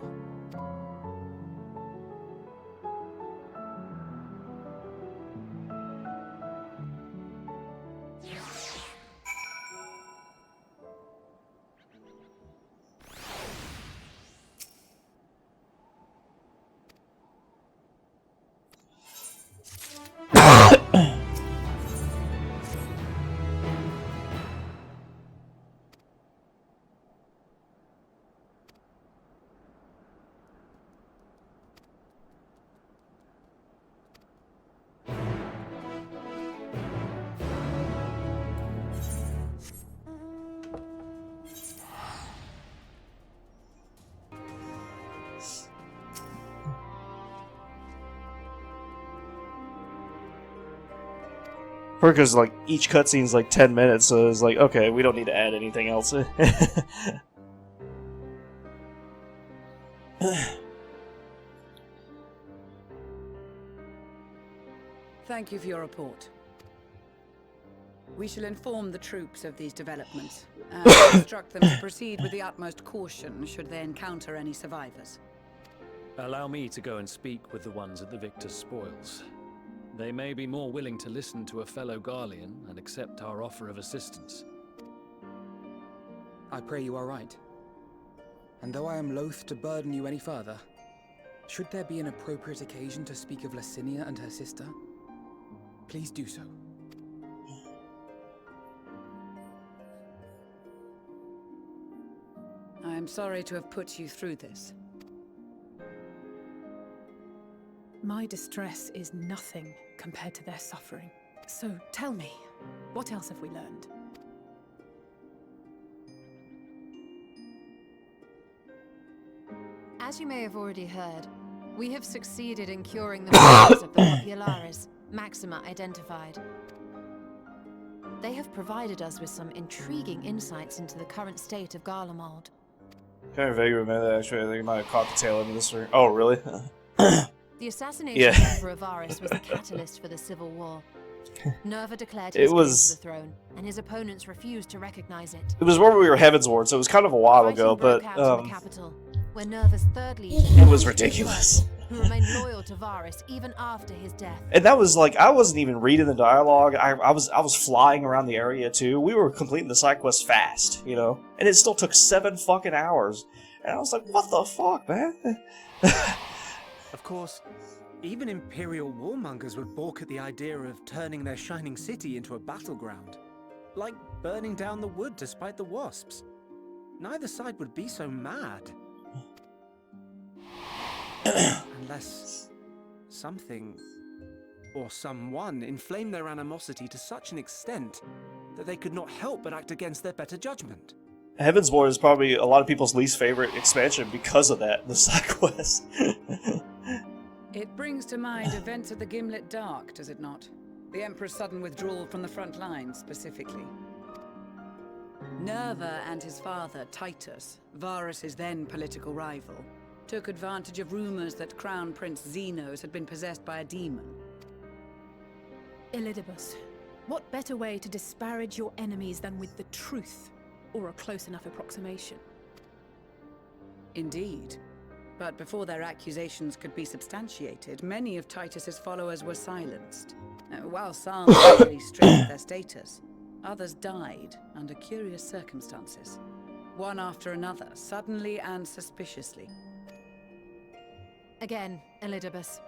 Because like each cutscene's like 10 minutes, so it's like, okay, we don't need to add anything else. Thank you for your report. We shall inform the troops of these developments and instruct them to proceed with the utmost caution should they encounter any survivors. Allow me to go and speak with the ones at the victor's spoils. They may be more willing to listen to a fellow Garlean and accept our offer of assistance. I pray you are right. And though I am loath to burden you any further, should there be an appropriate occasion to speak of Licinia and her sister, please do so. I am sorry to have put you through this. My distress is nothing compared to their suffering. So tell me, what else have we learned? As you may have already heard, we have succeeded in curing the members of the Populares, Maxima identified. They have provided us with some intriguing insights into the current state of Garlemald. Kind of vaguely remember that, actually. I think I might have caught the tail end of this story. Oh, really? The assassination of Emperor Varus was the catalyst for the civil war. Nerva declared his claim to the throne, and his opponents refused to recognize it. It was when we were Heavensward, so it was kind of a while ago, but in the capital, where Nerva's third legion it was ridiculous. Who remained loyal to Varus even after his death. And that was like, I wasn't even reading the dialogue. I was flying around the area too. We were completing the side quest fast, you know, and it still took 7 fucking hours. And I was like, what the fuck, man? Of course, even Imperial warmongers would balk at the idea of turning their shining city into a battleground. Like burning down the wood to spite the wasps. Neither side would be so mad. Unless something or someone inflamed their animosity to such an extent that they could not help but act against their better judgment. Heavensward is probably a lot of people's least favorite expansion because of that, the side quest. It brings to mind events of the Gimlet Dark, does it not? The Emperor's sudden withdrawal from the front lines, specifically. Nerva and his father, Titus, Varus's then political rival, took advantage of rumors that Crown Prince Xenos had been possessed by a demon. Elidibus, what better way to disparage your enemies than with the truth, or a close enough approximation? Indeed. But before their accusations could be substantiated, many of Titus's followers were silenced. While some really stripped their status, others died under curious circumstances. One after another, suddenly and suspiciously. Again, Elidibus.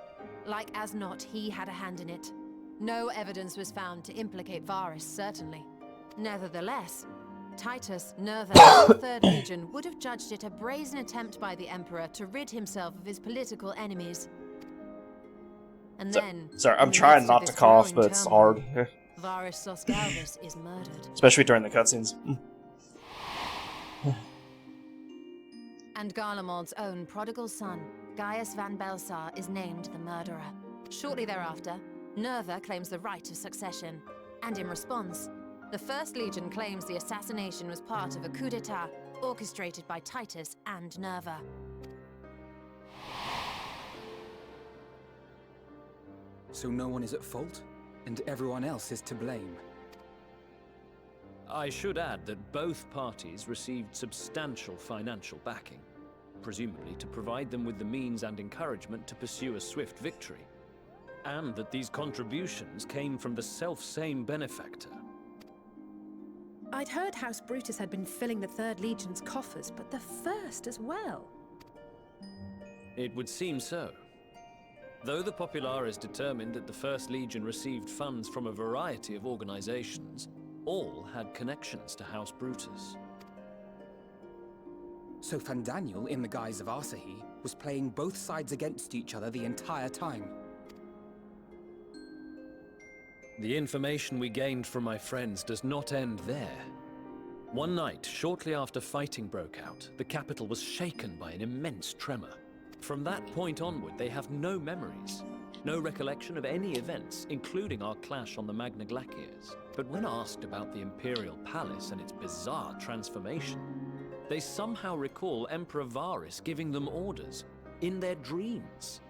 Like as not, he had a hand in it. No evidence was found to implicate Varus, certainly. Nevertheless, Titus, Nerva, and the Third Legion would have judged it a brazen attempt by the Emperor to rid himself of his political enemies. And then... Sorry, I'm trying not to cough, but it's hard. Varus Sosgalvus is murdered. Especially during the cutscenes. And Garlemald's own prodigal son, Gaius van Belsar, is named the murderer. Shortly thereafter, Nerva claims the right of succession. And in response, the First Legion claims the assassination was part of a coup d'etat orchestrated by Titus and Nerva. So no one is at fault, and everyone else is to blame. I should add that both parties received substantial financial backing, presumably to provide them with the means and encouragement to pursue a swift victory, and that these contributions came from the self-same benefactor. I'd heard House Brutus had been filling the Third Legion's coffers, but the First as well. It would seem so. Though the Populares determined that the First Legion received funds from a variety of organizations, all had connections to House Brutus. So Fandaniel, in the guise of Asahi, was playing both sides against each other the entire time. The information we gained from my friends does not end there. One night, shortly after fighting broke out, the capital was shaken by an immense tremor. From that point onward, they have no memories, no recollection of any events, including our clash on the Magna Glaciers. But when asked about the Imperial Palace and its bizarre transformation, they somehow recall Emperor Varus giving them orders in their dreams.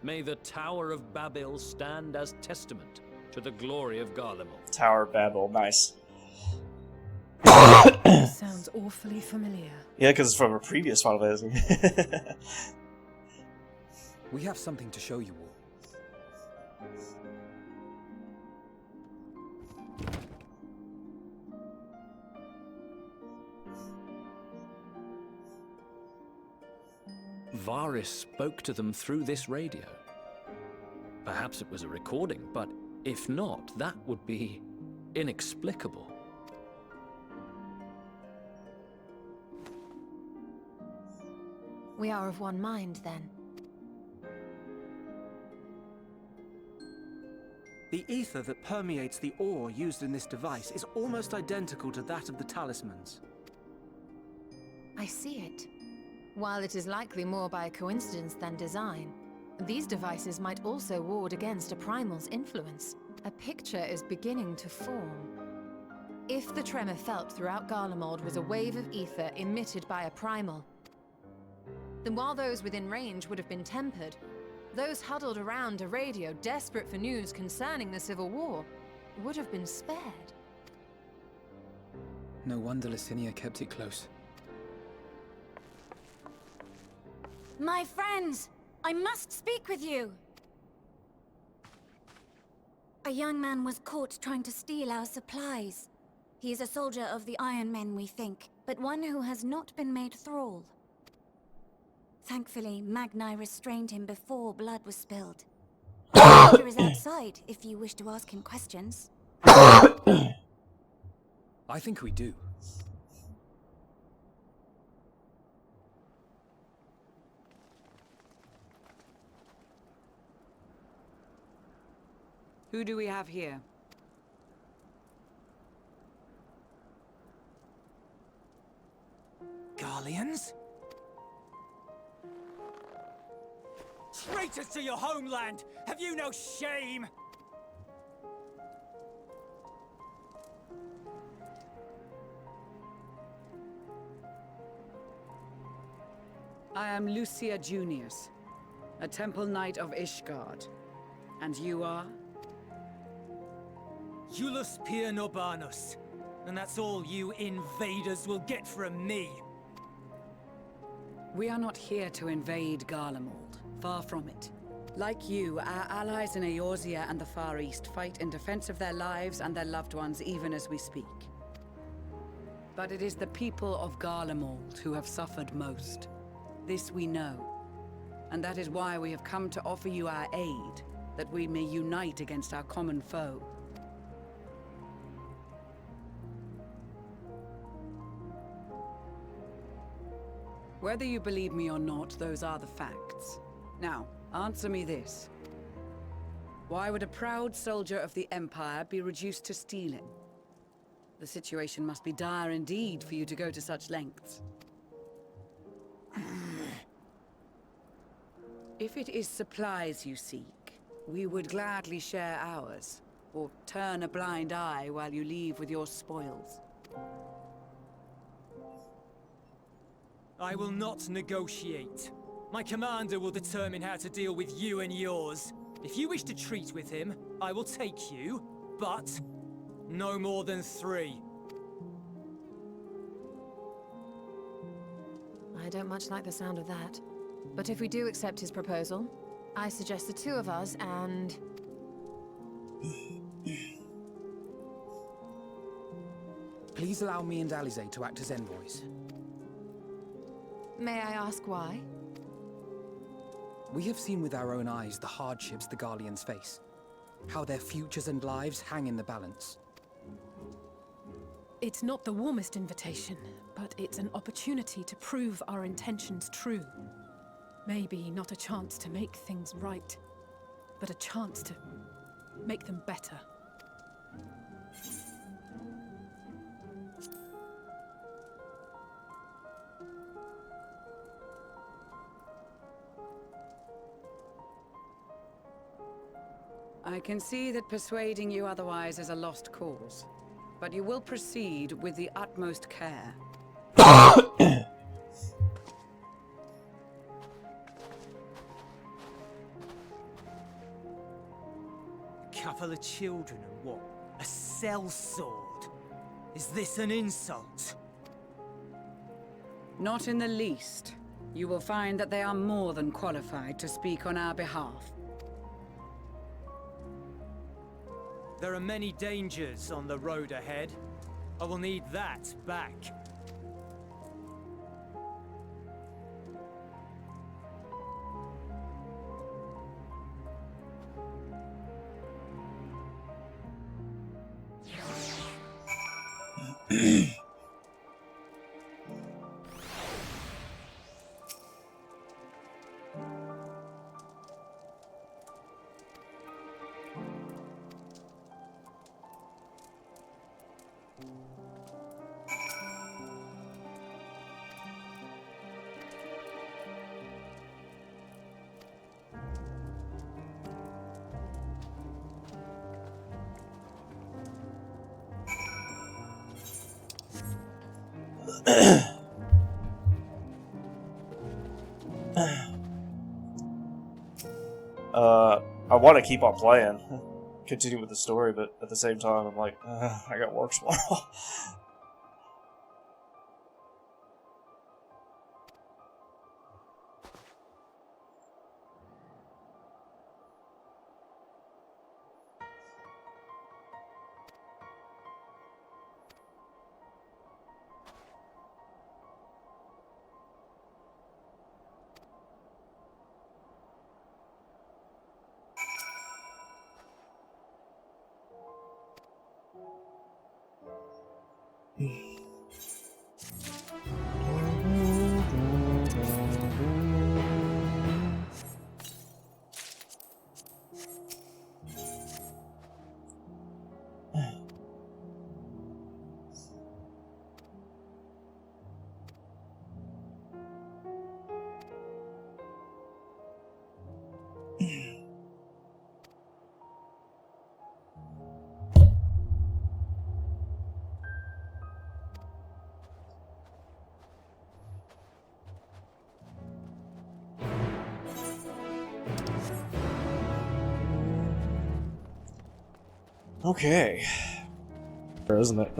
May the Tower of Babel stand as testament to the glory of Garlemald. Tower of Babel, nice. Sounds awfully familiar. Yeah, because it's from a previous Final Fantasy. We have something to show you all. Varus spoke to them through this radio. Perhaps it was a recording, but if not, that would be inexplicable. We are of one mind, then. The ether that permeates the ore used in this device is almost identical to that of the talismans. I see it. While it is likely more by coincidence than design, these devices might also ward against a primal's influence. A picture is beginning to form. If the tremor felt throughout Garlemald was a wave of ether emitted by a primal, then while those within range would have been tempered, those huddled around a radio desperate for news concerning the Civil War would have been spared. No wonder Licinia kept it close. My friends, I must speak with you. A young man was caught trying to steal our supplies. He is a soldier of the Iron Men, we think, but one who has not been made thrall. Thankfully, Magni restrained him before blood was spilled. The soldier is outside, if you wish to ask him questions. I think we do. Who do we have here? Garleans? Traitors to your homeland! Have you no shame? I am Lucia Junius, a Temple Knight of Ishgard. And you are? Iulus Pier Norbanus. And that's all you invaders will get from me. We are not here to invade Garlemald. Far from it. Like you, our allies in Eorzea and the Far East fight in defense of their lives and their loved ones even as we speak. But it is the people of Garlemald who have suffered most. This we know. And that is why we have come to offer you our aid, that we may unite against our common foe. Whether you believe me or not, those are the facts. Now, answer me this. Why would a proud soldier of the Empire be reduced to stealing? The situation must be dire indeed for you to go to such lengths. If it is supplies you seek, we would gladly share ours, or turn a blind eye while you leave with your spoils. I will not negotiate. My commander will determine how to deal with you and yours. If you wish to treat with him, I will take you, but no more than 3. I don't much like the sound of that. But if we do accept his proposal, I suggest the 2 of us and... Please allow me and Alize to act as envoys. May I ask why? We have seen with our own eyes the hardships the Garleans face. How their futures and lives hang in the balance. It's not the warmest invitation, but it's an opportunity to prove our intentions true. Maybe not a chance to make things right, but a chance to make them better. I can see that persuading you otherwise is a lost cause, but you will proceed with the utmost care. Couple of children and what? A sellsword? Is this an insult? Not in the least. You will find that they are more than qualified to speak on our behalf. There are many dangers on the road ahead. I will need that back. I want to keep on playing, continue with the story, but at the same time, I'm like, I got work tomorrow. Okay. Isn't it?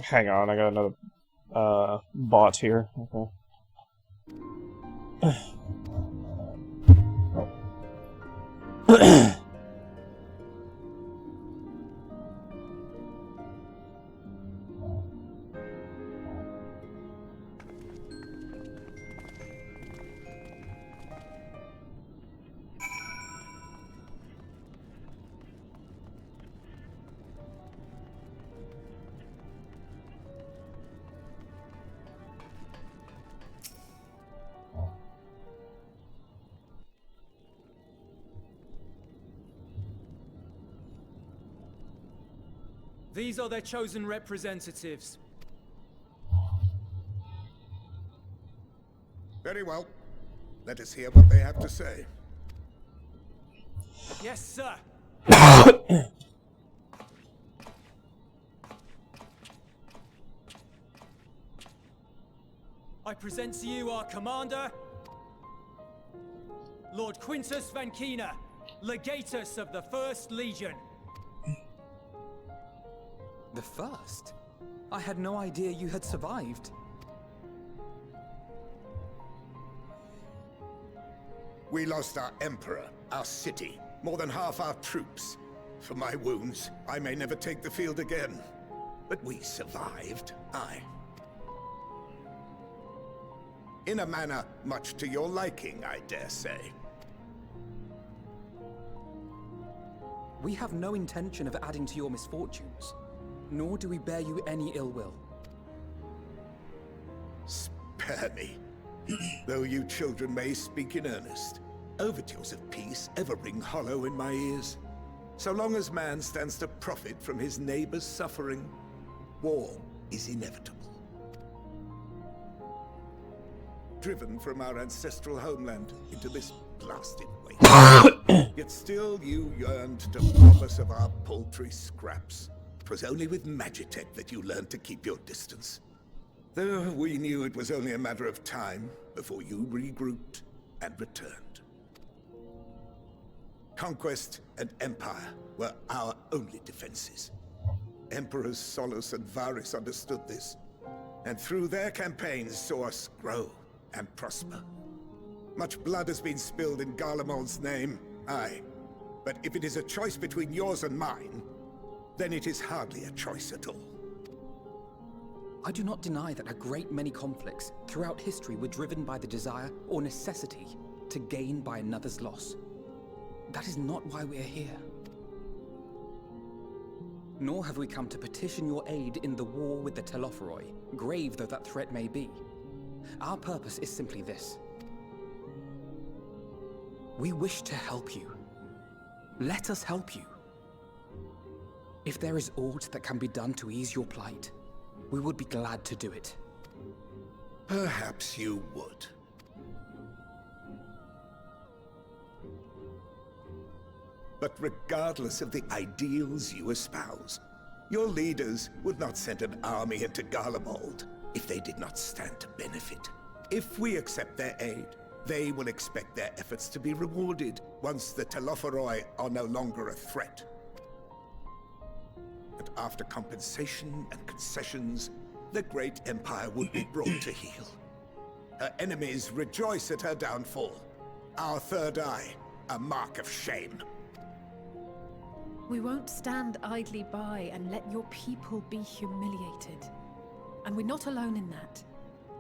Hang on, I got another bot here. Okay. These are their chosen representatives. Very well. Let us hear what they have to say. Yes, sir. I present to you our commander, Lord Quintus Van Kina, Legatus of the First Legion. The first? I had no idea you had survived. We lost our emperor, our city, more than half our troops. For my wounds, I may never take the field again. But we survived, aye. In a manner much to your liking, I dare say. We have no intention of adding to your misfortunes, nor do we bear you any ill will. Spare me. Though you children may speak in earnest, overtures of peace ever ring hollow in my ears. So long as man stands to profit from his neighbor's suffering, war is inevitable. Driven from our ancestral homeland into this blasted waste. Yet still you yearned to rob us of our paltry scraps. 'Twas only with Magitech that you learned to keep your distance. Though we knew it was only a matter of time before you regrouped and returned. Conquest and Empire were our only defenses. Emperors Solus and Varys understood this, and through their campaigns saw us grow and prosper. Much blood has been spilled in Garlemald's name, aye. But if it is a choice between yours and mine, then it is hardly a choice at all. I do not deny that a great many conflicts throughout history were driven by the desire or necessity to gain by another's loss. That is not why we are here. Nor have we come to petition your aid in the war with the Telophoroi, grave though that threat may be. Our purpose is simply this. We wish to help you. Let us help you. If there is aught that can be done to ease your plight, we would be glad to do it. Perhaps you would. But regardless of the ideals you espouse, your leaders would not send an army into Garlemald if they did not stand to benefit. If we accept their aid, they will expect their efforts to be rewarded once the Telophoroi are no longer a threat. And after compensation and concessions, the great empire would be brought to heel. Her enemies rejoice at her downfall. Our third eye, a mark of shame. We won't stand idly by and let your people be humiliated. And we're not alone in that.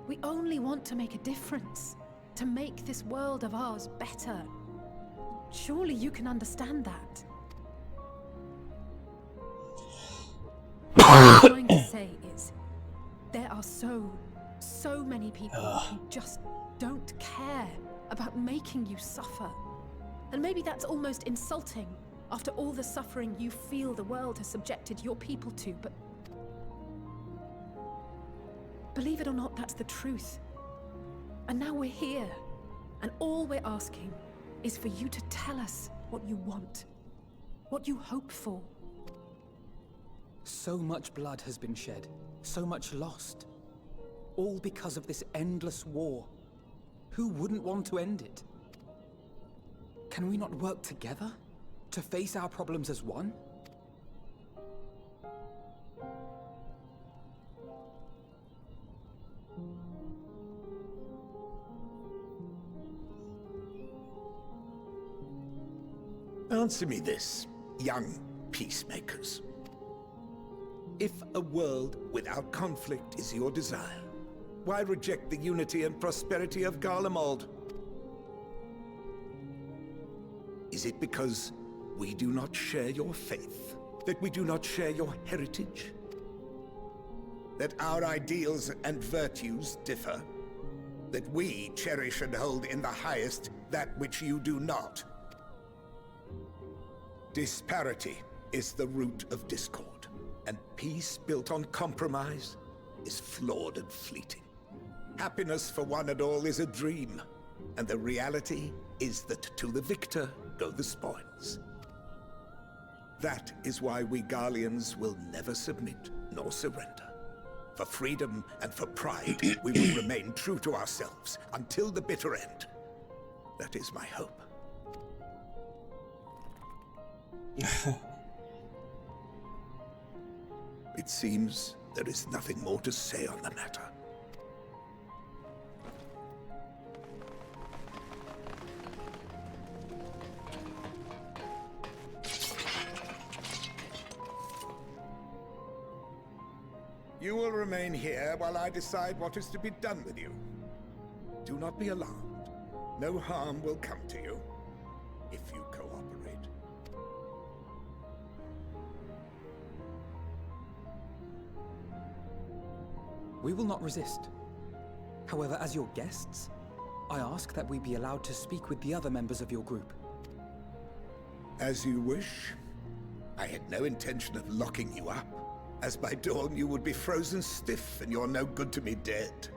We only want to make a difference. To make this world of ours better. Surely you can understand that. What I'm trying to say is, there are so many people who just don't care about making you suffer. And maybe that's almost insulting after all the suffering you feel the world has subjected your people to, but believe it or not, that's the truth. And now we're here, and all we're asking is for you to tell us what you want, what you hope for. So much blood has been shed, so much lost. All because of this endless war. Who wouldn't want to end it? Can we not work together to face our problems as one? Answer me this, young peacemakers. If a world without conflict is your desire, why reject the unity and prosperity of Garlemald? Is it because we do not share your faith? That we do not share your heritage? That our ideals and virtues differ? That we cherish and hold in the highest that which you do not? Disparity is the root of discord, and peace built on compromise is flawed and fleeting. Happiness for one and all is a dream, and the reality is that to the victor go the spoils. That is why we Garleans will never submit nor surrender. For freedom and for pride, we will remain true to ourselves until the bitter end. That is my hope. It seems there is nothing more to say on the matter. You will remain here while I decide what is to be done with you. Do not be alarmed. No harm will come to you if you cooperate. We will not resist. However, as your guests, I ask that we be allowed to speak with the other members of your group. As you wish. I had no intention of locking you up, as by dawn you would be frozen stiff and you're no good to me dead.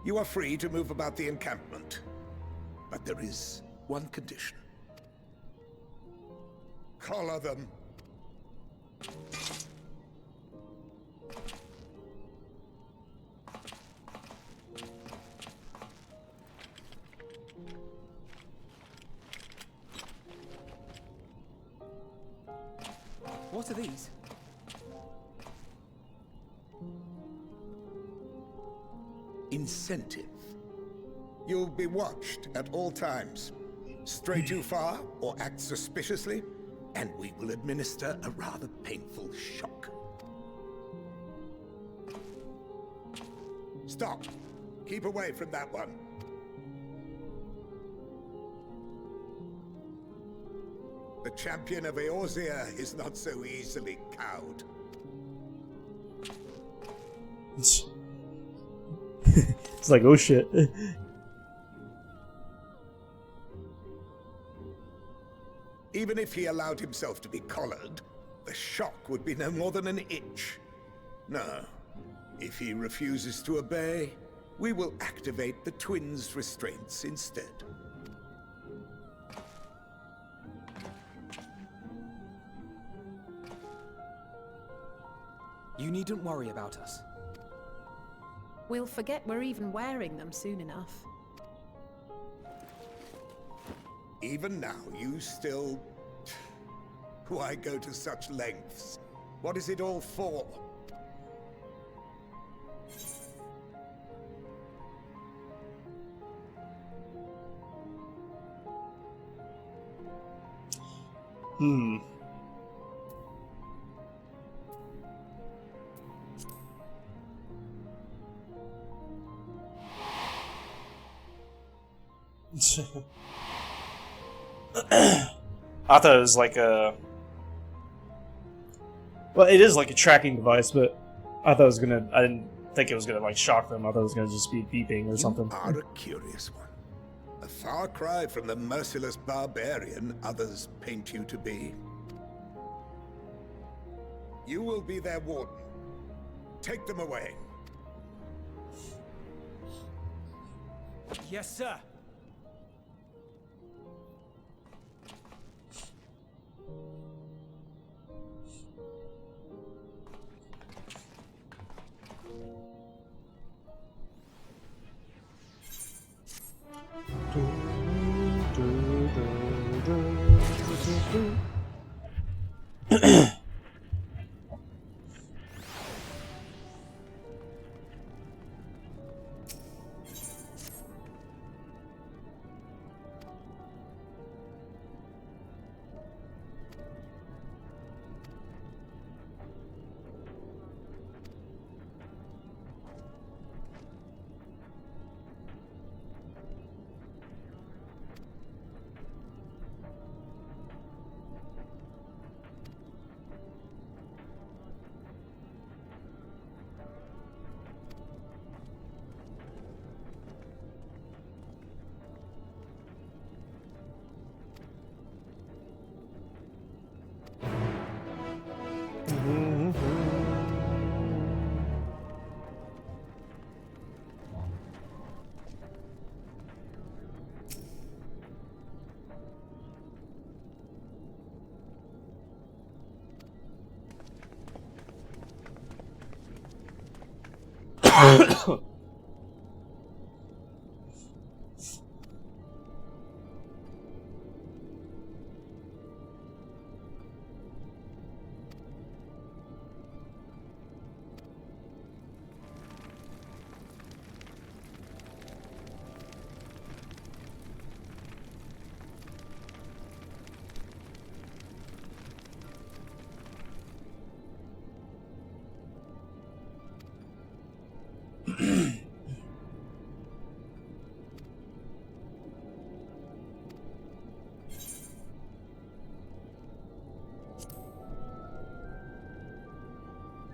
You are free to move about the encampment, but there is one condition. Collar them. What are these? Incentive. You'll be watched at all times. Stray too far or act suspiciously, and we will administer a rather painful shock. Stop. Keep away from that one. The champion of Eorzea is not so easily cowed. It's like, oh shit. Even if he allowed himself to be collared, the shock would be no more than an itch. No. If he refuses to obey, we will activate the twins' restraints instead. You needn't worry about us. We'll forget we're even wearing them soon enough. Even now, you still... Why go to such lengths? What is it all for? I thought it was like a... Well, it is like a tracking device, but I thought it was gonna... I didn't think it was gonna like shock them. I thought it was gonna just be beeping or something. You are a curious one. A far cry from the merciless barbarian others paint you to be. You will be their warden. Take them away. Yes, sir.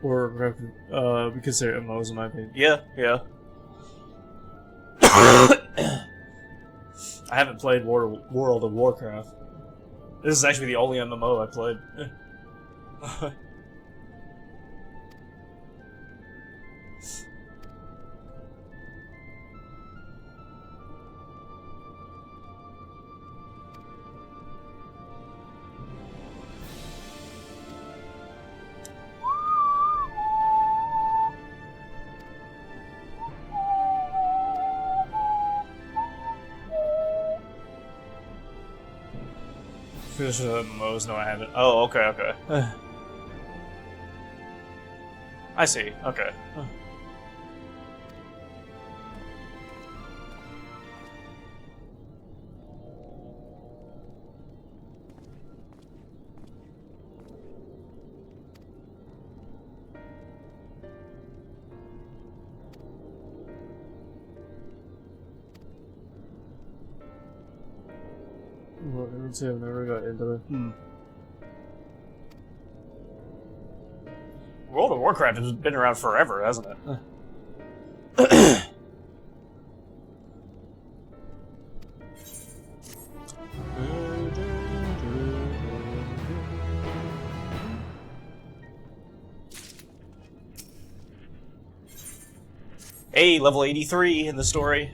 Or we consider MMOs in my opinion. Yeah, yeah. I haven't played World of Warcraft. This is actually the only MMO I played. Finish the MMOs? No, I haven't. Oh, okay, okay. I see. Okay. Well, let's see, I've never got into it. World of Warcraft has been around forever, hasn't it? Hey, level 83 in the story.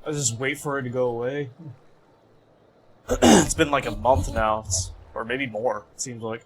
I just wait for it to go away. It's been like a month now, or maybe more, it seems like.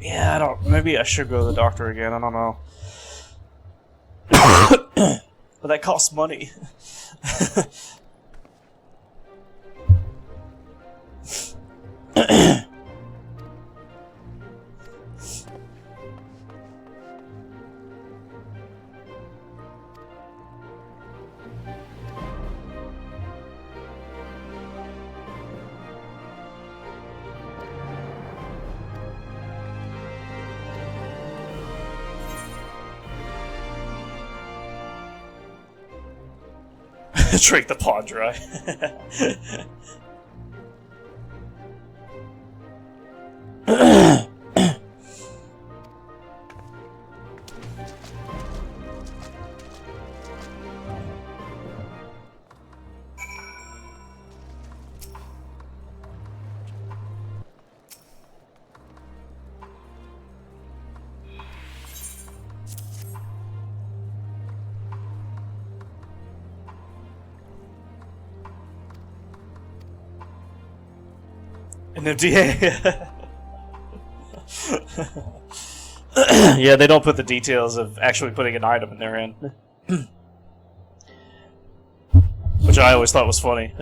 Yeah, I don't. Maybe I should go to the doctor again. I don't know. But that costs money. Drink the pod dry. An MDA. Yeah, they don't put the details of actually putting an item in there in. Which I always thought was funny.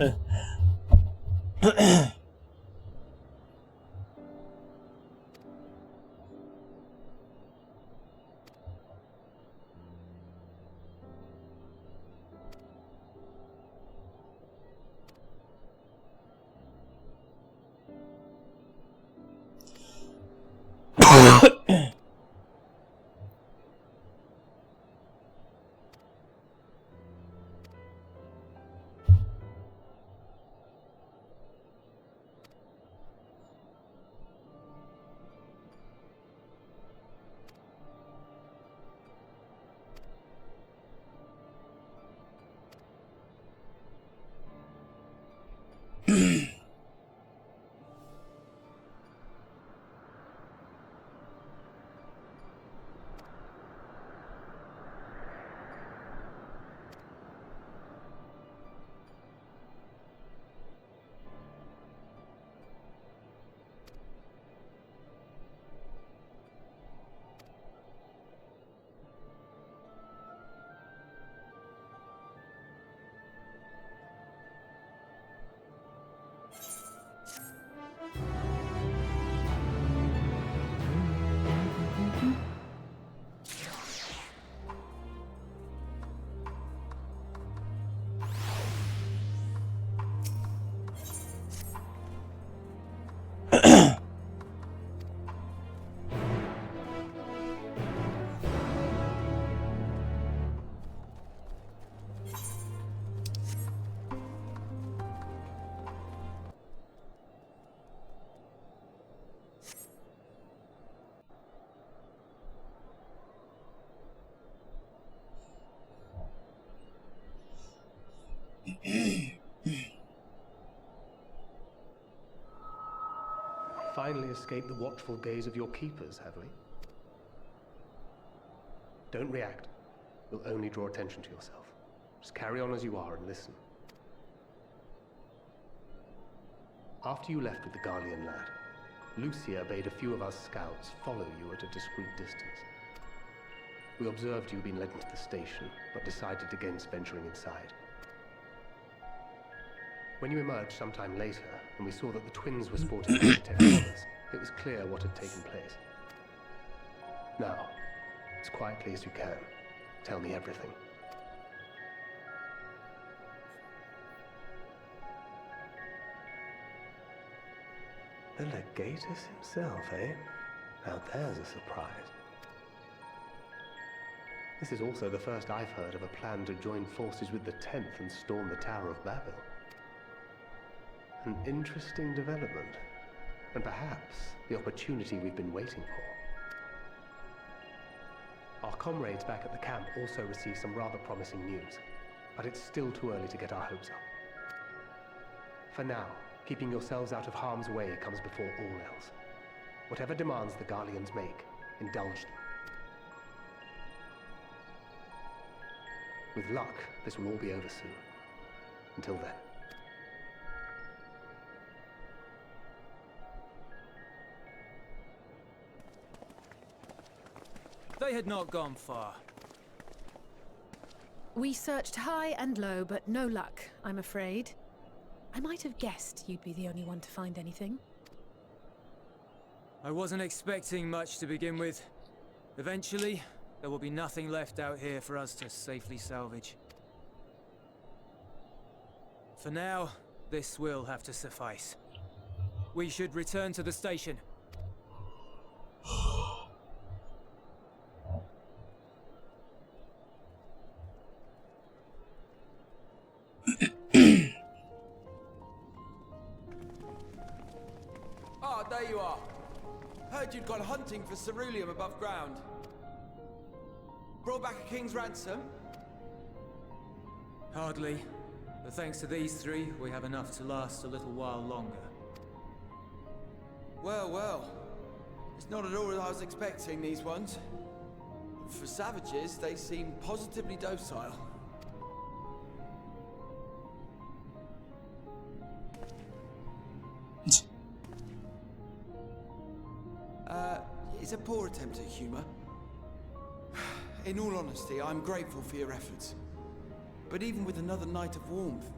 Finally escaped the watchful gaze of your keepers, have we? Don't react. You'll only draw attention to yourself. Just carry on as you are and listen. After you left with the Garlean lad, Lucia bade a few of us scouts follow you at a discreet distance. We observed you being led into the station, but decided against venturing inside. When you emerged sometime later, and we saw that the twins were sporting architect colours, it was clear what had taken place. Now, as quietly as you can, tell me everything. The Legatus himself, eh? Now there's a surprise. This is also the first I've heard of a plan to join forces with the 10th and storm the Tower of Babel. An interesting development, and perhaps the opportunity we've been waiting for. Our comrades back at the camp also received some rather promising news, but it's still too early to get our hopes up. For now, keeping yourselves out of harm's way comes before all else. Whatever demands the Garleans make, indulge them. With luck, this will all be over soon. Until then. They had not gone far. We searched high and low, but no luck, I'm afraid. I might have guessed you'd be the only one to find anything. I wasn't expecting much to begin with. Eventually, there will be nothing left out here for us to safely salvage. For now, this will have to suffice. We should return to the station. Ah, there you are. Heard you'd gone hunting for ceruleum above ground. Brought back a king's ransom? Hardly. But thanks to these three, we have enough to last a little while longer. Well, well. It's not at all as I was expecting, these ones. For savages, they seem positively docile. It's a poor attempt at humor. In all honesty, I'm grateful for your efforts. But even with another night of warmth,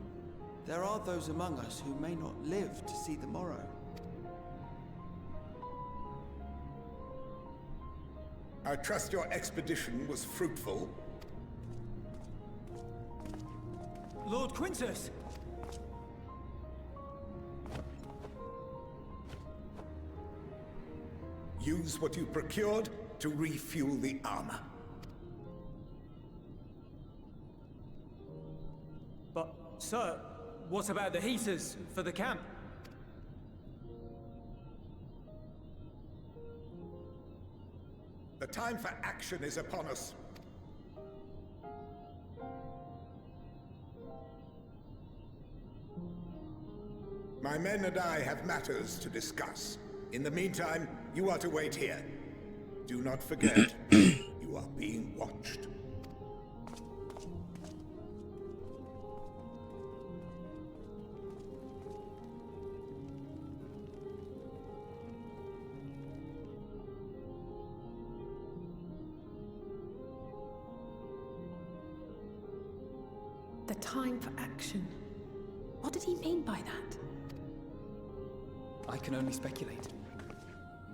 there are those among us who may not live to see the morrow. I trust your expedition was fruitful. Lord Quintus! Use what you procured to refuel the armor. But, sir, what about the heaters for the camp? The time for action is upon us. My men and I have matters to discuss. In the meantime, you are to wait here. Do not forget, you are being watched. The time for action. What did he mean by that? I can only speculate.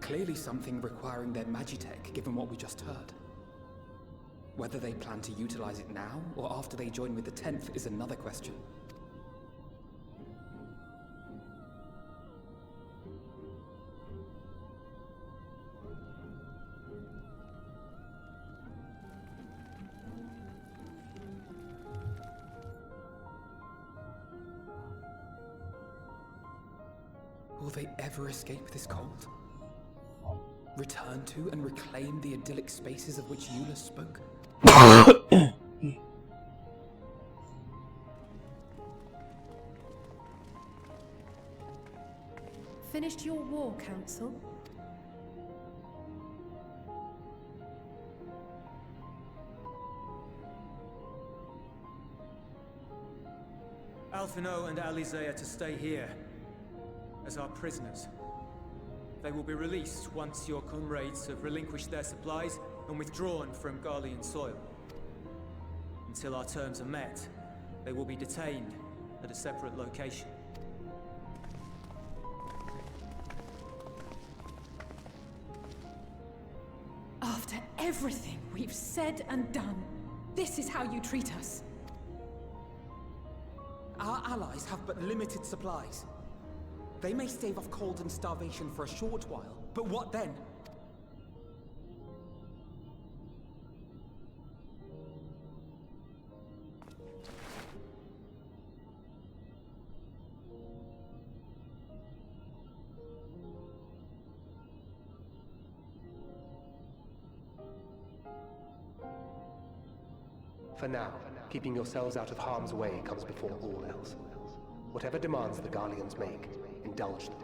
Clearly something requiring their magitech, given what we just heard. Whether they plan to utilize it now, or after they join with the 10th, is another question. Will they ever escape this cult? Return to and reclaim the idyllic spaces of which Eula spoke? Finished your war, Council? Alphino and Alizé are to stay here as our prisoners. They will be released once your comrades have relinquished their supplies and withdrawn from Garlean soil. Until our terms are met, they will be detained at a separate location. After everything we've said and done, this is how you treat us. Our allies have but limited supplies. They may stave off cold and starvation for a short while, but what then? For now, keeping yourselves out of harm's way comes before all else. Whatever demands the Garleans make, indulge them.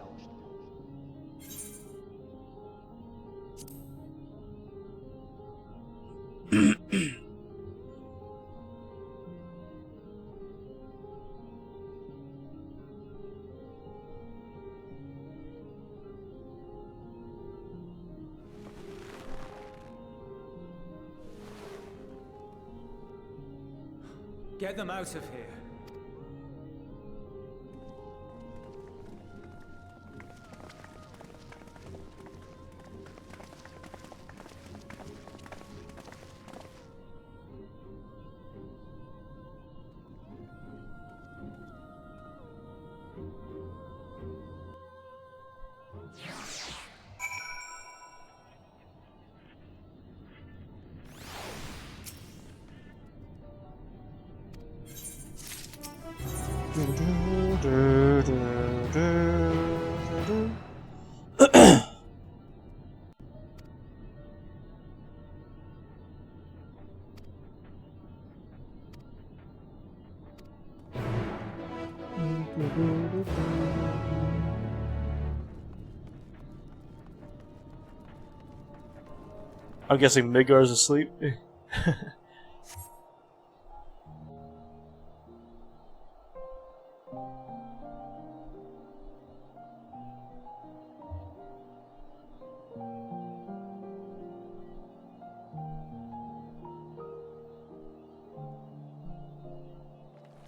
Get them out of here. I'm guessing Midgar's asleep.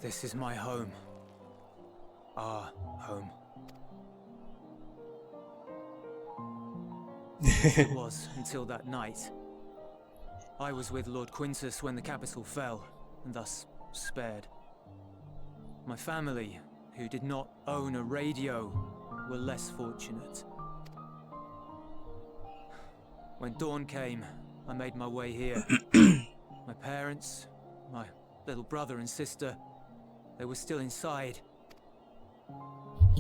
This is my home. Our home. It was until that night. I was with Lord Quintus when the capital fell, and thus spared. My family, who did not own a radio, were less fortunate. When dawn came, I made my way here. My parents, my little brother and sister, they were still inside.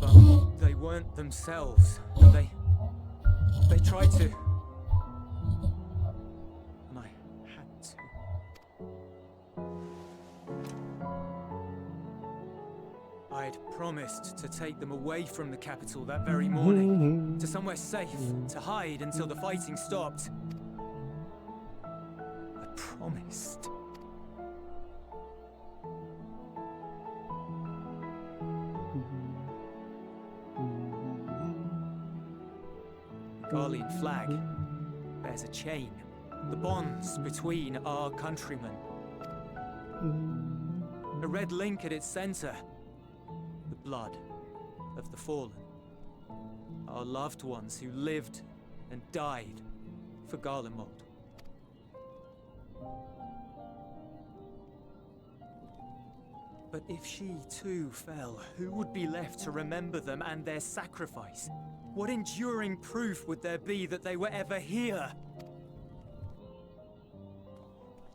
But they weren't themselves, and they tried to. And I had to. I'd promised to take them away from the capital that very morning, to somewhere safe, to hide until the fighting stopped. I promised. The Garlean flag bears a chain, the bonds between our countrymen. A red link at its center, the blood of the fallen. Our loved ones who lived and died for Garlemald. But if she too fell, who would be left to remember them and their sacrifice? What enduring proof would there be that they were ever here?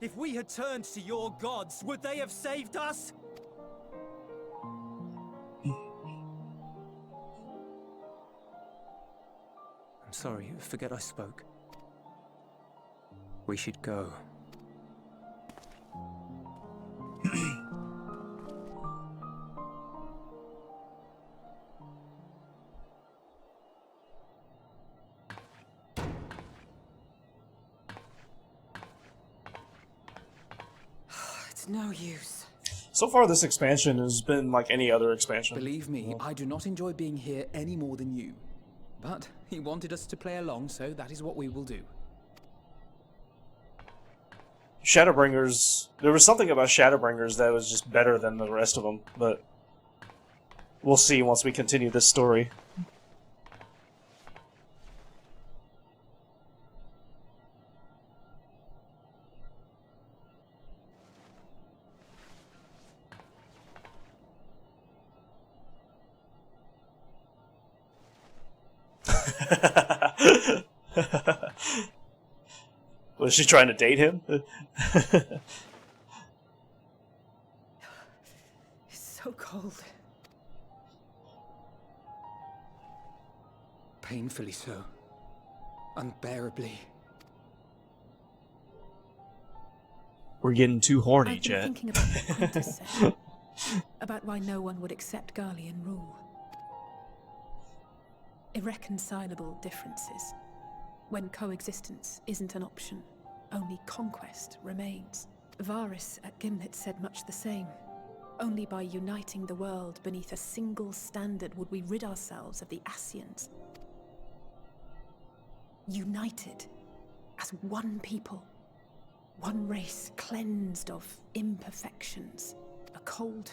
If we had turned to your gods, would they have saved us? I'm sorry, forget I spoke. We should go. It's no use. So far, this expansion has been like any other expansion. Believe me, I do not enjoy being here any more than you. But he wanted us to play along, so that is what we will do. Shadowbringers, there was something about Shadowbringers that was just better than the rest of them, but we'll see once we continue this story. Was she trying to date him? It's so cold. Painfully so. Unbearably. We're getting too horny, I've been Jet. thinking about what Quintus said. About why no one would accept Garlean rule. Irreconcilable differences. When coexistence isn't an option, only conquest remains. Varys at Gimlet said much the same. Only by uniting the world beneath a single standard would we rid ourselves of the Ascians. United as one people, one race cleansed of imperfections, a cold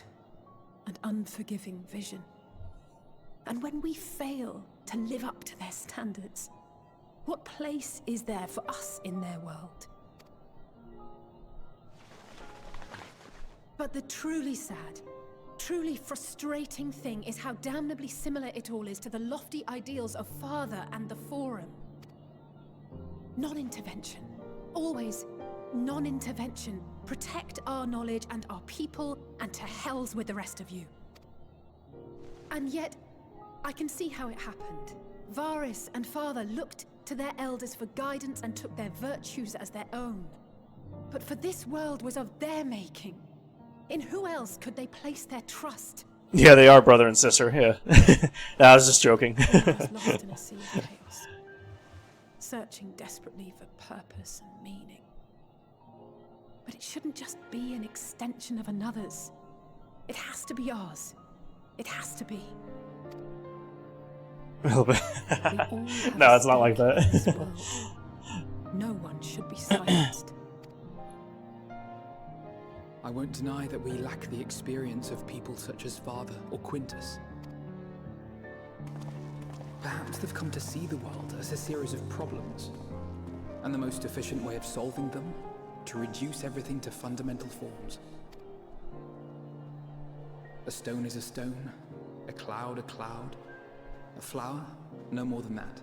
and unforgiving vision. And when we fail to live up to their standards, what place is there for us in their world? But the truly sad, truly frustrating thing is how damnably similar it all is to the lofty ideals of Father and the Forum. Non-intervention. Always non-intervention. Protect our knowledge and our people, and to hells with the rest of you. And yet, I can see how it happened. Varys and Father looked to their elders for guidance and took their virtues as their own. But for this world was of their making. In who else could they place their trust? Yeah, they are brother and sister, yeah. No, I was just joking. Was lost in a sea of chaos, searching desperately for purpose and meaning. But it shouldn't just be an extension of another's. It has to be ours. It has to be. A little bit. No, it's not like that. No one should be silenced. I won't deny that we lack the experience of people such as Father or Quintus. Perhaps they've come to see the world as a series of problems, and the most efficient way of solving them, to reduce everything to fundamental forms. A stone is a stone, a cloud, a flower, no more than that.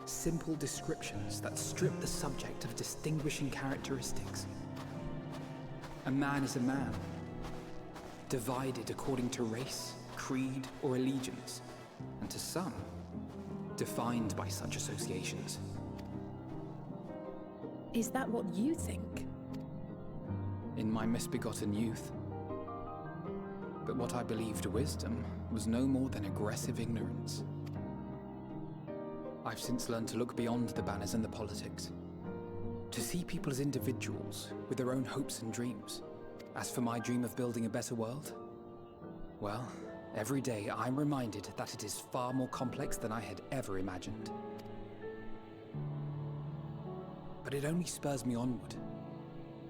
Simple descriptions that strip the subject of distinguishing characteristics. A man is a man, divided according to race, creed, or allegiance, and to some, defined by such associations. Is that what you think? In my misbegotten youth, But what I believed wisdom was no more than aggressive ignorance. I've since learned to look beyond the banners and the politics. To see people as individuals with their own hopes and dreams. As for my dream of building a better world, well, every day I'm reminded that it is far more complex than I had ever imagined. But it only spurs me onward,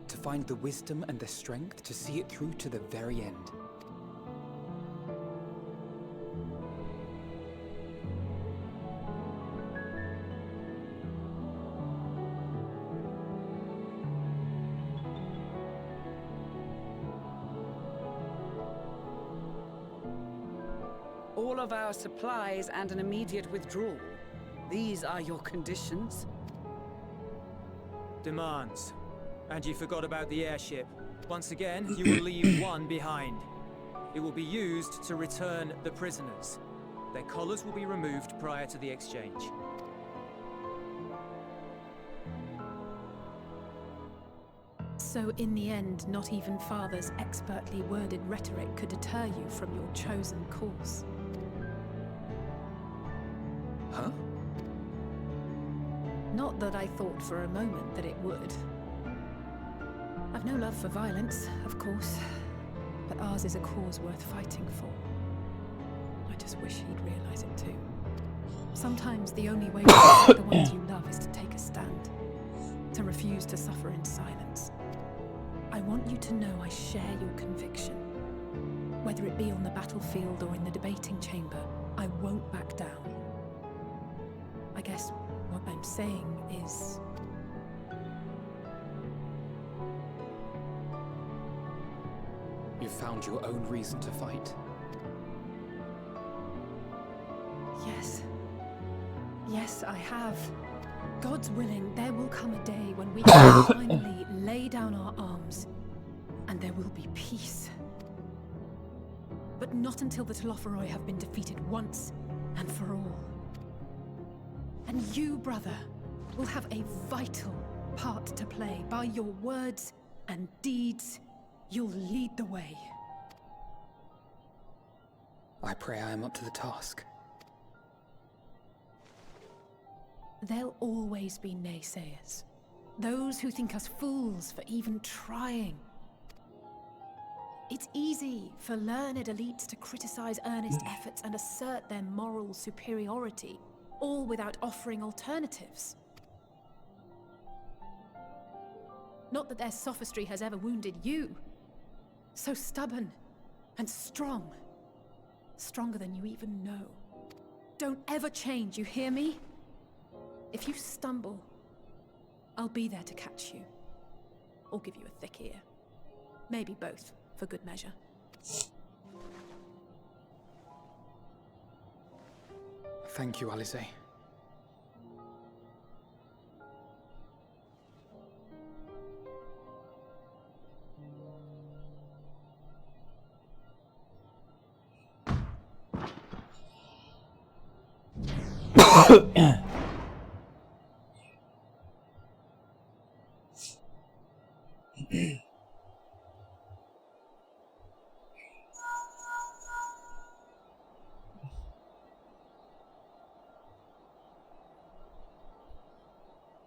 to find the wisdom and the strength to see it through to the very end. All of our supplies and an immediate withdrawal. These are your conditions? Demands. And you forgot about the airship. Once again, you will leave one behind. It will be used to return the prisoners. Their collars will be removed prior to the exchange. So in the end, not even Father's expertly worded rhetoric could deter you from your chosen course. Huh? Not that I thought for a moment that it would. I've no love for violence, of course, but ours is a cause worth fighting for. I just wish he'd realize it too. Sometimes the only way to protect the ones you love is to take a stand, to refuse to suffer in silence. I want you to know I share your conviction. Whether it be on the battlefield or in the debating chamber, I won't back down. I guess what I'm saying is... You've found your own reason to fight. Yes. Yes, I have. God's willing, there will come a day when we can finally lay down our arms, and there will be peace. But not until the Telophoroi have been defeated once and for all. And you, brother, will have a vital part to play. By your words and deeds, you'll lead the way. I pray I am up to the task. There'll always be naysayers. Those who think us fools for even trying. It's easy for learned elites to criticize earnest efforts and assert their moral superiority, all without offering alternatives. Not that their sophistry has ever wounded you. So stubborn and strong. Stronger than you even know. Don't ever change, you hear me? If you stumble, I'll be there to catch you. Or give you a thick ear. Maybe both, for good measure. Thank you, Alizé.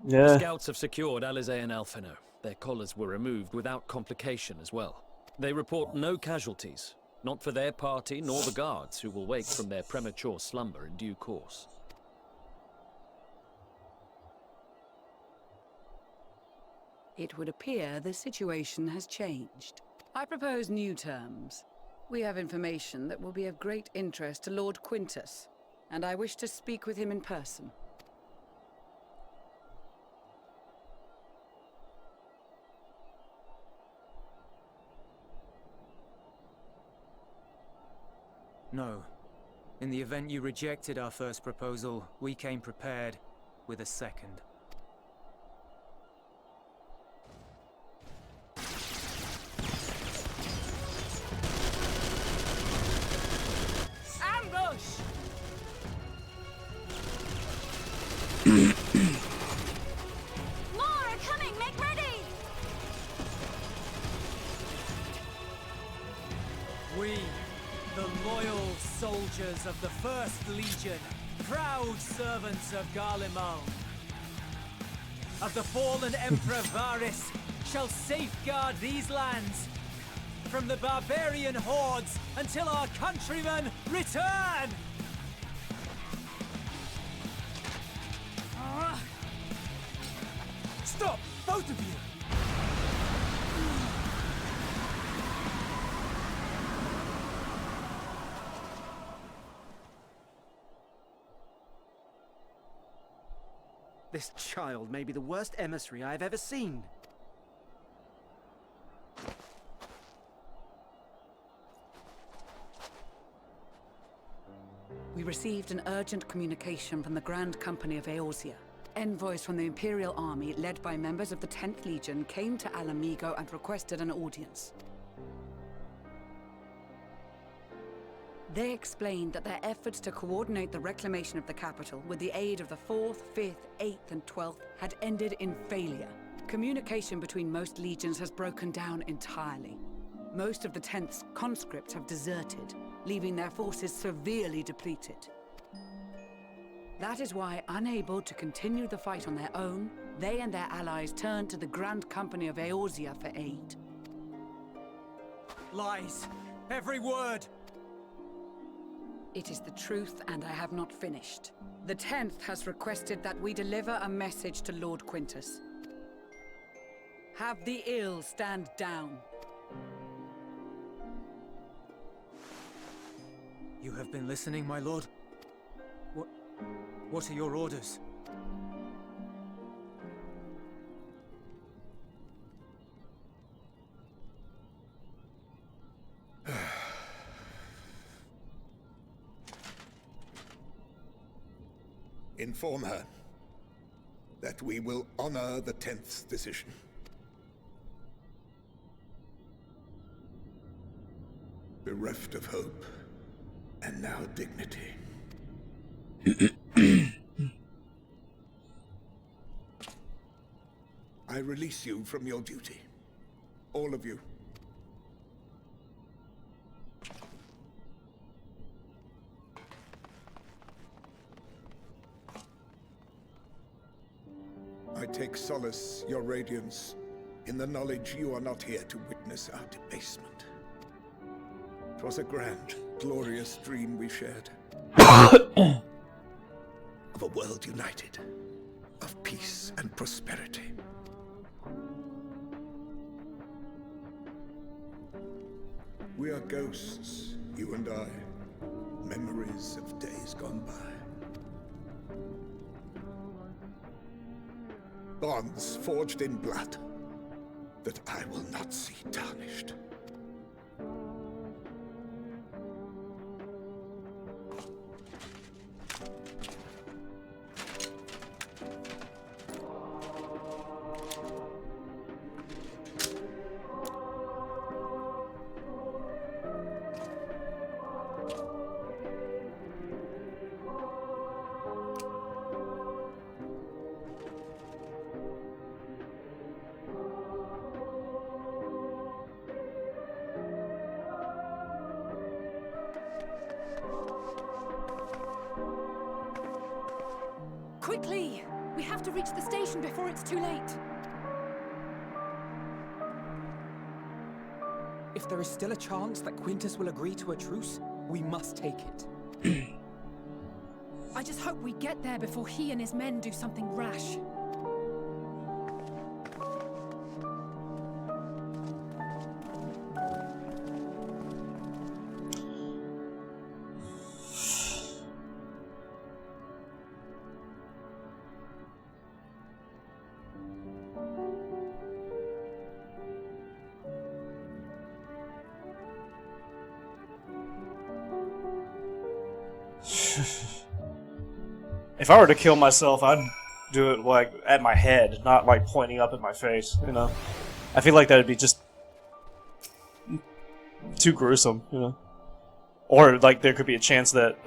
Yeah. The scouts have secured Alizé and Alphino. Their collars were removed without complication as well. They report no casualties, not for their party nor the guards, who will wake from their premature slumber in due course. It would appear the situation has changed. I propose new terms. We have information that will be of great interest to Lord Quintus, and I wish to speak with him in person. No. In the event you rejected our first proposal, we came prepared with a second. Ambush! More are coming! Make ready! We, the loyal soldiers of the First Legion, proud servants of Garlemald, of the fallen Emperor Varys, shall safeguard these lands from the barbarian hordes until our countrymen return! Stop! Both of you! This child may be the worst emissary I've ever seen. We received an urgent communication from the Grand Company of Eorzea. Envoys from the Imperial Army, led by members of the 10th Legion, came to Alamigo and requested an audience. They explained that their efforts to coordinate the reclamation of the capital with the aid of the 4th, 5th, 8th, and 12th had ended in failure. Communication between most legions has broken down entirely. Most of the 10th's conscripts have deserted, leaving their forces severely depleted. That is why, unable to continue the fight on their own, they and their allies turned to the Grand Company of Eorzea for aid. Lies! Every word! It is the truth, and I have not finished. The 10th has requested that we deliver a message to Lord Quintus. Have the ill stand down. You have been listening, my lord? What are your orders? Inform her that we will honor the 10th's decision. Bereft of hope, and now dignity. I release you from your duty. All of you. I take solace, your radiance, in the knowledge you are not here to witness our debasement. 'Twas a grand, glorious dream we shared. Of a world united, of peace and prosperity. We are ghosts, you and I, memories of days gone by. Bonds forged in blood that I will not see tarnished. Quickly! We have to reach the station before it's too late. If there is still a chance that Quintus will agree to a truce, we must take it. I just hope we get there before he and his men do something rash. If I were to kill myself, I'd do it like at my head, not like pointing up at my face, you know? I feel like that'd be just too gruesome, you know? Or like there could be a chance that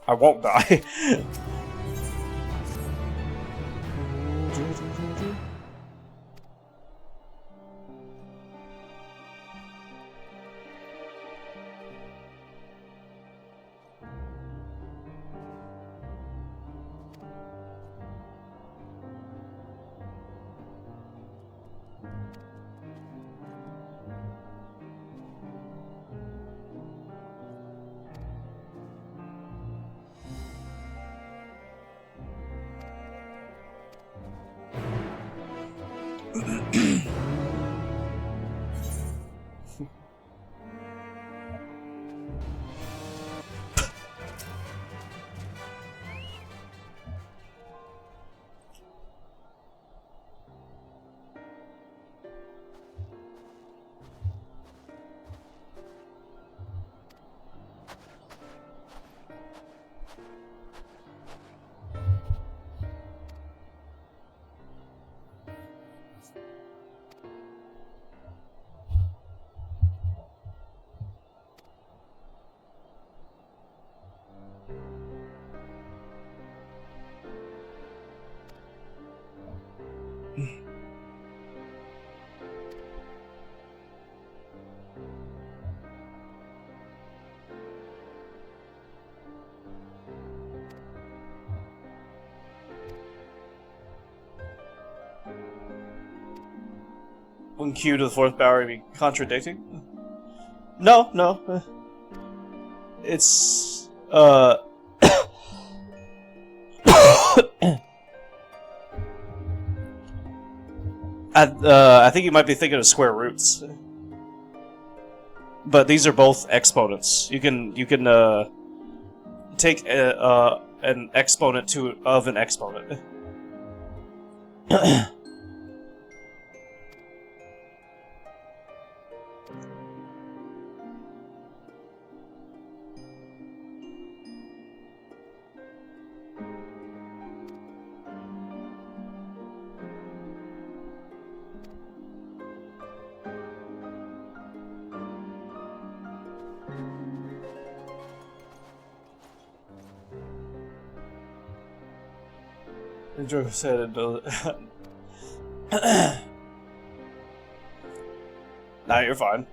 I won't die. When Q to the fourth power be contradicting? No, no. It's I think you might be thinking of square roots. But these are both exponents. You can take an exponent of an exponent. Joe said, "No, you're fine."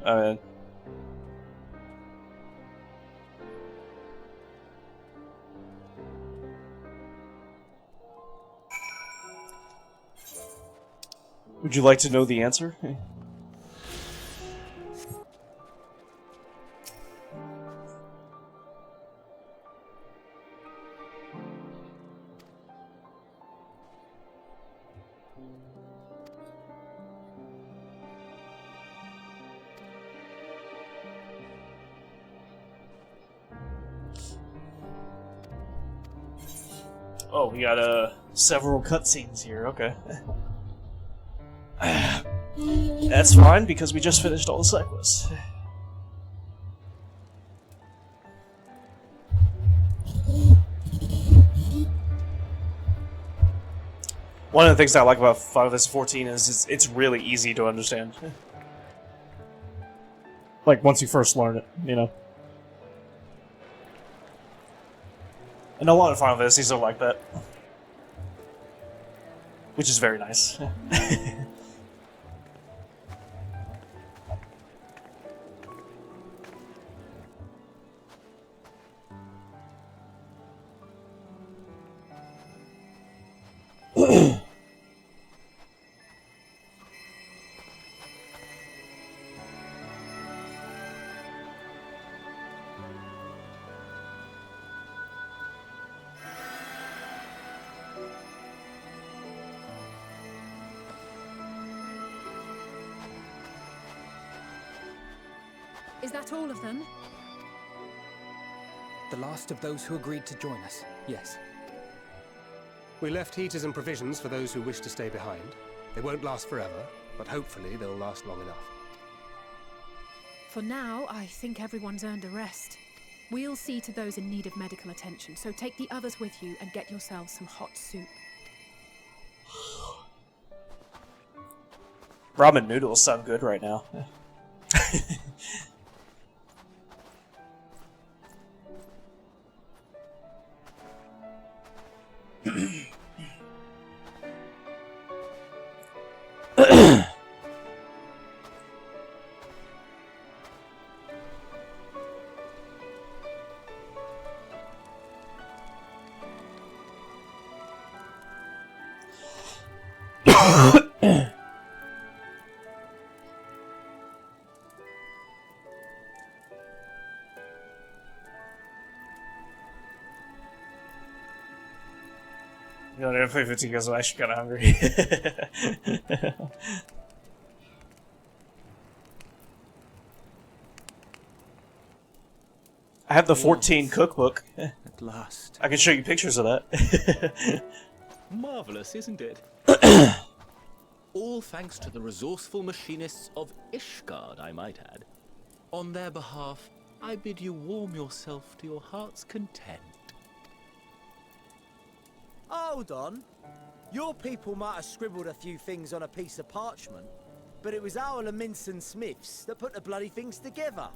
Would you like to know the answer? Oh, we got several cutscenes here. Okay. That's fine, because we just finished all the side quests. One of the things I like about Final Fantasy XIV is it's really easy to understand. Like, once you first learn it, you know. And a lot of Final Fantasies are like that. Which is very nice. Is that all of them? The last of those who agreed to join us, yes. We left heaters and provisions for those who wish to stay behind. They won't last forever, but hopefully they'll last long enough. For now, I think everyone's earned a rest. We'll see to those in need of medical attention, so take the others with you and get yourselves some hot soup. Ramen noodles sound good right now. You know, I didn't play 15 because I'm actually kind of hungry. I have the 14 cookbook. At last. I can show you pictures of that. Marvelous, isn't it? All thanks to the resourceful machinists of Ishgard, I might add. On their behalf, I bid you warm yourself to your heart's content. Hold on. Your people might have scribbled a few things on a piece of parchment, but it was our Leminson Smiths that put the bloody things together.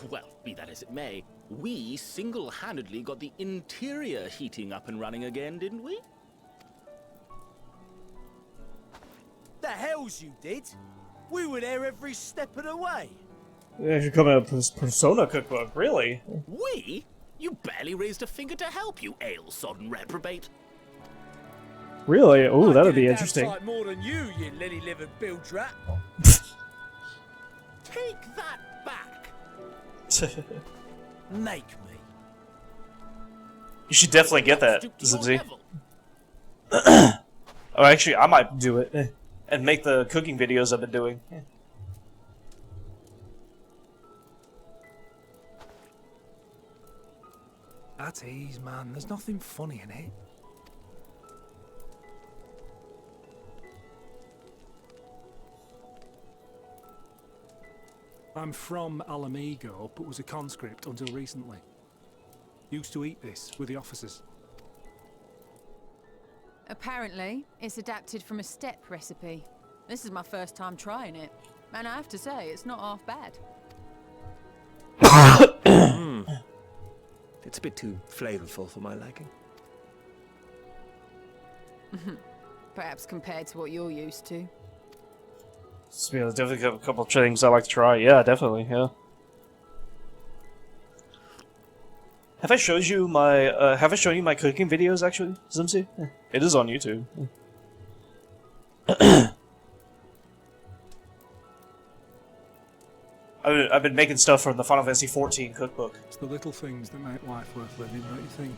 Well, be that as it may, we single-handedly got the interior heating up and running again, didn't we? The hells you did! We were there every step of the way. Yeah, you're coming up with Persona cookbook, really? We? You barely raised a finger to help, you ale-sodden reprobate. Really? Oh, that'd be interesting. Fight more than you lily-livered bilge rat. Take that back. Make me. You should definitely get that, Zibsy. Oh, actually, I might do it and make the cooking videos I've been doing. At ease, man. There's nothing funny in it. I'm from Alamigo, but was a conscript until recently. Used to eat this with the officers. Apparently, it's adapted from a steppe recipe. This is my first time trying it, and I have to say, it's not half bad. It's a bit too flavorful for my liking. Perhaps compared to what you're used to. So, yeah, there's definitely a couple of things I like to try. Yeah, definitely, yeah. Have I showed you my, have I shown you my cooking videos, actually, Zimsy? It is on YouTube. I've been making stuff from the Final Fantasy XIV cookbook. It's the little things that make life worth living, don't you think?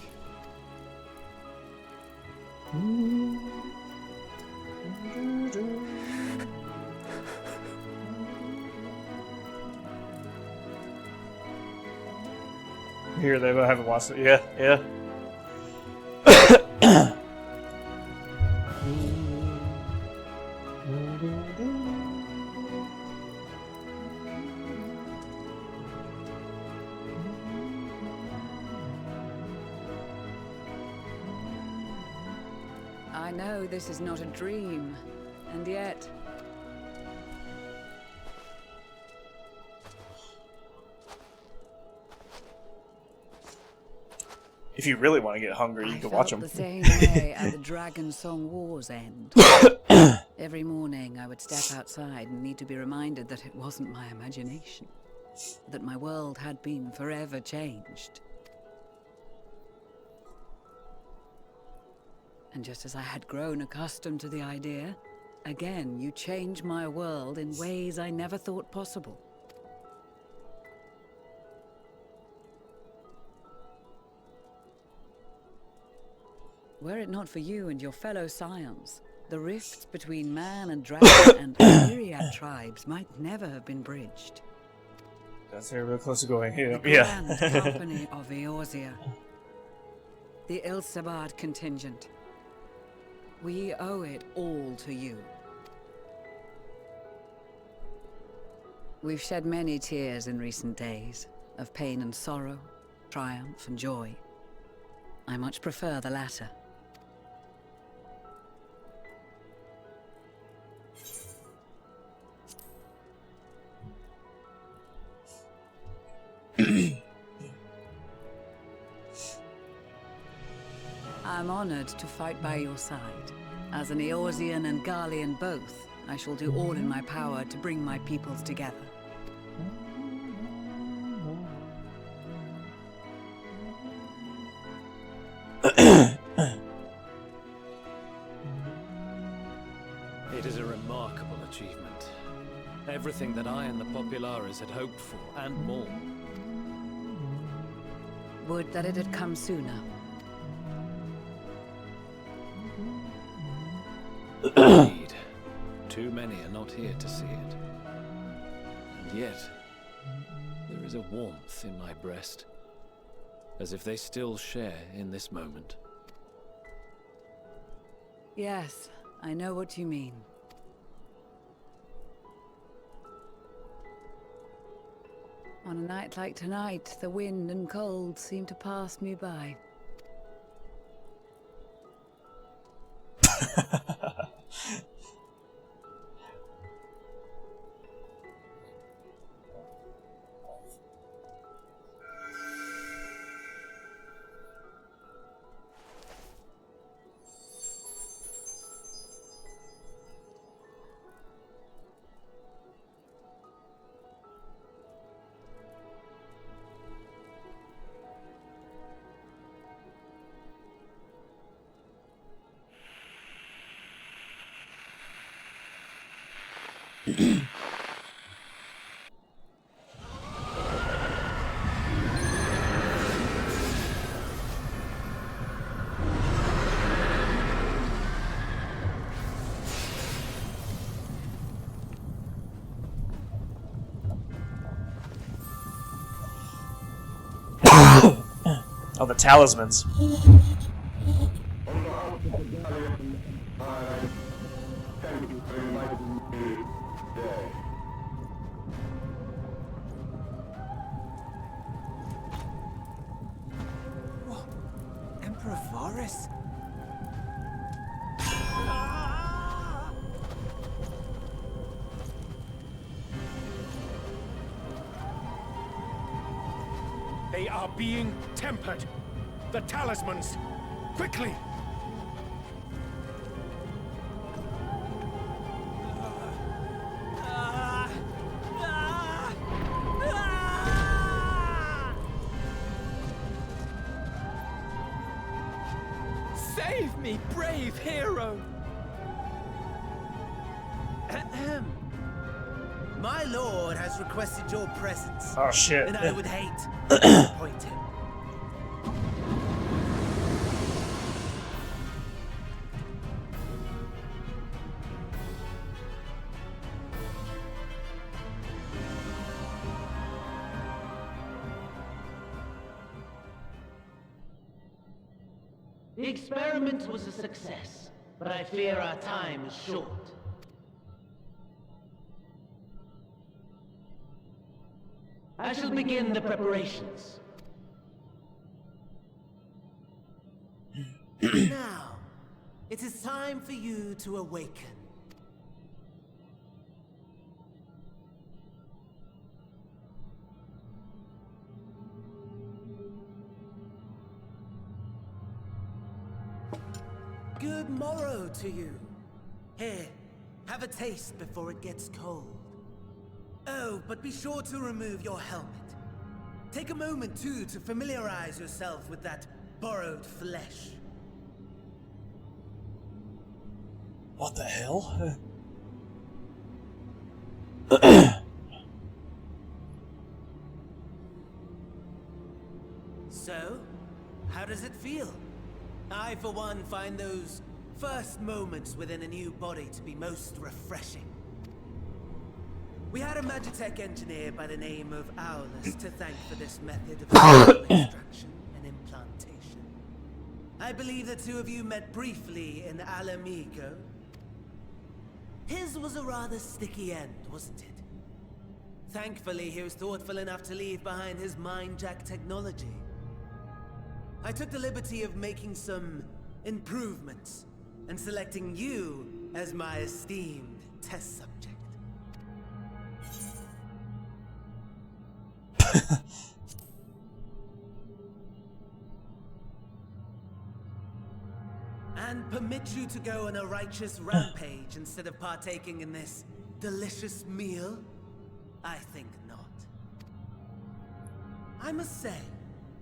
Here, they haven't watched it. Yeah, yeah. I know this is not a dream, and yet... If you really want to get hungry, you can watch them. I felt the same way at the Dragon Song War's end. Every morning I would step outside and need to be reminded that it wasn't my imagination. That my world had been forever changed. And just as I had grown accustomed to the idea, again you change my world in ways I never thought possible. Were it not for you and your fellow scions, the rifts between man and dragon and Myriad tribes might never have been bridged. That's very real close to going here. The Grand Company of Eorzea. The Ilsabard contingent. We owe it all to you. We've shed many tears in recent days, of pain and sorrow, triumph and joy. I much prefer the latter. I'm honored to fight by your side. As an Eorzean and Garlean both, I shall do all in my power to bring my peoples together. It is a remarkable achievement. Everything that I and the Populares had hoped for, and more. Would that it had come sooner. Indeed. Too many are not here to see it. And yet, there is a warmth in my breast, as if they still share in this moment. Yes, I know what you mean. On a night like tonight, the wind and cold seem to pass me by. Oh, the talismans. What? Emperor Varus? They are being tempered. The talismans! Quickly! Save me, brave hero! Ahem. My lord has requested your presence. Oh shit. And I would hate to disappoint him. The experiment was a success, but I fear our time is short. I shall begin the preparations. Now, it is time for you to awaken. Good morrow to you. Here, have a taste before it gets cold. Oh, but be sure to remove your helmet. Take a moment, too, to familiarize yourself with that borrowed flesh. What the hell? So, how does it feel? I, for one, find those first moments within a new body to be most refreshing. We had a Magitech engineer by the name of Aulus to thank for this method of extraction and implantation. I believe the two of you met briefly in Alamigo. His was a rather sticky end, wasn't it? Thankfully, he was thoughtful enough to leave behind his mind-jack technology. I took the liberty of making some improvements and selecting you as my esteemed test subject. And permit you to go on a righteous rampage instead of partaking in this delicious meal? I think not. I must say,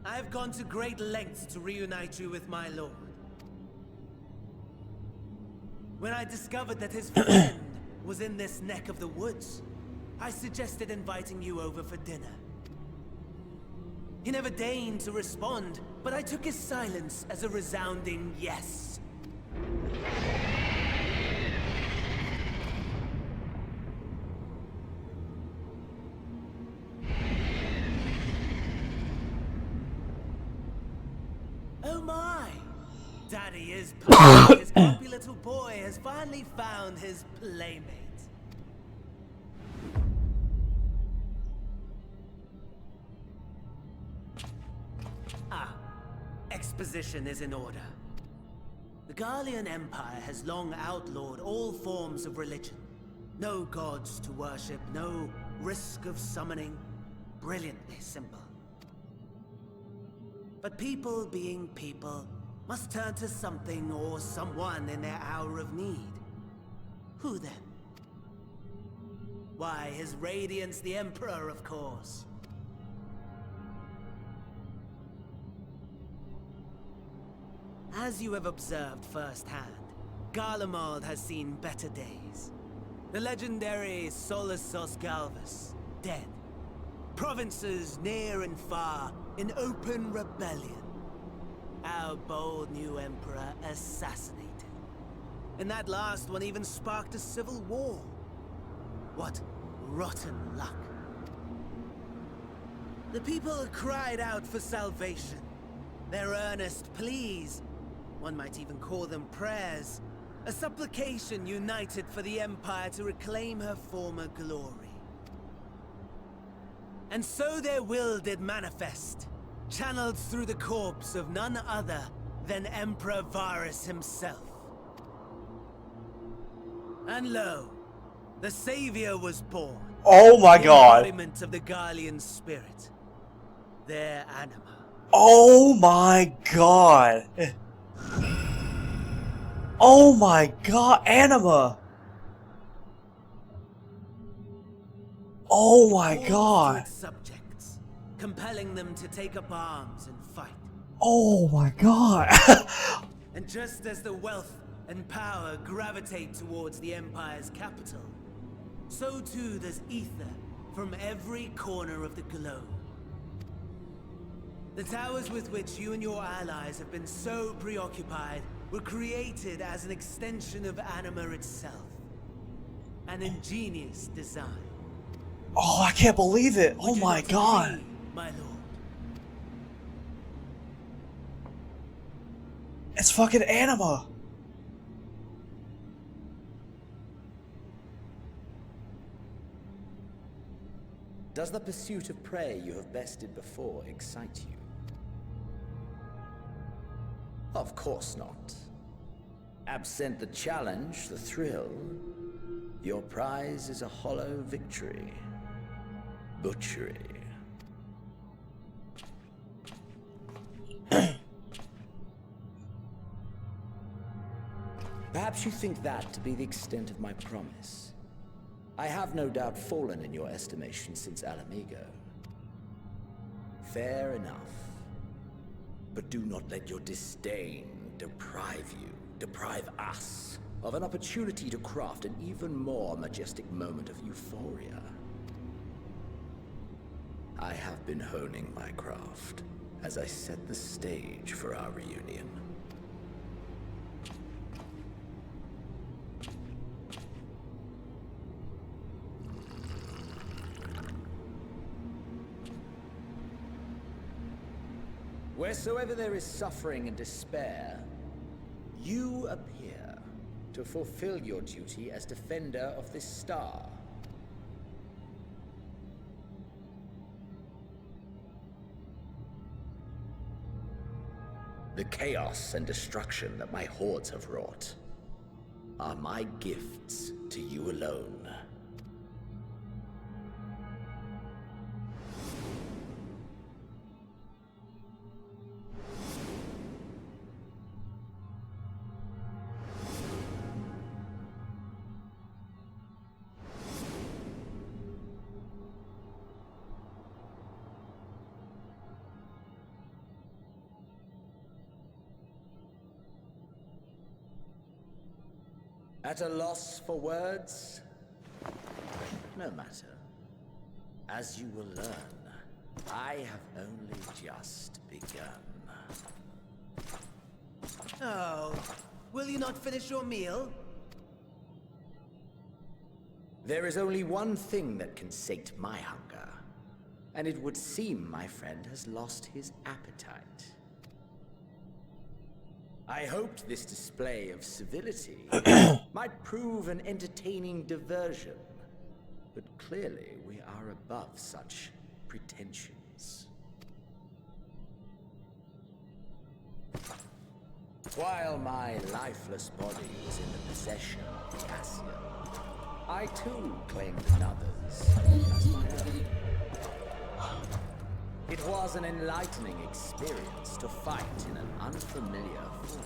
I've gone to great lengths to reunite you with my lord. When I discovered that his friend was in this neck of the woods, I suggested inviting you over for dinner. He never deigned to respond, but I took his silence as a resounding yes. Oh my! Daddy is pleased. His grumpy little boy has finally found his playmate. Ah, exposition is in order. The Garlean Empire has long outlawed all forms of religion. No gods to worship, no risk of summoning. Brilliantly simple. But people being people must turn to something or someone in their hour of need. Who then? Why, His Radiance the Emperor, of course. As you have observed firsthand, Garlemald has seen better days. The legendary Solus Galvus, dead. Provinces near and far in open rebellion. Our bold new emperor assassinated. And that last one even sparked a civil war. What rotten luck. The people cried out for salvation. Their earnest pleas, one might even call them prayers, a supplication united for the Empire to reclaim her former glory. And so their will did manifest, channeled through the corpse of none other than Emperor Varus himself. And lo, the Savior was born. Oh my god. The embodiment of the Garlean spirit. Their anima. Oh my god. Oh my god, anima. Oh my god. Subjects, compelling them to take up arms and fight. Oh my god. And just as the wealth and power gravitate towards the Empire's capital, so too does ether from every corner of the globe. The towers with which you and your allies have been so preoccupied were created as an extension of anima itself. An ingenious design. Oh, I can't believe it. Oh my god. Agree, my lord. It's fucking anima. Does the pursuit of prey you have bested before excite you? Of course not. Absent the challenge, the thrill, your prize is a hollow victory. Butchery. Perhaps you think that to be the extent of my promise. I have no doubt fallen in your estimation since Alamigo. Fair enough. But do not let your disdain deprive us, of an opportunity to craft an even more majestic moment of euphoria. I have been honing my craft as I set the stage for our reunion. Wheresoever there is suffering and despair, you appear to fulfill your duty as defender of this star. The chaos and destruction that my hordes have wrought are my gifts to you alone. At a loss for words? No matter. As you will learn, I have only just begun. Oh, will you not finish your meal? There is only one thing that can sate my hunger, and it would seem my friend has lost his appetite. I hoped this display of civility might prove an entertaining diversion, but clearly we are above such pretensions. While my lifeless body was in the possession of Cassian, I too claimed another's as my own. It was an enlightening experience to fight in an unfamiliar form.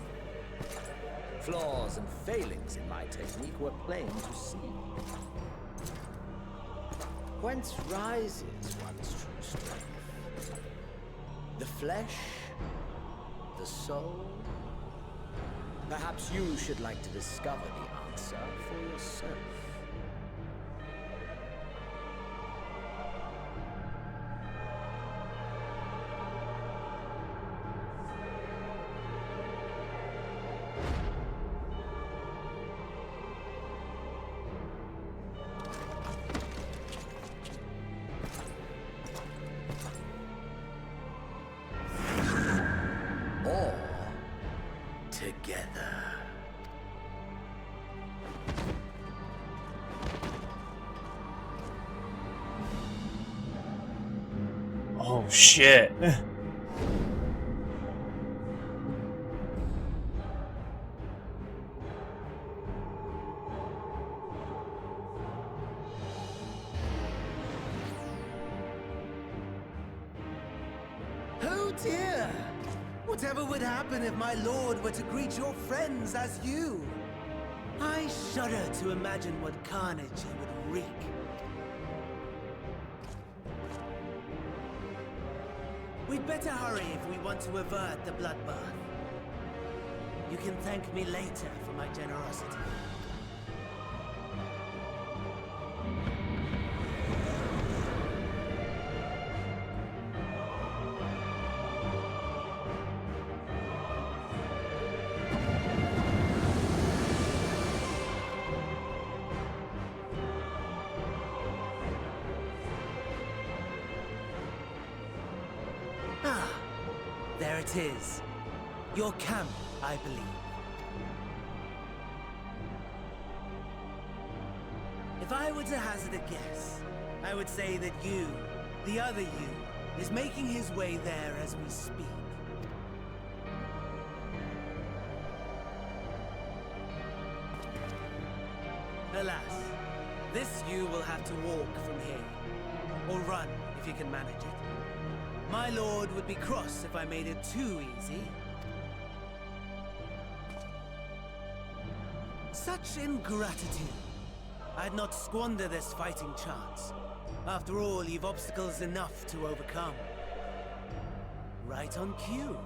Flaws and failings in my technique were plain to see. Whence rises one's true strength? The flesh? The soul? Perhaps you should like to discover the answer for yourself. Oh shit. Oh dear! Whatever would happen if my lord were to greet your friends as you? I shudder to imagine what carnage he would wreak. We'd better hurry if we want to avert the bloodbath. You can thank me later for my generosity. There it is. Your camp, I believe. If I were to hazard a guess, I would say that you, the other you, is making his way there as we speak. Alas, this you will have to walk from here. Or run, if you can manage it. My lord would be cross if I made it too easy. Such ingratitude. I'd not squander this fighting chance. After all, you've obstacles enough to overcome. Right on cue.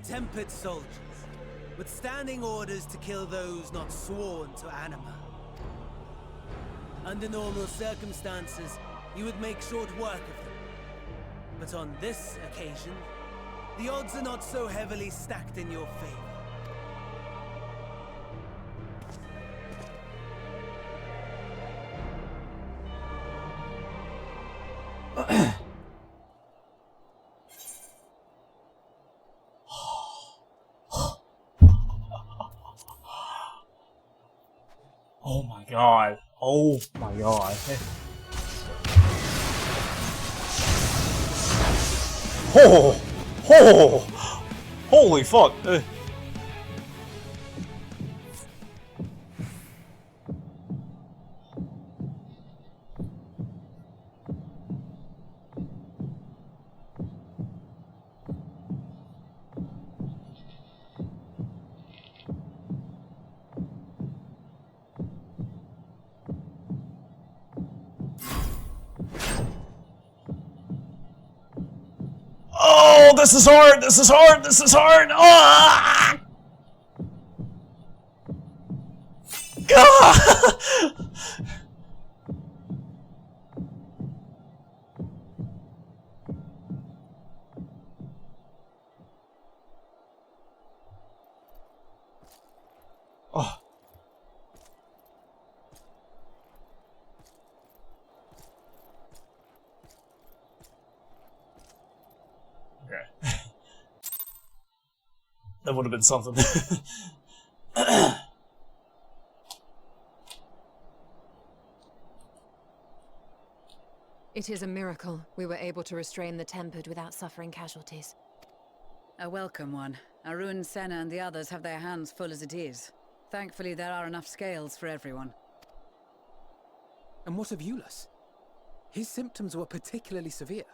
Tempered soldiers, withstanding orders to kill those not sworn to anima. Under normal circumstances, you would make short work of them. But on this occasion, the odds are not so heavily stacked in your favor. Oh my god. Oh my god. Oh! Oh! Holy fuck. Oh, this is hard! This is hard! This is hard! Ah! Ah! Oh. Okay. That would have been something. It is a miracle we were able to restrain the Tempered without suffering casualties. A welcome one. Arun, Senna and the others have their hands full as it is. Thankfully, there are enough scales for everyone. And what of Eulus? His symptoms were particularly severe.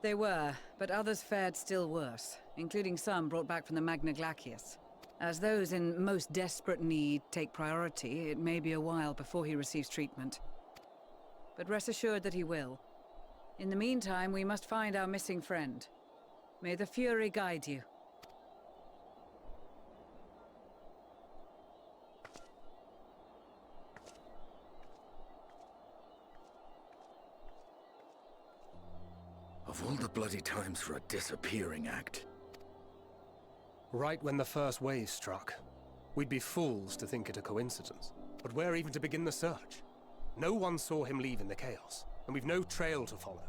They were, but others fared still worse, including some brought back from the Magna Glacius. As those in most desperate need take priority, it may be a while before he receives treatment. But rest assured that he will. In the meantime, we must find our missing friend. May the Fury guide you. Of all the bloody times for a disappearing act. Right when the first wave struck, we'd be fools to think it a coincidence. But where even to begin the search? No one saw him leave in the chaos, and we've no trail to follow.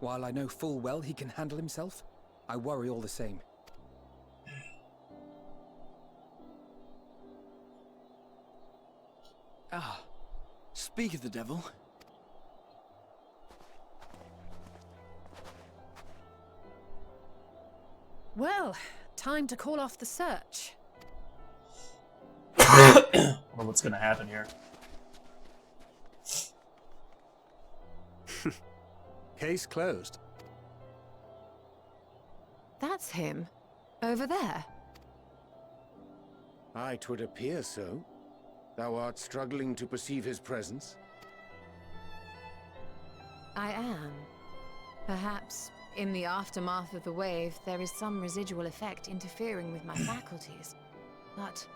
While I know full well he can handle himself, I worry all the same. Ah, speak of the devil. Well, time to call off the search. I wonder what's gonna happen here. Case closed. That's him. Over there. Aye, 'twould appear so. Thou art struggling to perceive his presence? I am. Perhaps, in the aftermath of the wave, there is some residual effect interfering with my faculties. But...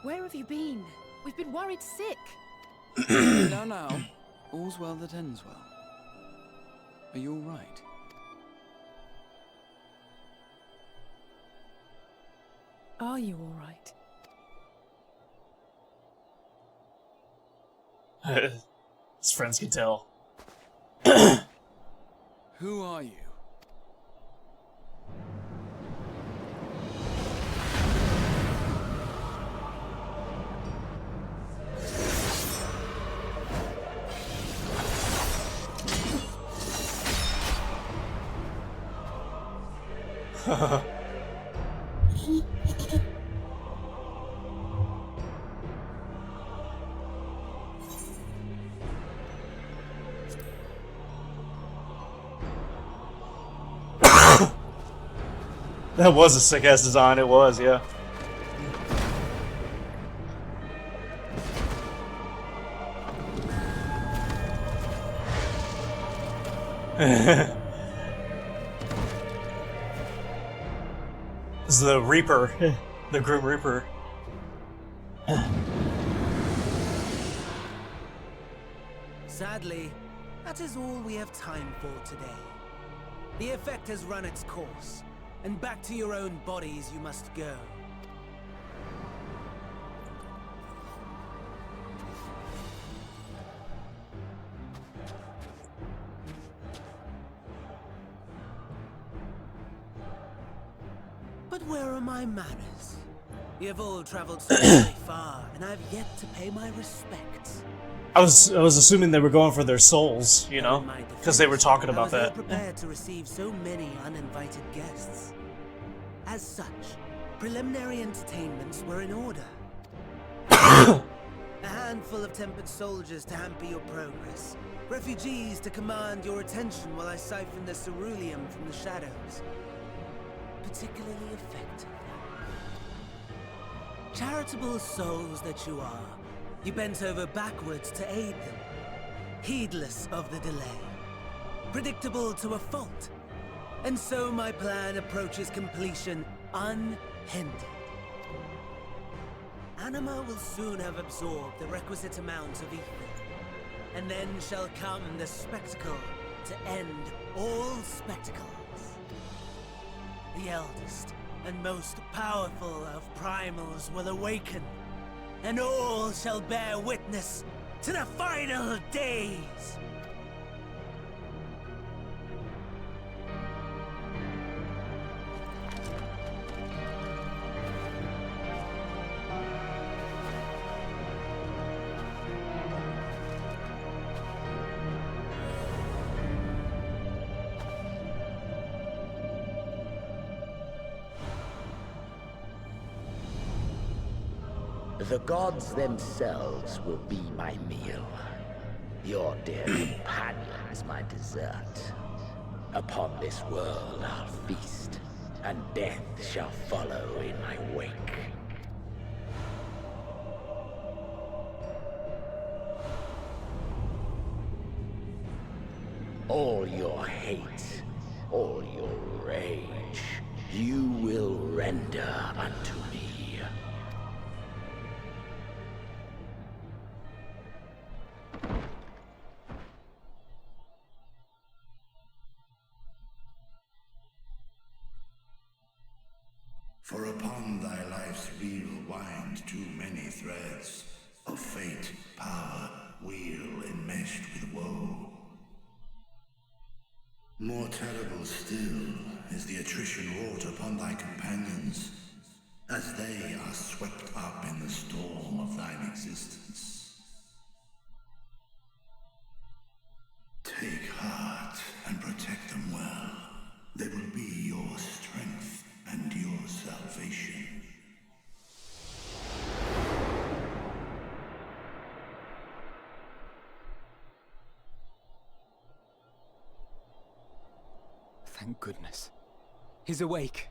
Where have you been? We've been worried sick. Now. All's well that ends well. Are you all right? Are you all right? His friends can tell. Who are you? That was a sick-ass design, it was, yeah. This is the Reaper, the Grim Reaper. Sadly, that is all we have time for today. The effect has run its course, and back to your own bodies you must go. But where are my manners? You have all traveled so very far, and I've yet to pay my respects. I was assuming they were going for their souls, you know, because they were talking about that. I was ill prepared to receive so many uninvited guests. As such, preliminary entertainments were in order. A handful of tempered soldiers to hamper your progress. Refugees to command your attention while I siphon the ceruleum from the shadows. Particularly effective. Charitable souls that you are, you bent over backwards to aid them, heedless of the delay, predictable to a fault. And so my plan approaches completion unhindered. Anima will soon have absorbed the requisite amount of ether, and then shall come the spectacle to end all spectacles. The eldest and most powerful of primals will awaken, and all shall bear witness to the final days. The gods themselves will be my meal. Your dear companions my dessert. Upon this world I'll feast, and death shall follow in my wake. All your hate, all your rage, you will render unto me. For upon thy life's reel wind too many threads of fate, power, still is the attrition wrought upon thy companions, as they are swept up in the storm of thine existence. Take heart and protect them well. They will be your strength and your salvation. Thank goodness. He's awake.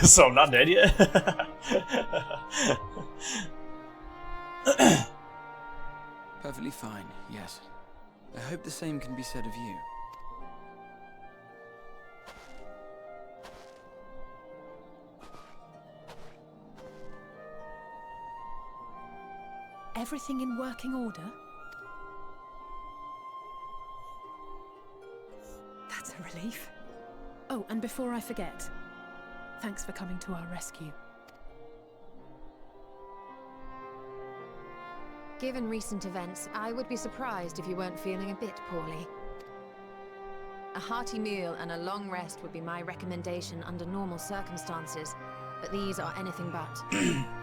So I'm not dead yet? Perfectly fine, yes. I hope the same can be said of you. Everything in working order? That's a relief. Oh, and before I forget, thanks for coming to our rescue. Given recent events, I would be surprised if you weren't feeling a bit poorly. A hearty meal and a long rest would be my recommendation under normal circumstances, but these are anything but.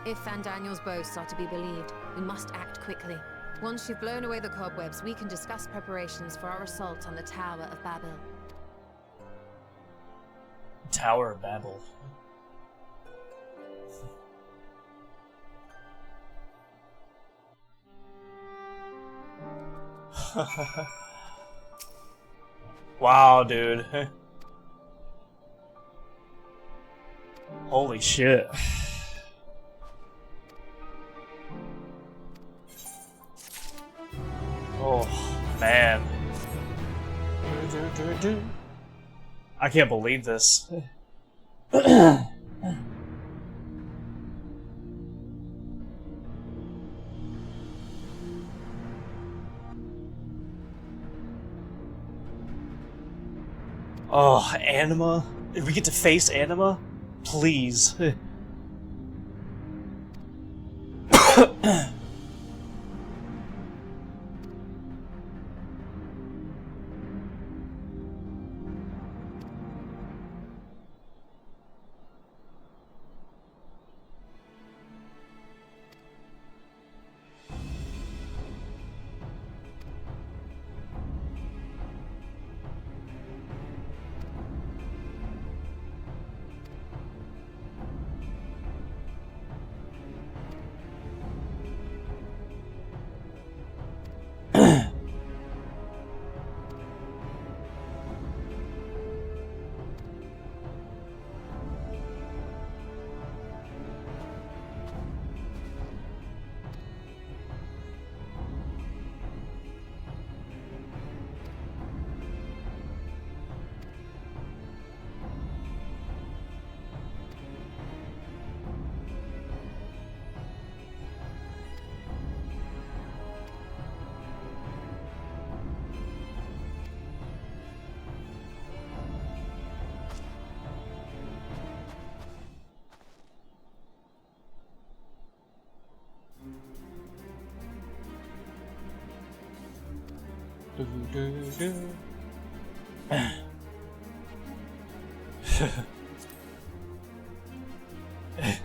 If Van Daniel's boasts are to be believed, we must act quickly. Once you've blown away the cobwebs, we can discuss preparations for our assault on the Tower of Babel. Tower of Babel. Wow, dude. Holy shit. Oh, man. I can't believe this. Oh, Anima? If we get to face Anima? Please.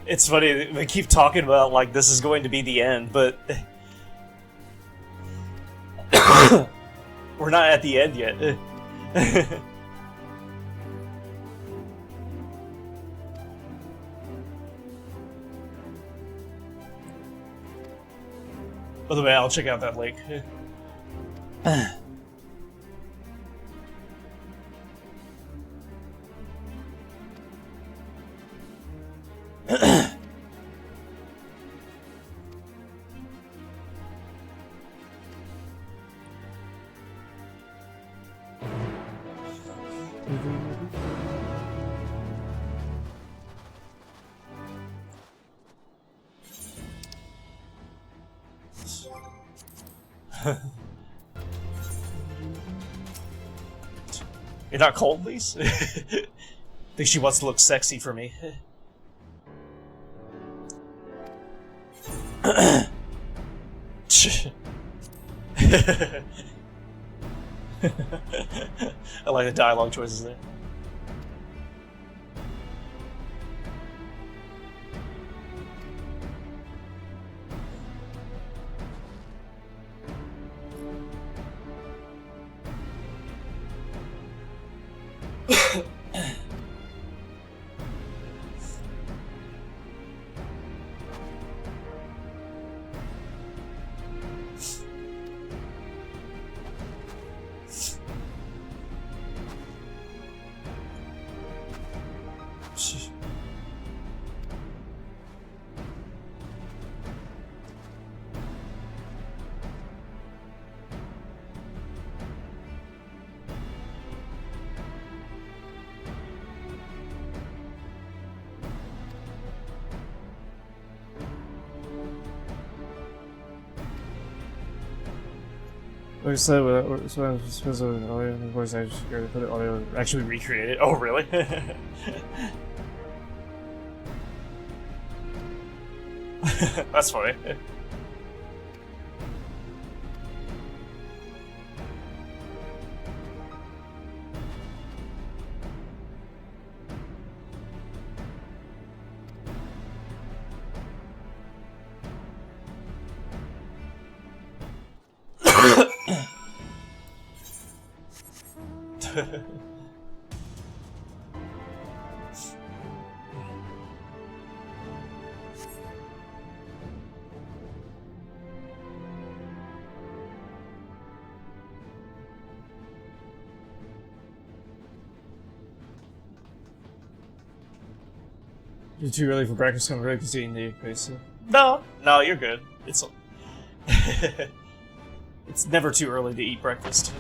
It's funny, they keep talking about like this is going to be the end, but we're not at the end yet. By the way, I'll check out that link. You're not cold, Lise? think she wants to look sexy for me. I like the dialogue choices there. Like I said, of course I just put it audio actually recreate it. Oh, really? That's funny. You're too early for breakfast. I'm really eating the base. No, you're good. It's it's never too early to eat breakfast.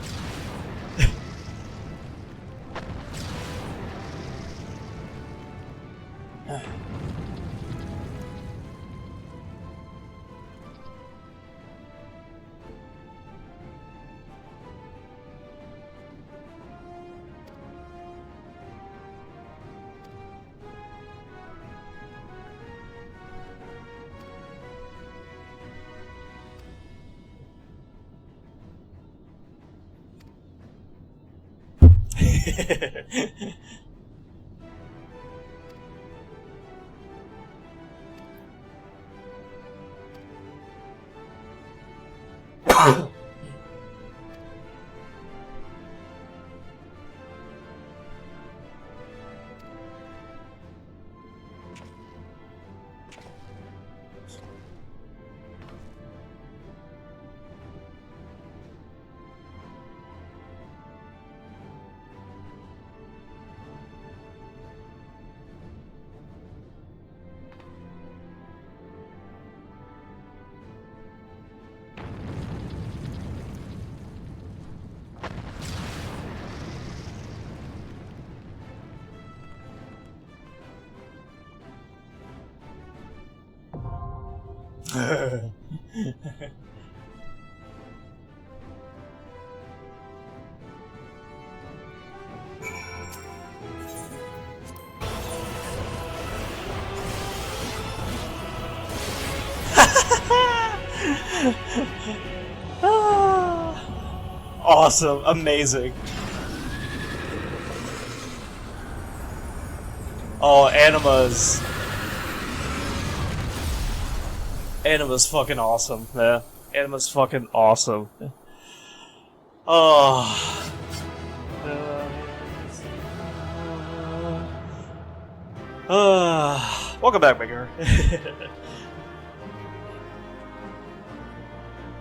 Awesome, amazing. Oh, Anima's fucking awesome, man. Anima's fucking awesome. Oh. Welcome back, Maker.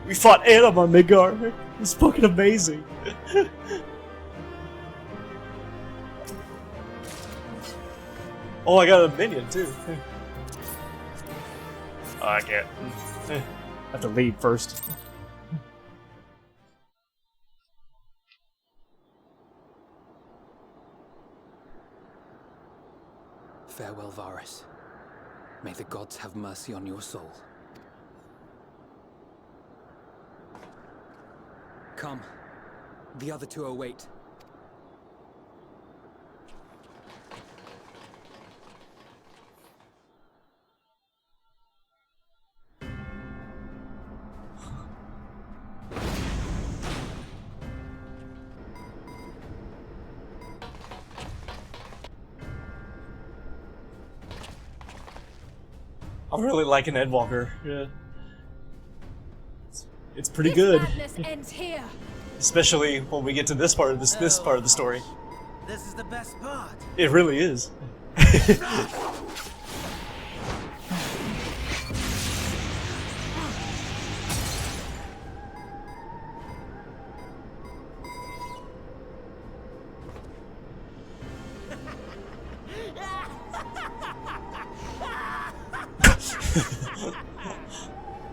We fought Anima, Midgar. It's fucking amazing. Oh, I got a minion too. Oh, I can't. I have to lead first. Farewell, Varus. May the gods have mercy on your soul. Come. The other two await. I'm really liking EndWalker. Yeah. It's pretty good. Madness ends here. Especially when we get to this part of this part of the story. This is the best part. It really is.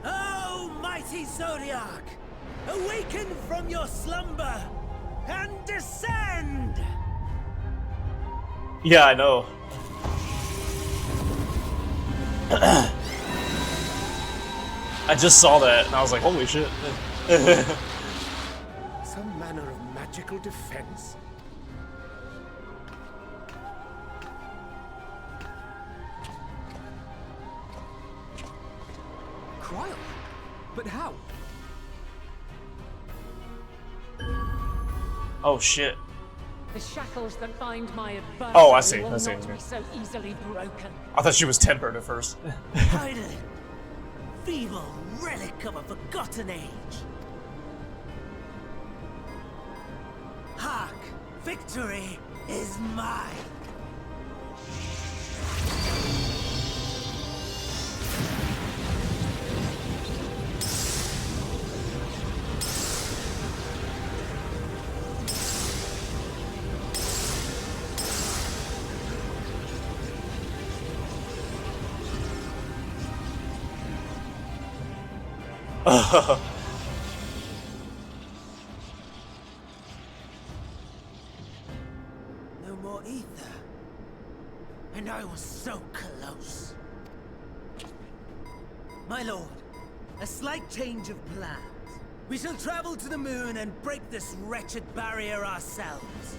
Oh, mighty Zodiac! Awaken from your slumber and descend! Yeah, I know. I just saw that and I was like, holy shit. Some manner of magical defense? Cryo? But how? Oh shit. The shackles that bind my adversary Oh, I see. will I see. not be so easily broken. I thought she was tempered at first. Idle, feeble relic of a forgotten age. Hark! Victory is mine! No more ether. And I was so close. My lord, a slight change of plans. We shall travel to the moon and break this wretched barrier ourselves.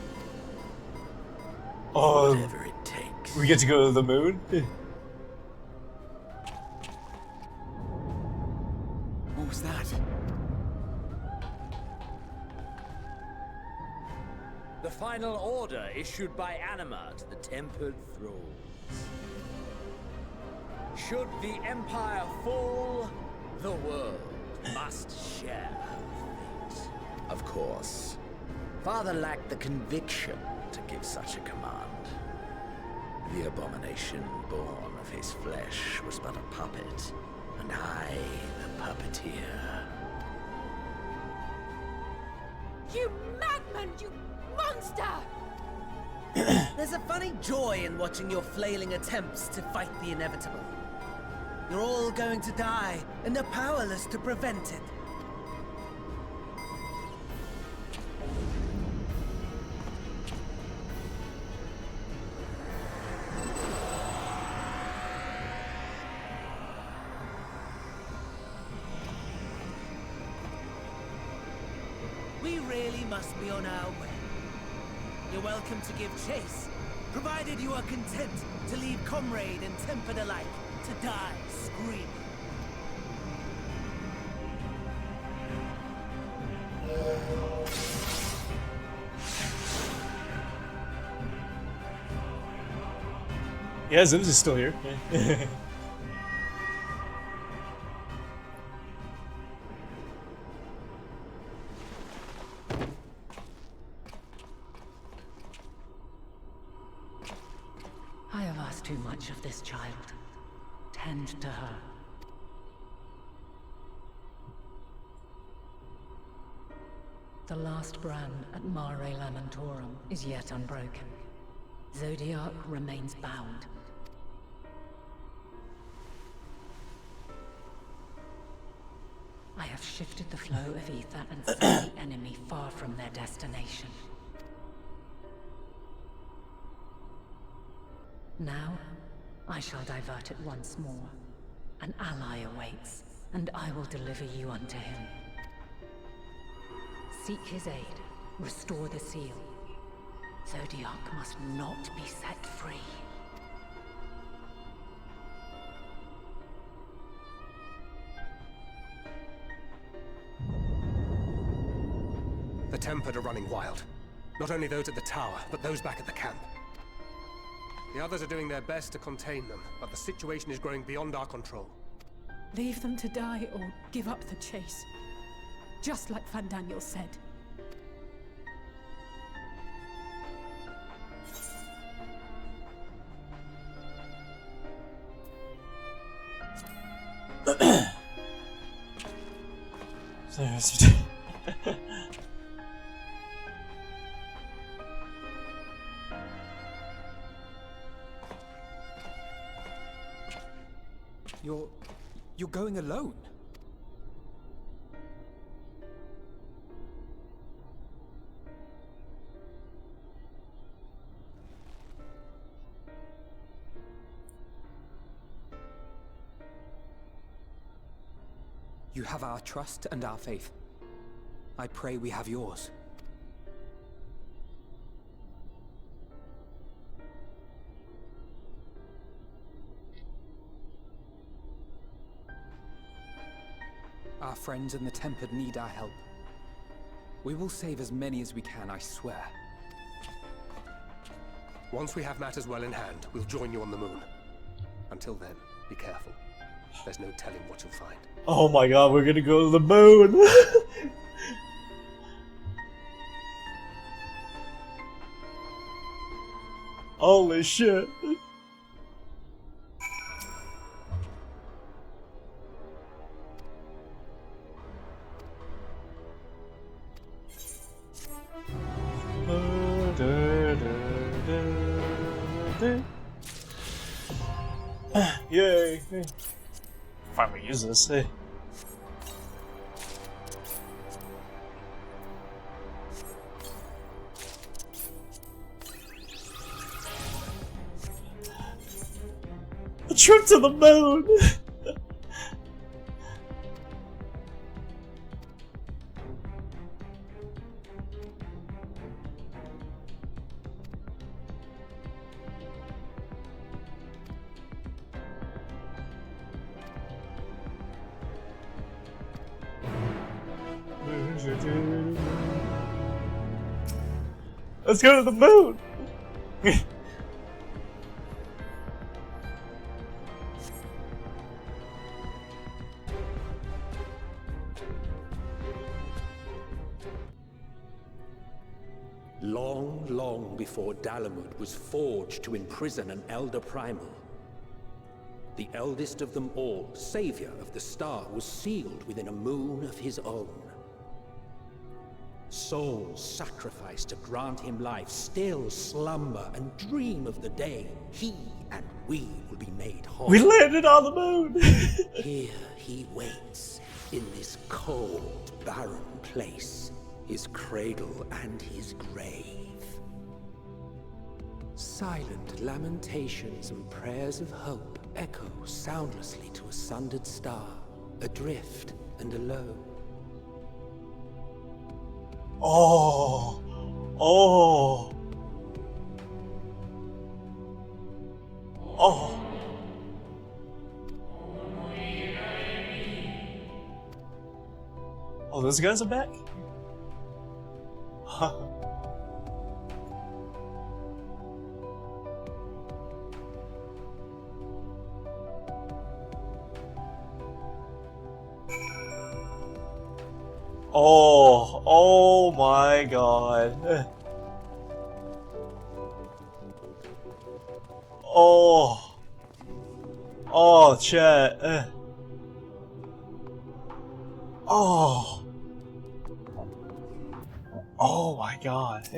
Whatever it takes. We get to go to the moon? What was that? The final order issued by Anima to the Tempered Thralls. Should the Empire fall, the world must share her fate. Of course. Father lacked the conviction to give such a command. The abomination born of his flesh was but a puppet, and I the puppeteer. You madman, you monster! There's a funny joy in watching your flailing attempts to fight the inevitable. You're all going to die, and they're powerless to prevent it. We really must be on our way. You're welcome to give chase, provided you are content to leave comrade and tempered alike to die screaming. Yeah, Zims is still here. I have asked too much of this child. Tend to her. The last brand at Mare Lamentorum is yet unbroken. Zodiac remains bound. I have shifted the flow of ether and set the enemy far from their destination. Now, I shall divert it once more. An ally awaits, and I will deliver you unto him. Seek his aid, restore the seal. Zodiac must not be set free. The Tempered are running wild. Not only those at the tower, but those back at the camp. The others are doing their best to contain them, but the situation is growing beyond our control. Leave them to die or give up the chase. Just like Van Daniel said. You're going alone? You have our trust and our faith. I pray we have yours. Our friends in the Tempered need our help. We will save as many as we can, I swear. Once we have matters well in hand, we'll join you on the moon. Until then, be careful. There's no telling what you'll find. Oh my god, we're gonna go to the moon! Holy shit. Yay! Finally use this. Hey. A trip to the moon! Let's go to the moon! Long, long before Dalamud was forged to imprison an Elder Primal, the eldest of them all, savior of the star, was sealed within a moon of his own. Souls sacrificed to grant him life still slumber and dream of the day he and we will be made whole. We landed on the moon! Here he waits, in this cold, barren place, his cradle and his grave. Silent lamentations and prayers of hope echo soundlessly to a sundered star, adrift and alone. Oh! Oh! Oh! Oh, those guys are back? Huh. Oh, oh my god. Oh. Oh, chat. Oh. Oh my god.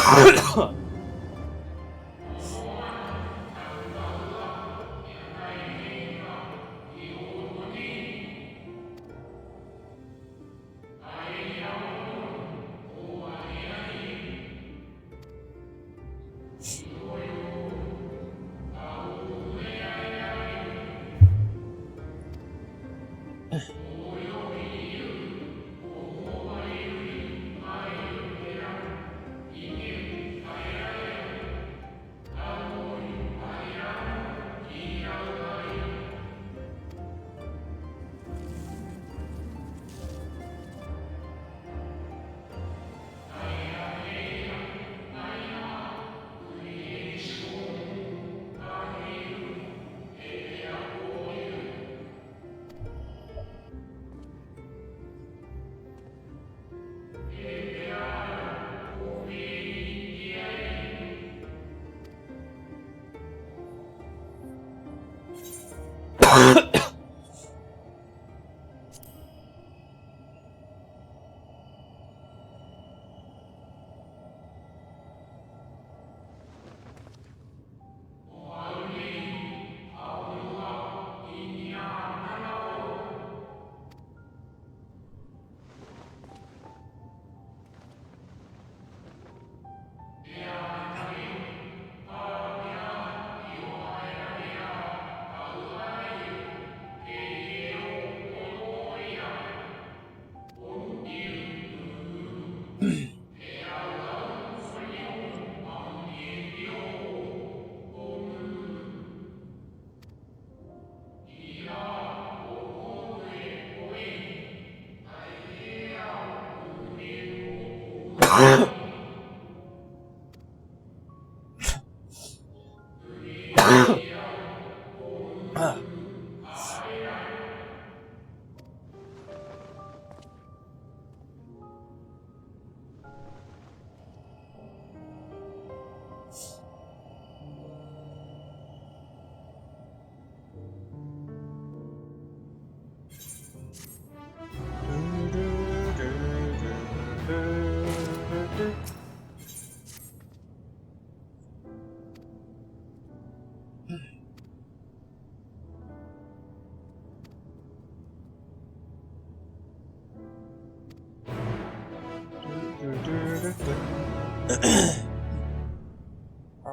All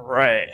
right.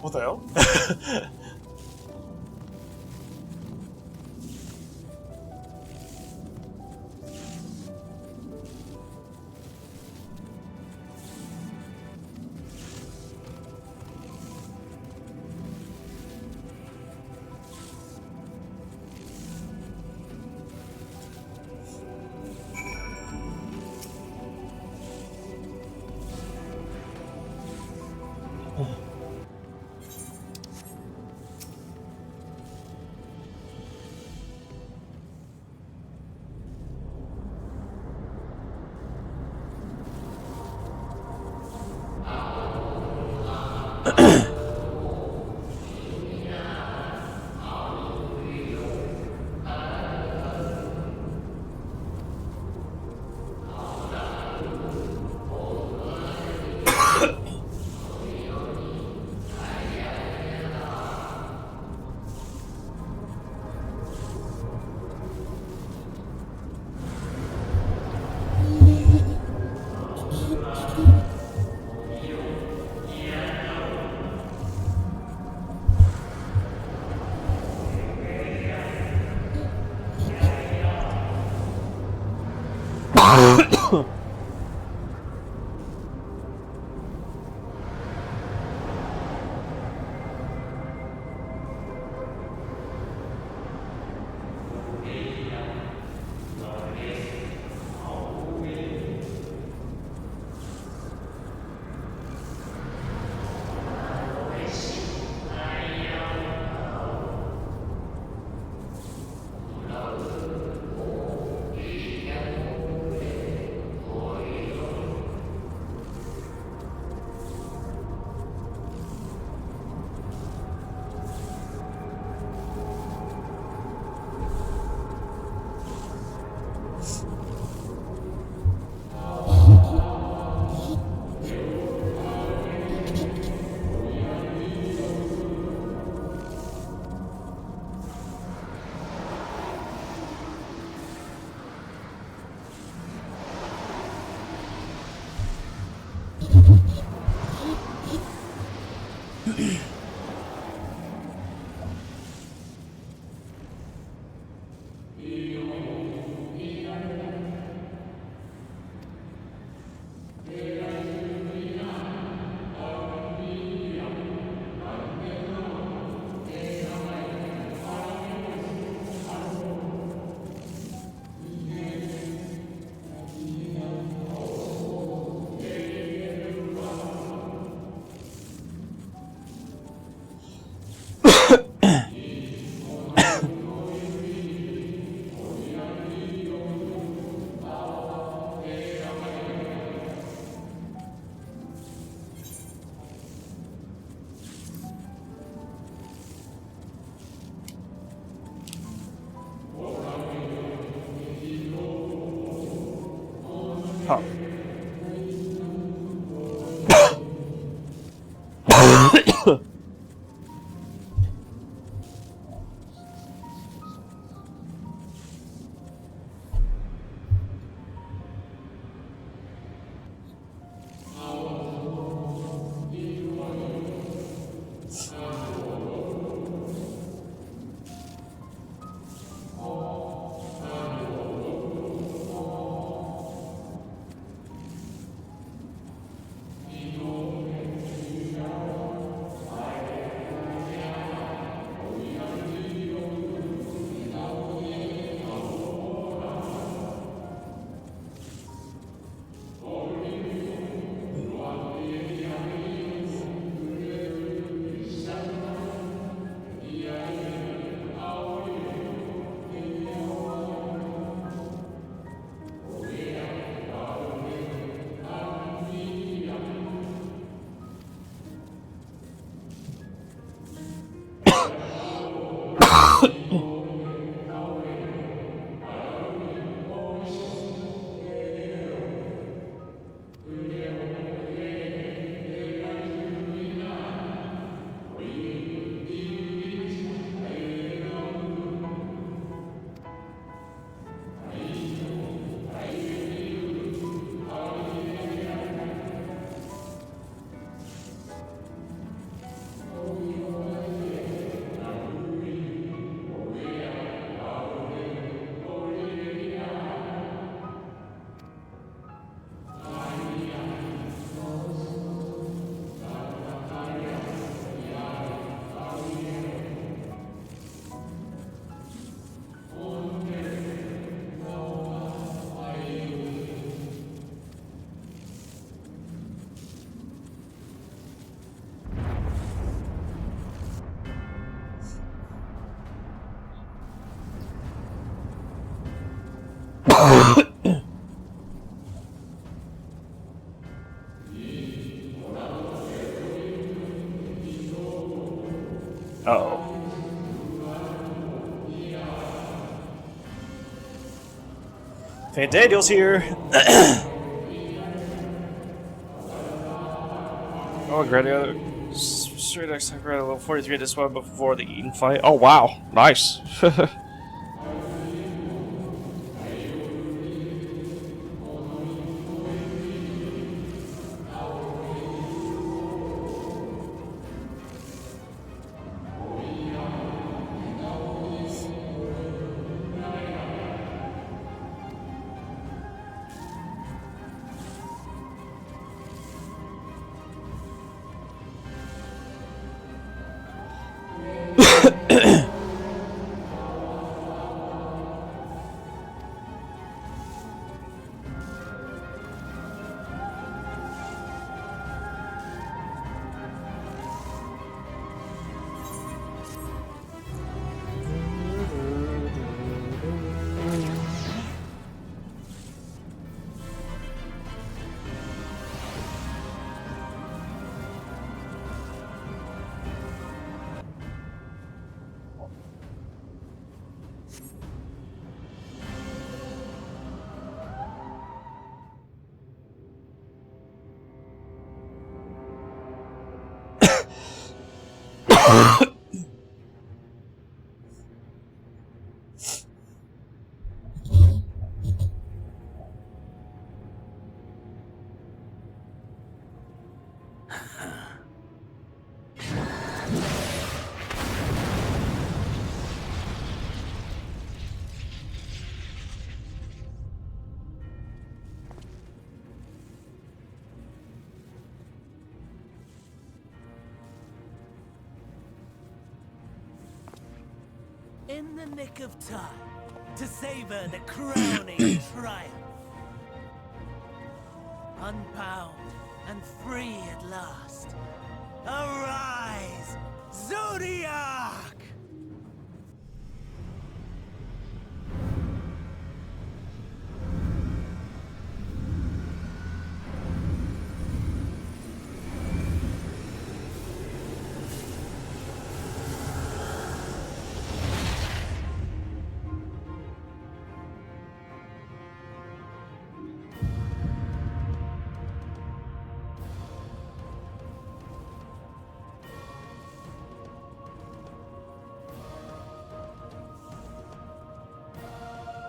What the hell? Uh-oh. Fate Daniel's here. Oh, Greta. Straight X Greta level 43 this one before the Eden fight. Oh, wow. Nice. in the nick of time to savor the crowning triumph. Unbound and free at last. Arise, Zodiac!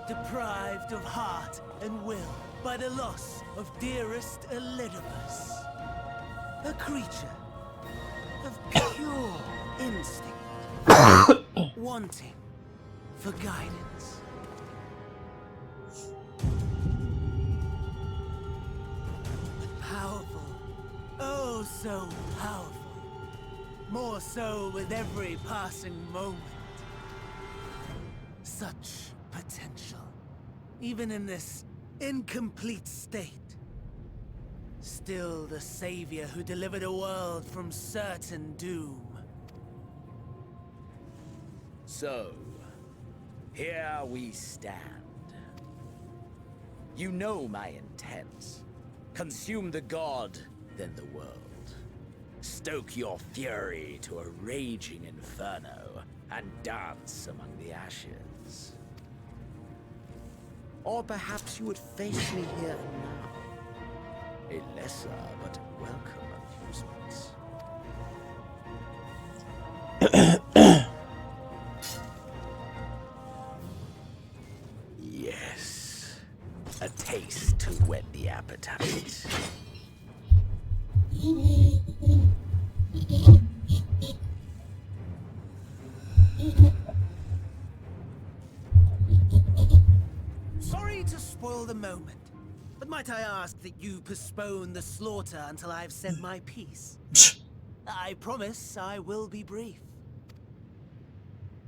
Deprived of heart and will by the loss of dearest Elidibus. A creature of pure instinct, wanting for guidance. But powerful, oh so powerful. More so with every passing moment. Such potential, even in this incomplete state. Still the savior who delivered a world from certain doom. So, here we stand. You know my intent. Consume the god, then the world. Stoke your fury to a raging inferno, and dance among the ashes. Or perhaps you would face me here and now. A lesser but welcome amusement. Yes. A taste to whet the appetite. Sorry to spoil the moment, but might I ask that you postpone the slaughter until I've said my piece? I promise I will be brief.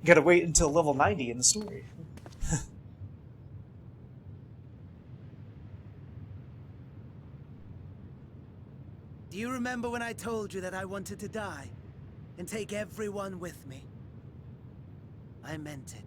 You gotta wait until level 90 in the story. Do you remember when I told you that I wanted to die and take everyone with me? I meant it.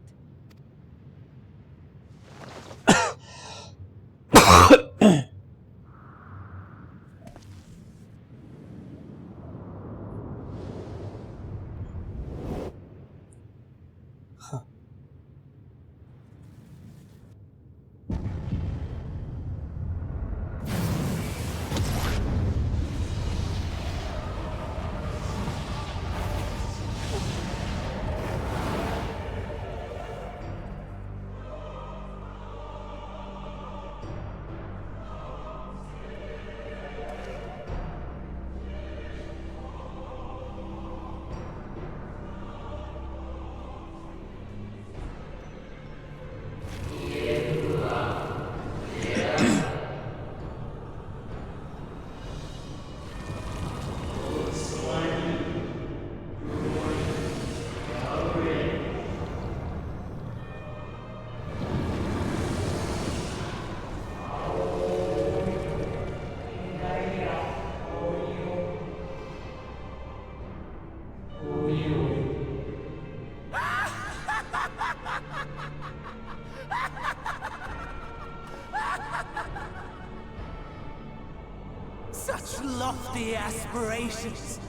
Such lofty aspirations!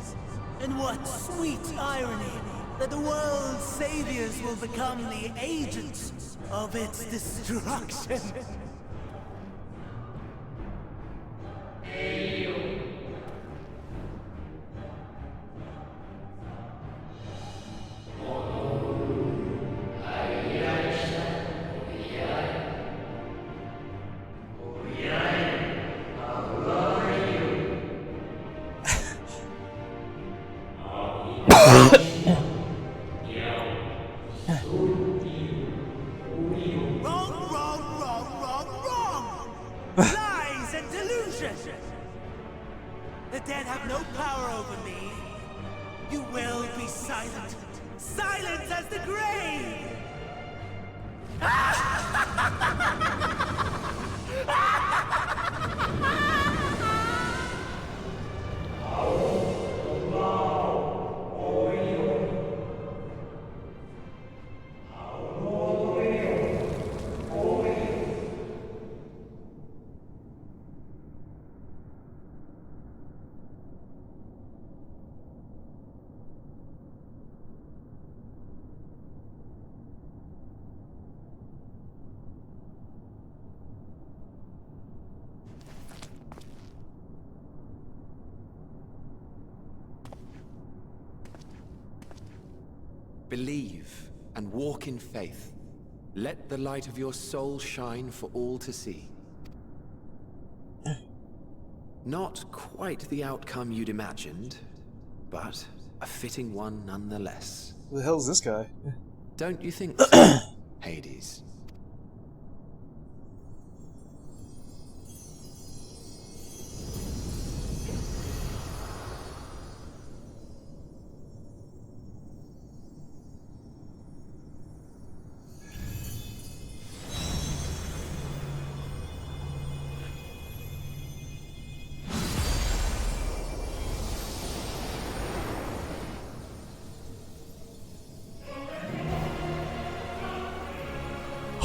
And what sweet irony that the world's saviors will become the agents of its destruction! Lies and delusion! The dead have no power over me. You will be silent. Silent as the grave! Believe and walk in faith. Let the light of your soul shine for all to see. Not quite the outcome you'd imagined, but a fitting one nonetheless. Who the hell's this guy? Don't you think so, Hades?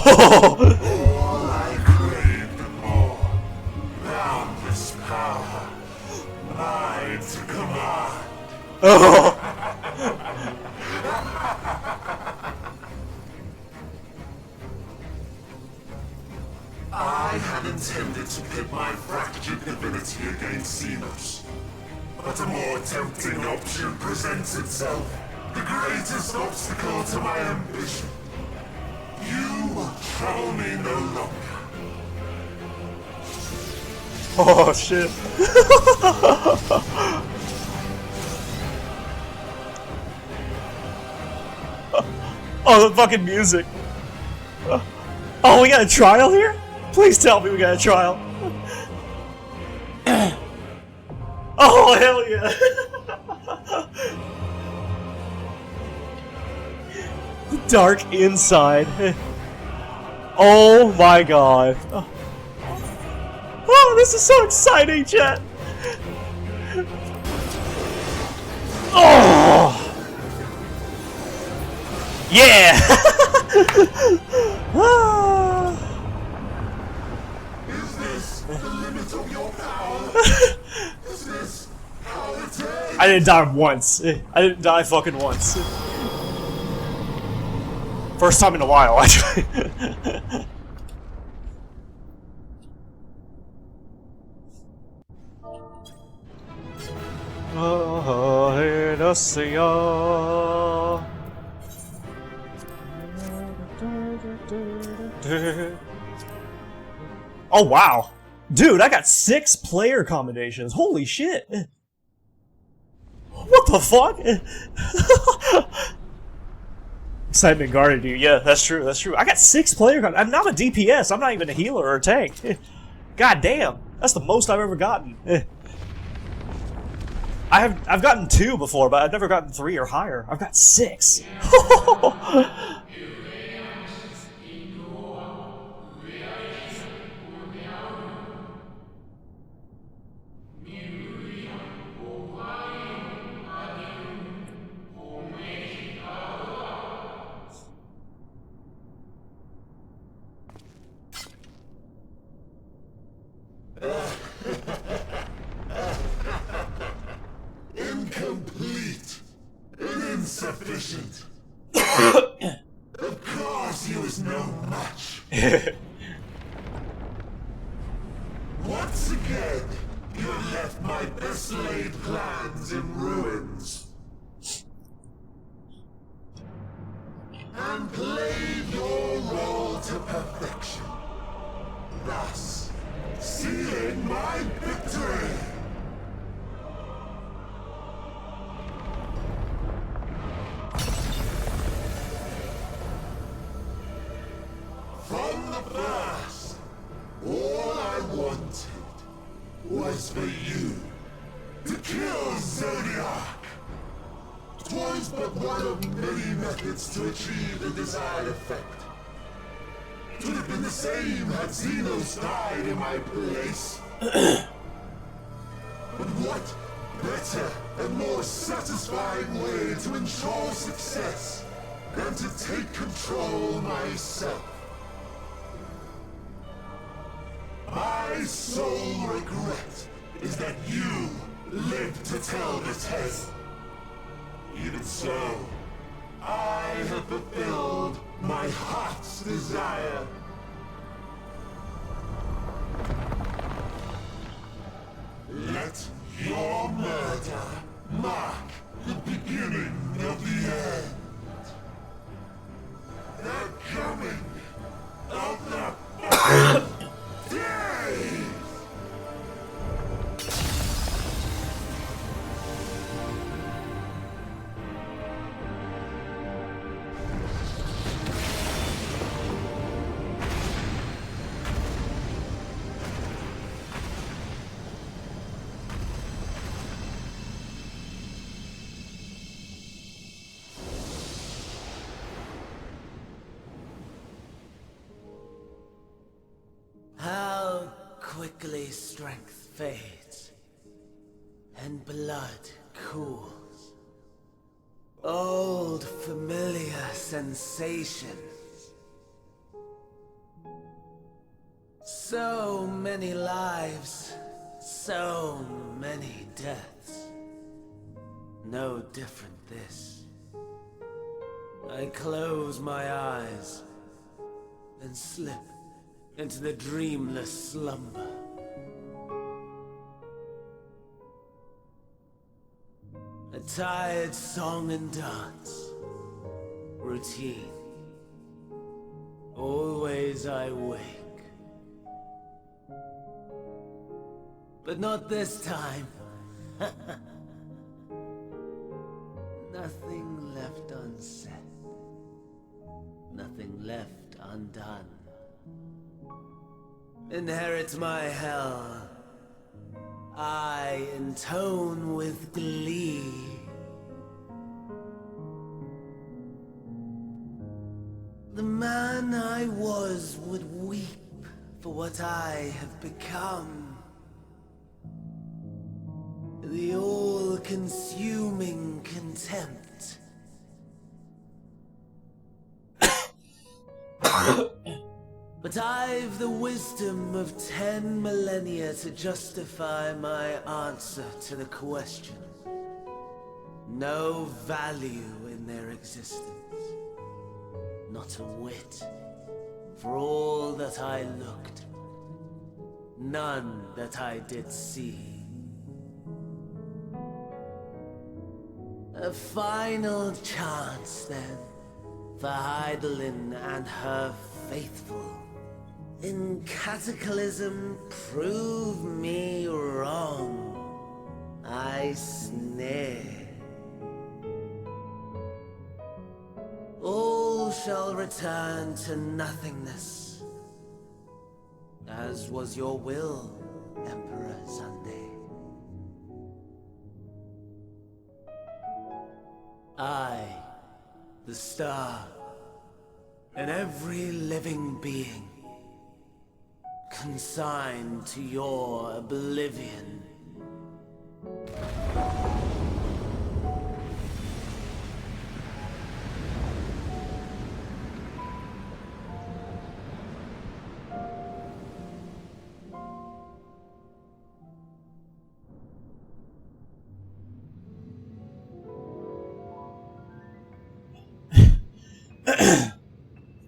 All I craved and more. Boundless power. Mine to command. I had intended to pit my fractured divinity against Xenos. But a more tempting option presents itself. The greatest obstacle to my ambition. You will trouble me no longer. Oh shit. Oh, the fucking music. Oh, we got a trial here? Please tell me we got a trial. Oh, hell yeah. Dark inside. Oh my god. Oh, this is so exciting, chat. Oh. Yeah. Is this the limit of your power? Is this how it ends? I didn't die once. I didn't die fucking once. First time in a while, actually. Oh wow, dude! I got 6 player combinations. Holy shit! What the fuck? Excitement guarded you. Yeah, that's true. That's true. I got 6 player combinations. I'm not a DPS. I'm not even a healer or a tank. God damn, that's the most I've ever gotten. I've gotten 2 before, but I've never gotten 3 or higher. I've got 6. Incomplete and insufficient. Of course he was no match. Once again, you have left my best laid plans in ruins. And played your role to perfection. Thus, sealing my victory. From the first, all I wanted was for you to kill Zodiac. 'Twas but one of many methods to achieve the desired effect. been the same had Xenos died in my place. But what better and more satisfying way to ensure success than to take control myself? My sole regret is that you lived to tell the tale. Even so, I have fulfilled my heart's desire. Let your murder mark the beginning of the end. The coming of the day! How quickly strength fades, and blood cools. Old familiar sensations. So many lives, so many deaths. No different this. I close my eyes and slip into the dreamless slumber. A tired song and dance. Routine. Always I wake. But not this time. Nothing left unsaid. Nothing left undone. Inherit my hell. I intone with glee. The man I was would weep for what I have become. The all-consuming contempt. But I've the wisdom of 10 millennia to justify my answer to the question. No value in their existence. Not a whit. For all that I looked. None that I did see. A final chance, then, for Heidelin and her faithful. In Cataclysm, prove me wrong. I sneer. All shall return to nothingness, as was your will, Emperor Sunday. I, the star, and every living being, consigned to your oblivion.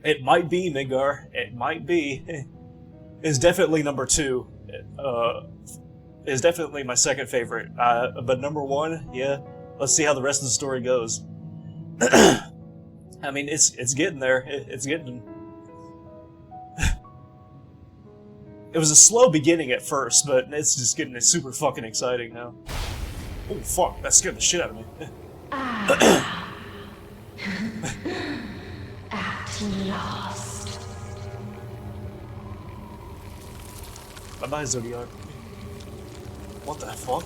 It might be, Midgar. It might be. It's definitely number 2. Is definitely my second favorite. But number 1, yeah. Let's see how the rest of the story goes. I mean, it's getting there. It's getting. It was a slow beginning at first, but it's just getting super fucking exciting now. Oh fuck! That scared the shit out of me. At last. Bye-bye, Zodiac. What the fuck?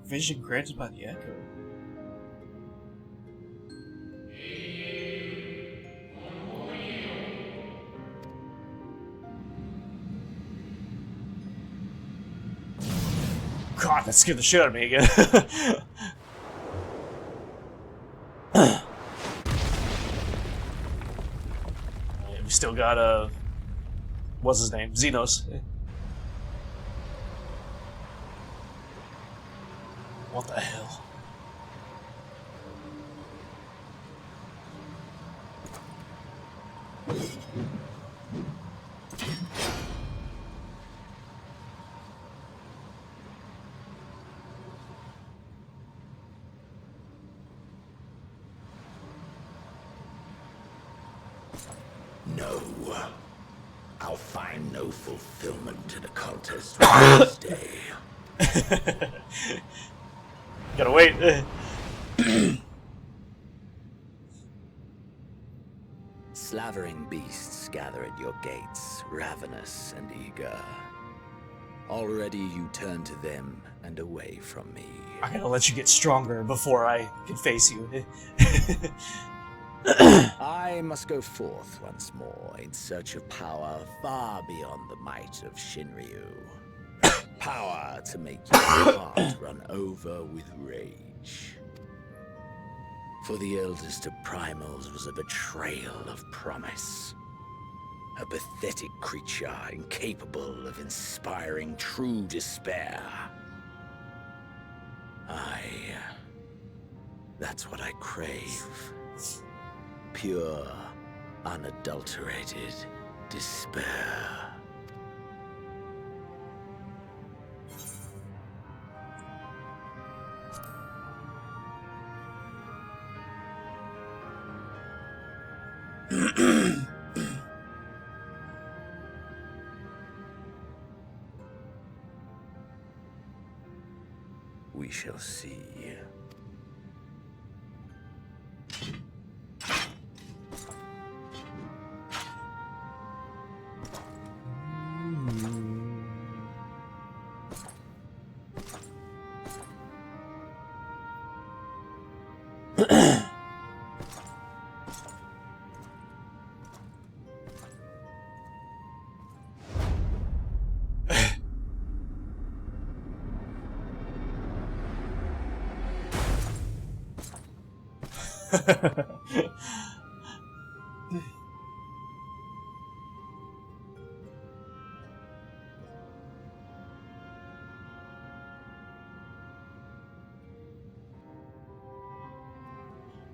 Vision granted by the Echo. God, that scared the shit out of me again. Yeah, we still got what's his name? Xenos. What the hell? No. I'll find no fulfillment in a contest with this day. Gotta wait. Slavering beasts gather at your gates, ravenous and eager. Already you turn to them and away from me. I gotta let you get stronger before I can face you. I must go forth once more in search of power far beyond the might of Shinryu. Power to make your heart run over with rage. For the eldest of primals was a betrayal of promise. A pathetic creature incapable of inspiring true despair. That's what I crave. Pure, unadulterated despair. We shall see.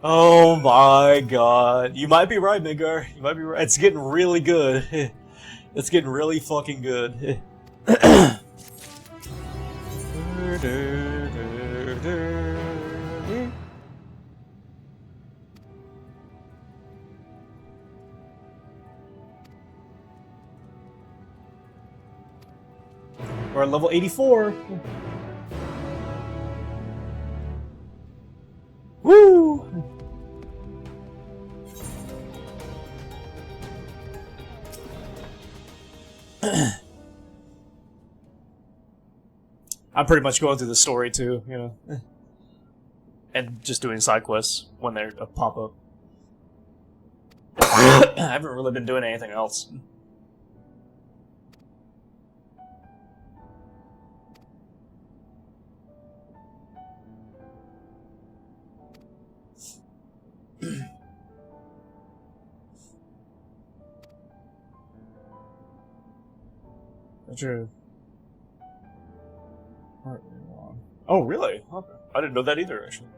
Oh my god. You might be right, Midgar. You might be right. It's getting really good. It's getting really fucking good. We're at level 84. Woo! I'm pretty much going through the story too, you know, and just doing side quests when they pop up. I haven't really been doing anything else. True. Oh, really? Okay. I didn't know that either, actually.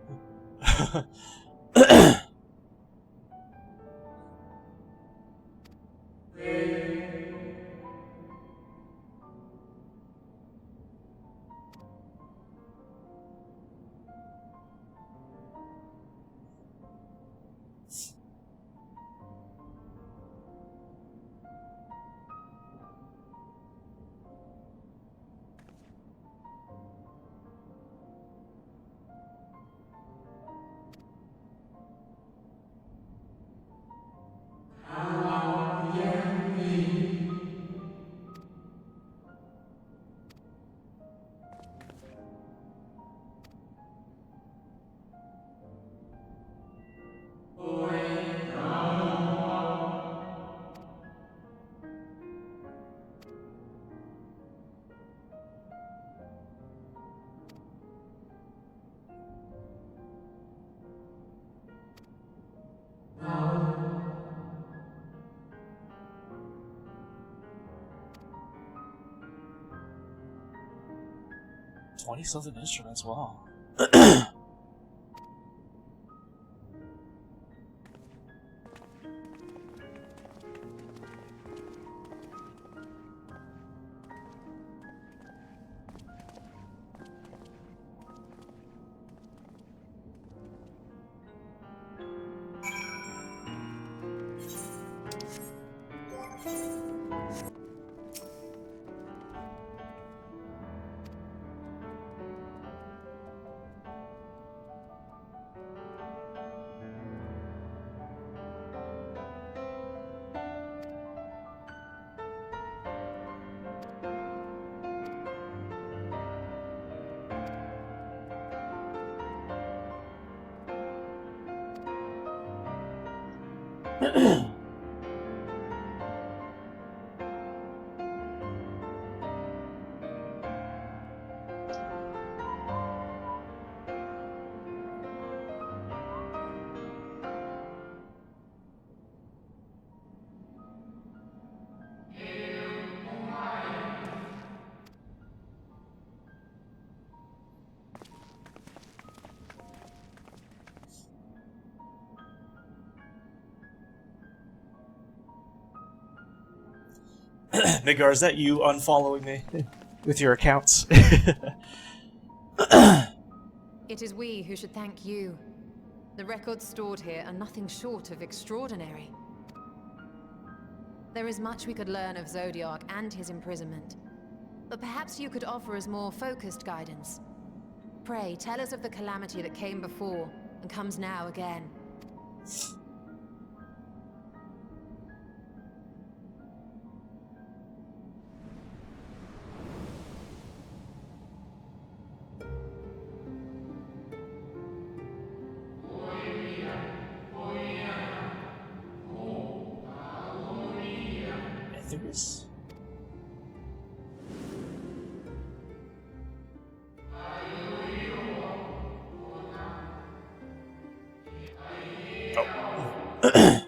20-something instruments, wow. Midgar, is that you unfollowing me with your accounts? It is we who should thank you. The records stored here are nothing short of extraordinary. There is much we could learn of Zodiac and his imprisonment, but perhaps you could offer us more focused guidance. Pray, tell us of the calamity that came before and comes now again. Ethers? Oh.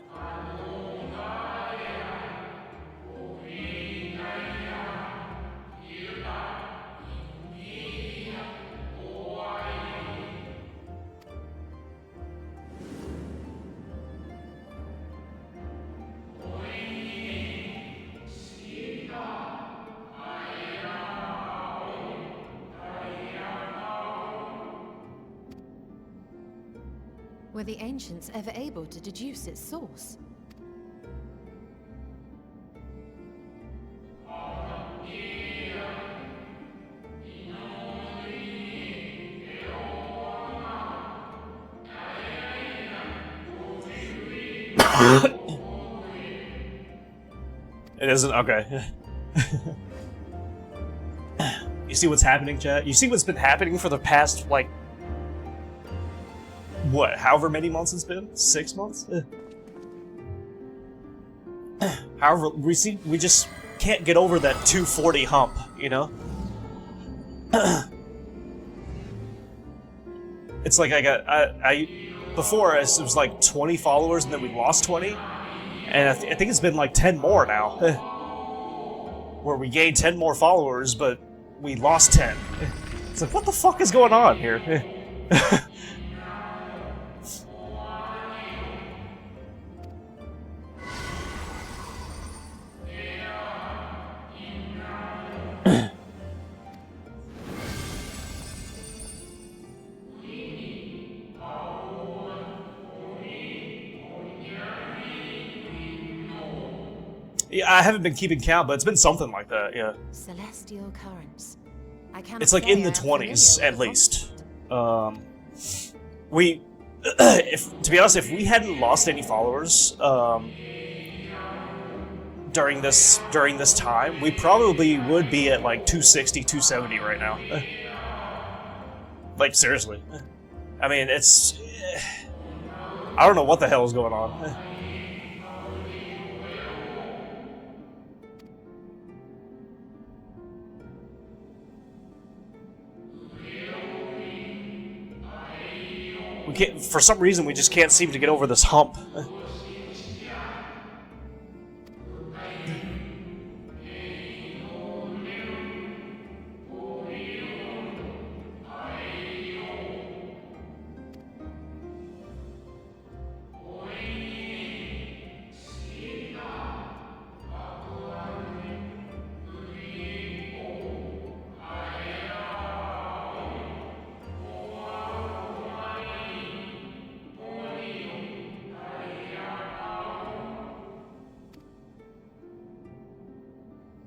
Were the ancients ever able to deduce its source? It isn't? Okay. You see what's happening, chat? You see what's been happening for the past, like, what, however many months it's been? 6 months? However, we just can't get over that 240 hump, you know? It's like before it was like 20 followers and then we lost 20, and I think it's been like 10 more now. Where we gained 10 more followers, but we lost 10. It's like, what the fuck is going on here? Yeah, I haven't been keeping count, but it's been something like that, yeah. Celestial currents. It's like in the 20s, at least. To be honest, if we hadn't lost any followers, during this time, we probably would be at like 260, 270 right now. Like, seriously. I mean, it's... I don't know what the hell is going on. We can't, for some reason, we just can't seem to get over this hump.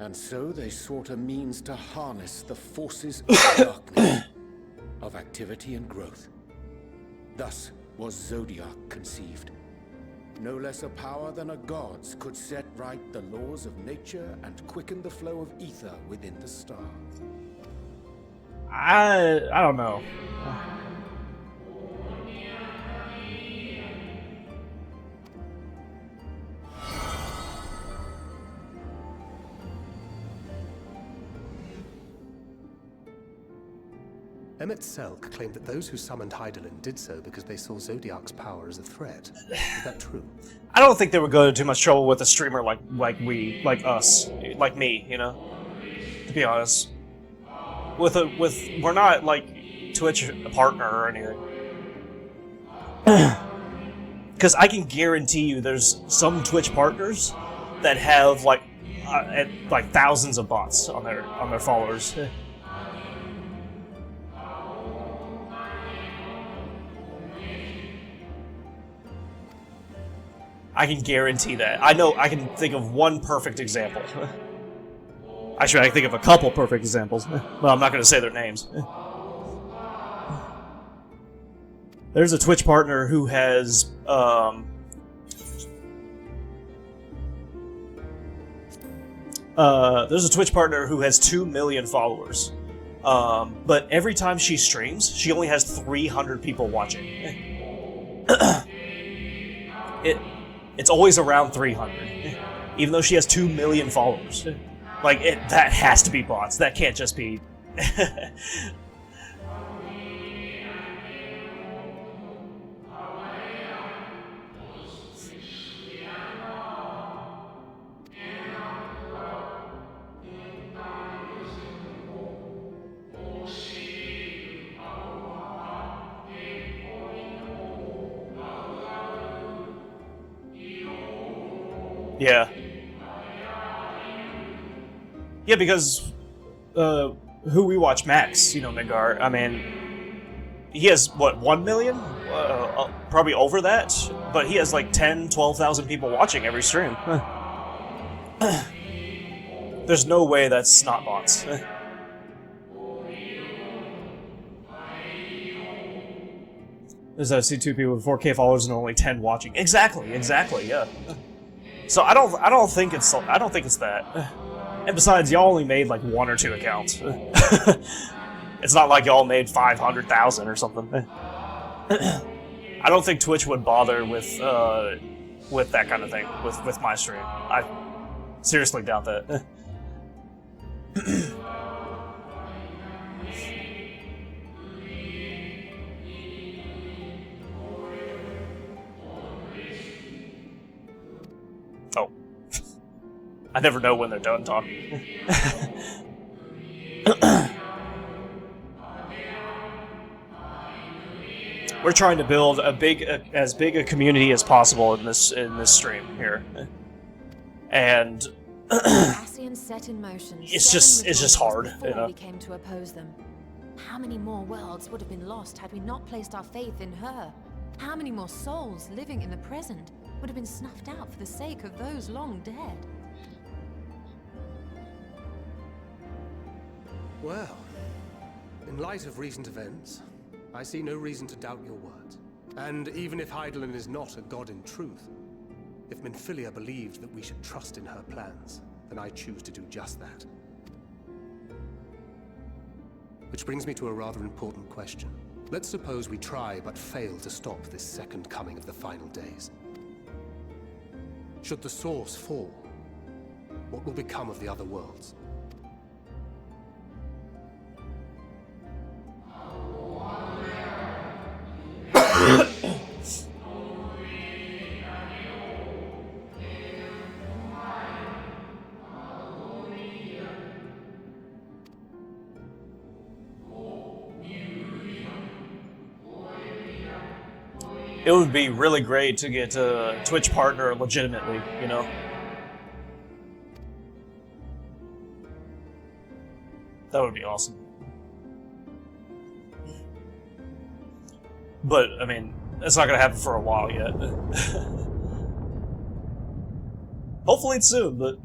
And so they sought a means to harness the forces of darkness, of activity and growth. Thus was Zodiac conceived. No less a power than a god's could set right the laws of nature and quicken the flow of ether within the stars. I don't know. Emmett Selk claimed that those who summoned Hydaelyn did so because they saw Zodiac's power as a threat. Is that true? I don't think they would go to too much trouble with a streamer like us, like me, you know. To be honest, we're not like Twitch a partner or anything. Because I can guarantee you, there's some Twitch partners that have like thousands of bots on their followers. I can guarantee that. I know I can think of one perfect example. Actually, I can think of a couple perfect examples. Well, I'm not going to say their names. There's a Twitch partner who has... there's a Twitch partner who has 2 million followers. But every time she streams, she only has 300 people watching. It's always around 300, even though she has 2 million followers. Like, that has to be bots. That can't just be... Yeah. Yeah, because who we watch, Max, you know, Midgar, I mean, he has, what, 1 million? Probably over that, but he has like 10, 12,000 people watching every stream. There's no way that's not bots. There's I see 2 people with 4K followers and only 10 watching. Exactly, yeah. So I don't think it's that. And besides, y'all only made like 1 or 2 accounts. It's not like y'all made 500,000 or something. I don't think Twitch would bother with that kind of thing with my stream. I seriously doubt that. Oh. I never know when they're done talking. We're trying to build as big a community as possible in this stream here, and Ascian set in motion. it's just hard, you know. We came to oppose them. How many more worlds would have been lost had we not placed our faith in her? How many more souls living in the present would have been snuffed out for the sake of those long dead? Well, in light of recent events, I see no reason to doubt your words. And even if Hydaelyn is not a god in truth, if Minfilia believed that we should trust in her plans, then I choose to do just that. Which brings me to a rather important question. Let's suppose we try but fail to stop this second coming of the final days. Should the source fall, what will become of the other worlds? It would be really great to get a Twitch partner legitimately, you know? That would be awesome. But, I mean, it's not gonna happen for a while yet. Hopefully it's soon, but...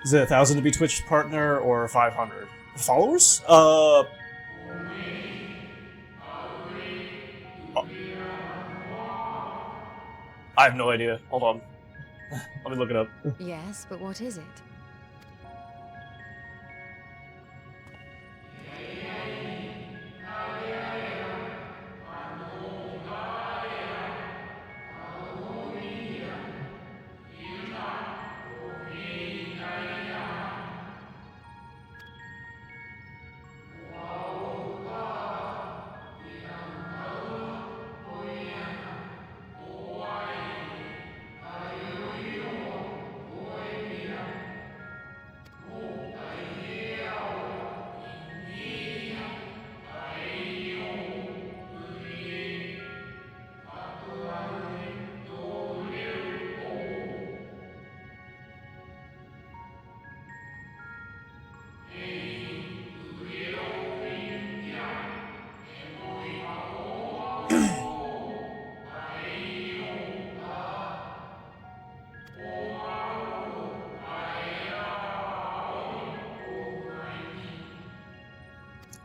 Is it 1,000 to be Twitch partner or 500 followers? I have no idea. Hold on. Let me look it up. Yes, but what is it?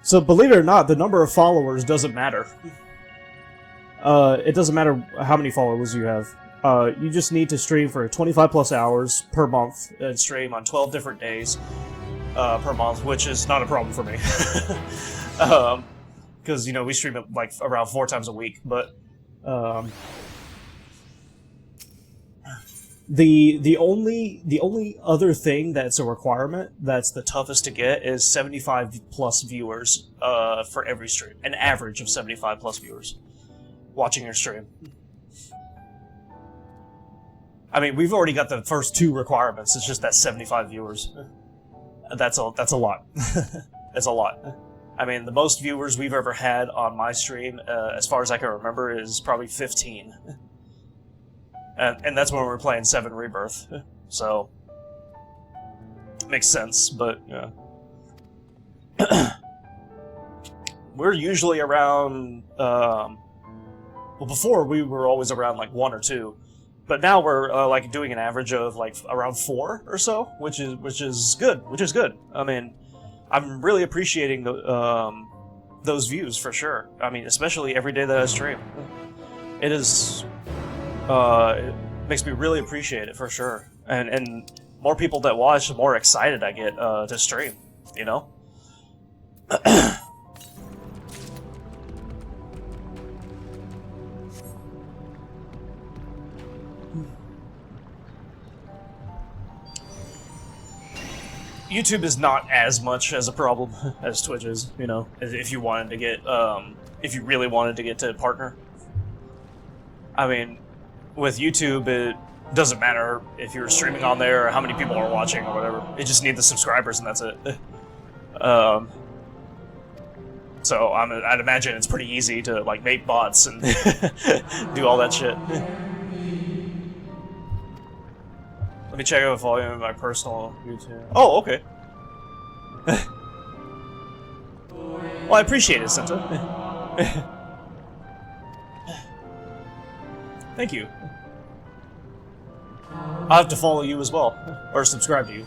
So believe it or not, the number of followers doesn't matter. It doesn't matter how many followers you have. You just need to stream for 25 plus hours per month and stream on 12 different days per month, which is not a problem for me. Because, you know, we stream it like around 4 times a week, but the only other thing that's a requirement that's the toughest to get is 75 plus viewers for every stream. An average of 75 plus viewers watching your stream. I mean, we've already got the first 2 requirements. It's just that 75 viewers. That's a lot. It's a lot. I mean, the most viewers we've ever had on my stream, as far as I can remember, is probably 15. And that's when we were playing 7 Rebirth. So, makes sense, but, yeah. We're usually around, well, before we were always around, like, 1 or 2. But now we're, like, doing an average of, like, around 4 or so, which is good. I mean, I'm really appreciating those views, for sure. I mean, especially every day that I stream. It is... it makes me really appreciate it, for sure. And more people that watch, the more excited I get to stream, you know? YouTube is not as much as a problem as Twitch is, you know, if you wanted to get, if you really wanted to get to partner. I mean, with YouTube, it doesn't matter if you're streaming on there or how many people are watching or whatever. You just need the subscribers and that's it. So I'd imagine it's pretty easy to, like, make bots and do all that shit. Let me check out the volume of my personal YouTube. Oh, okay. Well, I appreciate it, Senta. Thank you. I'll have to follow you as well. Or subscribe to you.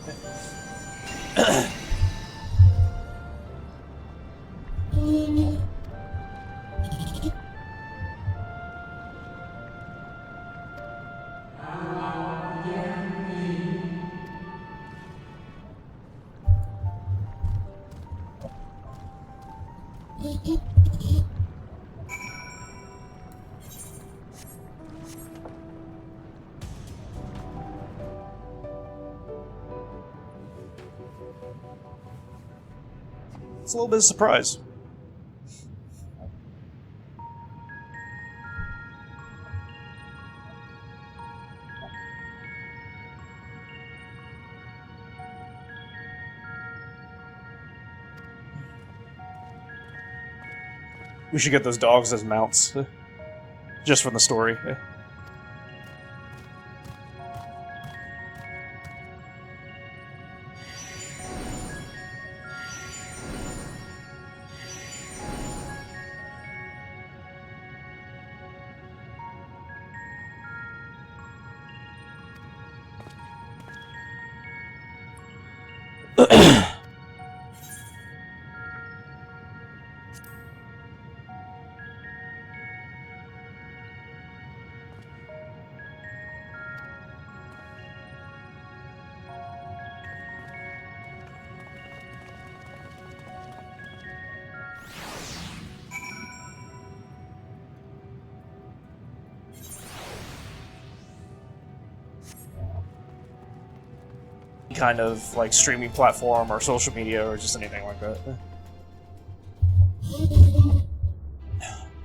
It's a little bit of surprise. We should get those dogs as mounts. Just from the story. Kind of like streaming platform or social media or just anything like that.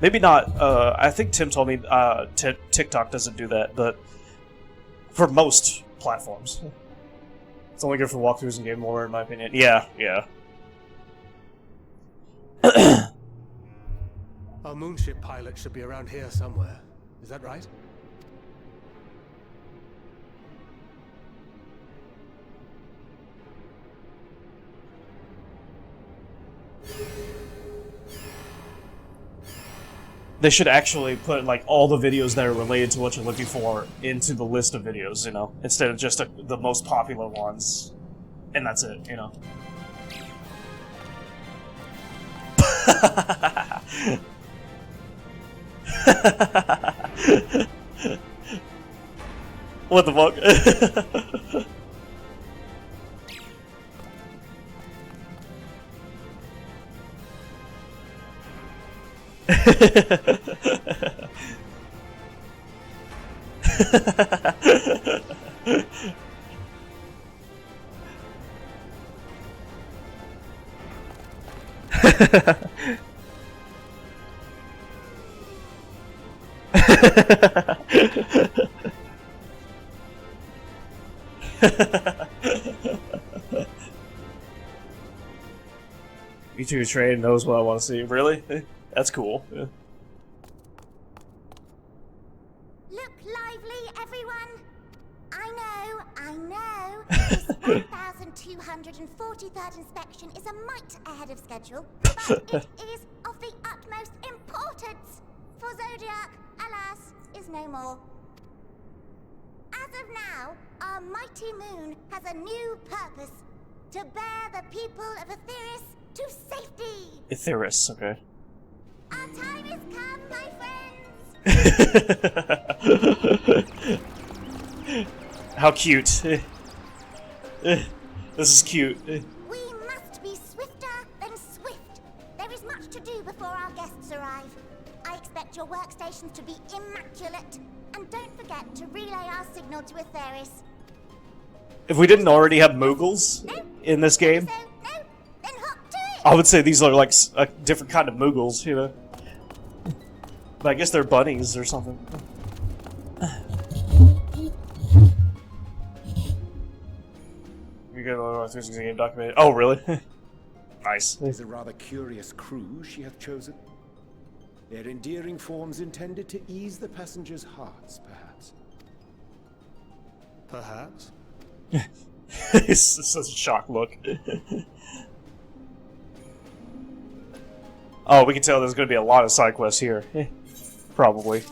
Maybe not. I think Tim told me TikTok doesn't do that, but for most platforms, it's only good for walkthroughs and game lore, in my opinion. Yeah, yeah. Our moonship pilot should be around here somewhere. Is that right? They should actually put like all the videos that are related to what you're looking for into the list of videos, you know, instead of just the most popular ones, and that's it, you know. What the fuck? E2 Train knows what I want to see. Really? That's cool. Yeah. Look lively, everyone! I know, this 1243rd inspection is a mite ahead of schedule, but it is of the utmost importance, for Zodiac, alas, is no more. As of now, our mighty moon has a new purpose, to bear the people of Etheris to safety! Etheris, okay. Our time has come, my friends! How cute. This is cute. We must be swifter than swift. There is much to do before our guests arrive. I expect your workstations to be immaculate. And don't forget to relay our signal to Etheris. If we didn't already have Moogles in this game, I would say these are like a different kind of Moogles, you know. But I guess they're bunnies or something. You get a game documented. Oh, really? Nice. It's a rather curious crew she hath chosen. Their endearing forms intended to ease the passengers' hearts, perhaps. Perhaps? It's such a shocked look. Oh, we can tell there's going to be a lot of side quests here. Probably.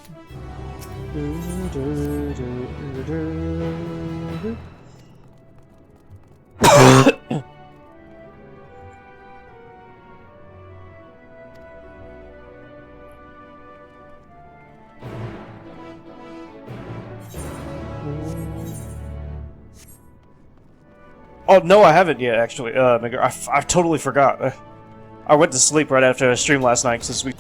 Oh, no, I haven't yet, actually. I totally forgot. I went to sleep right after I streamed last night, because we...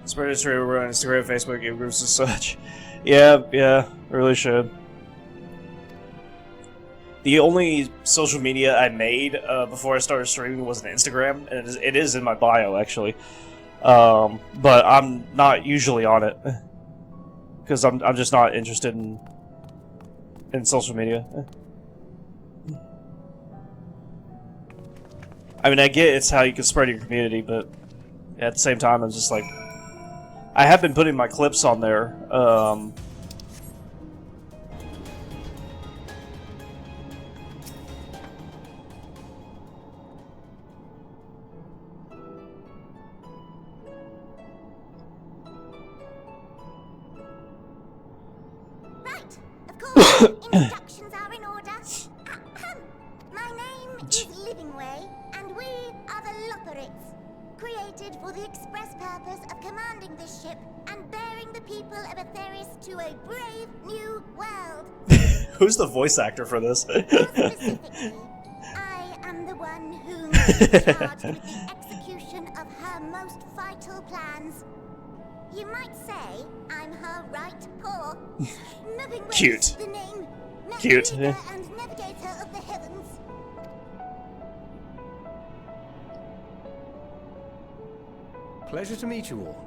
Spread it everywhere on Instagram, Facebook, game groups, and such. Yeah, really should. The only social media I made before I started streaming was an Instagram, and it is in my bio actually. But I'm not usually on it because I'm just not interested in social media. I mean, I get it's how you can spread your community, but at the same time, I'm just like, I have been putting my clips on there. Right, of course, introductions are in order. My name is Livingway, and we are the Lotharites, created for the express purpose of commanding this ship and bearing the people of Aetheris to a brave new world. Who's the voice actor for this? Specifically, I am the one whom is charged with the execution of her most vital plans. You might say I'm her right paw. Cute. The name, Cute. leader and navigator of the heavens. Pleasure to meet you all,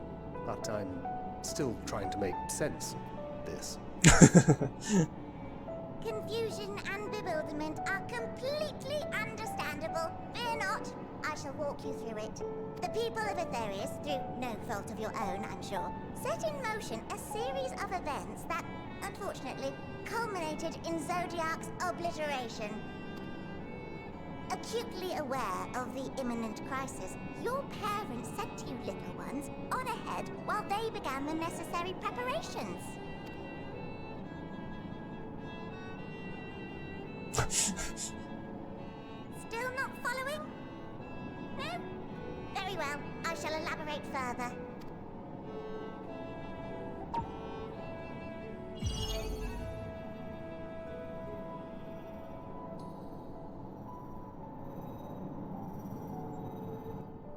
but I'm still trying to make sense of this. Confusion and bewilderment are completely understandable. Fear not, I shall walk you through it. The people of Aetheris, through no fault of your own, I'm sure, set in motion a series of events that, unfortunately, culminated in Zodiac's obliteration. Acutely aware of the imminent crisis, your parents sent you little ones on ahead while they began the necessary preparations. Still not following? No? Very well, I shall elaborate further.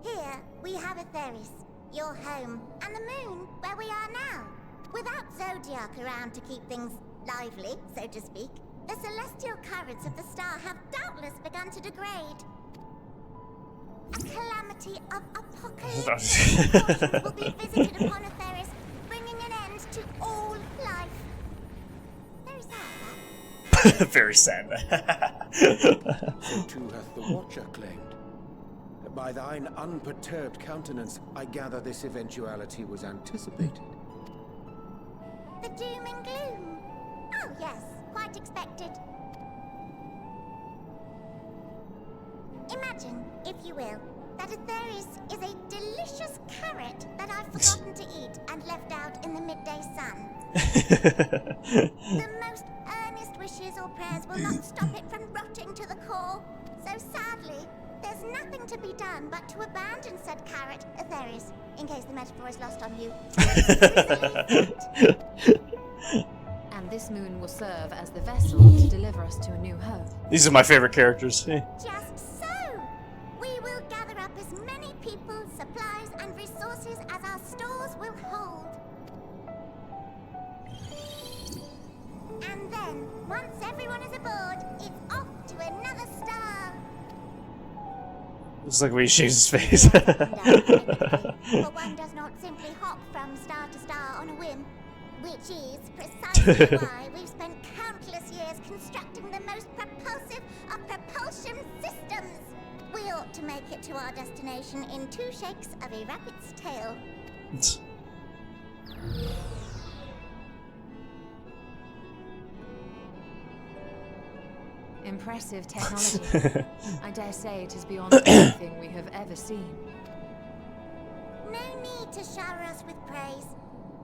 Here, we have Aetheris, your home, and the moon, where we are now. Without Zodiac around to keep things lively, so to speak, the celestial currents of the star have doubtless begun to degrade. A calamity of apocalypse will be visited upon Aetheris, bringing an end to all life. Very sad, Very sad. So too hath the Watcher claimed. By thine unperturbed countenance, I gather this eventuality was anticipated. The doom and gloom. Oh yes, quite expected. Imagine, if you will, that Aetheris is a delicious carrot that I've forgotten to eat and left out in the midday sun. The most earnest wishes or prayers will not stop it from rotting to the core. So sadly, there's nothing to be done but to abandon said carrot, Aetheris, in case the metaphor is lost on you. And this moon will serve as the vessel to deliver us to a new home. These are my favorite characters. Just so! We will gather up as many people, supplies, and resources as our stores will hold. And then, once everyone is aboard, it's off to another star. Looks like we shave his face. For one does not simply hop from star to star on a whim, which is precisely why we've spent countless years constructing the most propulsive of propulsion systems. We ought to make it to our destination in 2 shakes of a rabbit's tail. Impressive technology. I dare say it is beyond anything we have ever seen. No need to shower us with praise.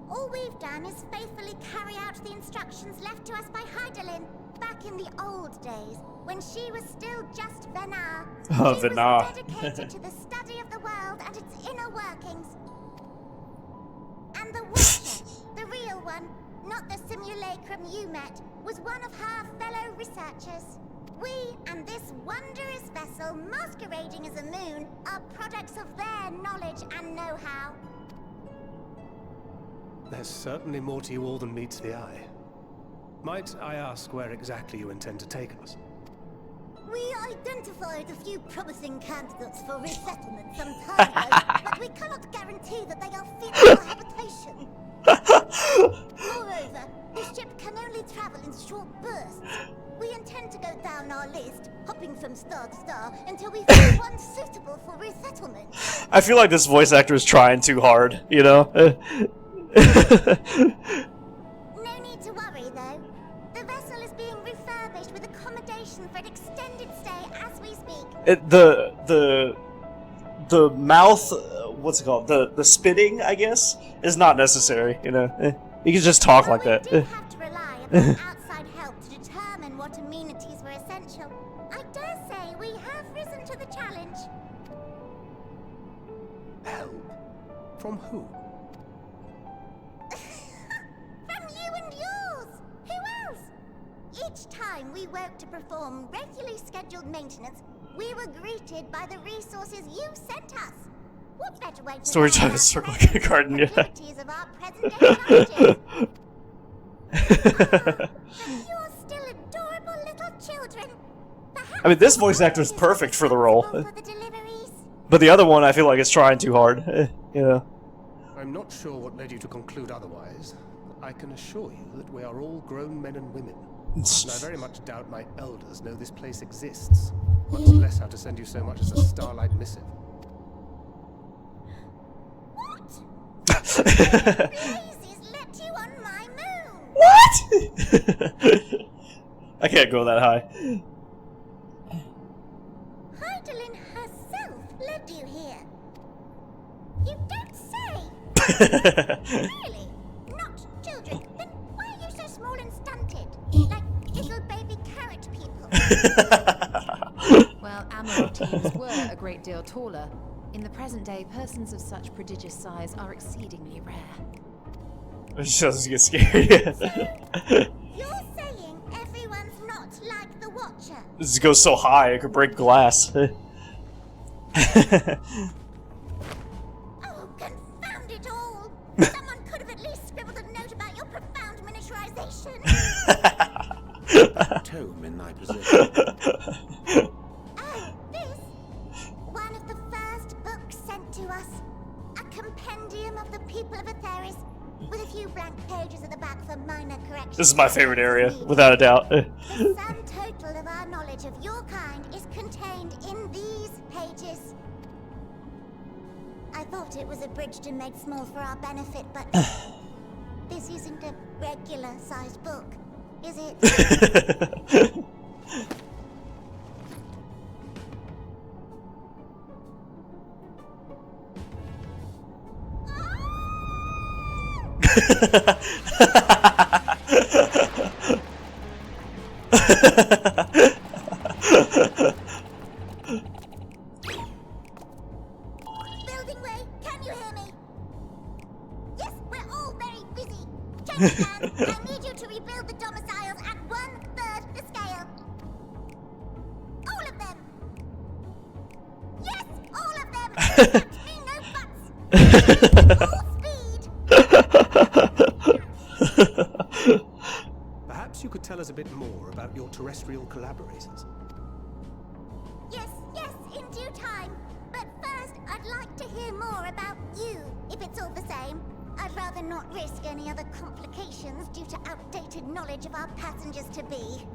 All we've done is faithfully carry out the instructions left to us by Hydaelyn back in the old days, when she was still just Venar. Oh, she Venar. was dedicated to the study of the world and its inner workings. And the Watcher, the real one, not the simulacrum you met, was one of her fellow researchers. We and this wondrous vessel masquerading as a moon are products of their knowledge and know-how. There's certainly more to you all than meets the eye. Might I ask where exactly you intend to take us? We identified a few promising candidates for resettlement some time ago, but we cannot guarantee that they are fit for habitation. Moreover, the ship can only travel in short bursts. We intend to go down our list, hopping from star to star, until we find one suitable for resettlement. I feel like this voice actor is trying too hard, you know? No need to worry, though. The vessel is being refurbished with accommodation for an extended stay as we speak. The mouth, what's it called? The spitting, I guess, is not necessary, you know? You can just talk like that. We do have to rely upon outside help to determine what amenities were essential. I dare say we have risen to the challenge. Help? From who? From you and yours! Who else? Each time we woke to perform regularly scheduled maintenance, we were greeted by the resources you sent us. What better way to Story time is circle garden, yeah. of our present day challenges? But you're still adorable little children. I mean, this voice actor is perfect for the role. But the other one, I feel like is trying too hard, you know? I'm not sure what led you to conclude otherwise. I can assure you that we are all grown men and women. And I very much doubt my elders know this place exists, much less how to send you so much as a starlight missive. Blazes let you on my moon. What? I can't go that high. Heidelin herself led you here. You don't say. Really? Not children? Then why are you so small and stunted? Like little baby carrot people. Well, Amarotines were a great deal taller. In the present day, persons of such prodigious size are exceedingly rare. She doesn't get scared. You're saying everyone's not like the Watcher? This goes so high, it could break glass. Oh, confound it all! Someone could have at least scribbled a note about your profound miniaturization. Tome in thy possession. This? One of the first books sent to us. A compendium of the people of Atheris, with a few blank pages at the back for minor corrections. This is my favorite area, without a doubt. The sum total of our knowledge of your kind is contained in these pages. I thought it was abridged and made small for our benefit, but this isn't a regular-sized book, is it? Building way, can you hear me? Yes, we're all very busy. Change hands, I need you to rebuild the domiciles at 1/3 the scale. All of them. Yes, all of them. Me no buts. Full speed. Perhaps you could tell us a bit more about your terrestrial collaborators. Yes, in due time. But first, I'd like to hear more about you, if it's all the same. I'd rather not risk any other complications due to outdated knowledge of our passengers-to-be.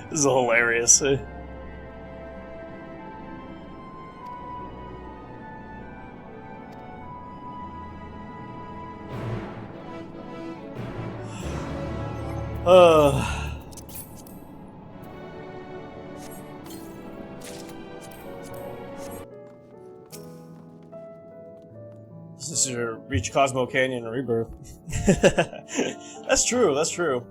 This is hilarious. to reach Cosmo Canyon and Rebirth. That's true, that's true.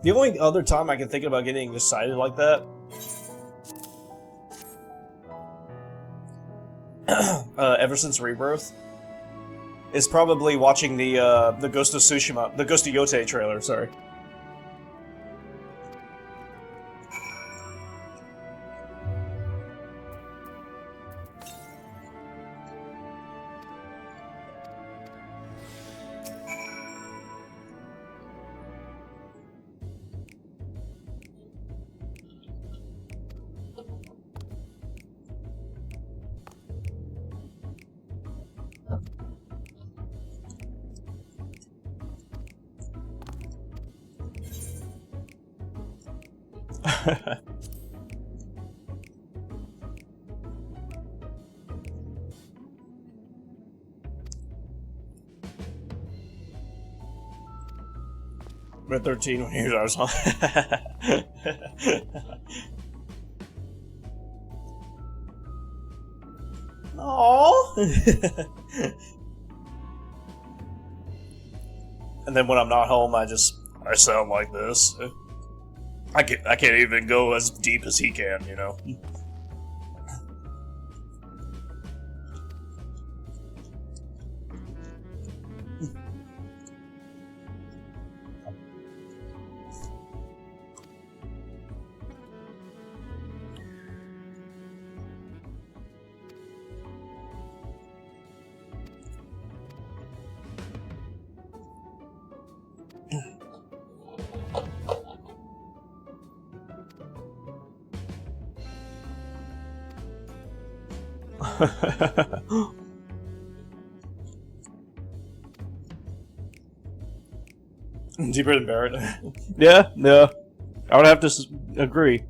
The only other time I can think about getting excited like that ever since Rebirth is probably watching the Ghost of Tsushima, the Ghost of Yote trailer, sorry. We're at 13 when he was on. Aww. And then when I'm not home, I sound like this. I can't even go as deep as he can, you know. Deeper than Barrett. Yeah, I would have to agree.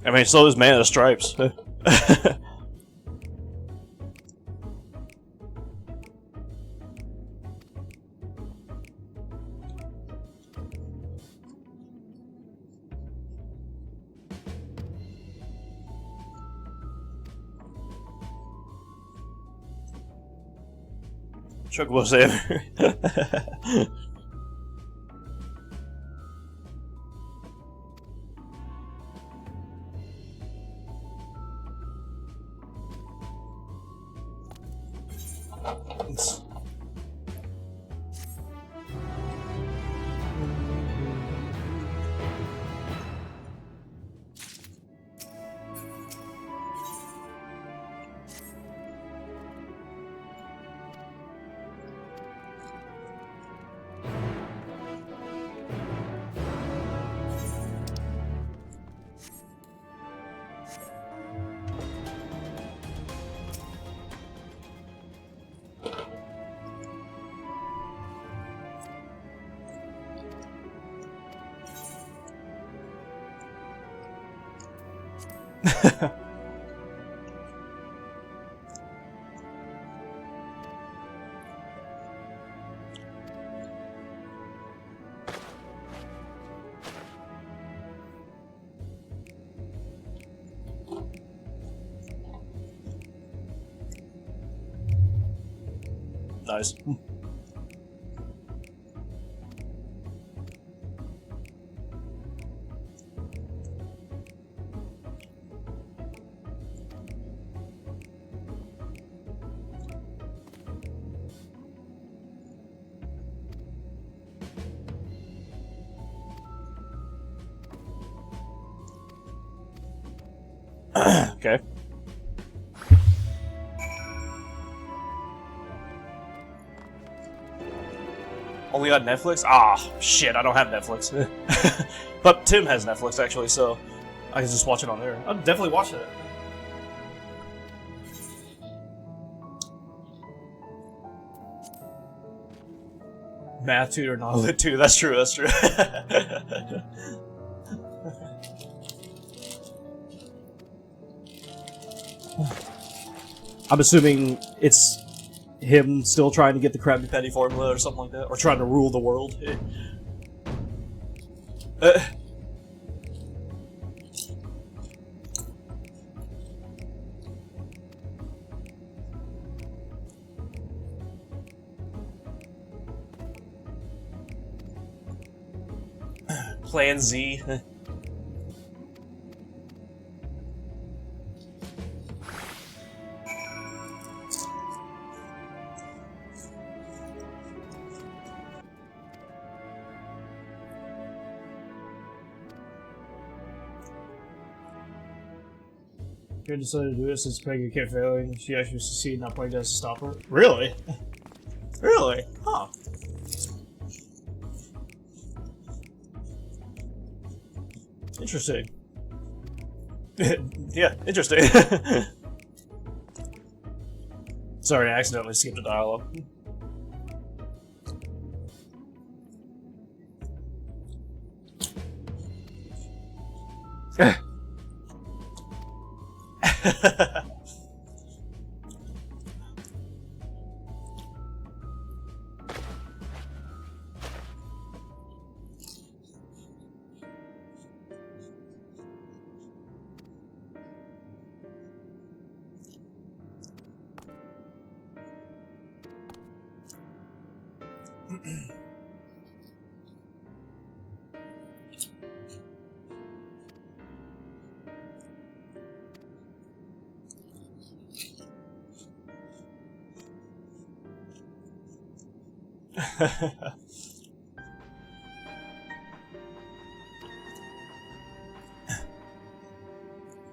I mean, so is Man of the Stripes. Chocobo Saver. Nice. Okay. Only on Netflix? Ah, shit, I don't have Netflix. But Tim has Netflix, actually, so I can just watch it on there. I'm definitely watching it. Math tutor, not lit tutor. That's true, that's true. I'm assuming it's him still trying to get the Krabby Patty formula or something like that, or trying to rule the world. Plan Z. She decided to do this since Peggy kept failing. She actually succeeded, not playing to stop her. Really? Really? Huh. Interesting. Yeah, interesting. Sorry, I accidentally skipped a dialogue.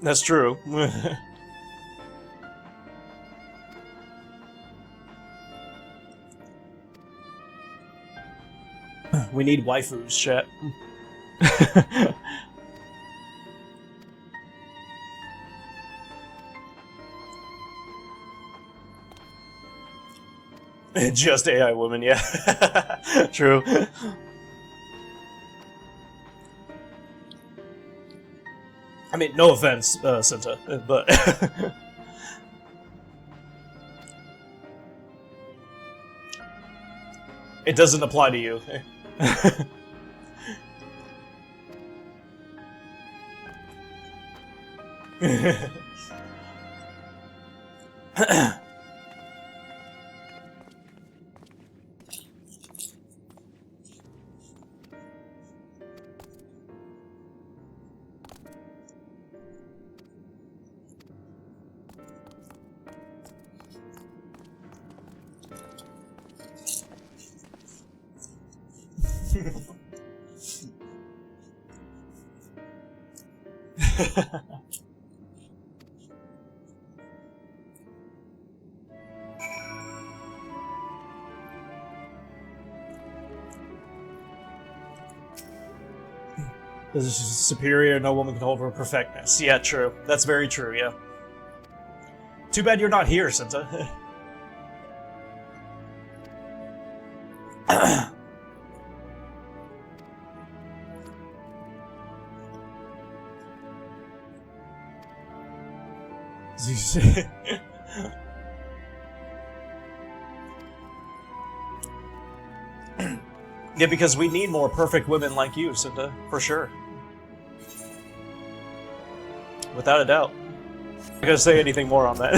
That's true. We need waifus, chat. Just AI women, yeah. True. I mean, no offense, Senta, but... it doesn't apply to you. This is superior, no woman can hold her perfectness. Yeah, true. That's very true, yeah. Too bad you're not here, Senta. Yeah, because we need more perfect women like you, Senta, for sure. Without a doubt. I'm not gonna say anything more on that.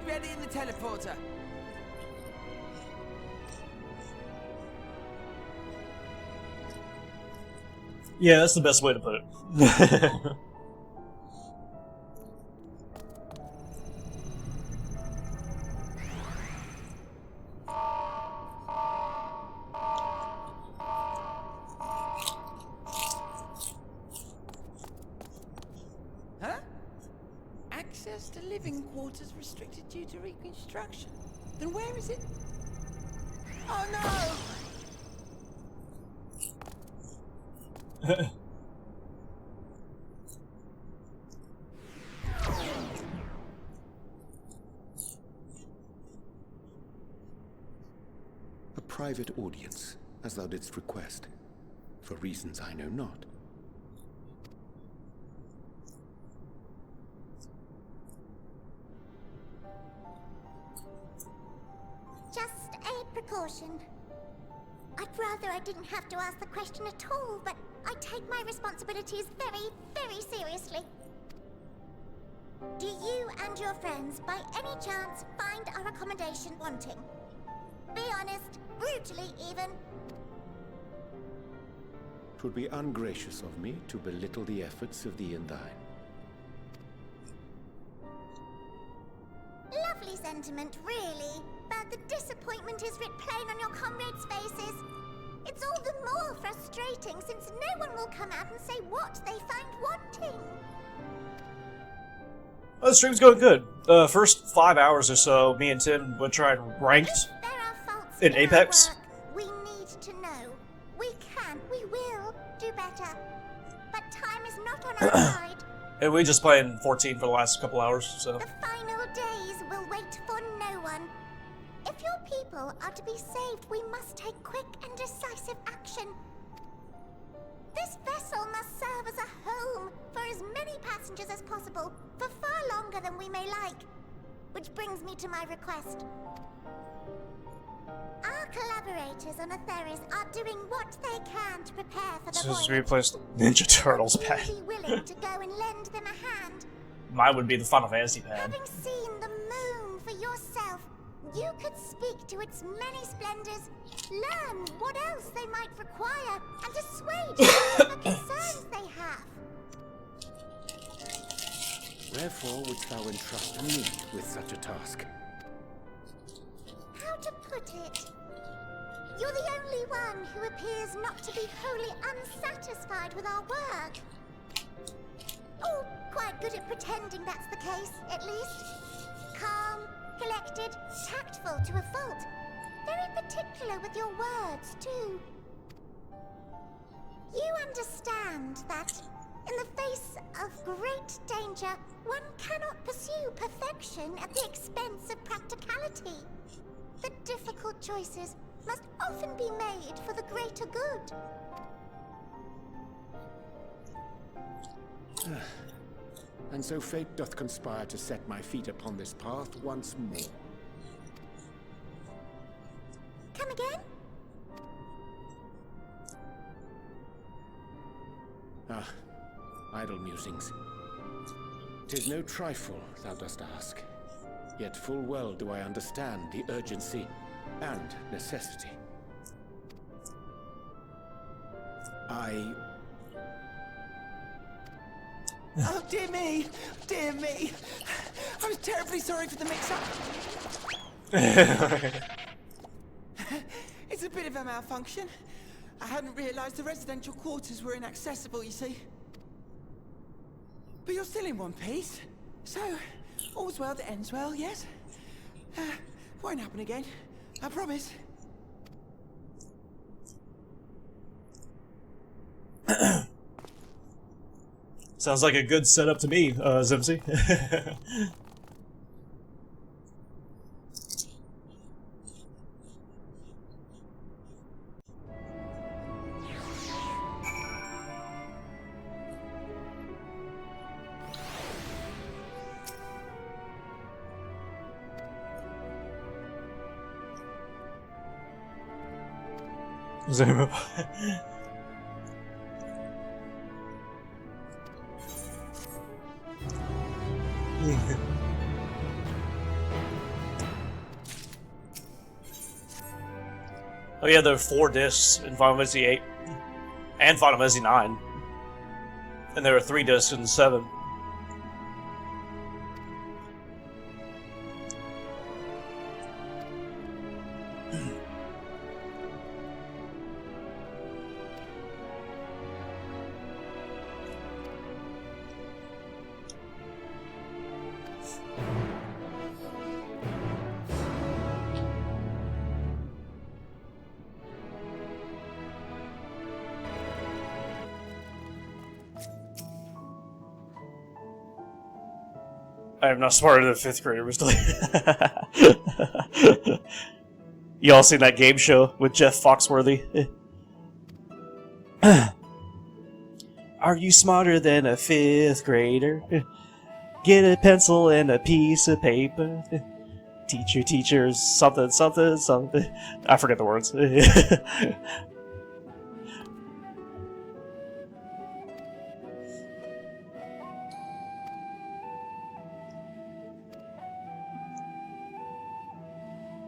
Ready in the teleporter. Yeah, that's the best way to put it. Huh? Access to living quarters restricted due to reconstruction. Then where is it? Oh no! A private audience, as thou didst request, for reasons I know not. question. I'd rather I didn't have to ask the question at all, but I take my responsibilities very, very seriously. Do you and your friends, by any chance, find our accommodation wanting? Be honest, brutally even. It would be ungracious of me to belittle the efforts of the Undyne. Lovely sentiment, really. But the disappointment is writ plain on your comrades' faces. It's all the more frustrating since no one will come out and say what they find wanting. Oh, the stream's going good. First 5 hours or so, me and Tim would try and ranked in Apex. We need to know. We can, we will do better. But time is not on our side. And we just playing 14 for the last couple hours, so. The final days will wait for no one. If your people are to be saved, we must take quick and decisive action. This vessel must serve as a home for as many passengers as possible, for far longer than we may like. Which brings me to my request. Our collaborators on Atheris are doing what they can to prepare for the So voyage. to replace Ninja Turtles pad. Be willing to go and lend them a hand. Mine would be the Final Fantasy pad. Having seen the moon for yourself, you could speak to its many splendors, learn what else they might require, and assuage whatever concerns they have. Wherefore wouldst thou entrust me with such a task? How to put it? You're the only one who appears not to be wholly unsatisfied with our work. Oh, quite good at pretending that's the case, at least. Calm, collected, tactful to a fault. Very particular with your words, too. You understand that, in the face of great danger, one cannot pursue perfection at the expense of practicality. The difficult choices must often be made for the greater good. And so fate doth conspire to set my feet upon this path once more. Come again? Ah, idle musings. 'Tis no trifle thou dost ask. Yet full well do I understand the urgency and necessity. Oh, dear me! Dear me! I'm terribly sorry for the mix-up. It's a bit of a malfunction. I hadn't realized the residential quarters were inaccessible, you see. But you're still in one piece. So, all's well that ends well, yes? Won't happen again. I promise. Sounds like a good setup to me, Zimsy. Zoom up. Oh yeah, there are 4 discs in Final Fantasy VIII and Final Fantasy IX, and there are 3 discs in 7. I am not smarter than a 5th grader was doing. Y'all seen that game show with Jeff Foxworthy? Are you smarter than a 5th grader? Get a pencil and a piece of paper. teachers, something, something, something. I forget the words.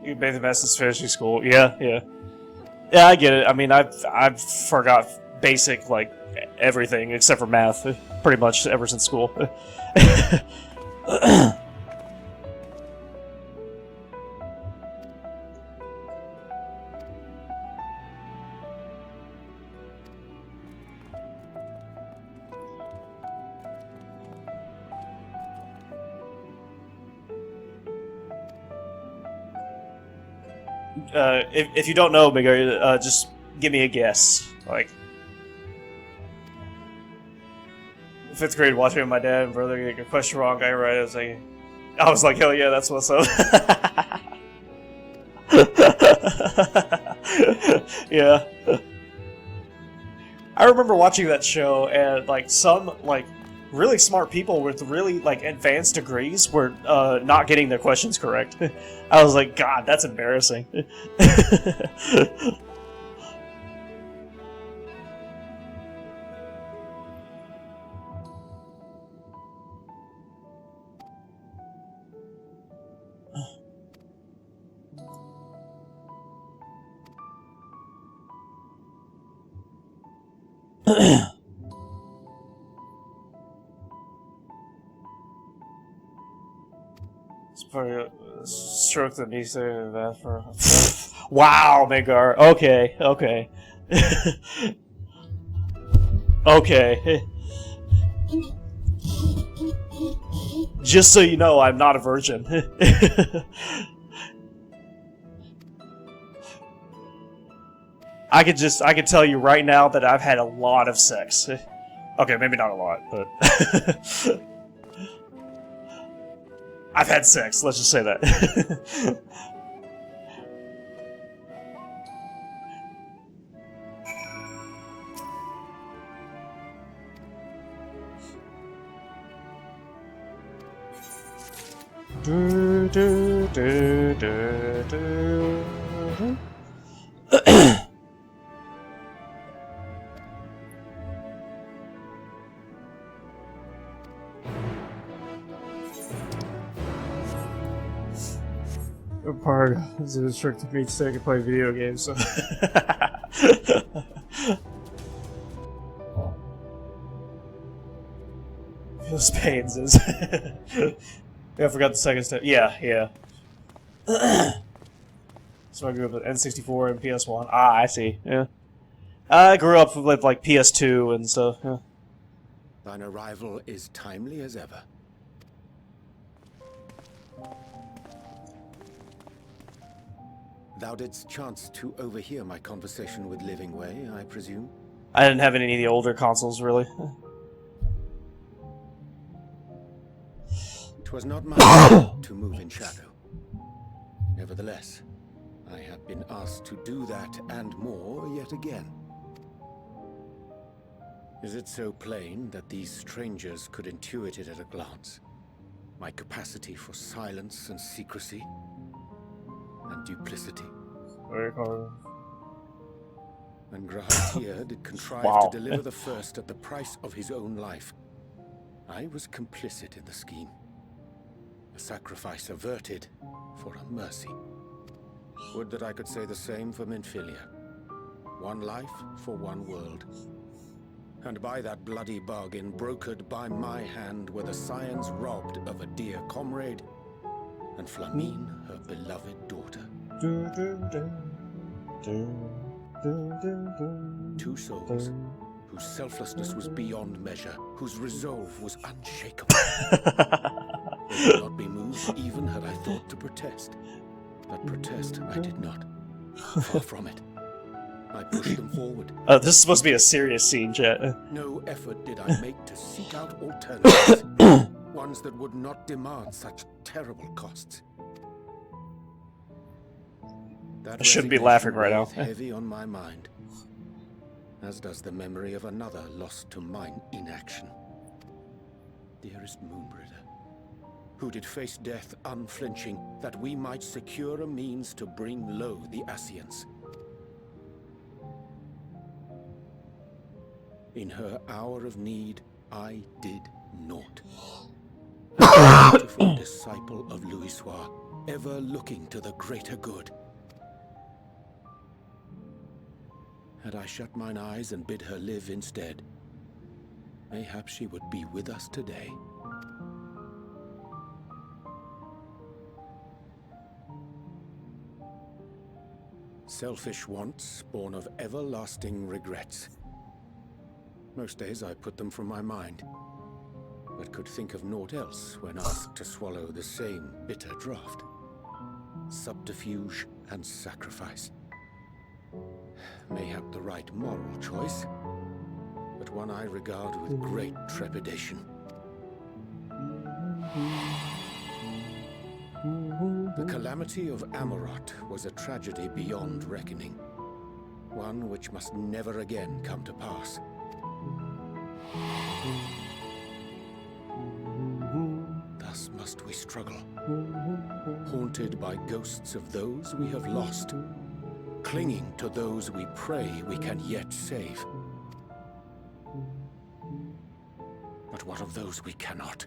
You made the best since finishing school. Yeah, yeah. Yeah, I get it. I mean, I've forgot basic, like, everything except for math, pretty much ever since school. If you don't know, Miguel, just give me a guess. Like, 5th grade, watching with my dad and brother get a question wrong, I right. I was like, hell yeah, that's what's up. Yeah. I remember watching that show, and like some like really smart people with really like advanced degrees were not getting their questions correct. I was like, God, that's embarrassing. It's probably a stroke that needs to that for. Wow, Magar. Okay, okay. Okay. Just so you know, I'm not a virgin. I could tell you right now that I've had a lot of sex. Okay, maybe not a lot, but I've had sex, let's just say that. Do, do, do, do, do. Part is restricted me so I can play video games. So. Feels pains is. Yeah, I forgot the second step. Yeah, yeah. So I grew up with N64 and PS1. Ah, I see. Yeah. I grew up with like PS2 and stuff. Yeah. Thine arrival is timely as ever. Thou didst chance to overhear my conversation with Living Way, I presume? I didn't have any of the older consoles, really. 'Twas not my to move in shadow. Nevertheless, I have been asked to do that and more yet again. Is it so plain that these strangers could intuit it at a glance? My capacity for silence and secrecy? And duplicity. And Grahatir did contrive to deliver the first at the price of his own life. I was complicit in the scheme. A sacrifice averted for a mercy. Would that I could say the same for Minfilia. One life for one world. And by that bloody bargain brokered by my hand were the scions robbed of a dear comrade and Flamine, her beloved daughter. Two souls whose selflessness was beyond measure, whose resolve was unshakable. They would not be moved even had I thought to protest. But protest I did not. Far from it. I pushed them forward. This is supposed to be a serious scene, chat. No effort did I make to seek out alternatives. Ones that would not demand such terrible costs. That I shouldn't be laughing right now. Heavy on my mind, as does the memory of another lost to mine inaction. Dearest Moonbringer, who did face death unflinching, that we might secure a means to bring low the Ascians. In her hour of need, I did naught. A beautiful disciple of Louisoix, ever looking to the greater good. Had I shut mine eyes and bid her live instead, mayhap she would be with us today. Selfish wants, born of everlasting regrets. Most days I put them from my mind, but could think of naught else when asked to swallow the same bitter draught. Subterfuge and sacrifice. Mayhap the right moral choice, but one I regard with great trepidation. The calamity of Amarot was a tragedy beyond reckoning, one which must never again come to pass. Thus must we struggle, haunted by ghosts of those we have lost, clinging to those we pray we can yet save. But what of those we cannot?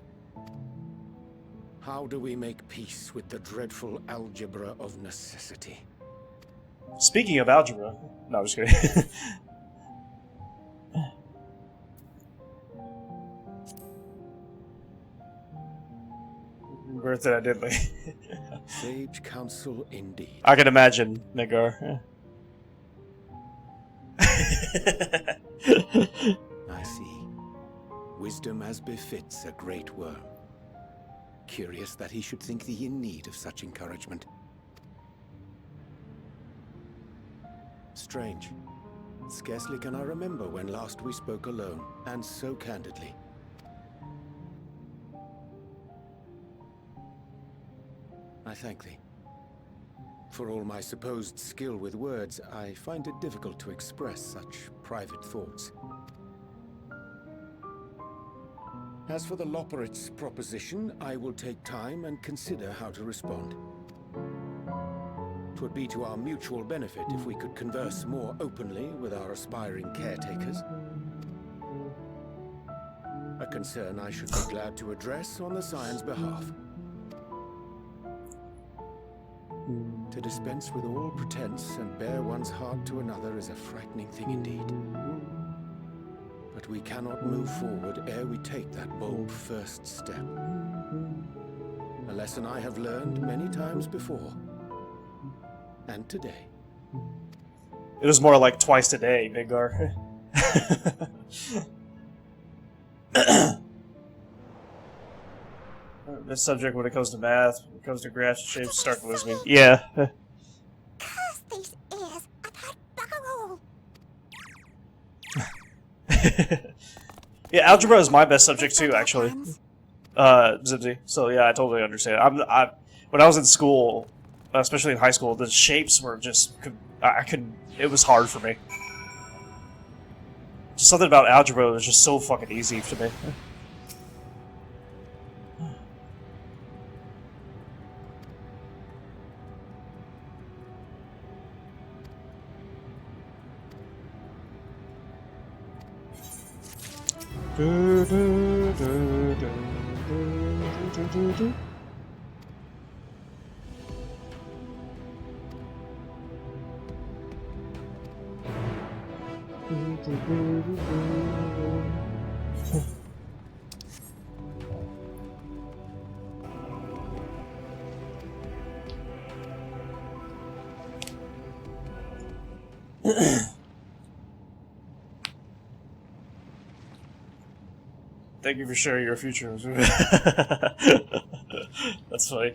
How do we make peace with the dreadful algebra of necessity? Speaking of algebra... No, I'm just kidding. Worth it, I did like. Sage counsel indeed. I can imagine, Nagar. I see. Wisdom as befits a great worm. Curious that he should think thee in need of such encouragement. Strange. Scarcely can I remember when last we spoke alone, and so candidly. I thank thee. For all my supposed skill with words, I find it difficult to express such private thoughts. As for the Loporrit's proposition, I will take time and consider how to respond. 'Twould be to our mutual benefit if we could converse more openly with our aspiring caretakers. A concern I should be glad to address on the Scion's behalf. To dispense with all pretense and bare one's heart to another is a frightening thing indeed. But we cannot move forward ere we take that bold first step. A lesson I have learned many times before. And today. It was more like twice today, Midgar. This subject when it comes to math, when it comes to graphs and shapes, start to lose me. Yeah. Curse these ears! I've had bugger all! Yeah, algebra is my best subject too, actually. Zibsy. So yeah, I totally understand. When I was in school, especially in high school, the shapes were just it was hard for me. Just something about algebra was just so fucking easy to me. Thank you for sharing your future. That's funny.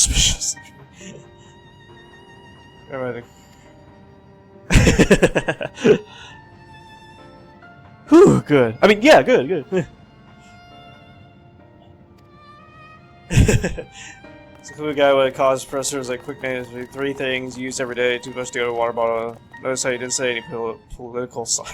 suspicious. Everything. Whew, good. I mean, yeah, good. So, cool guy would cause pressures like quick names, 3 things used every day, toothbrush, deodorant, water bottle. Notice how you didn't say any political stuff.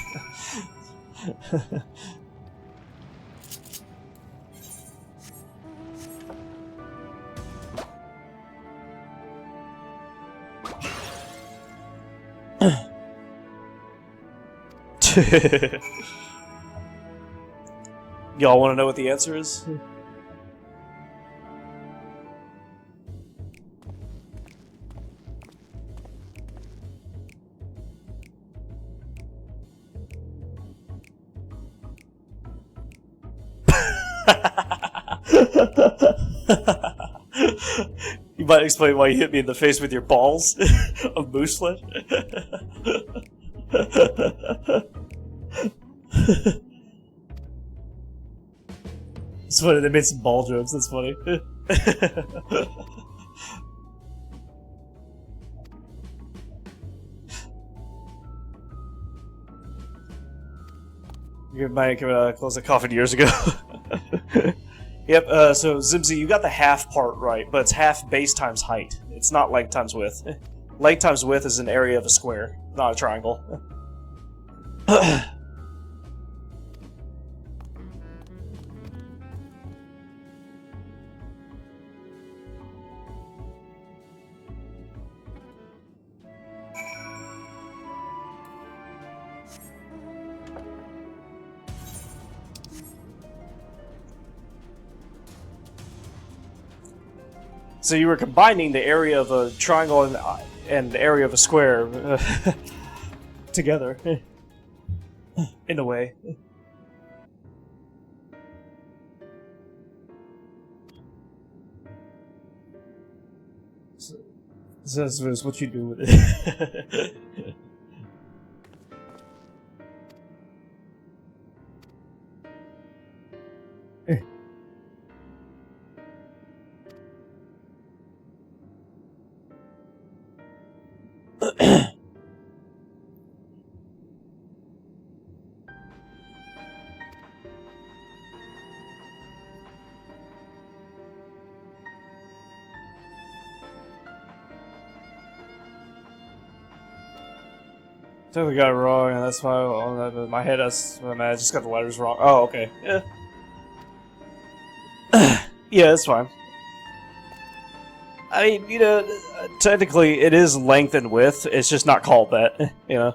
Y'all want to know what the answer is? You might explain why you hit me in the face with your balls of moose flesh. It's funny, they made some ball jokes, that's funny. Your mic closed a coffin years ago. Yep, so Zimzy, you got the half part right, but it's half base times height. It's not length times width. Length times width is an area of a square, not a triangle. So you were combining the area of a triangle and the area of a square together, in a way. So that's what you do with it. Totally got it wrong, and that's why on my head, I just got the letters wrong. Oh, okay. Yeah. Yeah, that's fine. I mean, you know, technically it is length and width, it's just not called that, you know?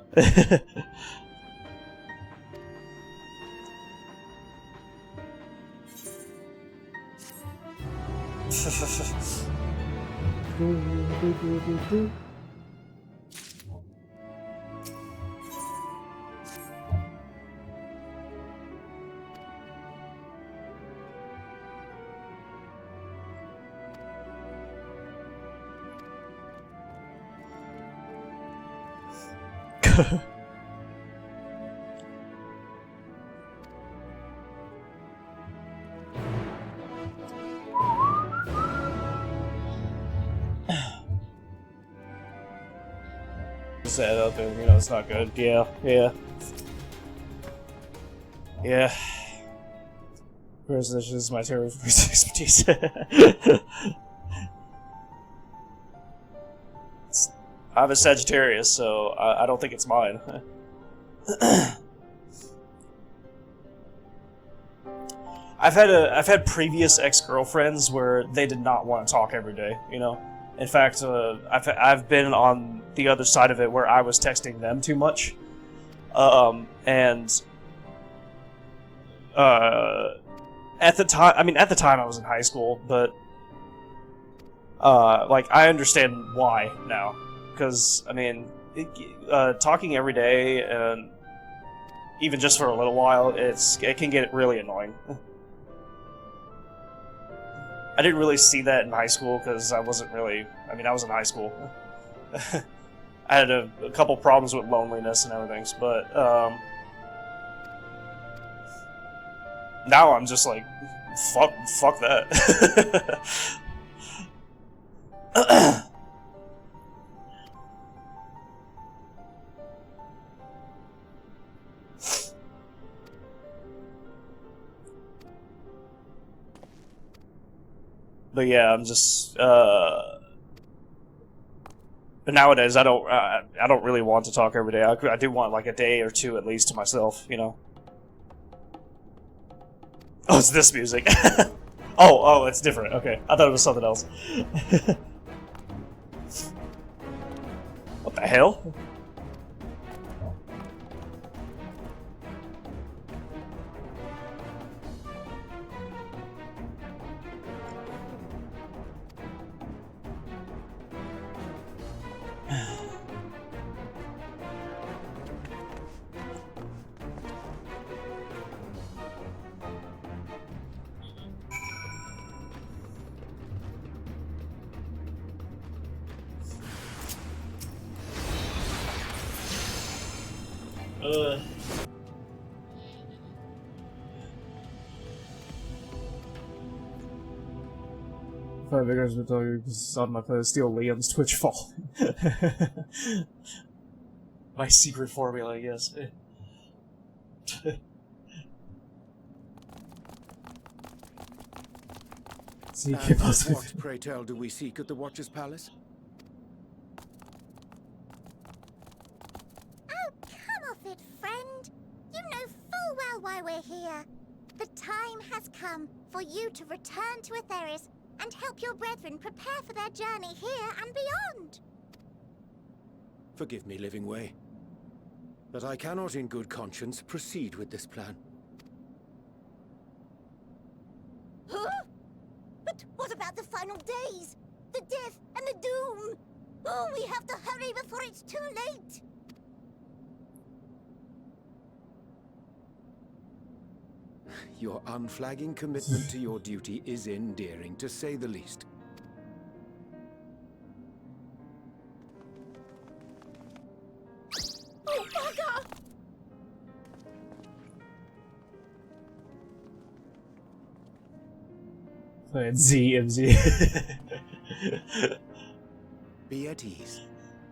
Set up and, you know, it's not good. Yeah. Whereas this is my territory of expertise. I have a Sagittarius, so I don't think it's mine. I've had previous ex-girlfriends where they did not want to talk every day, you know? In fact, I've been on the other side of it where I was texting them too much. At the time I was in high school, but like, I understand why now. Because, I mean, talking every day, and even just for a little while, it can get really annoying. I didn't really see that in high school, because I wasn't really... I mean, I was in high school. I had a couple problems with loneliness and everything, but, now I'm just like, fuck that. But yeah, I'm just but nowadays I don't really want to talk every day. I do want like a day or two at least to myself, you know. Oh, it's this music. Oh, it's different. Okay, I thought it was something else. What the hell? Five Vigors will tell you because on my playlist steal Liam's Twitch fall. My secret formula, I guess. And what, pray tell, do we seek at the Watcher's Palace? Oh, come off it, friend. You know full well why we're here. The time has come for you to return to Atheris and help your brethren prepare for their journey here and beyond. Forgive me, Living Way, but I cannot in good conscience proceed with this plan. Huh? But what about the final days? The death and the doom? Oh, we have to hurry before it's too late. Your unflagging commitment to your duty is endearing, to say the least. Oh, bugger! ZMZ. Be at ease.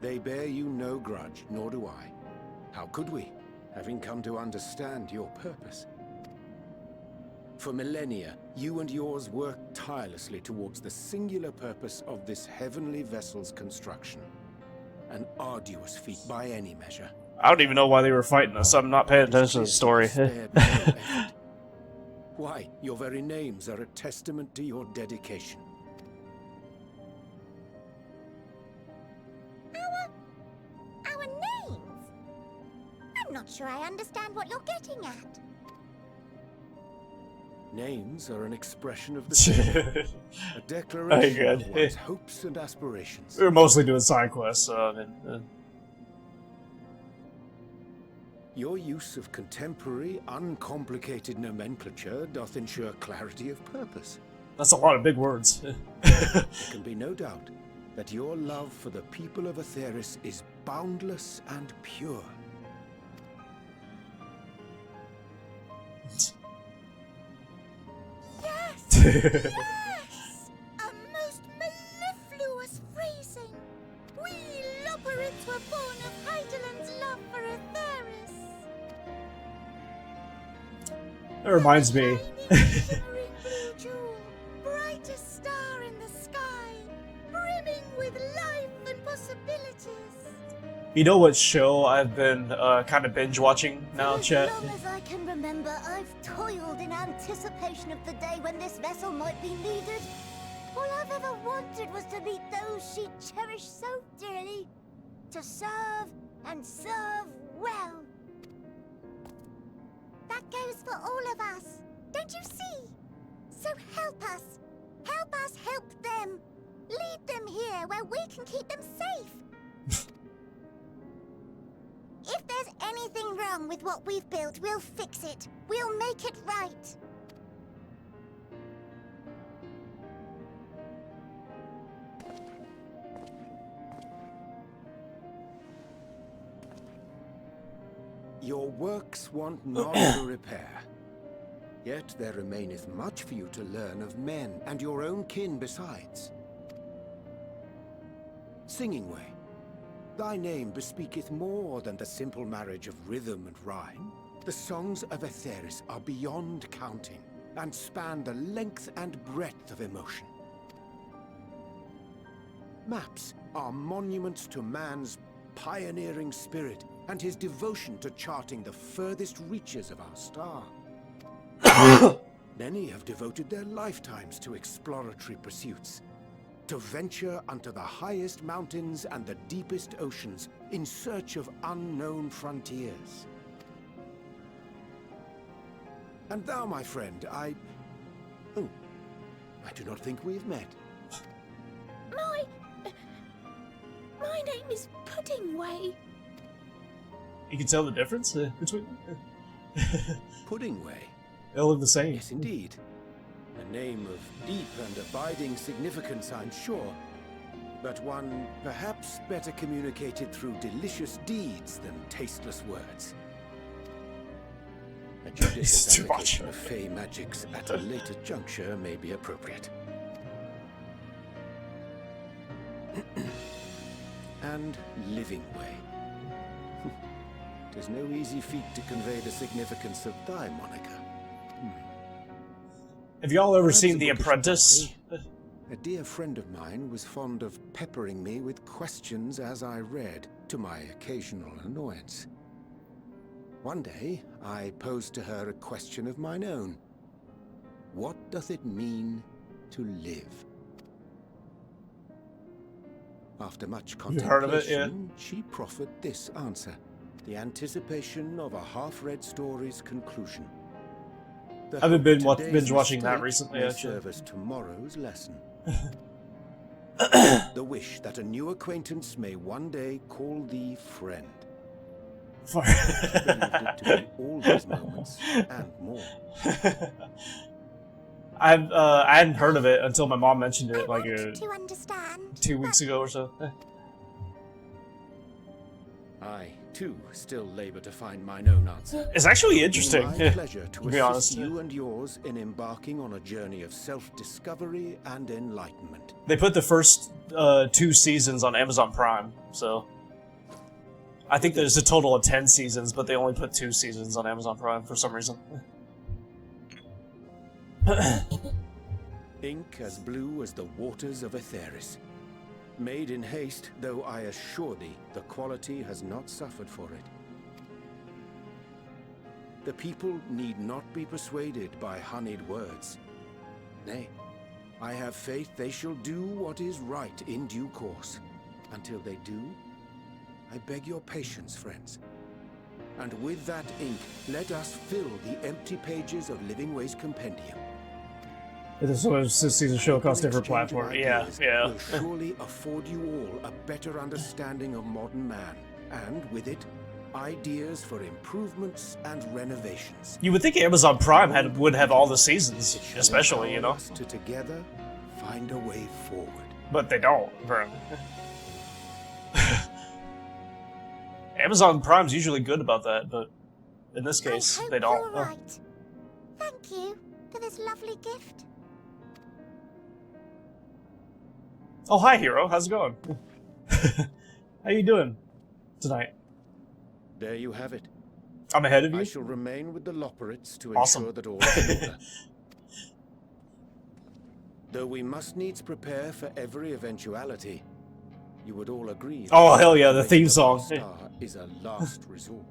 They bear you no grudge, nor do I. How could we, having come to understand your purpose? For millennia, you and yours worked tirelessly towards the singular purpose of this heavenly vessel's construction. An arduous feat by any measure. I don't even know why they were fighting us. I'm not paying attention to the story. Why, your very names are a testament to your dedication. Our names? I'm not sure I understand what you're getting at. Names are an expression of the spirit, a declaration of one's hopes and aspirations. We were mostly doing side quests, Your use of contemporary, uncomplicated nomenclature doth ensure clarity of purpose. That's a lot of big words. There can be no doubt that your love for the people of Atheris is boundless and pure. Yes! A most mellifluous phrasing! We Loporrits were born of Hydaelyn's love for Atheris. That reminds me. Shimmering blue jewel, brightest star in the sky, brimming with life and possibilities. You know what show I've been kind of binge watching now, chat? As long as I can remember, I've toiled in anticipation of the day when this vessel might be needed. All I've ever wanted was to meet those she cherished so dearly. To serve and serve well. That goes for all of us. Don't you see? So help us. Help us help them. Lead them here where we can keep them safe. If there's anything wrong with what we've built, we'll fix it. We'll make it right. Your works want not to repair. Yet there remaineth much for you to learn of men, and your own kin besides. Singing Way, thy name bespeaketh more than the simple marriage of rhythm and rhyme. The songs of Aetheris are beyond counting, and span the length and breadth of emotion. Maps are monuments to man's pioneering spirit and his devotion to charting the furthest reaches of our star. Many have devoted their lifetimes to exploratory pursuits, to venture unto the highest mountains and the deepest oceans in search of unknown frontiers. And thou, my friend, I do not think we have met. My name is Puddingway. You can tell the difference between them? Puddingway? They look the same. Yes, indeed. A name of deep and abiding significance, I'm sure, but one perhaps better communicated through delicious deeds than tasteless words. A judicious application of fey magics at a later juncture may be appropriate. And Living Way. 'Tis no easy feat to convey the significance of thy moniker. Have y'all ever seen The Apprentice? A dear friend of mine was fond of peppering me with questions as I read, to my occasional annoyance. One day, I posed to her a question of mine own. What doth it mean to live? After much contemplation, heard of it, yeah? She proffered this answer, the anticipation of a half-read story's conclusion. The I've been hope binge today's watching that mistake recently, may actually. serve as tomorrow's lesson. The wish that a new acquaintance may one day call thee friend. She believed it to be all these moments and more. I hadn't heard of it until my mom mentioned it like To understand. 2 weeks ago or so. I, too, still labor to find mine own answer. It's actually interesting, My pleasure to to be assist honest. you and yours in embarking on a journey of self-discovery and enlightenment. They put the first 2 seasons on Amazon Prime, so I think there's a total of 10 seasons, but they only put 2 seasons on Amazon Prime for some reason. Ink as blue as the waters of Aetheris. Made in haste, though I assure thee, the quality has not suffered for it. The people need not be persuaded by honeyed words. Nay, I have faith they shall do what is right in due course. Until they do, I beg your patience, friends. And with that ink, let us fill the empty pages of Living Way's compendium. This was this season show across different platforms. Yeah, yeah. Will surely afford you all a better understanding of modern man, and with it, ideas for improvements and renovations. You would think Amazon Prime would have all the seasons, especially, you know. Us to together find a way forward. But they don't, bro. Amazon Prime's usually good about that, but in this case, they don't. You're right. Thank you for this lovely gift. Oh, hi, Hero. How's it going? How you doing tonight? There you have it. I'm ahead of you? I shall remain with the Loporrits to Awesome. ensure that all is in order. Though we must needs prepare for every eventuality, you would all agree. Oh, that hell yeah, the theme of song. our star is a last resort.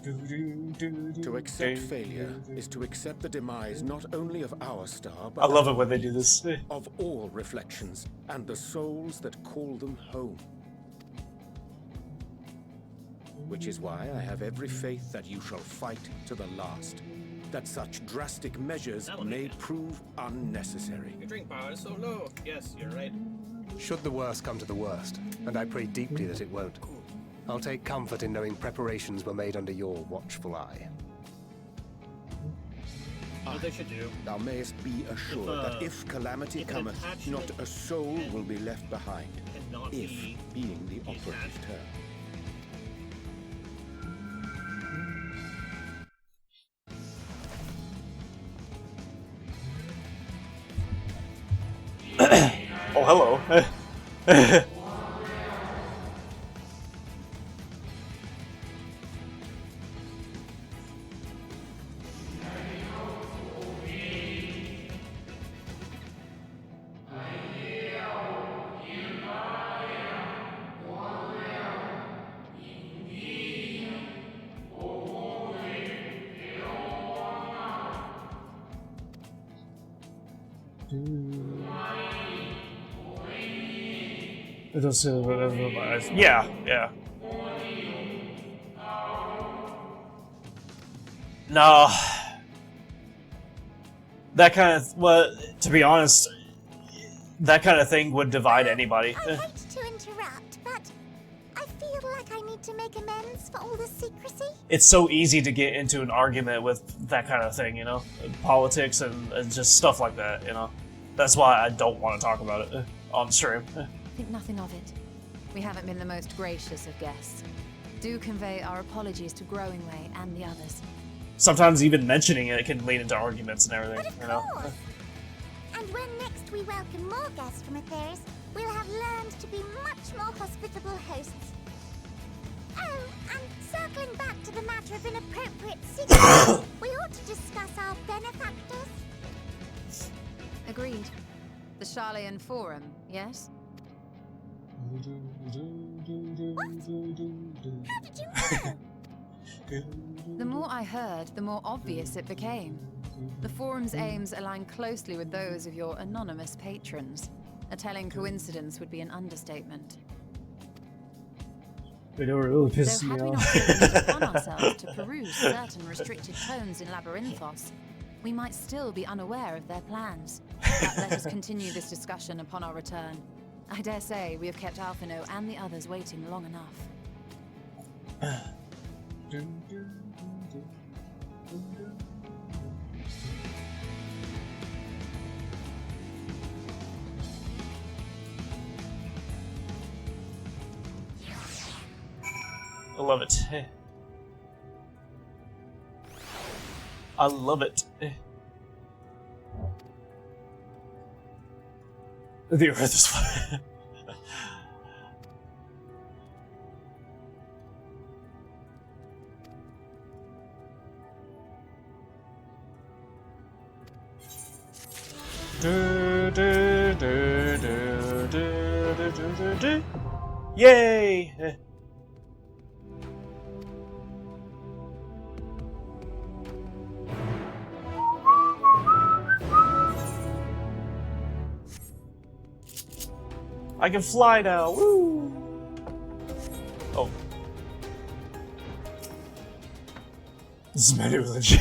To accept failure is to accept the demise not only of our star, but I love it when they do this. of all reflections and the souls that call them home. Which is why I have every faith that you shall fight to the last, that such drastic measures may prove unnecessary. Your drink power is so low. Yes, you're right. Should the worst come to the worst, and I pray deeply that it won't, I'll take comfort in knowing preparations were made under your watchful eye. What they should do. Thou mayest be assured that if calamity cometh, not a soul will be left behind. If being the operative term. Oh, hello. Yeah, yeah. No. That kind of, well, to be honest, that kind of thing would divide anybody. I hate to interrupt, but I feel like I need to make amends for all the secrecy. It's so easy to get into an argument with that kind of thing, you know? Politics and just stuff like that, you know? That's why I don't want to talk about it on stream. Think nothing of it. We haven't been the most gracious of guests. Do convey our apologies to Growingway and the others. Sometimes even mentioning it can lead into arguments and everything, you know? And when next we welcome more guests from Atheris, we'll have learned to be much more hospitable hosts. Oh, and circling back to the matter of inappropriate secrecy, we ought to discuss our benefactors. Agreed. The Charlayan Forum, yes? What? How did you know? The more I heard, the more obvious it became. The Forum's aims align closely with those of your anonymous patrons. A telling coincidence would be an understatement. It really pisses So had me we not off. taken it upon ourselves to peruse certain restricted tones in Labyrinthos, we might still be unaware of their plans. But let us continue this discussion upon our return. I dare say we have kept Alphino and the others waiting long enough. I love it. I love it. The Earth is flat. Yay! I can fly now. Woo! Oh. This is my new religion.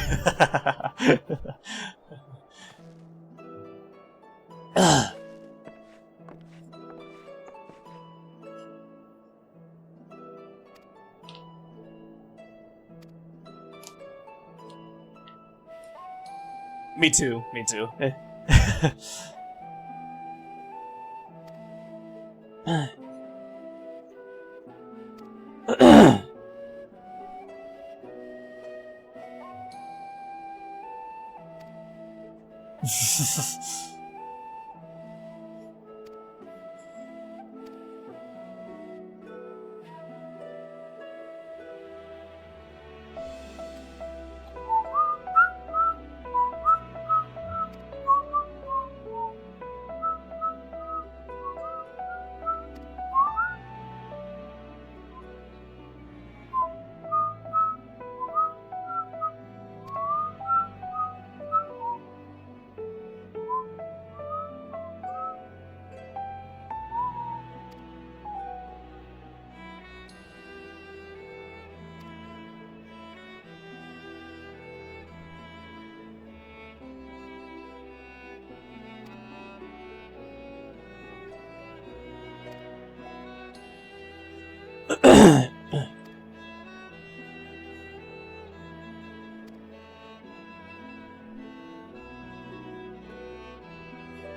Me too, me too.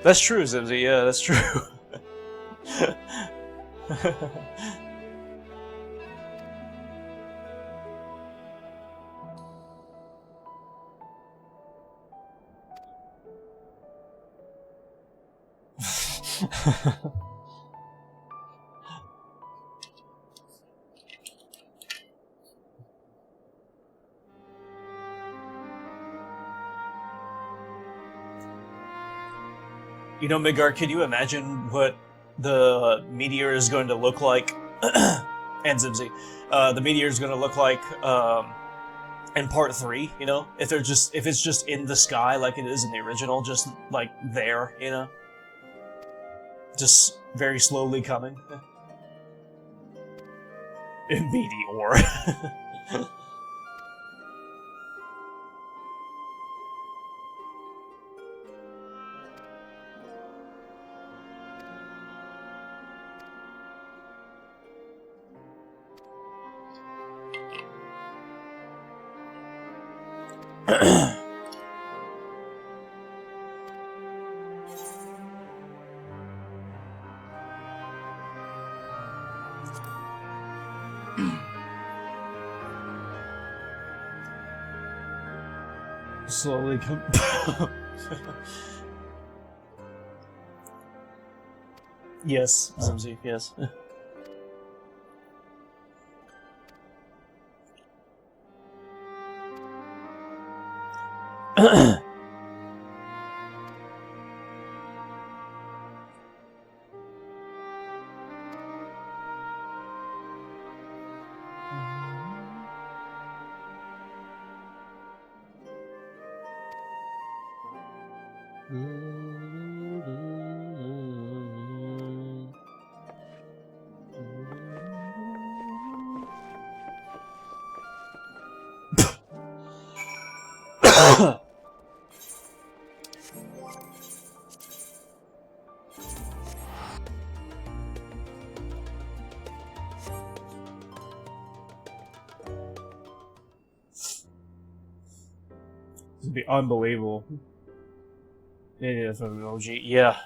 That's true, Zimsy. Yeah, that's true. You know, Midgard, can you imagine what the meteor is going to look like? And Zimsy. The meteor is going to look like in part 3, you know? If it's just in the sky like it is in the original, just like there, you know? Just very slowly coming. In meteor. Slowly come. Yes, Zimzy, yes. It'd be unbelievable. Yeah, from OG. Yeah.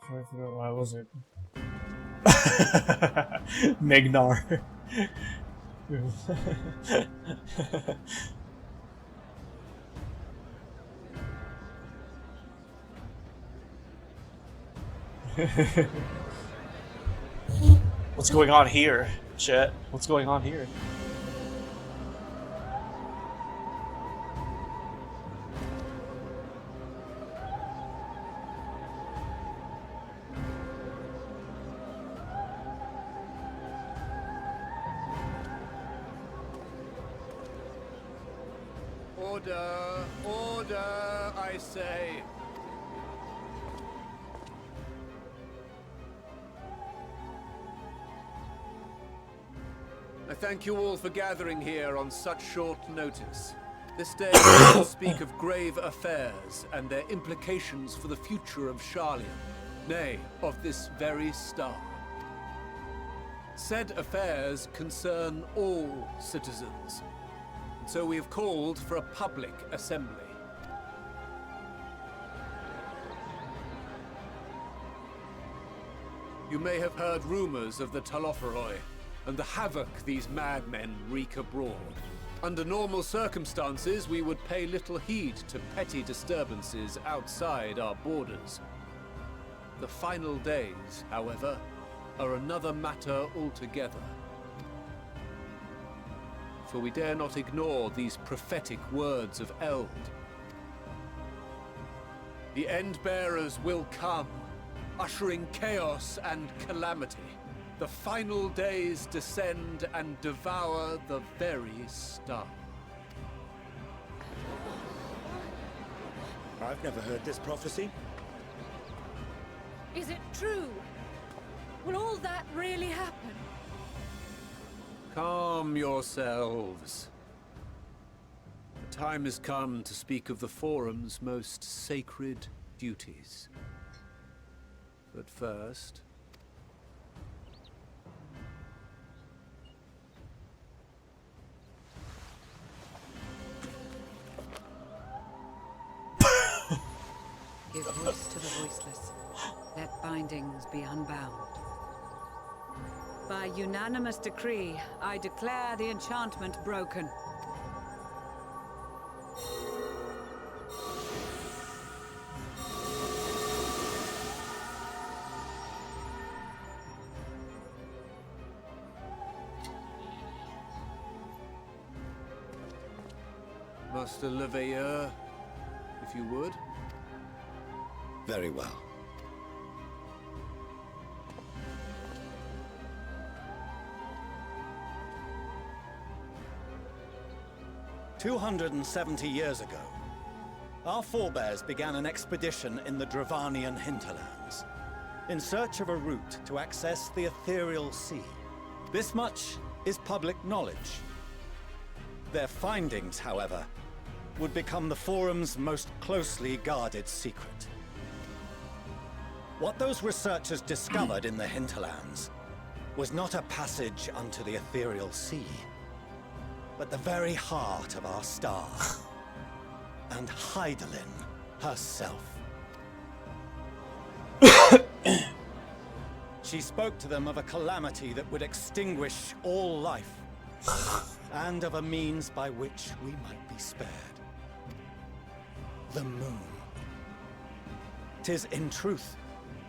Try to figure out why was it? Megnar. What's going on here, chat? What's going on here? Order! Order, I say! I thank you all for gathering here on such short notice. This day will speak of grave affairs and their implications for the future of Sharlayan, nay, of this very star. Said affairs concern all citizens, and so we have called for a public assembly. You may have heard rumors of the Telophoroi and the havoc these madmen wreak abroad. Under normal circumstances, we would pay little heed to petty disturbances outside our borders. The final days, however, are another matter altogether. For we dare not ignore these prophetic words of Eld. The Endbearers will come, ushering chaos and calamity. The final days descend and devour the very star. I've never heard this prophecy. Is it true? Will all that really happen? Calm yourselves. The time has come to speak of the Forum's most sacred duties. But first... Give voice to the voiceless. Let bindings be unbound. By unanimous decree, I declare the enchantment broken. Master Leveilleur, if you would. Very well. "270 years ago, our forebears began an expedition in the Dravanian hinterlands, in search of a route to access the ethereal sea. This much is public knowledge. Their findings, however, would become the Forum's most closely guarded secret. What those researchers discovered in the hinterlands was not a passage unto the ethereal sea, but the very heart of our star, and Hydaelyn herself. She spoke to them of a calamity that would extinguish all life, and of a means by which we might be spared. The moon. 'Tis in truth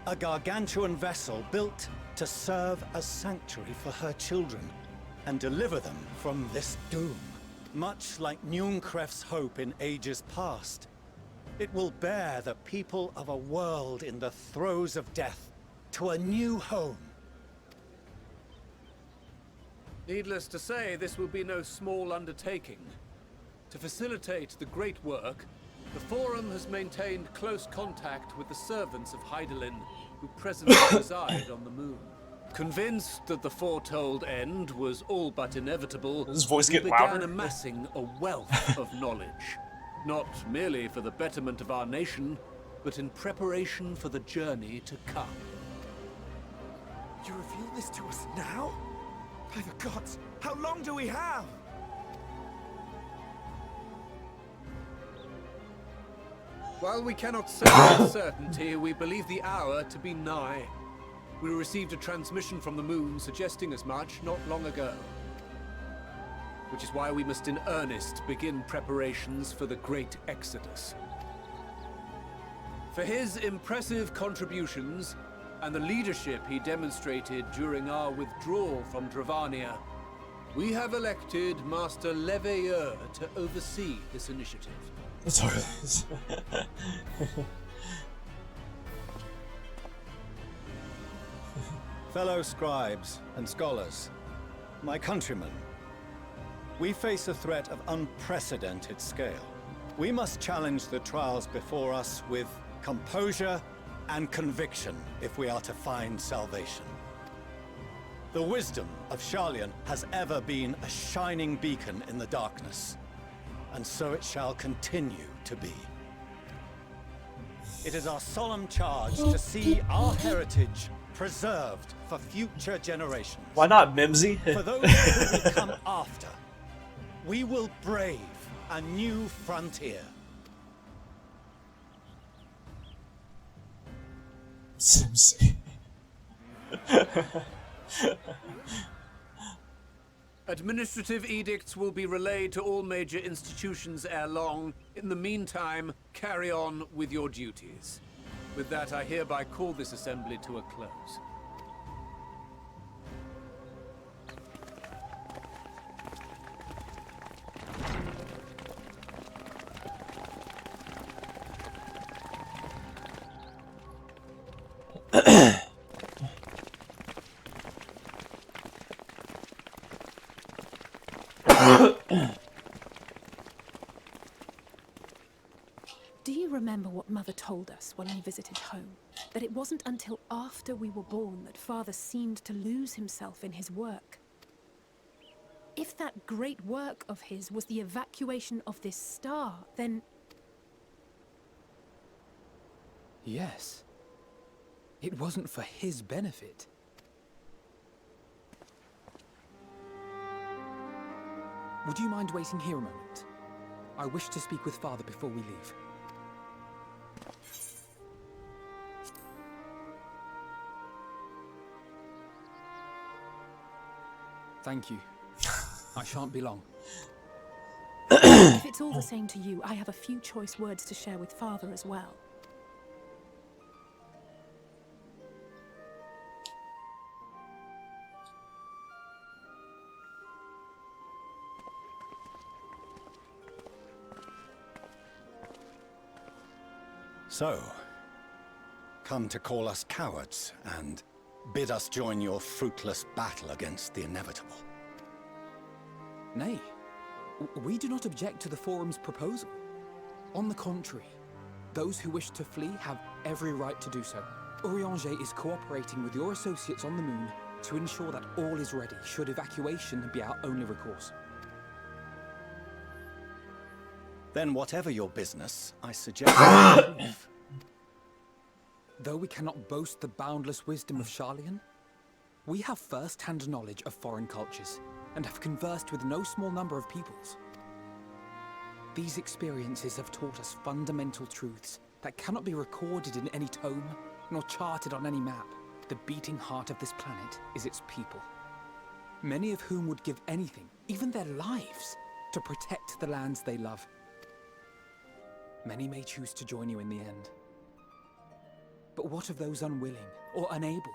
a gargantuan vessel built to serve as sanctuary for her children and deliver them from this doom. Much like Nunkref's hope in ages past, it will bear the people of a world in the throes of death to a new home. Needless to say, this will be no small undertaking. To facilitate the great work, the Forum has maintained close contact with the servants of Hydaelyn, who presently reside on the moon. Convinced that the foretold end was all but inevitable, Does his voice we get began louder? amassing a wealth of knowledge, not merely for the betterment of our nation, but in preparation for the journey to come. You reveal this to us now? By the gods, how long do we have? While we cannot say with certainty, we believe the hour to be nigh. We received a transmission from the moon suggesting as much not long ago. Which is why we must in earnest begin preparations for the Great Exodus. For his impressive contributions and the leadership he demonstrated during our withdrawal from Dravania, we have elected Master Leveilleur to oversee this initiative. Sorry. Fellow scribes and scholars, my countrymen, we face a threat of unprecedented scale. We must challenge the trials before us with composure and conviction if we are to find salvation. The wisdom of Sharlayan has ever been a shining beacon in the darkness, and so it shall continue to be. It is our solemn charge to see our heritage preserved for future generations. Why not Mimsy? For those who will come after, we will brave a new frontier. Mimsy. Administrative edicts will be relayed to all major institutions ere long. In the meantime, carry on with your duties. With that, I hereby call this assembly to a close. Do you remember what Mother told us when we visited home? That it wasn't until after we were born that Father seemed to lose himself in his work. If that great work of his was the evacuation of this star, then... Yes. It wasn't for his benefit. Would you mind waiting here a moment? I wish to speak with Father before we leave. Thank you. I shan't be long. If it's all the same to you, I have a few choice words to share with Father as well. So, come to call us cowards and bid us join your fruitless battle against the inevitable. Nay, we do not object to the Forum's proposal. On the contrary, those who wish to flee have every right to do so. Urianger is cooperating with your associates on the moon to ensure that all is ready should evacuation be our only recourse. Then whatever your business, I suggest you leave. Though we cannot boast the boundless wisdom of Charlian, we have first-hand knowledge of foreign cultures and have conversed with no small number of peoples. These experiences have taught us fundamental truths that cannot be recorded in any tome, nor charted on any map. The beating heart of this planet is its people, many of whom would give anything, even their lives, to protect the lands they love. Many may choose to join you in the end. But what of those unwilling or unable?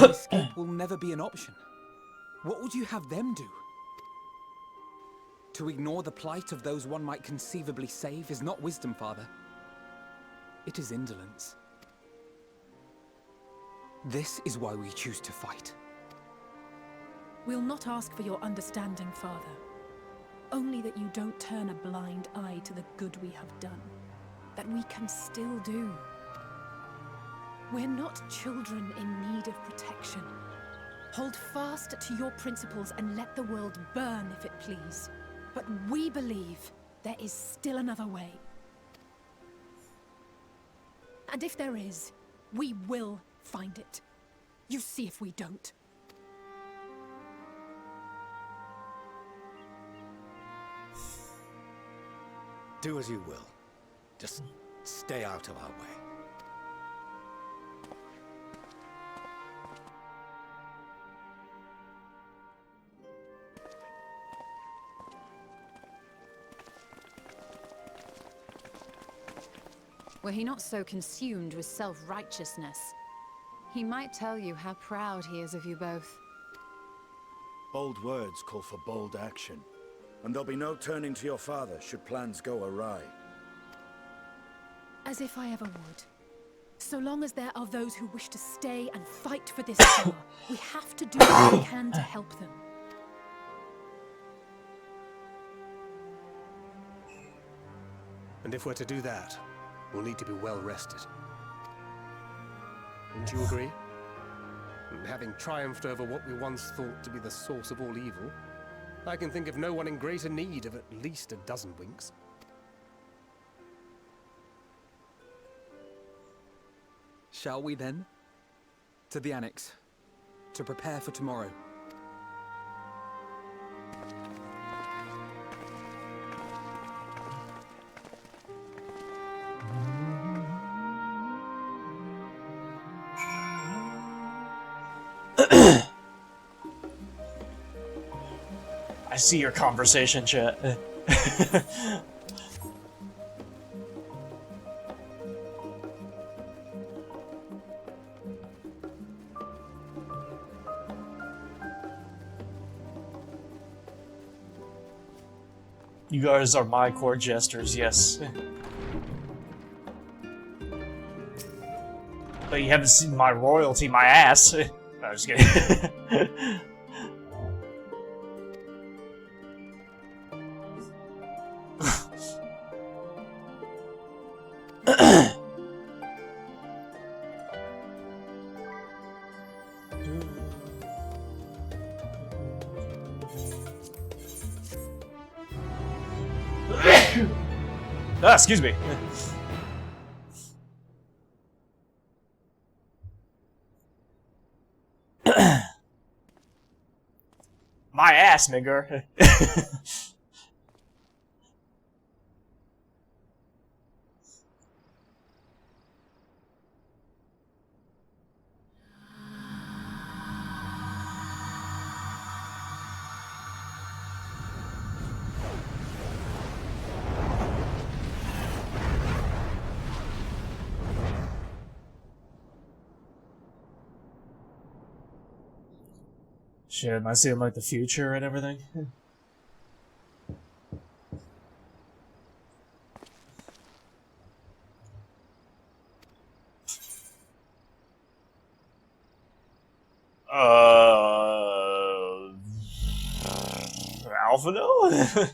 Escape will never be an option. What would you have them do? To ignore the plight of those one might conceivably save is not wisdom, Father. It is indolence. This is why we choose to fight. We'll not ask for your understanding, Father. Only that you don't turn a blind eye to the good we have done. That we can still do. We're not children in need of protection. Hold fast to your principles and let the world burn if it please. But we believe there is still another way. And if there is, we will find it. You see if we don't. Do as you will. Just stay out of our way. Were he not so consumed with self-righteousness, he might tell you how proud he is of you both. Bold words call for bold action. And there'll be no turning to your father should plans go awry. As if I ever would. So long as there are those who wish to stay and fight for this star, we have to do what we can to help them. And if we're to do that, we'll need to be well rested. Wouldn't you agree? And having triumphed over what we once thought to be the source of all evil, I can think of no one in greater need of at least a dozen winks. Shall we then? To the Annex, to prepare for tomorrow. see your conversation, chat. You guys are my court jesters, yes. But you haven't seen my royalty, my ass. No, I'm just kidding. Ah, excuse me. My ass, nigger. Shit, am I seeing like the future and everything? Alphino?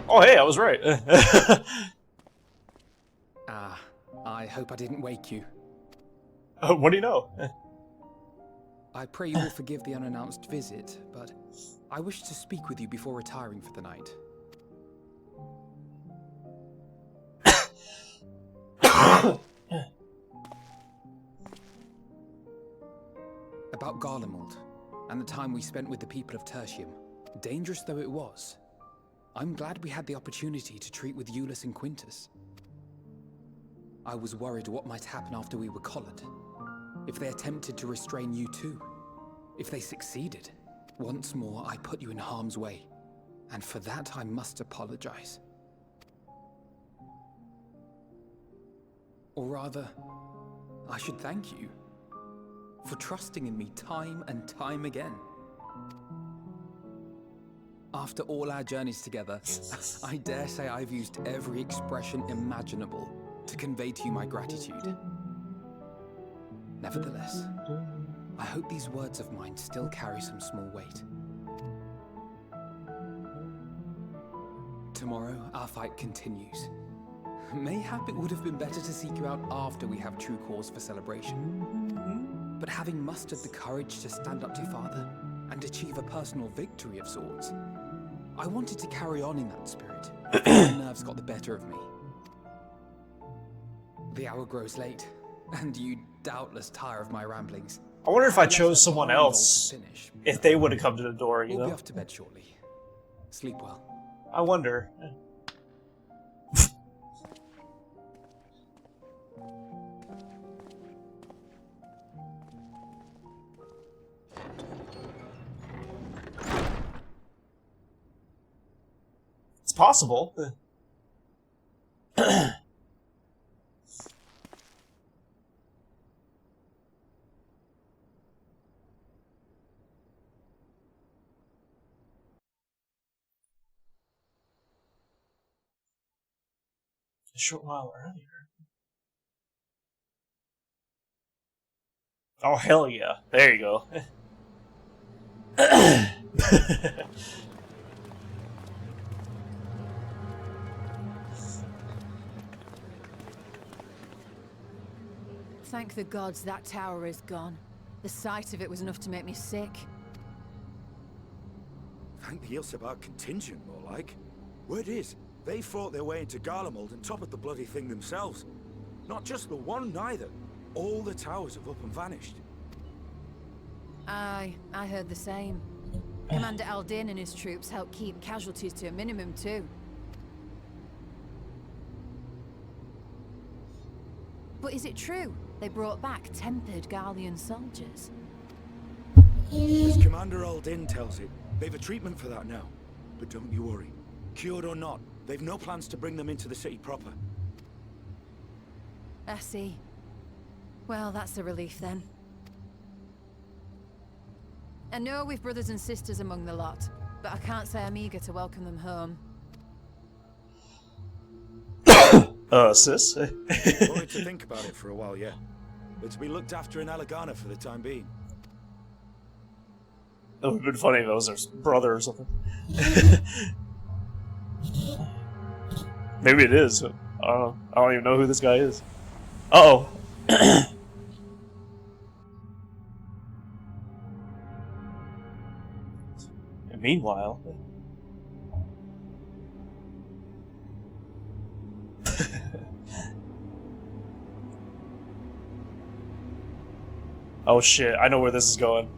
Oh, hey, I was right. I hope I didn't wake you. What do you know? I pray you will forgive the unannounced visit, but I wish to speak with you before retiring for the night. About Garlemald, and the time we spent with the people of Tertium. Dangerous though it was, I'm glad we had the opportunity to treat with Eulus and Quintus. I was worried what might happen after we were collared. If they attempted to restrain you too. If they succeeded. Once more, I put you in harm's way. And for that, I must apologize. Or rather, I should thank you for trusting in me time and time again. After all our journeys together, I dare say I've used every expression imaginable to convey to you my gratitude. Nevertheless, I hope these words of mine still carry some small weight. Tomorrow, our fight continues. Mayhap it would have been better to seek you out after we have true cause for celebration. But having mustered the courage to stand up to Father and achieve a personal victory of sorts, I wanted to carry on in that spirit. My nerves got the better of me. The hour grows late, and you doubtless tire of my ramblings. I wonder if I chose someone else, if they would have come to the door, you know? We'll be off to bed shortly. Sleep well. I wonder. It's possible. A short while earlier. Oh, hell yeah. There you go. Thank the gods that tower is gone. The sight of it was enough to make me sick. Thank the Ilsabar contingent, more like. Word is, they fought their way into Garlemald and toppled the bloody thing themselves. Not just the one, neither. All the towers have up and vanished. Aye, I heard the same. Commander Aldin and his troops helped keep casualties to a minimum, too. But is it true they brought back tempered Gallian soldiers? As Commander Aldin tells it, they've a treatment for that now. But don't you worry. Cured or not, they've no plans to bring them into the city proper. I see. Well, that's a relief then. I know we've brothers and sisters among the lot, but I can't say I'm eager to welcome them home. Sis? Wanted to think about it for a while, yeah. But to be looked after in Alagana for the time being. It would have been funny if it was their brother or something. Maybe it is. I don't know. I don't even know who this guy is. Uh-oh. And meanwhile... Oh shit, I know where this is going.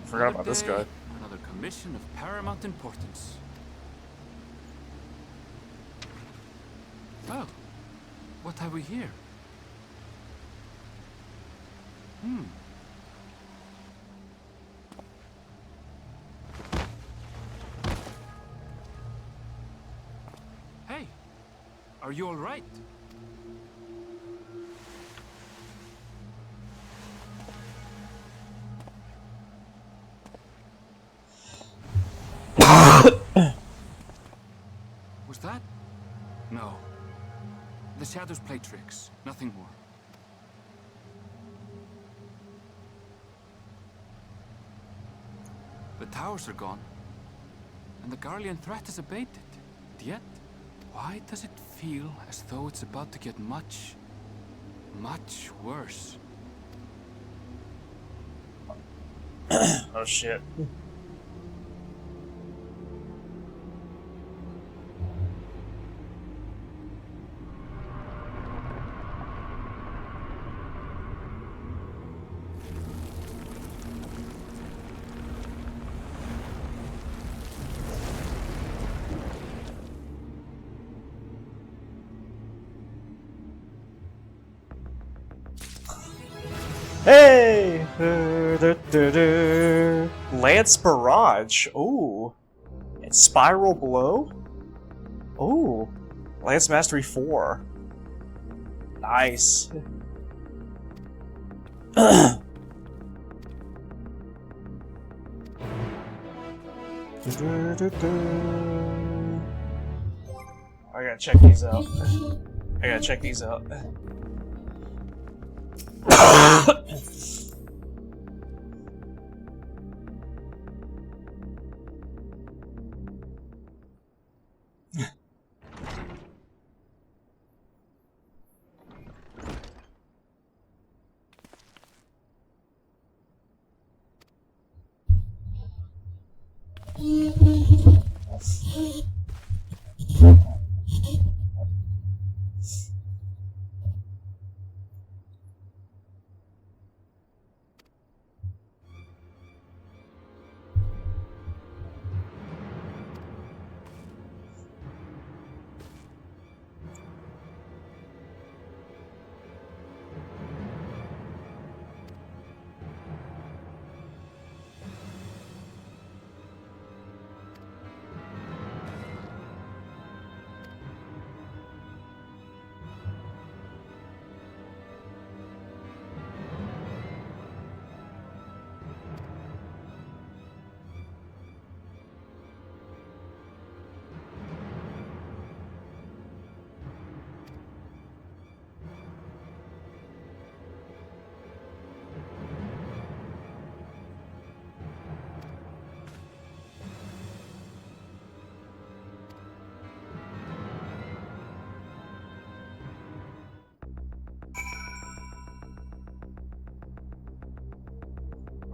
Forgot about this guy. Another commission of paramount importance. Oh, what have we here? Hey, are you all right? Was that? No. The shadows play tricks, nothing more. The towers are gone, and the Garlean threat is abated. And yet, why does it feel as though it's about to get much, much worse? Oh shit. Hey! Lance Barrage. Ooh. And Spiral Blow? Ooh. Lance Mastery 4. Nice. I gotta check these out.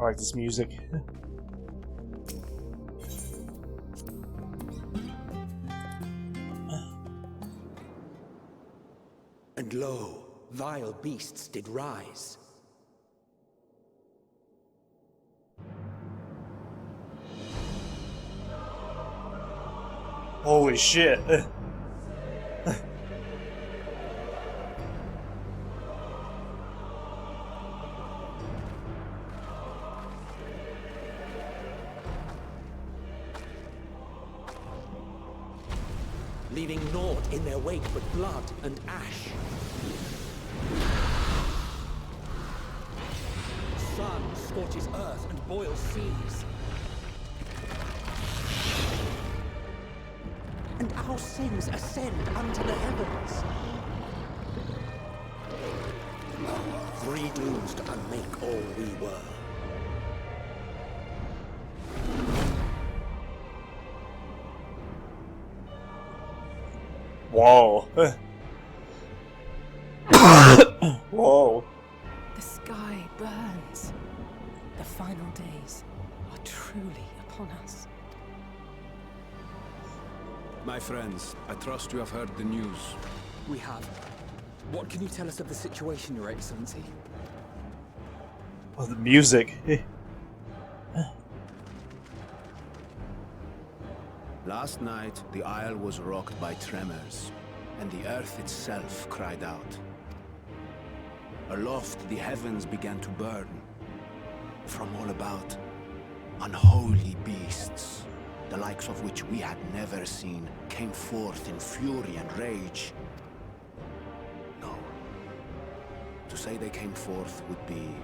I like this music. And lo, vile beasts did rise. Holy shit. Leaving naught in their wake but blood and ash. Sun scorches earth and boils seas. And our sins ascend unto the heavens. Three dooms to unmake all we were. Whoa. Whoa. The sky burns. The final days are truly upon us. My friends, I trust you have heard the news. We have. What can you tell us of the situation, Your Excellency? Oh, the music. Last night, the isle was rocked by tremors, and the earth itself cried out. Aloft, the heavens began to burn. From all about, unholy beasts, the likes of which we had never seen, came forth in fury and rage. No. To say they came forth would be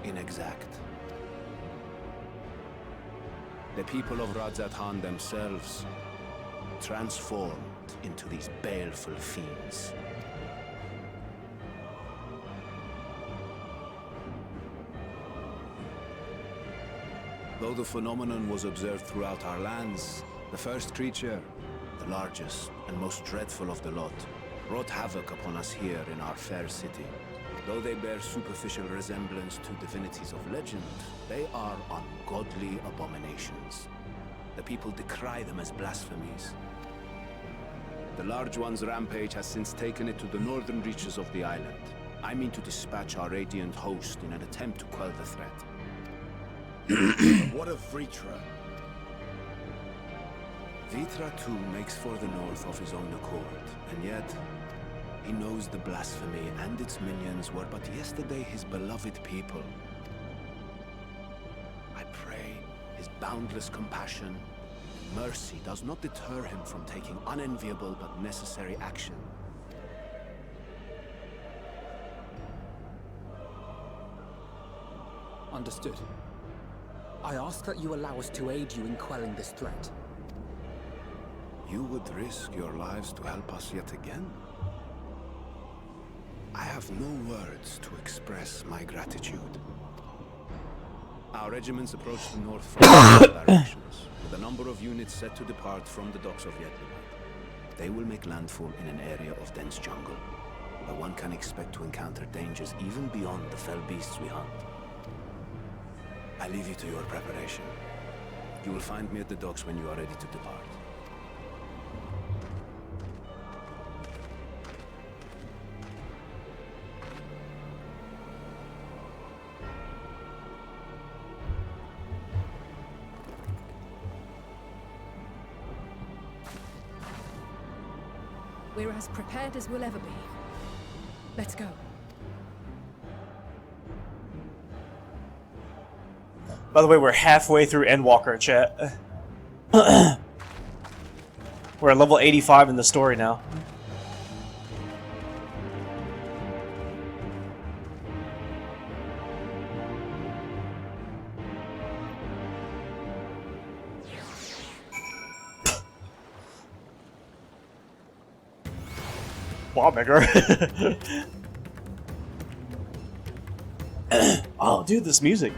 inexact. The people of Radzat-Han themselves transformed into these baleful fiends. Though the phenomenon was observed throughout our lands, the first creature, the largest and most dreadful of the lot, wrought havoc upon us here in our fair city. Though they bear superficial resemblance to divinities of legend, they are ungodly abominations. The people decry them as blasphemies. The Large One's rampage has since taken it to the northern reaches of the island. I mean to dispatch our radiant host in an attempt to quell the threat. What of Vritra? Vritra too makes for the north of his own accord, and yet he knows the blasphemy and its minions were but yesterday his beloved people. I pray his boundless compassion and mercy does not deter him from taking unenviable but necessary action. Understood. I ask that you allow us to aid you in quelling this threat. You would risk your lives to help us yet again? I have no words to express my gratitude. Our regiments approach the north from all directions, with a number of units set to depart from the docks of Yetlimat. They will make landfall in an area of dense jungle, where one can expect to encounter dangers even beyond the fell beasts we hunt. I leave you to your preparation. You will find me at the docks when you are ready to depart. We're as prepared as we'll ever be. Let's go. By the way, we're halfway through EndWalker, chat. We're at level 85 in the story now. Lawmaker. Oh, dude, this music.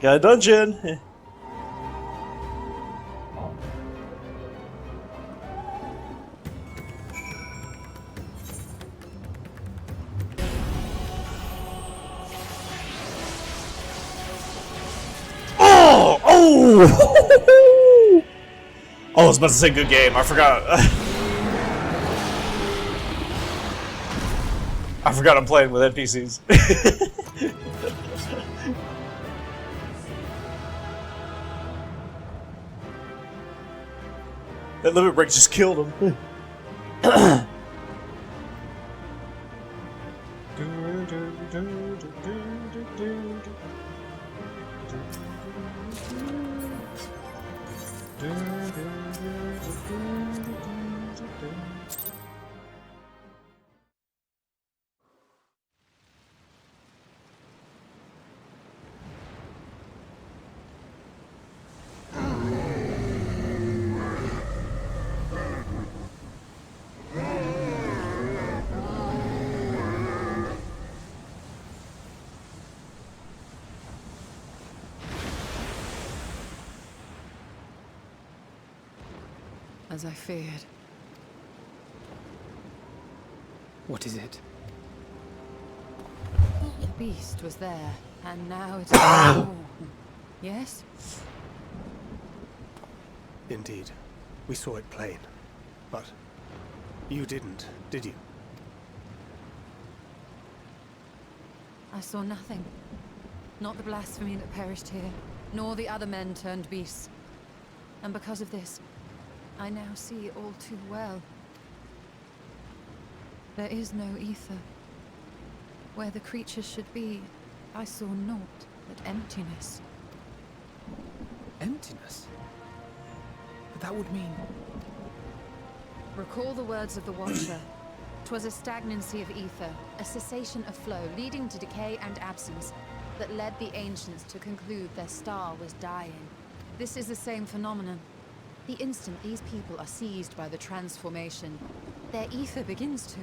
Got a dungeon. Oh! Oh! I was about to say good game. I forgot. I forgot I'm playing with NPCs. That limit break just killed him. As I feared. What is it? The beast was there, and now it's gone. Yes? Indeed. We saw it plain. But you didn't, did you? I saw nothing. Not the blasphemy that perished here, nor the other men turned beasts. And because of this, I now see all too well. There is no ether. Where the creatures should be, I saw naught but emptiness. Emptiness? But that would mean... Recall the words of the Watcher. 'Twas a stagnancy of ether, a cessation of flow, leading to decay and absence, that led the ancients to conclude their star was dying. This is the same phenomenon. The instant these people are seized by the transformation, their ether begins to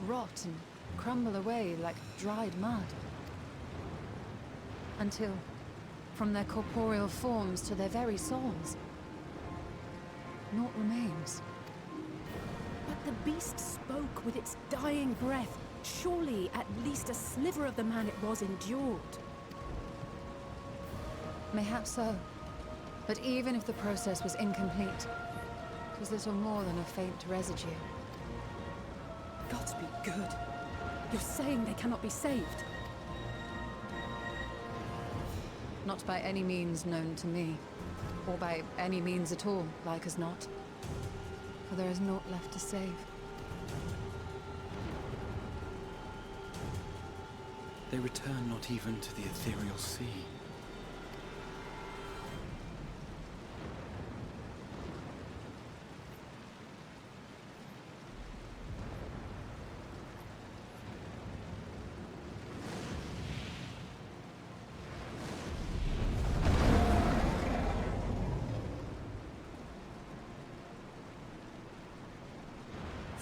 rot and crumble away like dried mud. Until, from their corporeal forms to their very souls, naught remains. But the beast spoke with its dying breath. Surely at least a sliver of the man it was endured. Mayhaps so. But even if the process was incomplete, it was little more than a faint residue. Gods be good. You're saying they cannot be saved? Not by any means known to me. Or by any means at all, like as not. For there is naught left to save. They return not even to the ethereal sea.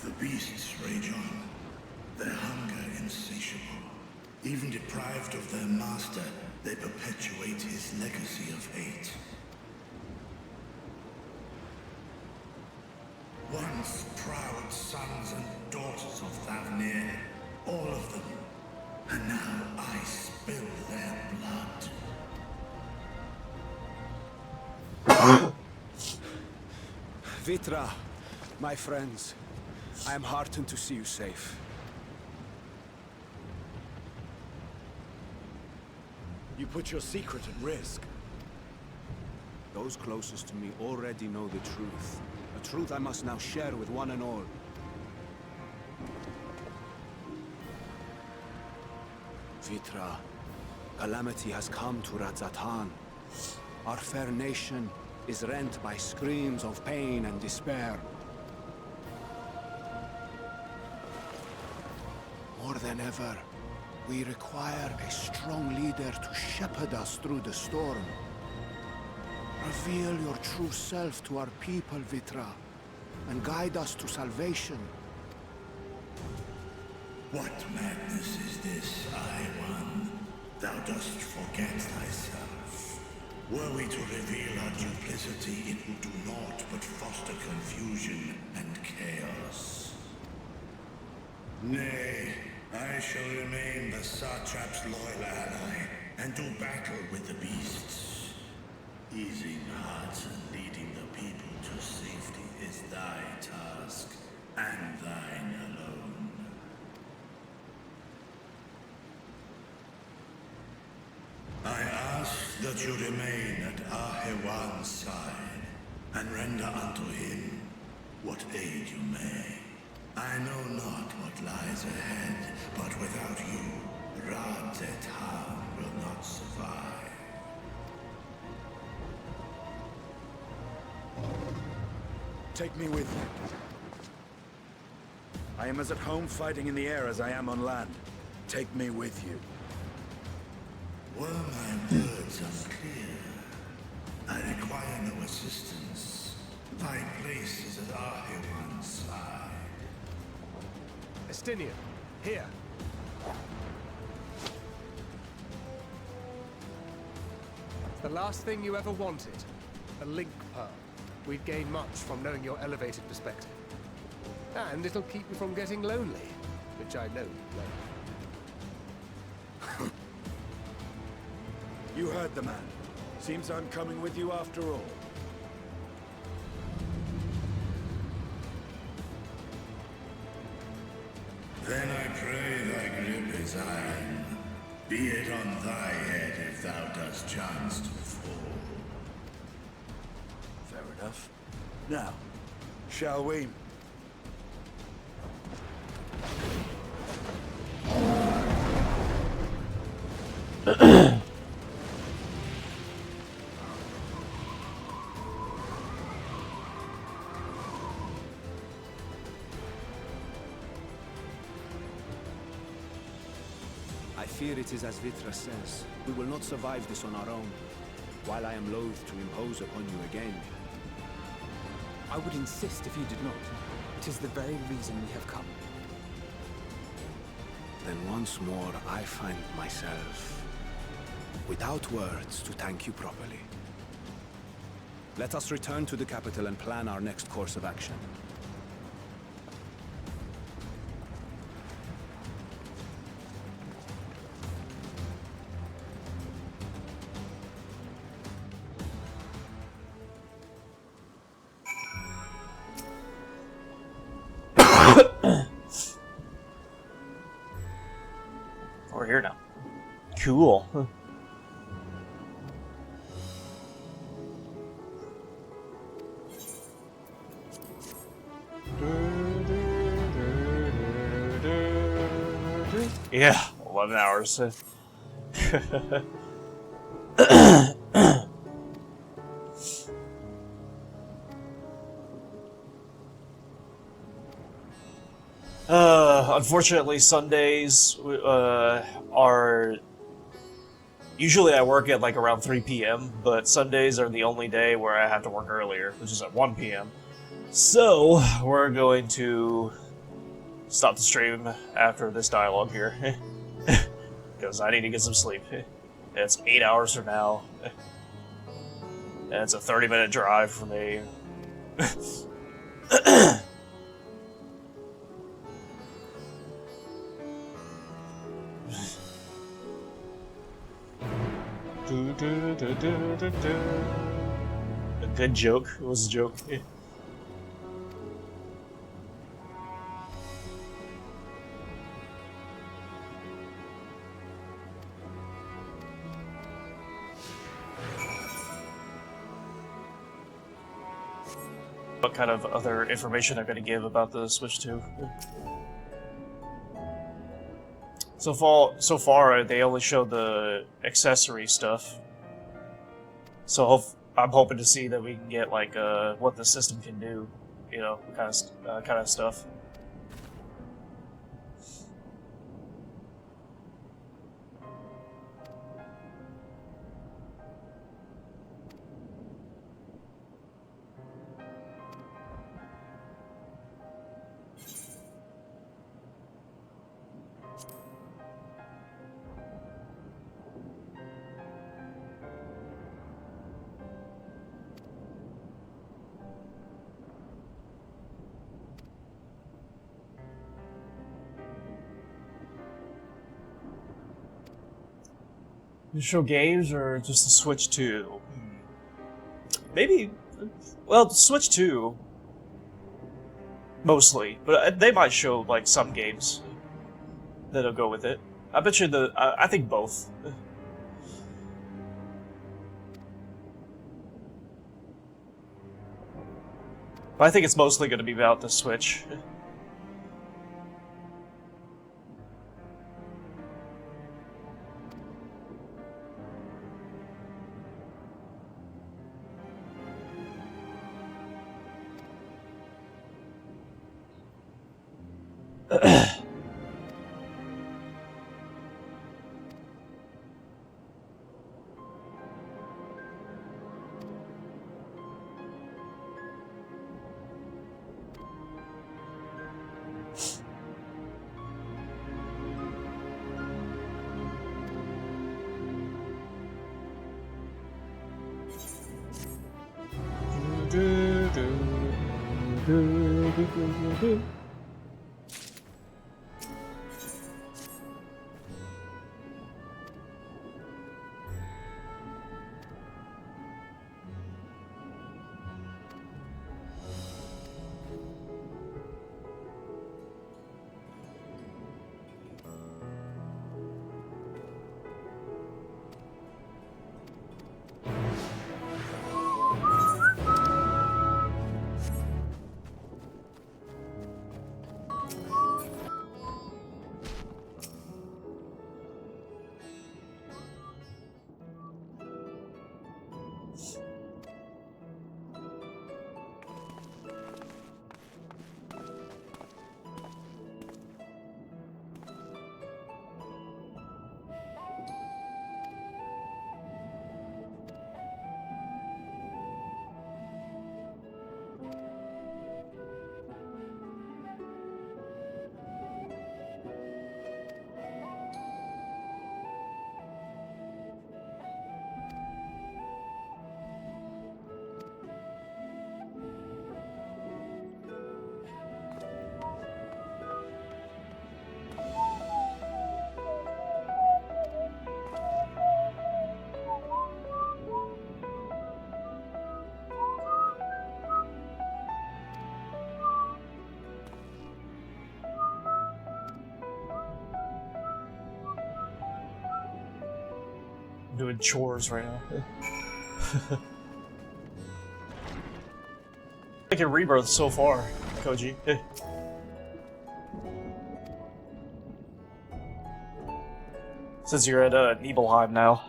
The beasts rage on, their hunger insatiable. Even deprived of their master, they perpetuate his legacy of hate. Once proud sons and daughters of Thavnir, all of them, and now I spill their blood. Vitra, my friends, I am heartened to see you safe. You put your secret at risk. Those closest to me already know the truth. A truth I must now share with one and all. Vitra, calamity has come to Radzatan. Our fair nation is rent by screams of pain and despair. More than ever, we require a strong leader to shepherd us through the storm. Reveal your true self to our people, Vitra, and guide us to salvation. What madness is this, I One? Thou dost forget thyself. Were we to reveal our duplicity, it would do naught but foster confusion and chaos. Nay, I shall remain the Satrap's loyal ally and do battle with the beasts. Easing hearts and leading the people to safety is thy task, and thine alone. I ask that you remain at Ahewan's side, and render unto him what aid you may. I know not what lies ahead, but without you, Ra-Zet-Han will not survive. Take me with you. I am as at home fighting in the air as I am on land. Take me with you. Were my words unclear? I require no assistance. Thy place is at Ahewan's side. Estinian, here. It's the last thing you ever wanted. A link pearl. We'd gain much from knowing your elevated perspective. And it'll keep you from getting lonely, which I know you won't. You heard the man. Seems I'm coming with you after all. Then I pray thy grip is iron. Be it on thy head if thou dost chance to fall. Fair enough. Now, shall we? I fear it is as Vitra says. We will not survive this on our own. While I am loath to impose upon you again. I would insist if you did not. It is the very reason we have come. Then once more I find myself without words to thank you properly. Let us return to the capital and plan our next course of action. We're here now. Cool. Yeah, 11 hours. Unfortunately, Sundays are... Usually I work at like around 3 p.m., but Sundays are the only day where I have to work earlier, which is at 1 p.m. So, we're going to stop the stream after this dialogue here. Because I need to get some sleep. It's 8 hours from now. And it's a 30-minute drive for me. A good joke. It was a joke. What kind of other information they're going to give about the Switch 2? So far, they only showed the accessory stuff. So I'm hoping to see that we can get like what the system can do, you know, kind of stuff. Show games or just the Switch 2? Maybe. Well, Switch 2 mostly, but they might show like some games that'll go with it. I bet you I think both. But I think it's mostly going to be about the Switch. Doing chores right now. Like a rebirth so far, Koji. Since you're at Nibelheim now.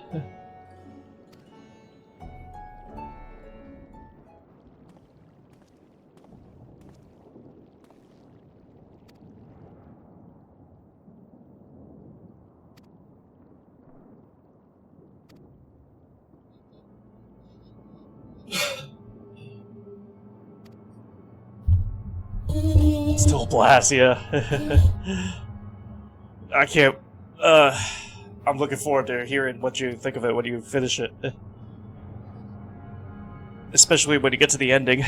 Still blast, yeah. I can't. I'm looking forward to hearing what you think of it when you finish it. Especially when you get to the ending.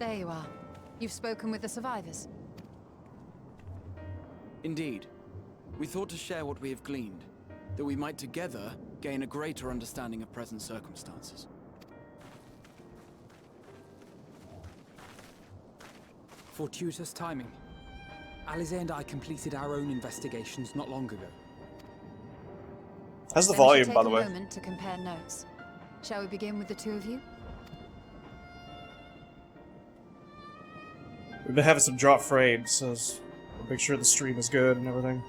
There you are. You've spoken with the survivors. Indeed. We thought to share what we have gleaned, that we might together gain a greater understanding of present circumstances. Fortuitous timing. Alize and I completed our own investigations not long ago. How's the Then we volume, should by take the way? a moment to compare notes. Shall we begin with the two of you? We've been having some drop frames, so we'll make sure the stream is good and everything.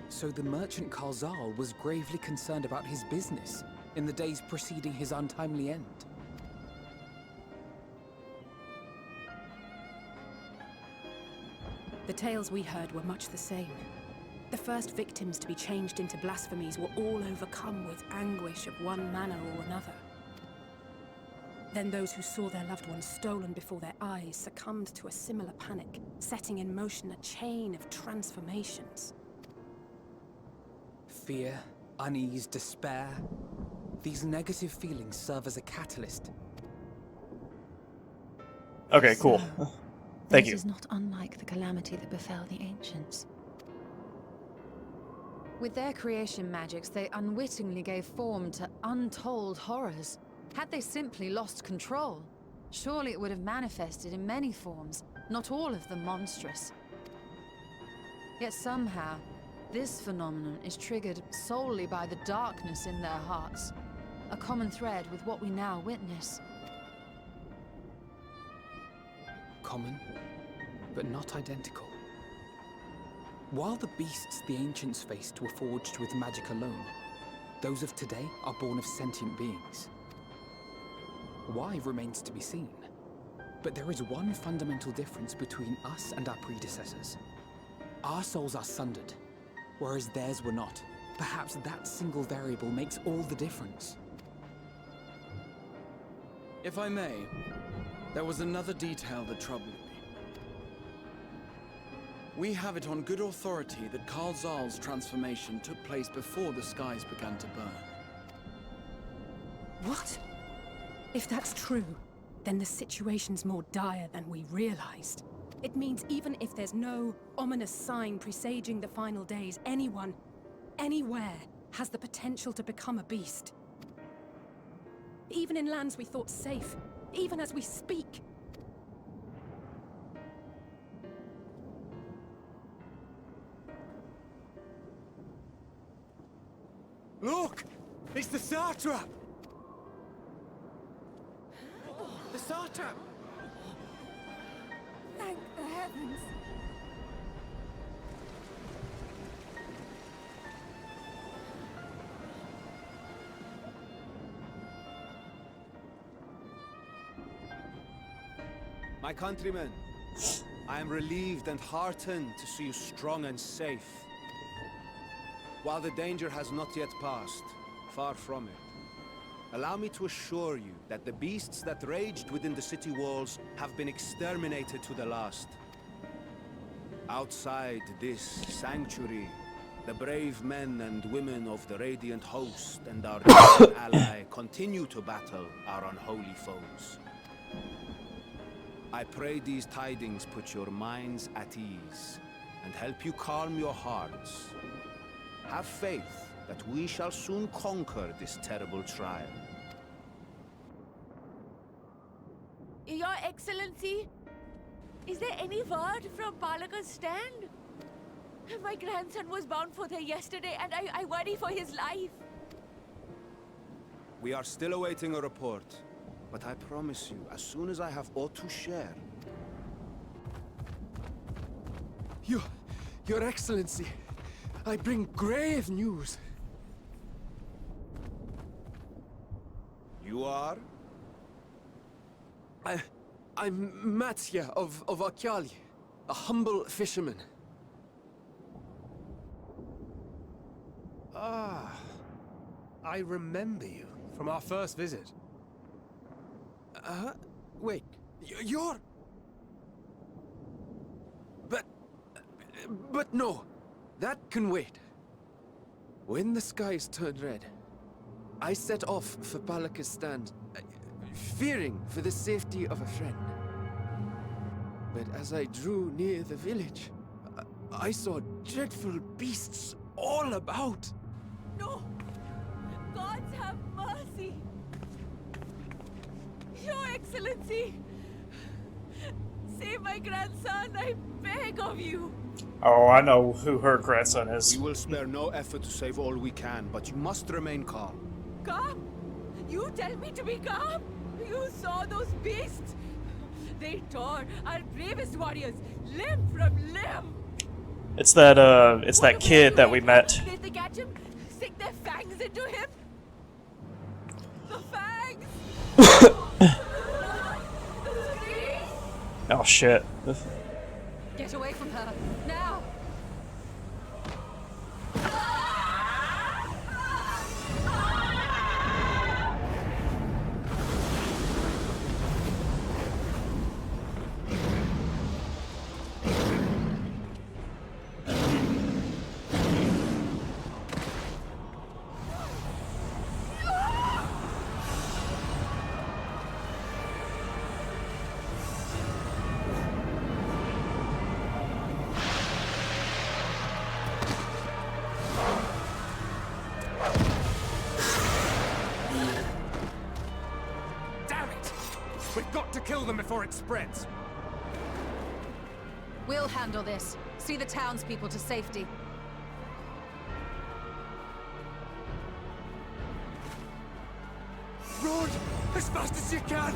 So the merchant Karzal was gravely concerned about his business in the days preceding his untimely end. The tales we heard were much the same. The first victims to be changed into blasphemies were all overcome with anguish of one manner or another. Then those who saw their loved ones stolen before their eyes succumbed to a similar panic, setting in motion a chain of transformations. Fear, unease, despair. These negative feelings serve as a catalyst. Okay, cool. Thank This you. is not unlike the calamity that befell the ancients. With their creation magics, they unwittingly gave form to untold horrors. Had they simply lost control, surely it would have manifested in many forms, not all of them monstrous. Yet somehow, this phenomenon is triggered solely by the darkness in their hearts, a common thread with what we now witness. Common, but not identical. While the beasts the ancients faced were forged with magic alone, those of today are born of sentient beings. Why remains to be seen. But there is one fundamental difference between us and our predecessors. Our souls are sundered, whereas theirs were not. Perhaps that single variable makes all the difference. If I may, there was another detail that troubled me. We have it on good authority that Karzal's transformation took place before the skies began to burn. What? If that's true, then the situation's more dire than we realized. It means even if there's no ominous sign presaging the final days, anyone, anywhere, has the potential to become a beast. Even in lands we thought safe, even as we speak. Look! It's the satrap! The satrap! Thank the heavens. My countrymen, I am relieved and heartened to see you strong and safe. While the danger has not yet passed, far from it, allow me to assure you that the beasts that raged within the city walls have been exterminated to the last. Outside this sanctuary, the brave men and women of the Radiant Host and our ally continue to battle our unholy foes. I pray these tidings put your minds at ease and help you calm your hearts. Have faith that we shall soon conquer this terrible trial. Excellency, is there any word from Palaka's stand? My grandson was bound for there yesterday, and I worry for his life. We are still awaiting a report, but I promise you, as soon as I have aught to share... Your Excellency, I bring grave news. You are? I'm Matya of Akyali, a humble fisherman. Ah, I remember you from our first visit. Wait, you're... But no, that can wait. When the skies turned red, I set off for Palaka's stand, fearing for the safety of a friend. But as I drew near the village, I saw dreadful beasts all about. No! Gods have mercy! Your Excellency! Save my grandson, I beg of you! Oh, I know who her grandson is. We will spare no effort to save all we can, but you must remain calm. Calm? You tell me to be calm? You saw those beasts? They tore our bravest warriors limb from limb! It's that kid that we met. Did they catch him? Stick their fangs into him? The fangs! Oh shit. Get away from her, now! We've got to kill them before it spreads. We'll handle this. See the townspeople to safety. Run as fast as you can!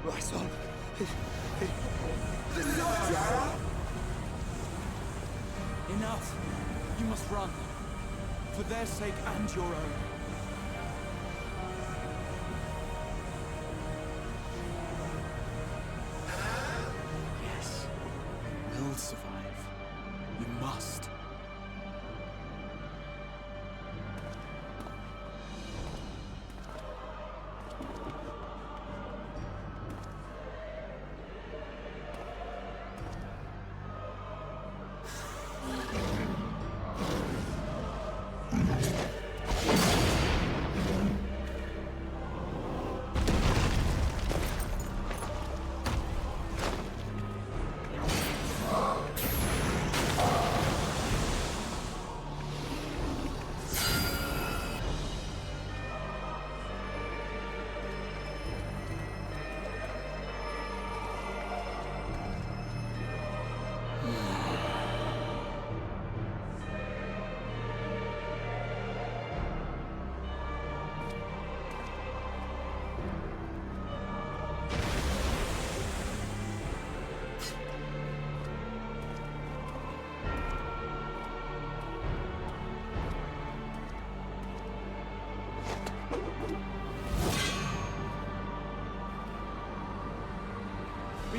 My son. Enough! You must run. For their sake and your own. Yes. You'll survive. You must.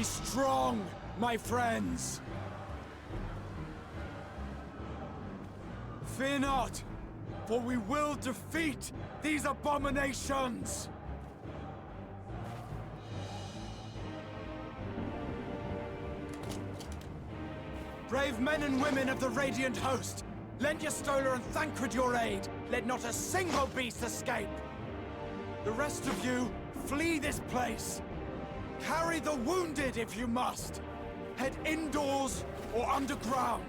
Be strong, my friends! Fear not, for we will defeat these abominations! Brave men and women of the Radiant Host, lend your Stola and Thancred your aid. Let not a single beast escape. The rest of you, flee this place. Carry the wounded if you must. Head indoors or underground.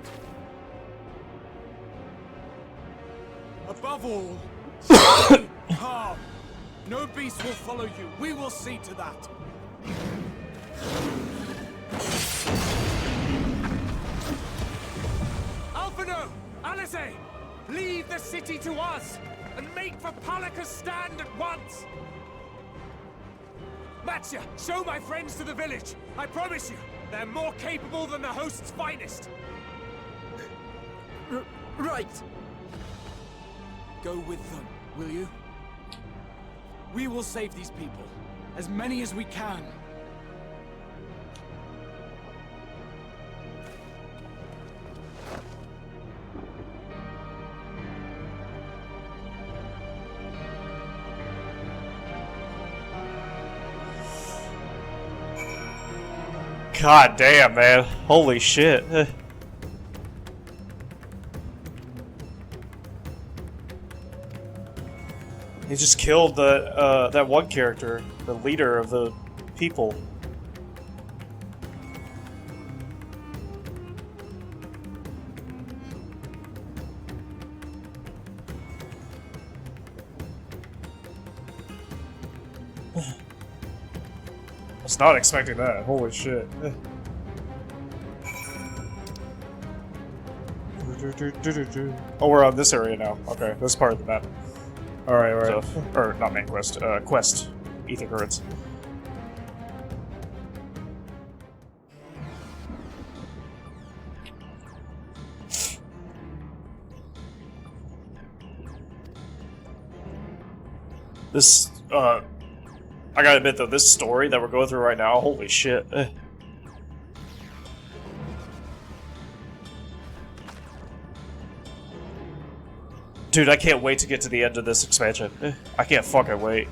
Above all, stay calm. No beast will follow you. We will see to that. Alphino! Alice! Leave the city to us, and make for Palaka's stand at once! Matsya, show my friends to the village. I promise you, they're more capable than the host's finest. Right. Go with them, will you? We will save these people. As many as we can. God damn, man. Holy shit. He just killed that one character, the leader of the people. I was not expecting that. Holy shit. Oh, we're on this area now. Okay, this part of the map. Alright, alright. So, or, not main quest. Quest. Ethan Currents. This, I gotta admit though, this story that we're going through right now, holy shit. Dude, I can't wait to get to the end of this expansion. I can't fucking wait.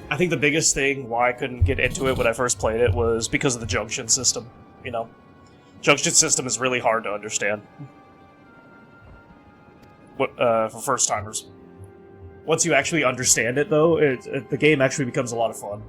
I think the biggest thing why I couldn't get into it when I first played it was because of the junction system, you know? Junction system is really hard to understand. For first-timers. Once you actually understand it, though, the game actually becomes a lot of fun.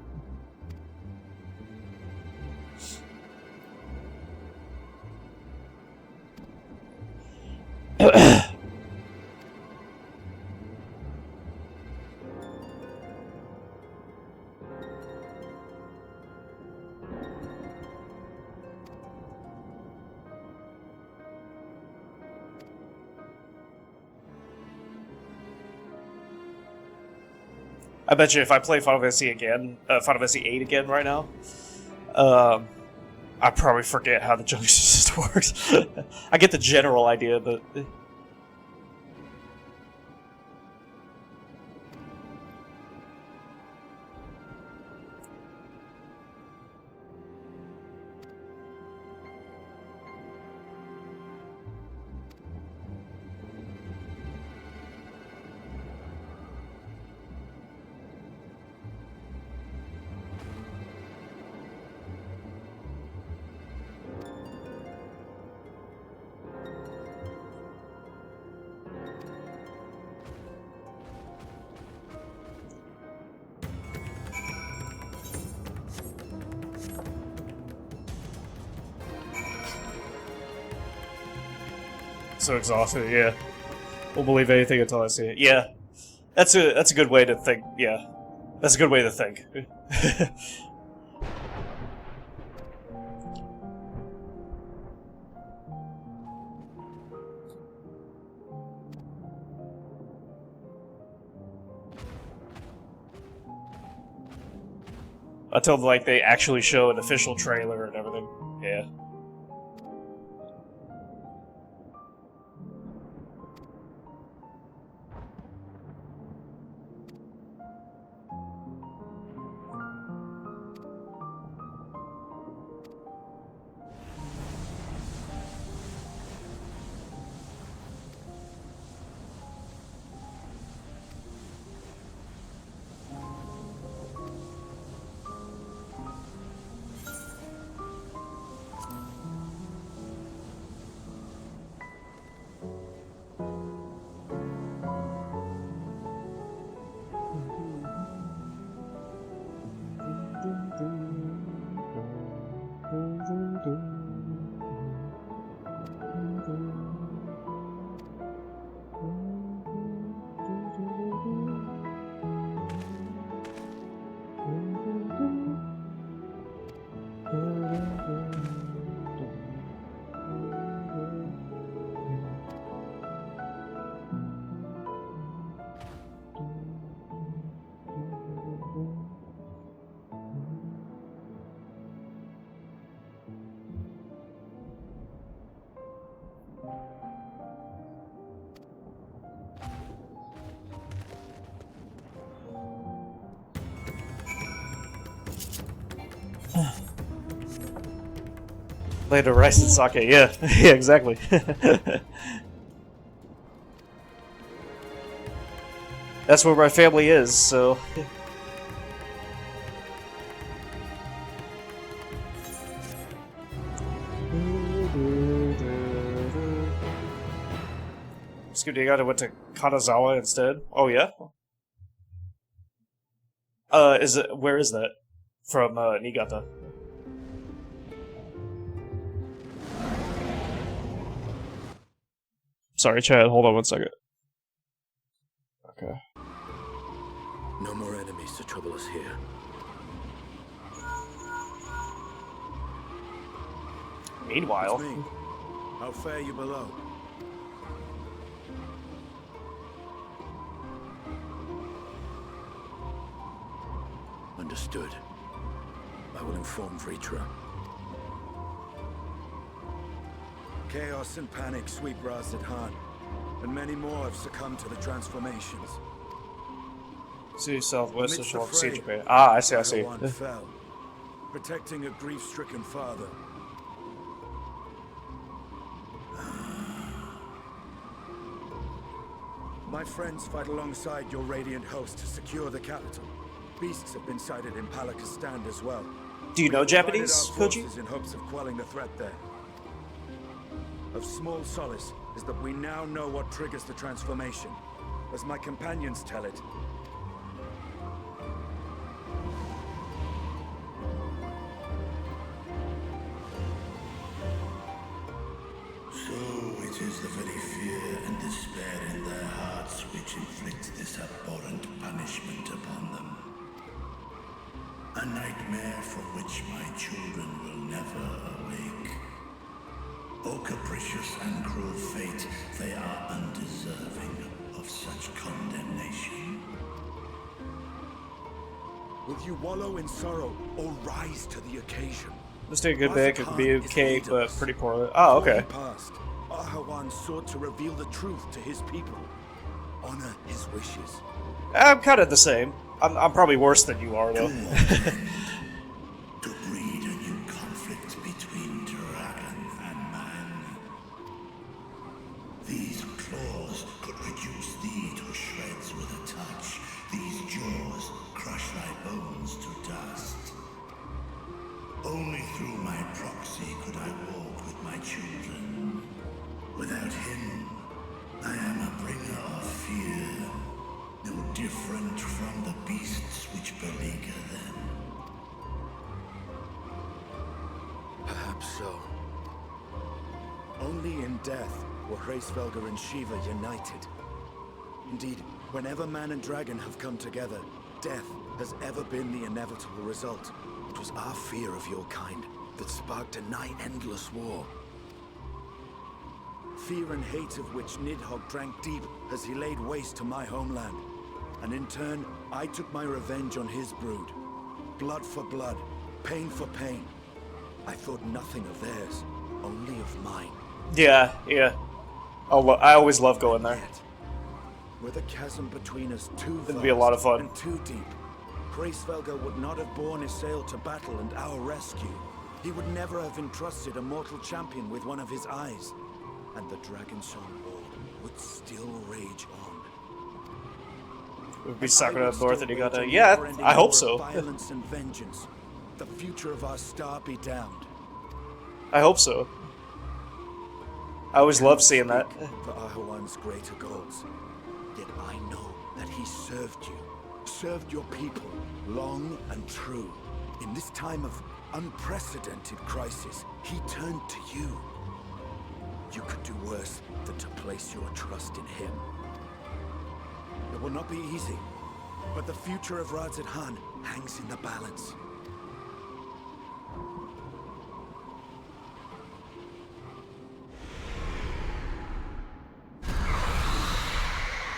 I bet you if I play Final Fantasy again, Final Fantasy VIII again right now, I probably forget how the junction system works. I get the general idea, but... So exhausted, yeah. Won't believe anything until I see it. Yeah. That's a good way to think, yeah. That's a good way to think. Until, like, they actually show an official trailer and everything. Yeah. Later, rice and sake. Yeah, yeah, exactly. That's where my family is, so. Scooty went to Kanazawa instead. Oh yeah. Is it? Where is that? From Niigata. Sorry, Chad. Hold on one second. Okay. No more enemies to trouble us here. Meanwhile, It's me. How fare you below? Understood. I will inform Vritra. Chaos and panic sweep Ras Khan, and many more have succumbed to the transformations. see southwest of Amidst the Shalom fray, Siege. Ah, I see. I see. One fell, protecting a grief-stricken father. My friends fight alongside your radiant host to secure the capital. Beasts have been sighted in Palakistan as well. Do you know We have divided Japanese, our Koji? forces in hopes of quelling the threat there. Of small solace is that we now know what triggers the transformation. As my companions tell it, So it is the very fear and despair in their hearts which inflict this abhorrent punishment upon them. A nightmare from which my children will never awake. O capricious and cruel fate, they are undeserving of such condemnation. will you wallow in sorrow or rise to the occasion? Just a good Ras bit, could Khan be is okay, leader. but pretty poorly. Oh, Before okay. he passed, Ahawan sought to reveal the truth to his people. Honor his wishes. I'm kind of the same. I'm probably worse than you are, though. To breed a new conflict between dragon and man. These claws could reduce thee to shreds with a touch. These jaws crush thy bones to dust. Only through my proxy could I walk with my children. Without him, I am a bringer of fear, no different from the beasts which beleaguer them. Perhaps so. Only in death were Hraesvelgr and Shiva united. Indeed, whenever man and dragon have come together, death has ever been the inevitable result. It was our fear of your kind that sparked a nigh-endless war. Fear and hate of which Nidhogg drank deep as he laid waste to my homeland. And in turn, I took my revenge on his brood. Blood for blood, pain for pain. I thought nothing of theirs, only of mine. Yeah, yeah. I always love going there. Were the chasm between us too It'd be a lot of fun. and too deep, Hraesvelgr would not have borne his sail to battle and our rescue. He would never have entrusted a mortal champion with one of his eyes, and the Dragonsong War would still rage on. We'd be Sakura up north and you gotta... Yeah, I hope so. Violence and vengeance. The future of our star be damned. I hope so. I always love seeing that. For Ahuan's greater goals. Yet I know that he served you, served your people, long and true. In this time of unprecedented crisis, he turned to you. You could do worse than to place your trust in him. It will not be easy, but the future of Radzid-Han hangs in the balance.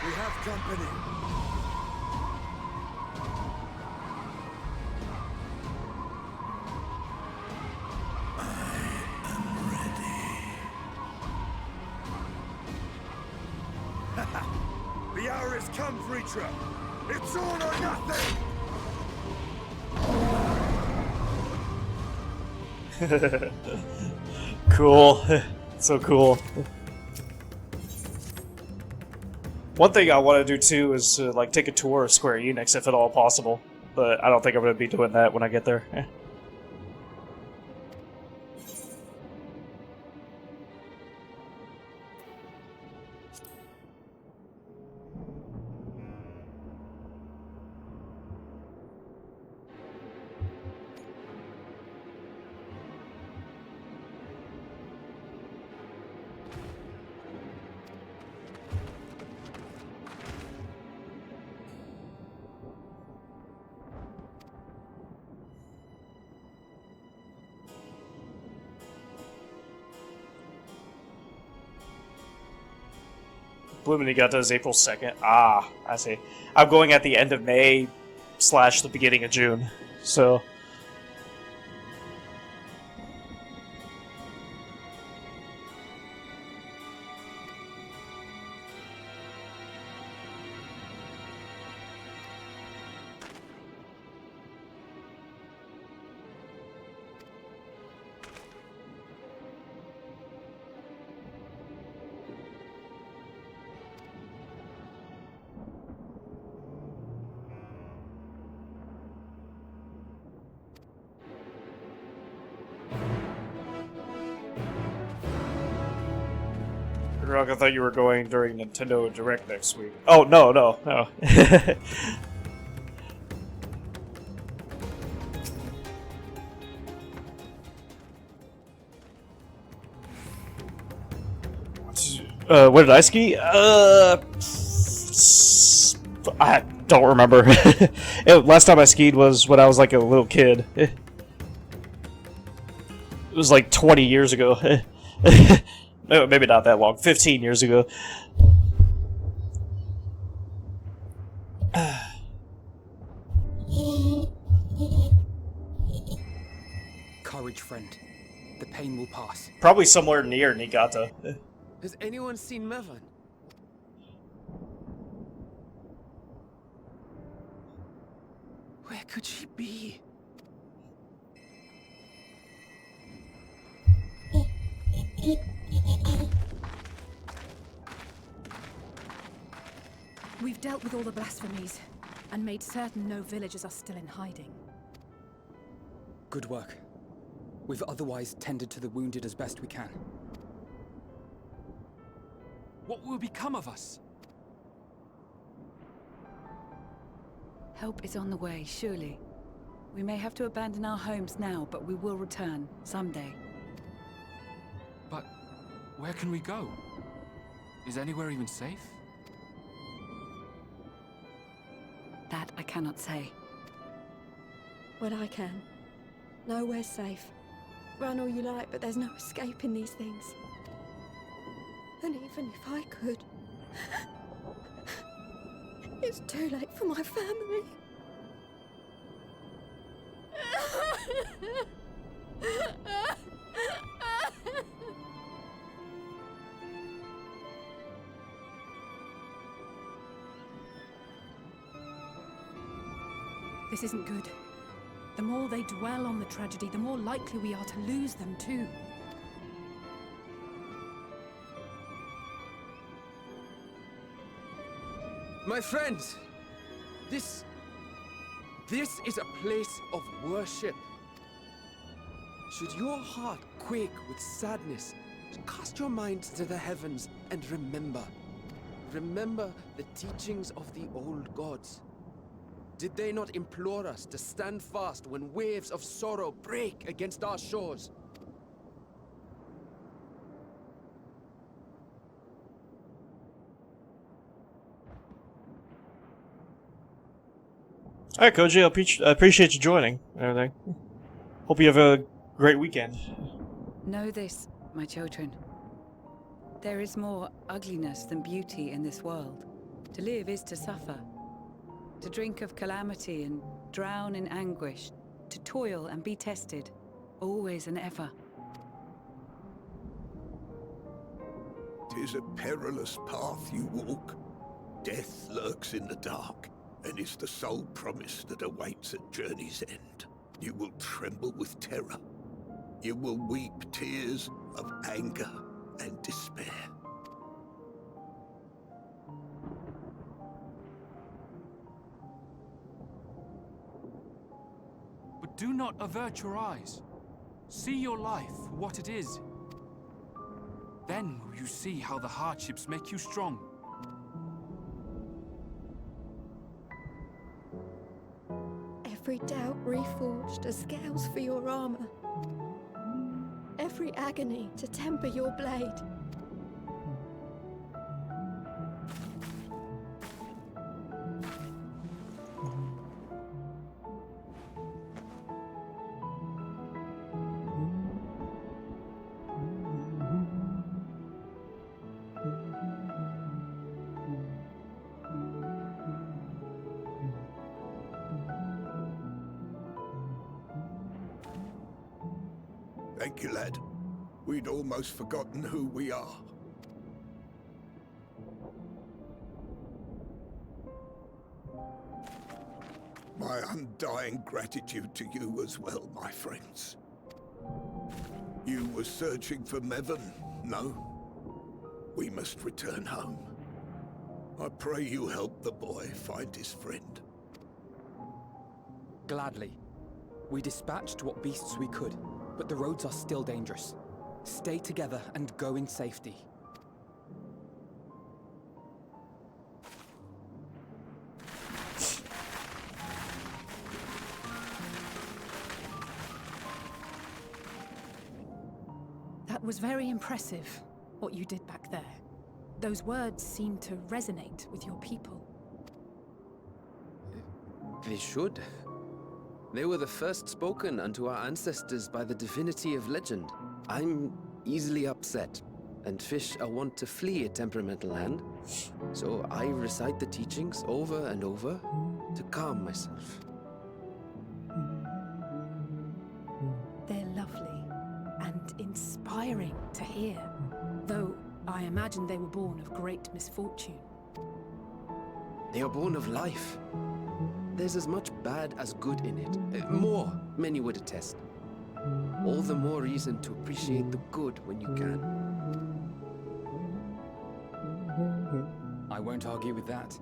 We have company. The hour has come, Vreetra! It's all or nothing! Cool. So cool. One thing I want to do too is like take a tour of Square Enix if at all possible, but I don't think I'm going to be doing that when I get there. Blue Niigata is April 2nd. Ah, I see. I'm going at the end of May / the beginning of June, so... I thought you were going during Nintendo Direct next week. Oh, no. Where did I ski? I don't remember. Last time I skied was when I was like a little kid. It was like 20 years ago. No, maybe not that long. 15 years ago. Courage, friend. The pain will pass. Probably somewhere near Niigata. Has anyone seen Mervan? Where could she be? We've dealt with all the blasphemies, and made certain no villagers are still in hiding. Good work. We've otherwise tended to the wounded as best we can. What will become of us? Help is on the way, surely. We may have to abandon our homes now, but we will return, someday. But where can we go? Is anywhere even safe? That I cannot say. Well, I can. Nowhere's safe. Run all you like, but there's no escaping these things. And even if I could, it's too late for my family. This isn't good. The more they dwell on the tragedy, the more likely we are to lose them too. My friends, this is a place of worship. Should your heart quake with sadness, cast your mind to the heavens and remember. Remember the teachings of the old gods. Did they not implore us to stand fast when waves of sorrow break against our shores? Alright, Koji, I appreciate you joining and everything. Hope you have a great weekend. Know this, my children. There is more ugliness than beauty in this world. To live is to suffer. To drink of calamity and drown in anguish. To toil and be tested, always and ever. 'Tis a perilous path you walk. Death lurks in the dark, and is the sole promise that awaits at journey's end. You will tremble with terror. You will weep tears of anger and despair. But do not avert your eyes. See your life for what it is. Then will you see how the hardships make you strong. Every doubt reforged as scales for your armor. Every agony to temper your blade. Thank you, lad. We'd almost forgotten who we are. My undying gratitude to you as well, my friends. You were searching for Mevon, no? We must return home. I pray you help the boy find his friend. Gladly. We dispatched what beasts we could, but the roads are still dangerous. Stay together and go in safety. That was very impressive, what you did back there. Those words seem to resonate with your people. They should. They were the first spoken unto our ancestors by the divinity of legend. I'm easily upset, and fish are wont to flee a temperamental hand, so I recite the teachings over and over to calm myself. They're lovely and inspiring to hear, though I imagine they were born of great misfortune. They are born of life. There's as much bad as good in it. More, many would attest. All the more reason to appreciate the good when you can. I won't argue with that.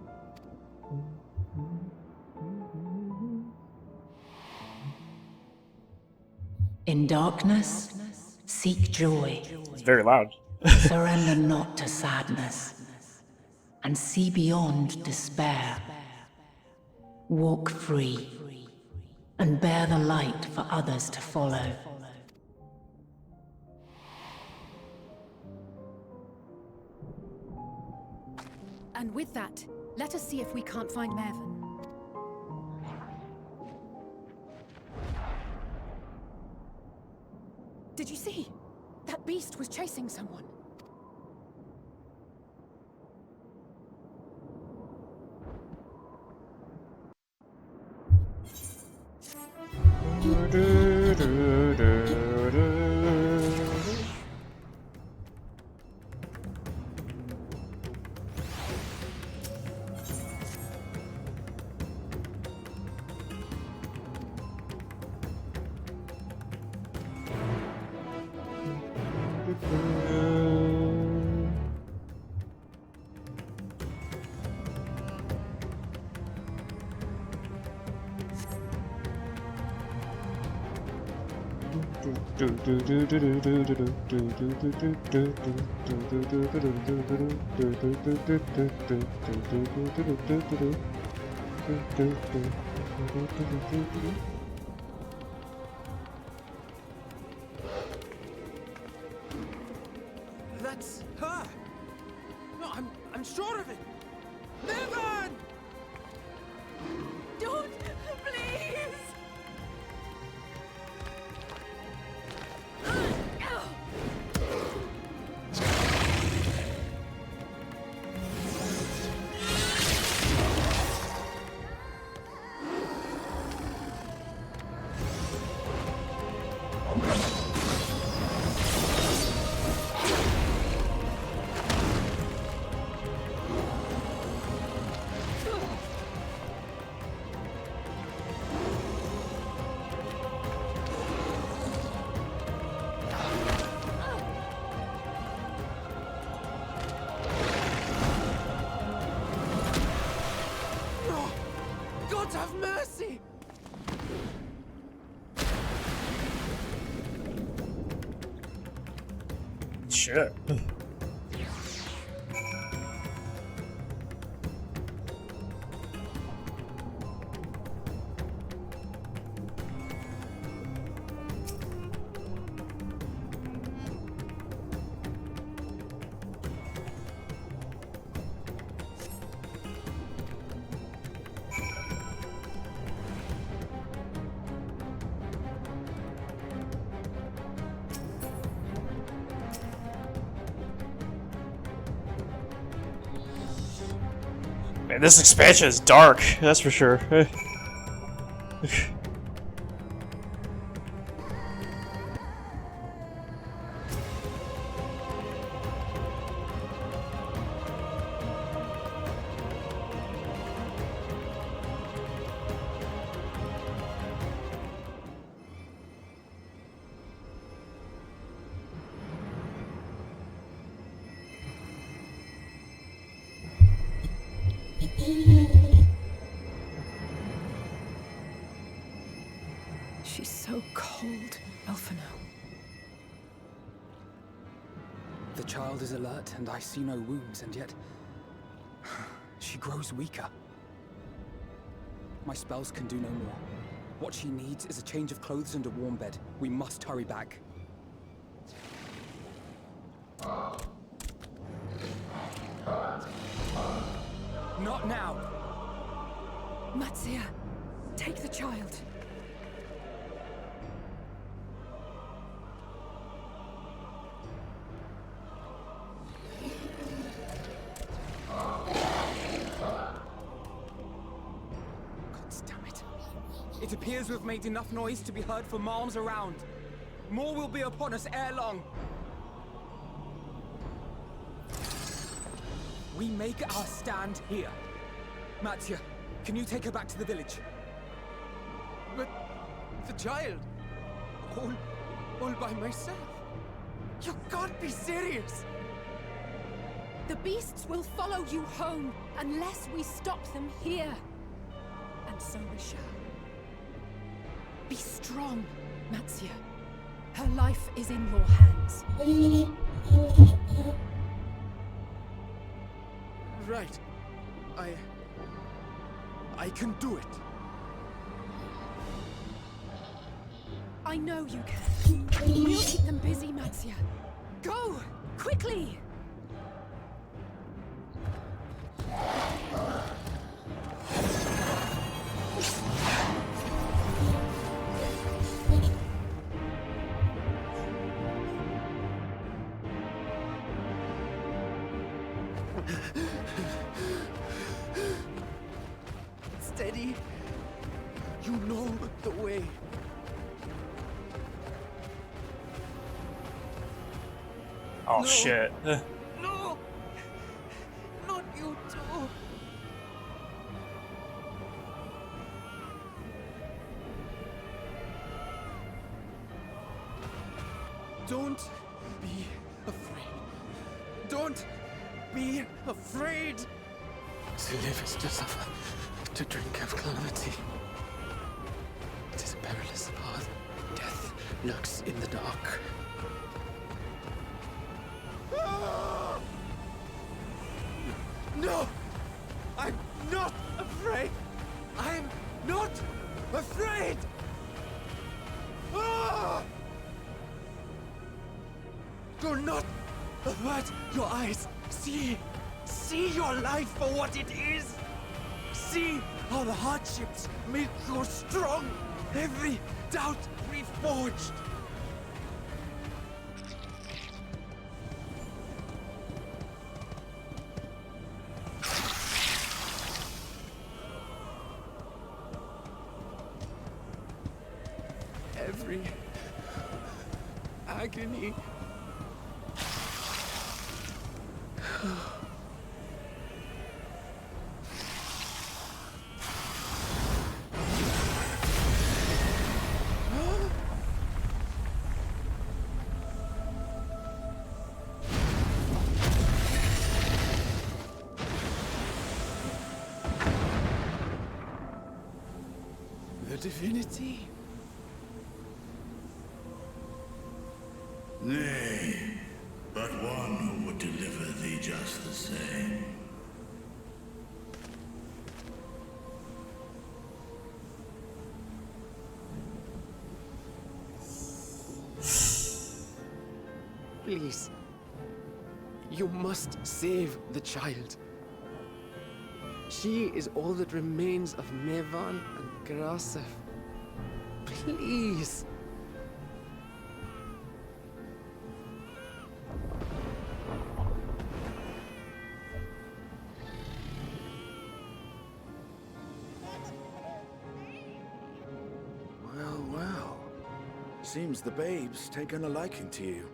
In darkness, seek joy. It's very loud. Surrender not to sadness, and see beyond despair. Walk free, and bear the light for others to follow. And with that, let us see if we can't find Mervyn. Did you see? That beast was chasing someone. That's her! No, I'm sure of it! Niven! Don't, please! God have mercy! Shit. Man, this expansion is dark, that's for sure. She's so cold, Elfino. The child is alert, and I see no wounds, and yet she grows weaker. My spells can do no more. What she needs is a change of clothes and a warm bed. We must hurry back. Not now! Matsia, take the child. It appears we've made enough noise to be heard for miles around. More will be upon us ere long. We make our stand here. Matsia, can you take her back to the village? But the child, all by myself. You can't be serious. The beasts will follow you home unless we stop them here. And so we shall. Be strong, Matsia. Her life is in your hands. Right. I can do it. I know you can. We'll keep them busy, Matsia. Go! Quickly! Steady. You know the way. Oh No. shit. No! Not you too! Don't be afraid. Don't be afraid! To live is to suffer, to drink of calamity. It is a perilous path. Death lurks in the dark. No! I'm not afraid! I'm not afraid! Ah! Do not avert your eyes. See your life for what it is. See how the hardships make you strong. Every doubt reforged. Every agony. The divinity? Nay, but one who would deliver thee just the same. Please. You must save the child. She is all that remains of Mevan and Grasef. Please. Well, well. Seems the babe's taken a liking to you.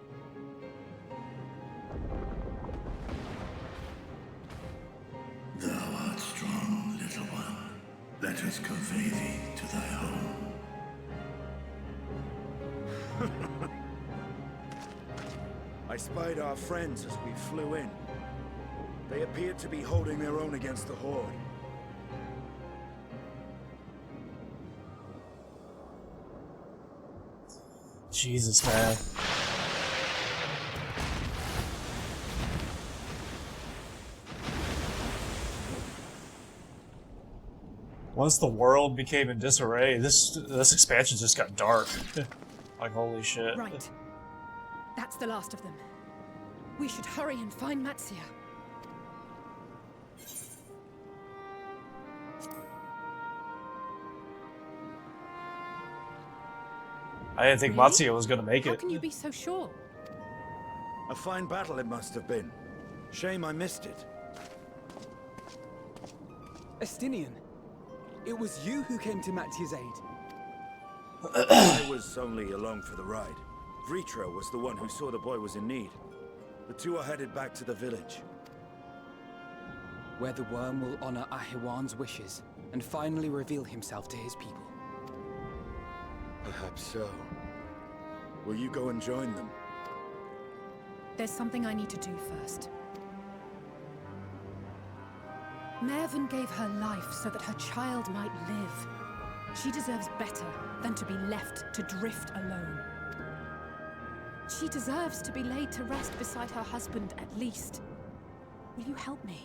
Thou art strong, little one. Let us convey thee to thy home. I spied our friends as we flew in. They appeared to be holding their own against the Horde. Jesus, man. Once the world became in disarray, this expansion just got dark. Like, holy shit. Right. That's the last of them. We should hurry and find Matsia. I didn't think Really? Matsuya was gonna make How it. can you be so sure? A fine battle it must have been. Shame I missed it. Estinian, it was you who came to Matia's aid. I was only along for the ride. Vritra was the one who saw the boy was in need. The two are headed back to the village. Where the worm will honor Ahiwan's wishes and finally reveal himself to his people. Perhaps so. Will you go and join them? There's something I need to do first. Mervyn gave her life so that her child might live. She deserves better than to be left to drift alone. She deserves to be laid to rest beside her husband, at least. Will you help me?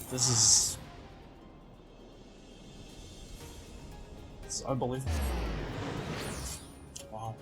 This is... It's unbelievable. Wow.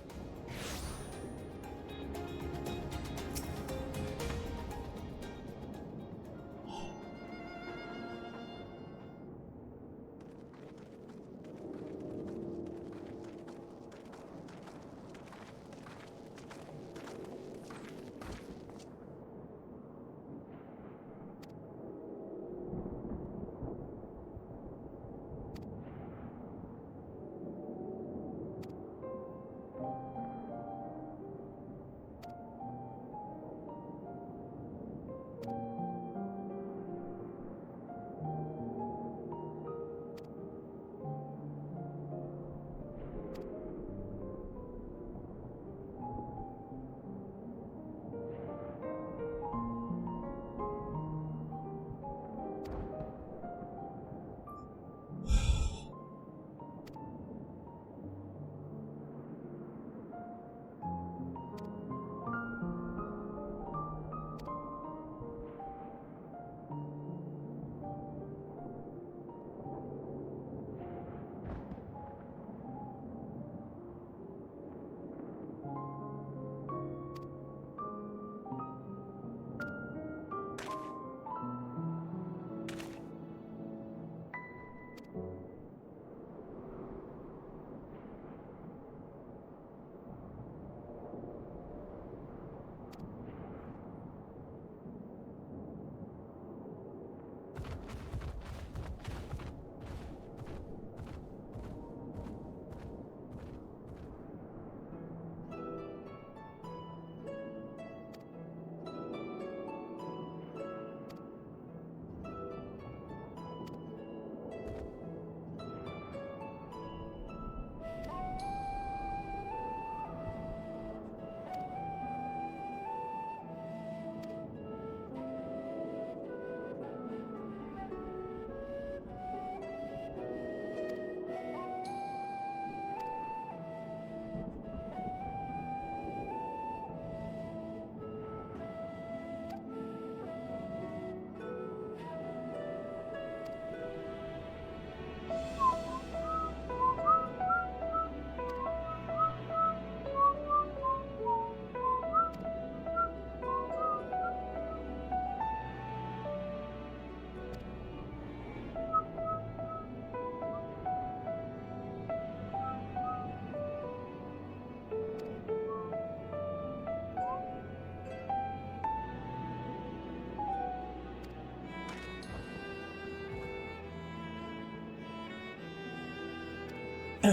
Of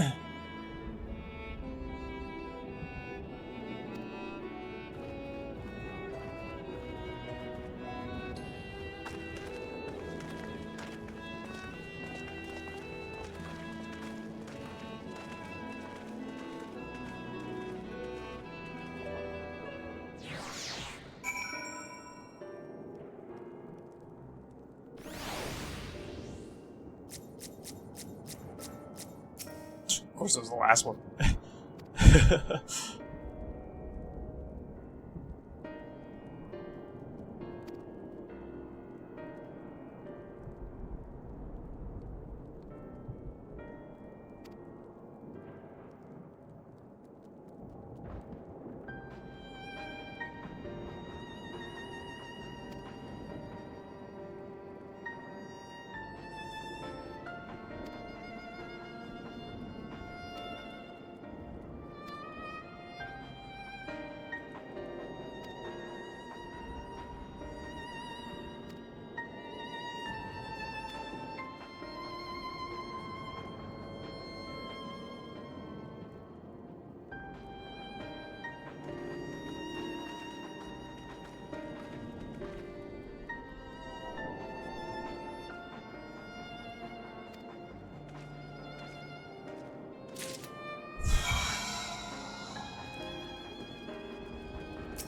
course, it was the last one.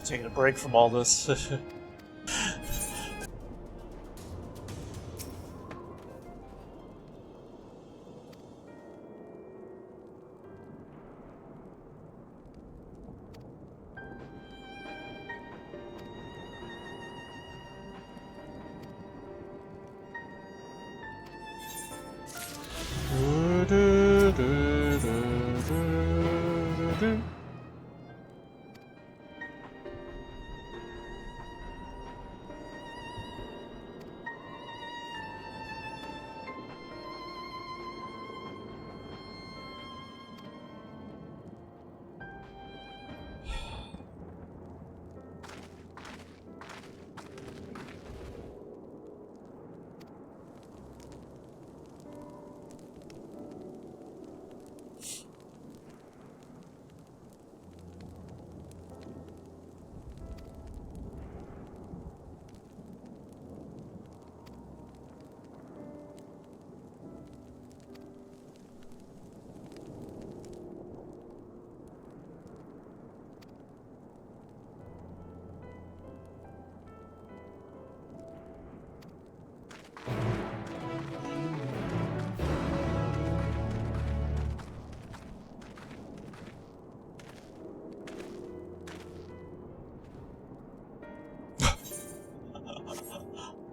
Taking a break from all this.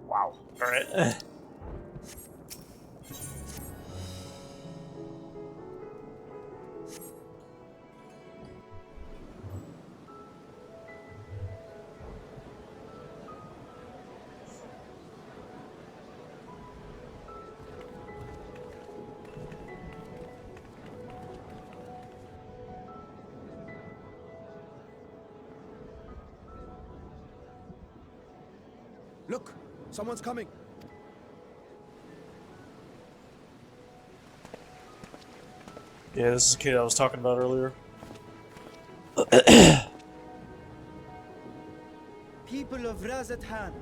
Wow. Alright. Look! Someone's coming! Yeah, this is the kid I was talking about earlier. People of Razathan,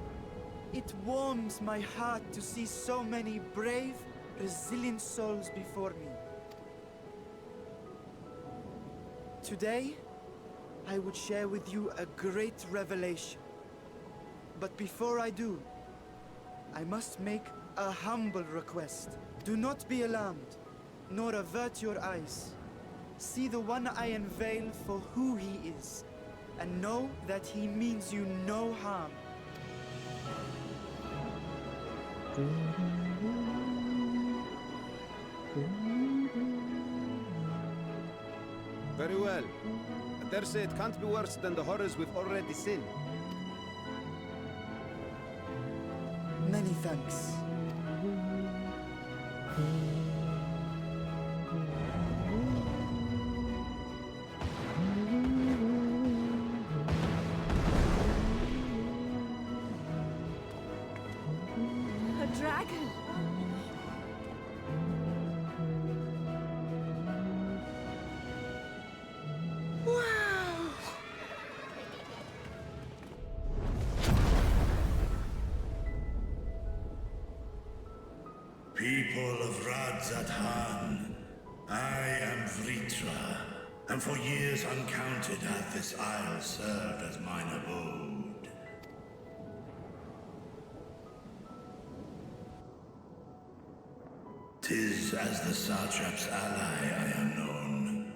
it warms my heart to see so many brave, resilient souls before me. Today, I would share with you a great revelation. But before I do, I must make a humble request. Do not be alarmed, nor avert your eyes. See the one I unveil for who he is, and know that he means you no harm. Very well. I dare say it can't be worse than the horrors we've already seen. Many thanks. A dragon! Radzathan. I am Vritra, and for years uncounted hath this isle served as mine abode. 'Tis as the Satrap's ally I am known.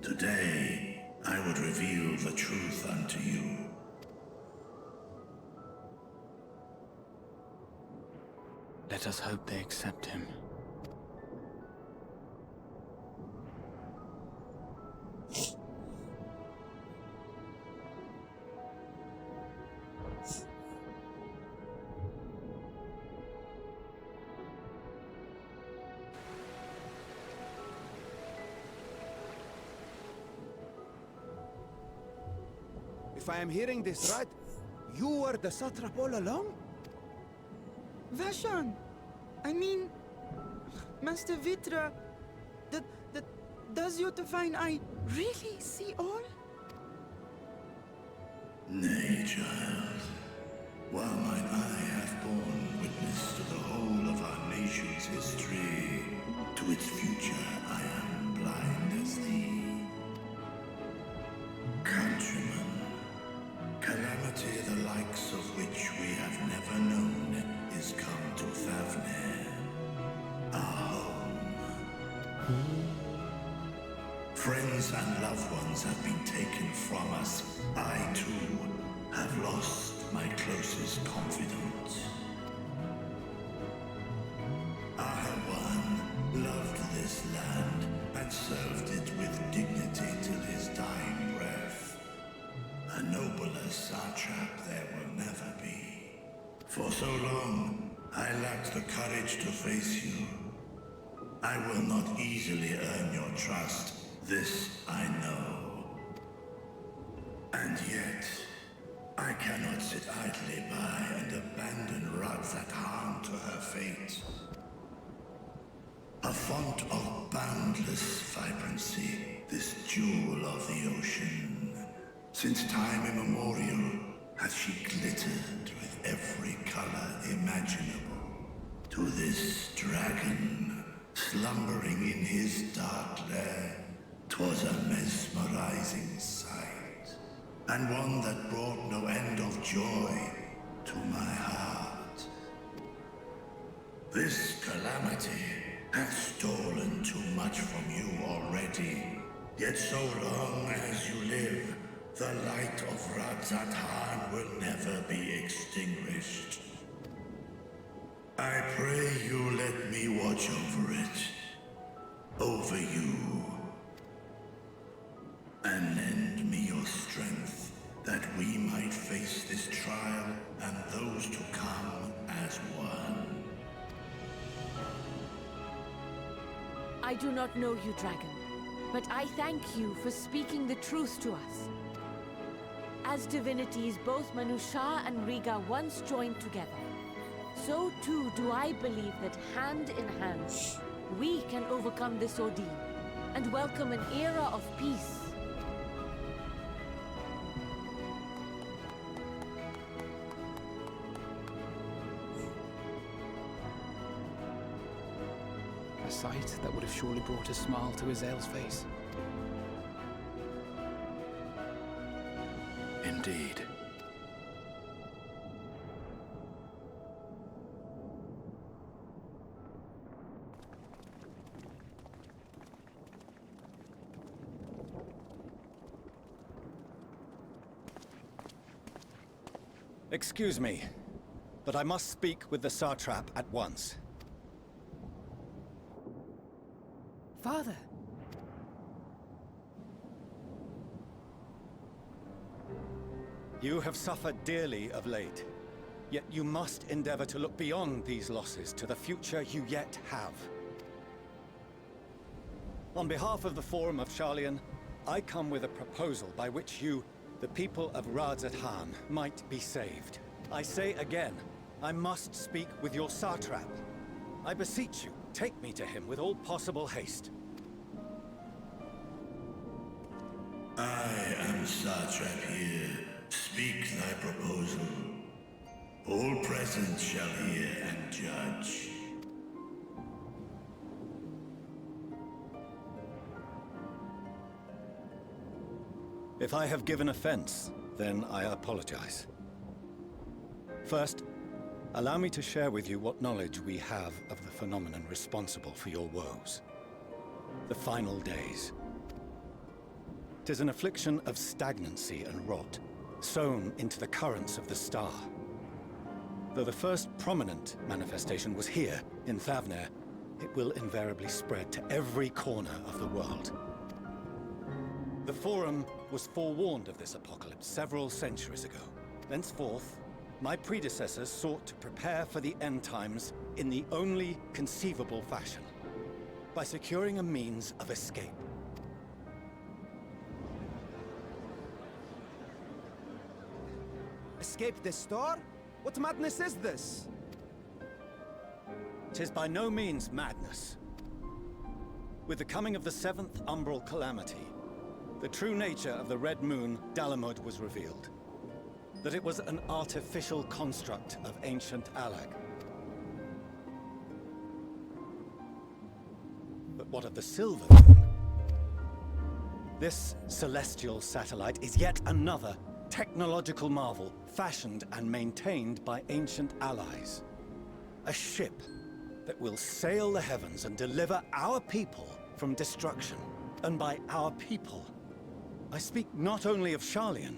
Today, I would reveal the truth unto you. Let us hope they accept him. If I am hearing this right, you were the satrap all along? Vashan! I mean, Master Vitra, does your divine eye really see all? Nay, child. While mine eye hath borne witness to the whole of our nation's history, to its future I am blind as thee. Countrymen, calamity the likes of which we have never known is come to Favne, our home. Friends and loved ones have been taken from us. I, too, have lost my closest confidant. Ahawan loved this land and served it with dignity till his dying breath. A nobler satrap there will never be. For so long, I lacked the courage to face you. I will not easily earn your trust. This I know. And yet, I cannot sit idly by and abandon Radzathan to her fate. A font of boundless vibrancy, this jewel of the ocean. Since time immemorial, hath she glittered with every color imaginable. To this dragon, slumbering in his dark lair, 'twas a mesmerizing sight, and one that brought no end of joy to my heart. This calamity hath stolen too much from you already, yet so long as you live, the light of Radzathan will never be extinguished. I pray you let me watch over it, over you, and lend me your strength, that we might face this trial and those to come as one. I do not know you, dragon, but I thank you for speaking the truth to us. As divinities, both Manusha and Riga once joined together, so too do I believe that hand in hand, we can overcome this ordeal and welcome an era of peace. A sight that would have surely brought a smile to Azael's face. Indeed. Excuse me, but I must speak with the Satrap at once. Father. You have suffered dearly of late, yet you must endeavor to look beyond these losses to the future you yet have. On behalf of the Forum of Sharlayan, I come with a proposal by which you, the people of Radzathan, might be saved. I say again, I must speak with your Satrap. I beseech you, take me to him with all possible haste. I am Satrap here. Speak thy proposal. All present shall hear and judge. If I have given offense, then I apologize. First, allow me to share with you what knowledge we have of the phenomenon responsible for your woes. The final days. 'Tis an affliction of stagnancy and rot, sown into the currents of the star. Though the first prominent manifestation was here, in Thavner, it will invariably spread to every corner of the world. The Forum was forewarned of this apocalypse several centuries ago. Thenceforth, my predecessors sought to prepare for the end times in the only conceivable fashion, by securing a means of escape. Escape the star? What madness is this? 'Tis by no means madness. With the coming of the 7th umbral calamity, the true nature of the Red Moon, Dalamud, was revealed. That it was an artificial construct of ancient Alag. But what of the Silver Moon? This celestial satellite is yet another technological marvel, fashioned and maintained by ancient allies. A ship that will sail the heavens and deliver our people from destruction. And by our people, I speak not only of Sharlayan.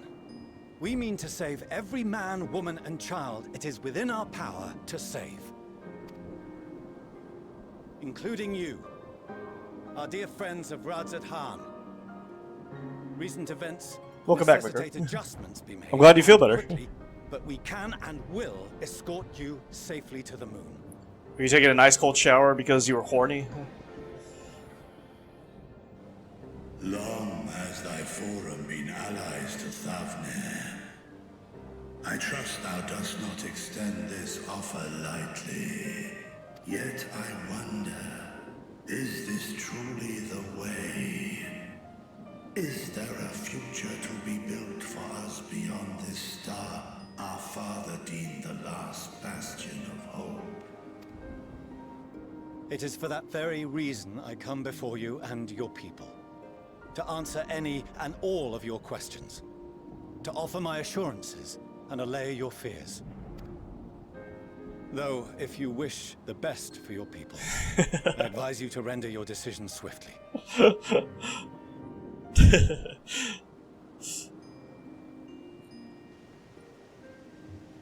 We mean to save every man, woman, and child it is within our power to save. Including you, our dear friends of Radzat Han. Recent events Welcome back, necessitate Vicar. adjustments be made. I'm glad you feel better. Quickly, but we can and will escort you safely to the moon. Were you taking a nice cold shower because you were horny? Long has thy forum been allies to Thavner. I trust thou dost not extend this offer lightly. Yet I wonder, is this truly the way? Is there a future to be built for us beyond this star our father deemed the last bastion of hope? It is for that very reason I come before you and your people. To answer any and all of your questions. To offer my assurances and allay your fears. Though, if you wish the best for your people, I advise you to render your decision swiftly.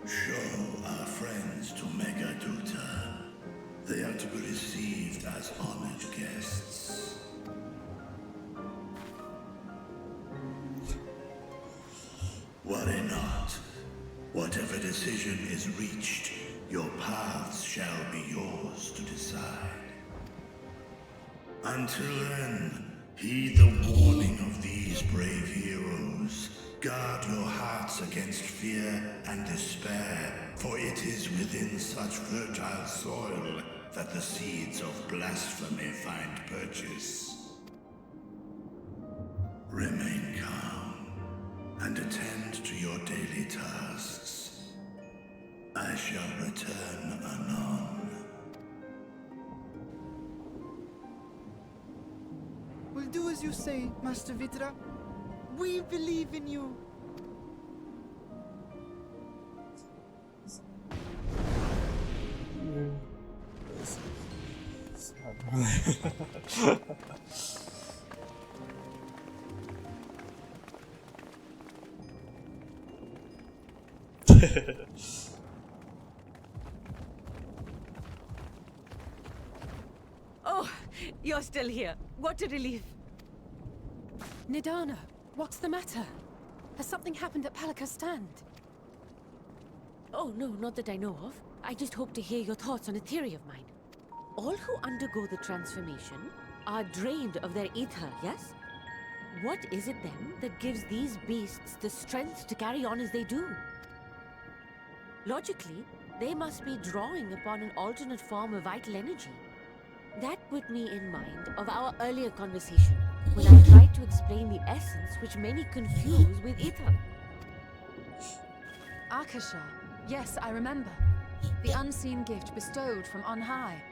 Show our friends to Megaduta. They are to be received as honored guests. Worry not. Whatever decision is reached, your paths shall be yours to decide. Until then, heed the warning of these brave heroes. Guard your hearts against fear and despair, for it is within such fertile soil that the seeds of blasphemy find purchase. Remain calm and attend to your daily tasks. I shall return anon. We'll do as you say, Master Vitra. We believe in you. Oh, you're still here. What a relief. Nidana, what's the matter? Has something happened at Palaka's stand? Oh, no, not that I know of. I just hope to hear your thoughts on a theory of mine. All who undergo the transformation are drained of their ether, yes? What is it then that gives these beasts the strength to carry on as they do? Logically, they must be drawing upon an alternate form of vital energy. That put me in mind of our earlier conversation, when I tried to explain the essence which many confuse with ether. Akasha. Yes, I remember. The unseen gift bestowed from on high.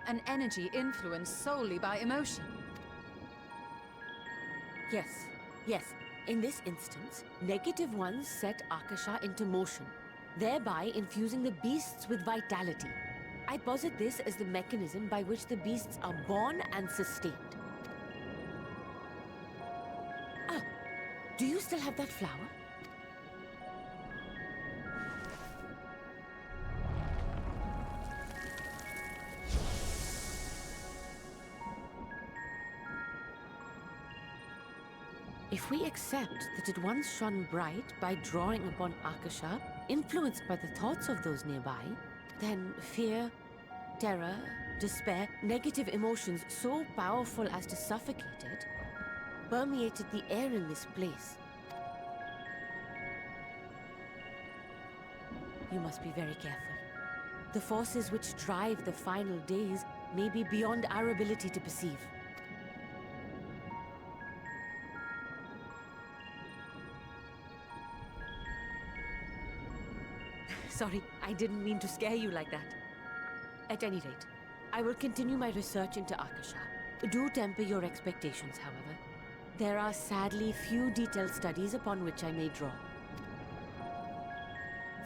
An energy influenced solely by emotion. Yes, yes. In this instance, negative ones set Akasha into motion, thereby infusing the beasts with vitality. I posit this as the mechanism by which the beasts are born and sustained. Ah, do you still have that flower? If we accept that it once shone bright by drawing upon Akasha, influenced by the thoughts of those nearby, then fear, terror, despair, negative emotions so powerful as to suffocate it, permeated the air in this place. You must be very careful. The forces which drive the final days may be beyond our ability to perceive. Sorry, I didn't mean to scare you like that. At any rate, I will continue my research into Akasha. Do temper your expectations, however. There are sadly few detailed studies upon which I may draw.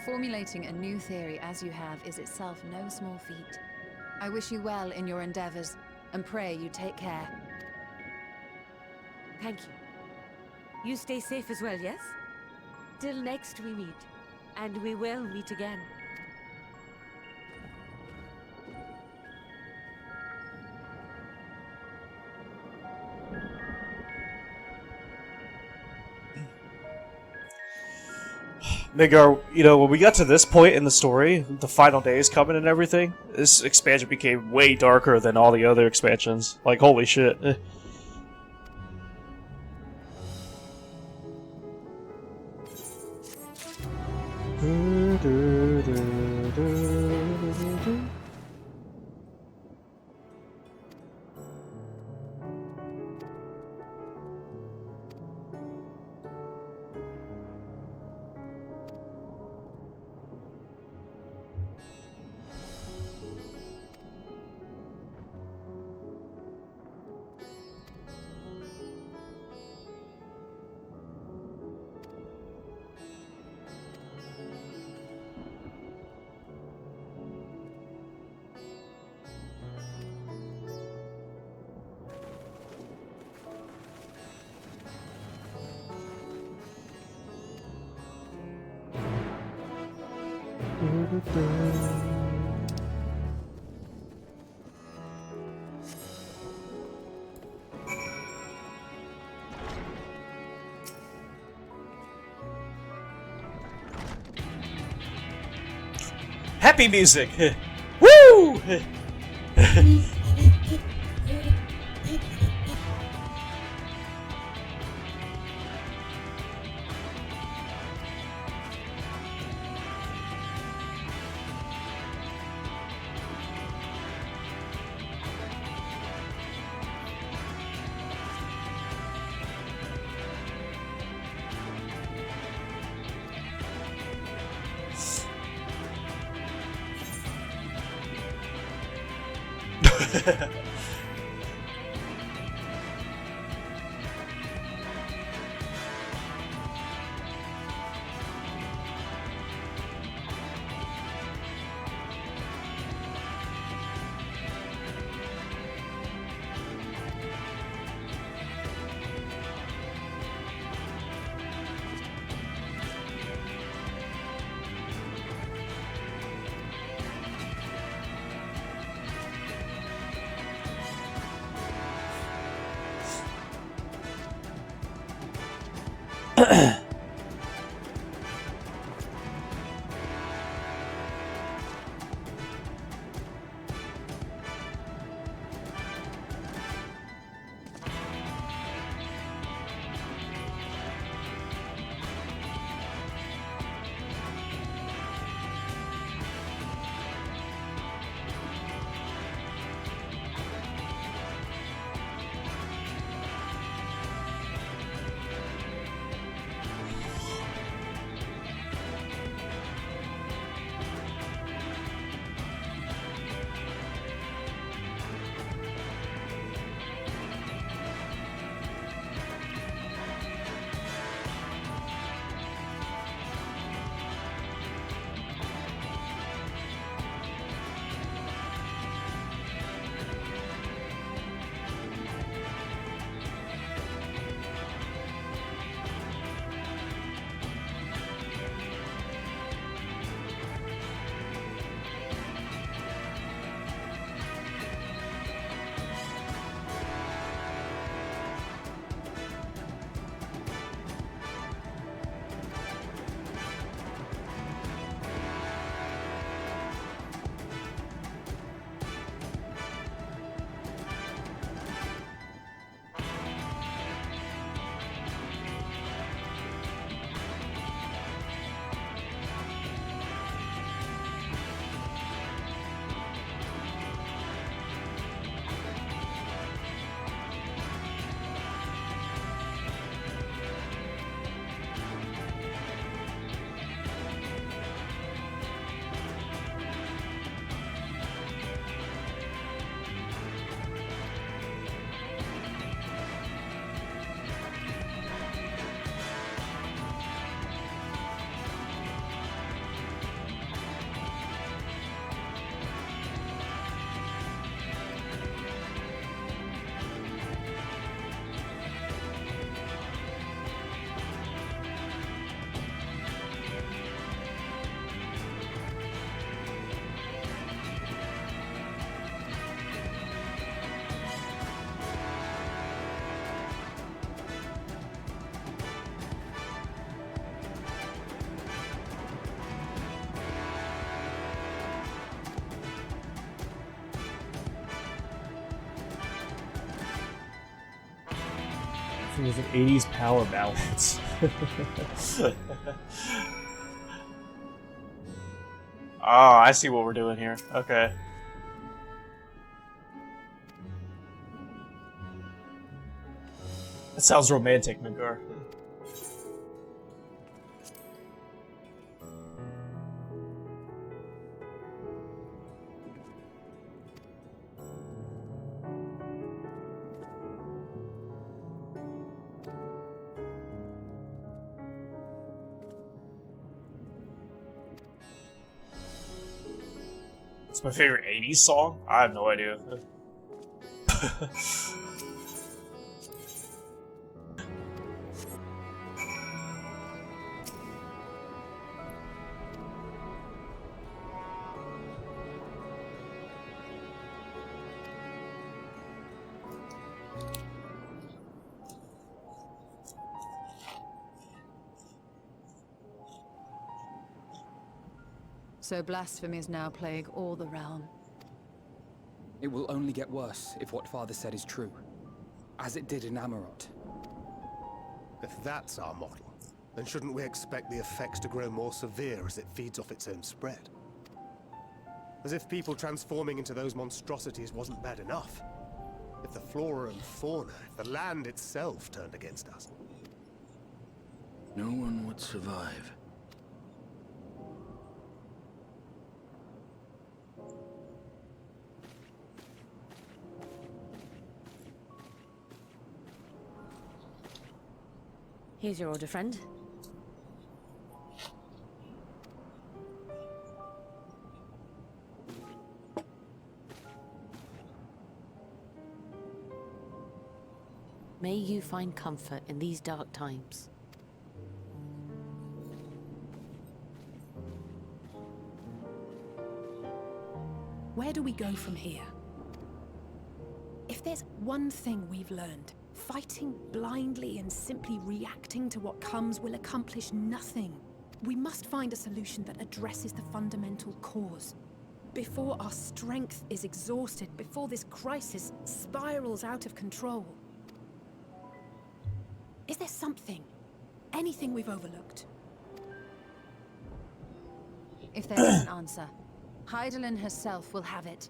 Formulating a new theory as you have is itself no small feat. I wish you well in your endeavors, and pray you take care. Thank you. You stay safe as well, yes? Till next we meet. And we will meet again. Midgar, you know, when we got to this point in the story, the final days coming and everything, this expansion became way darker than all the other expansions. Like, holy shit. Happy music! Woo! with an 80s power balance. Oh, I see what we're doing here. Okay. That sounds romantic, Midgar. It's my favorite 80s song? I have no idea. So blasphemies now plague all the realm. It will only get worse if what Father said is true. As it did in Amarot. If that's our model, then shouldn't we expect the effects to grow more severe as it feeds off its own spread? As if people transforming into those monstrosities wasn't bad enough. If the flora and fauna, if the land itself turned against us. No one would survive. Here's your order, friend. May you find comfort in these dark times. Where do we go from here? If there's one thing we've learned, fighting blindly and simply reacting to what comes will accomplish nothing. We must find a solution that addresses the fundamental cause. Before our strength is exhausted, before this crisis spirals out of control. Is there something, anything we've overlooked? If there is an answer, Hydaelyn herself will have it.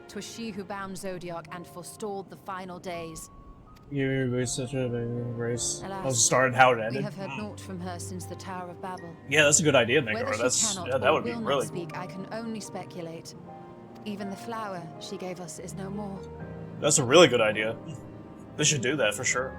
'Twas she who bound Zodiac and forestalled the final days. Your voice such a race. Alas, I was starting how it ended. We have heard naught from her since the Tower of Babel. Yeah, that's a good idea, Whether Midgar. she That's cannot yeah, that or would be will not really speak, cool. I can only speculate. Even the flower she gave us is no more. That's a really good idea. They should do that for sure.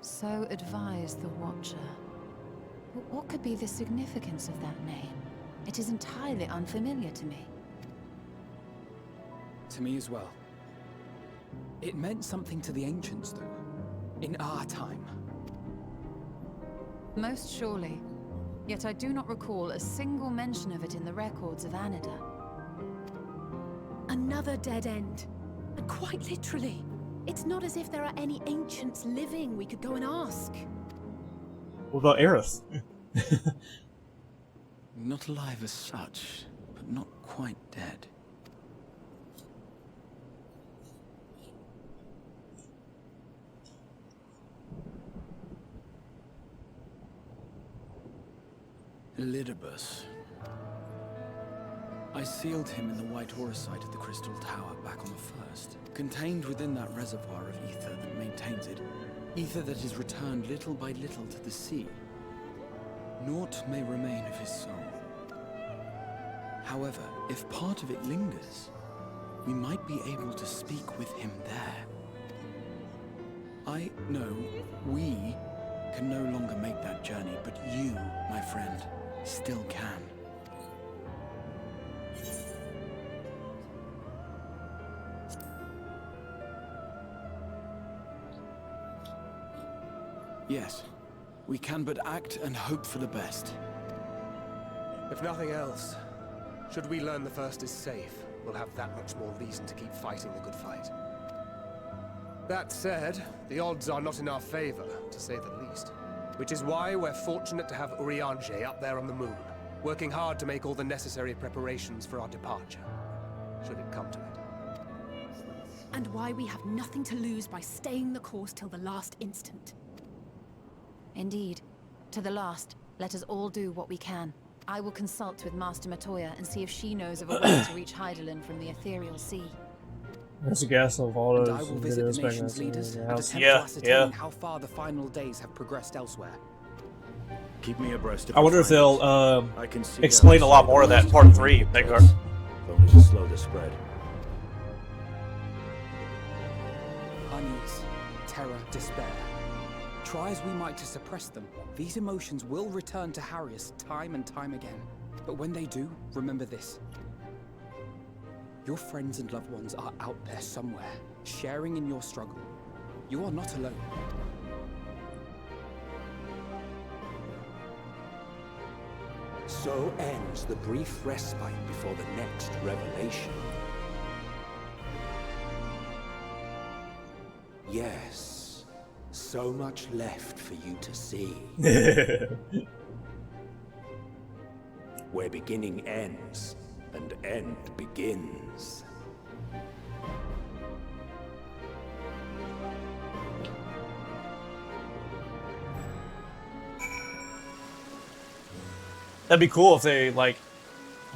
So advised the Watcher. But what could be the significance of that name? It is entirely unfamiliar to me. To me as well. It meant something to the ancients, though. In our time. Most surely. Yet I do not recall a single mention of it in the records of Anida. Another dead end. And quite literally. It's not as if there are any ancients living we could go and ask. What about Aerith? Not alive as such, but not quite dead. Elidibus. I sealed him in the white auracite of the Crystal Tower back on the first. Contained within that reservoir of ether that maintains it, ether that is returned little by little to the sea. Naught may remain of his soul. However, if part of it lingers, we might be able to speak with him there. I know we can no longer make that journey, but you, my friend, still can. Yes, we can but act and hope for the best. If nothing else, should we learn the first is safe, we'll have that much more reason to keep fighting the good fight. That said, the odds are not in our favor, to say the least. Which is why we're fortunate to have Urianger up there on the moon, working hard to make all the necessary preparations for our departure, should it come to it. And why we have nothing to lose by staying the course till the last instant. Indeed. To the last, let us all do what we can. I will consult with Master Matoya and see if she knows of a way to reach Hydaelyn from the Ethereal Sea. There's a gas of all And those I will visit videos the back nation's in leaders the and house. attempt Yeah, to ascertain yeah. how far the final days have progressed elsewhere. Keep me abreast of I wonder your if they'll findings. I can see explain a lot outside more of the that in worst part of 3, the Meggar. if only to slow the spread. Unease, terror, despair. Try as we might to suppress them, these emotions will return to harry us time and time again. But when they do, remember this. Your friends and loved ones are out there somewhere, sharing in your struggle. You are not alone. So ends the brief respite before the next revelation. Yes, so much left for you to see. Where beginning ends and end begins. That'd be cool if they, like,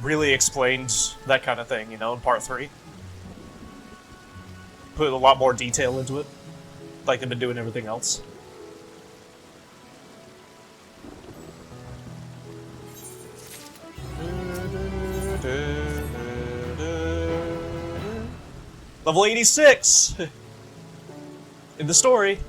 really explained that kind of thing, you know, in part 3. Put a lot more detail into it, like they've been doing everything else. Level 86! In the story.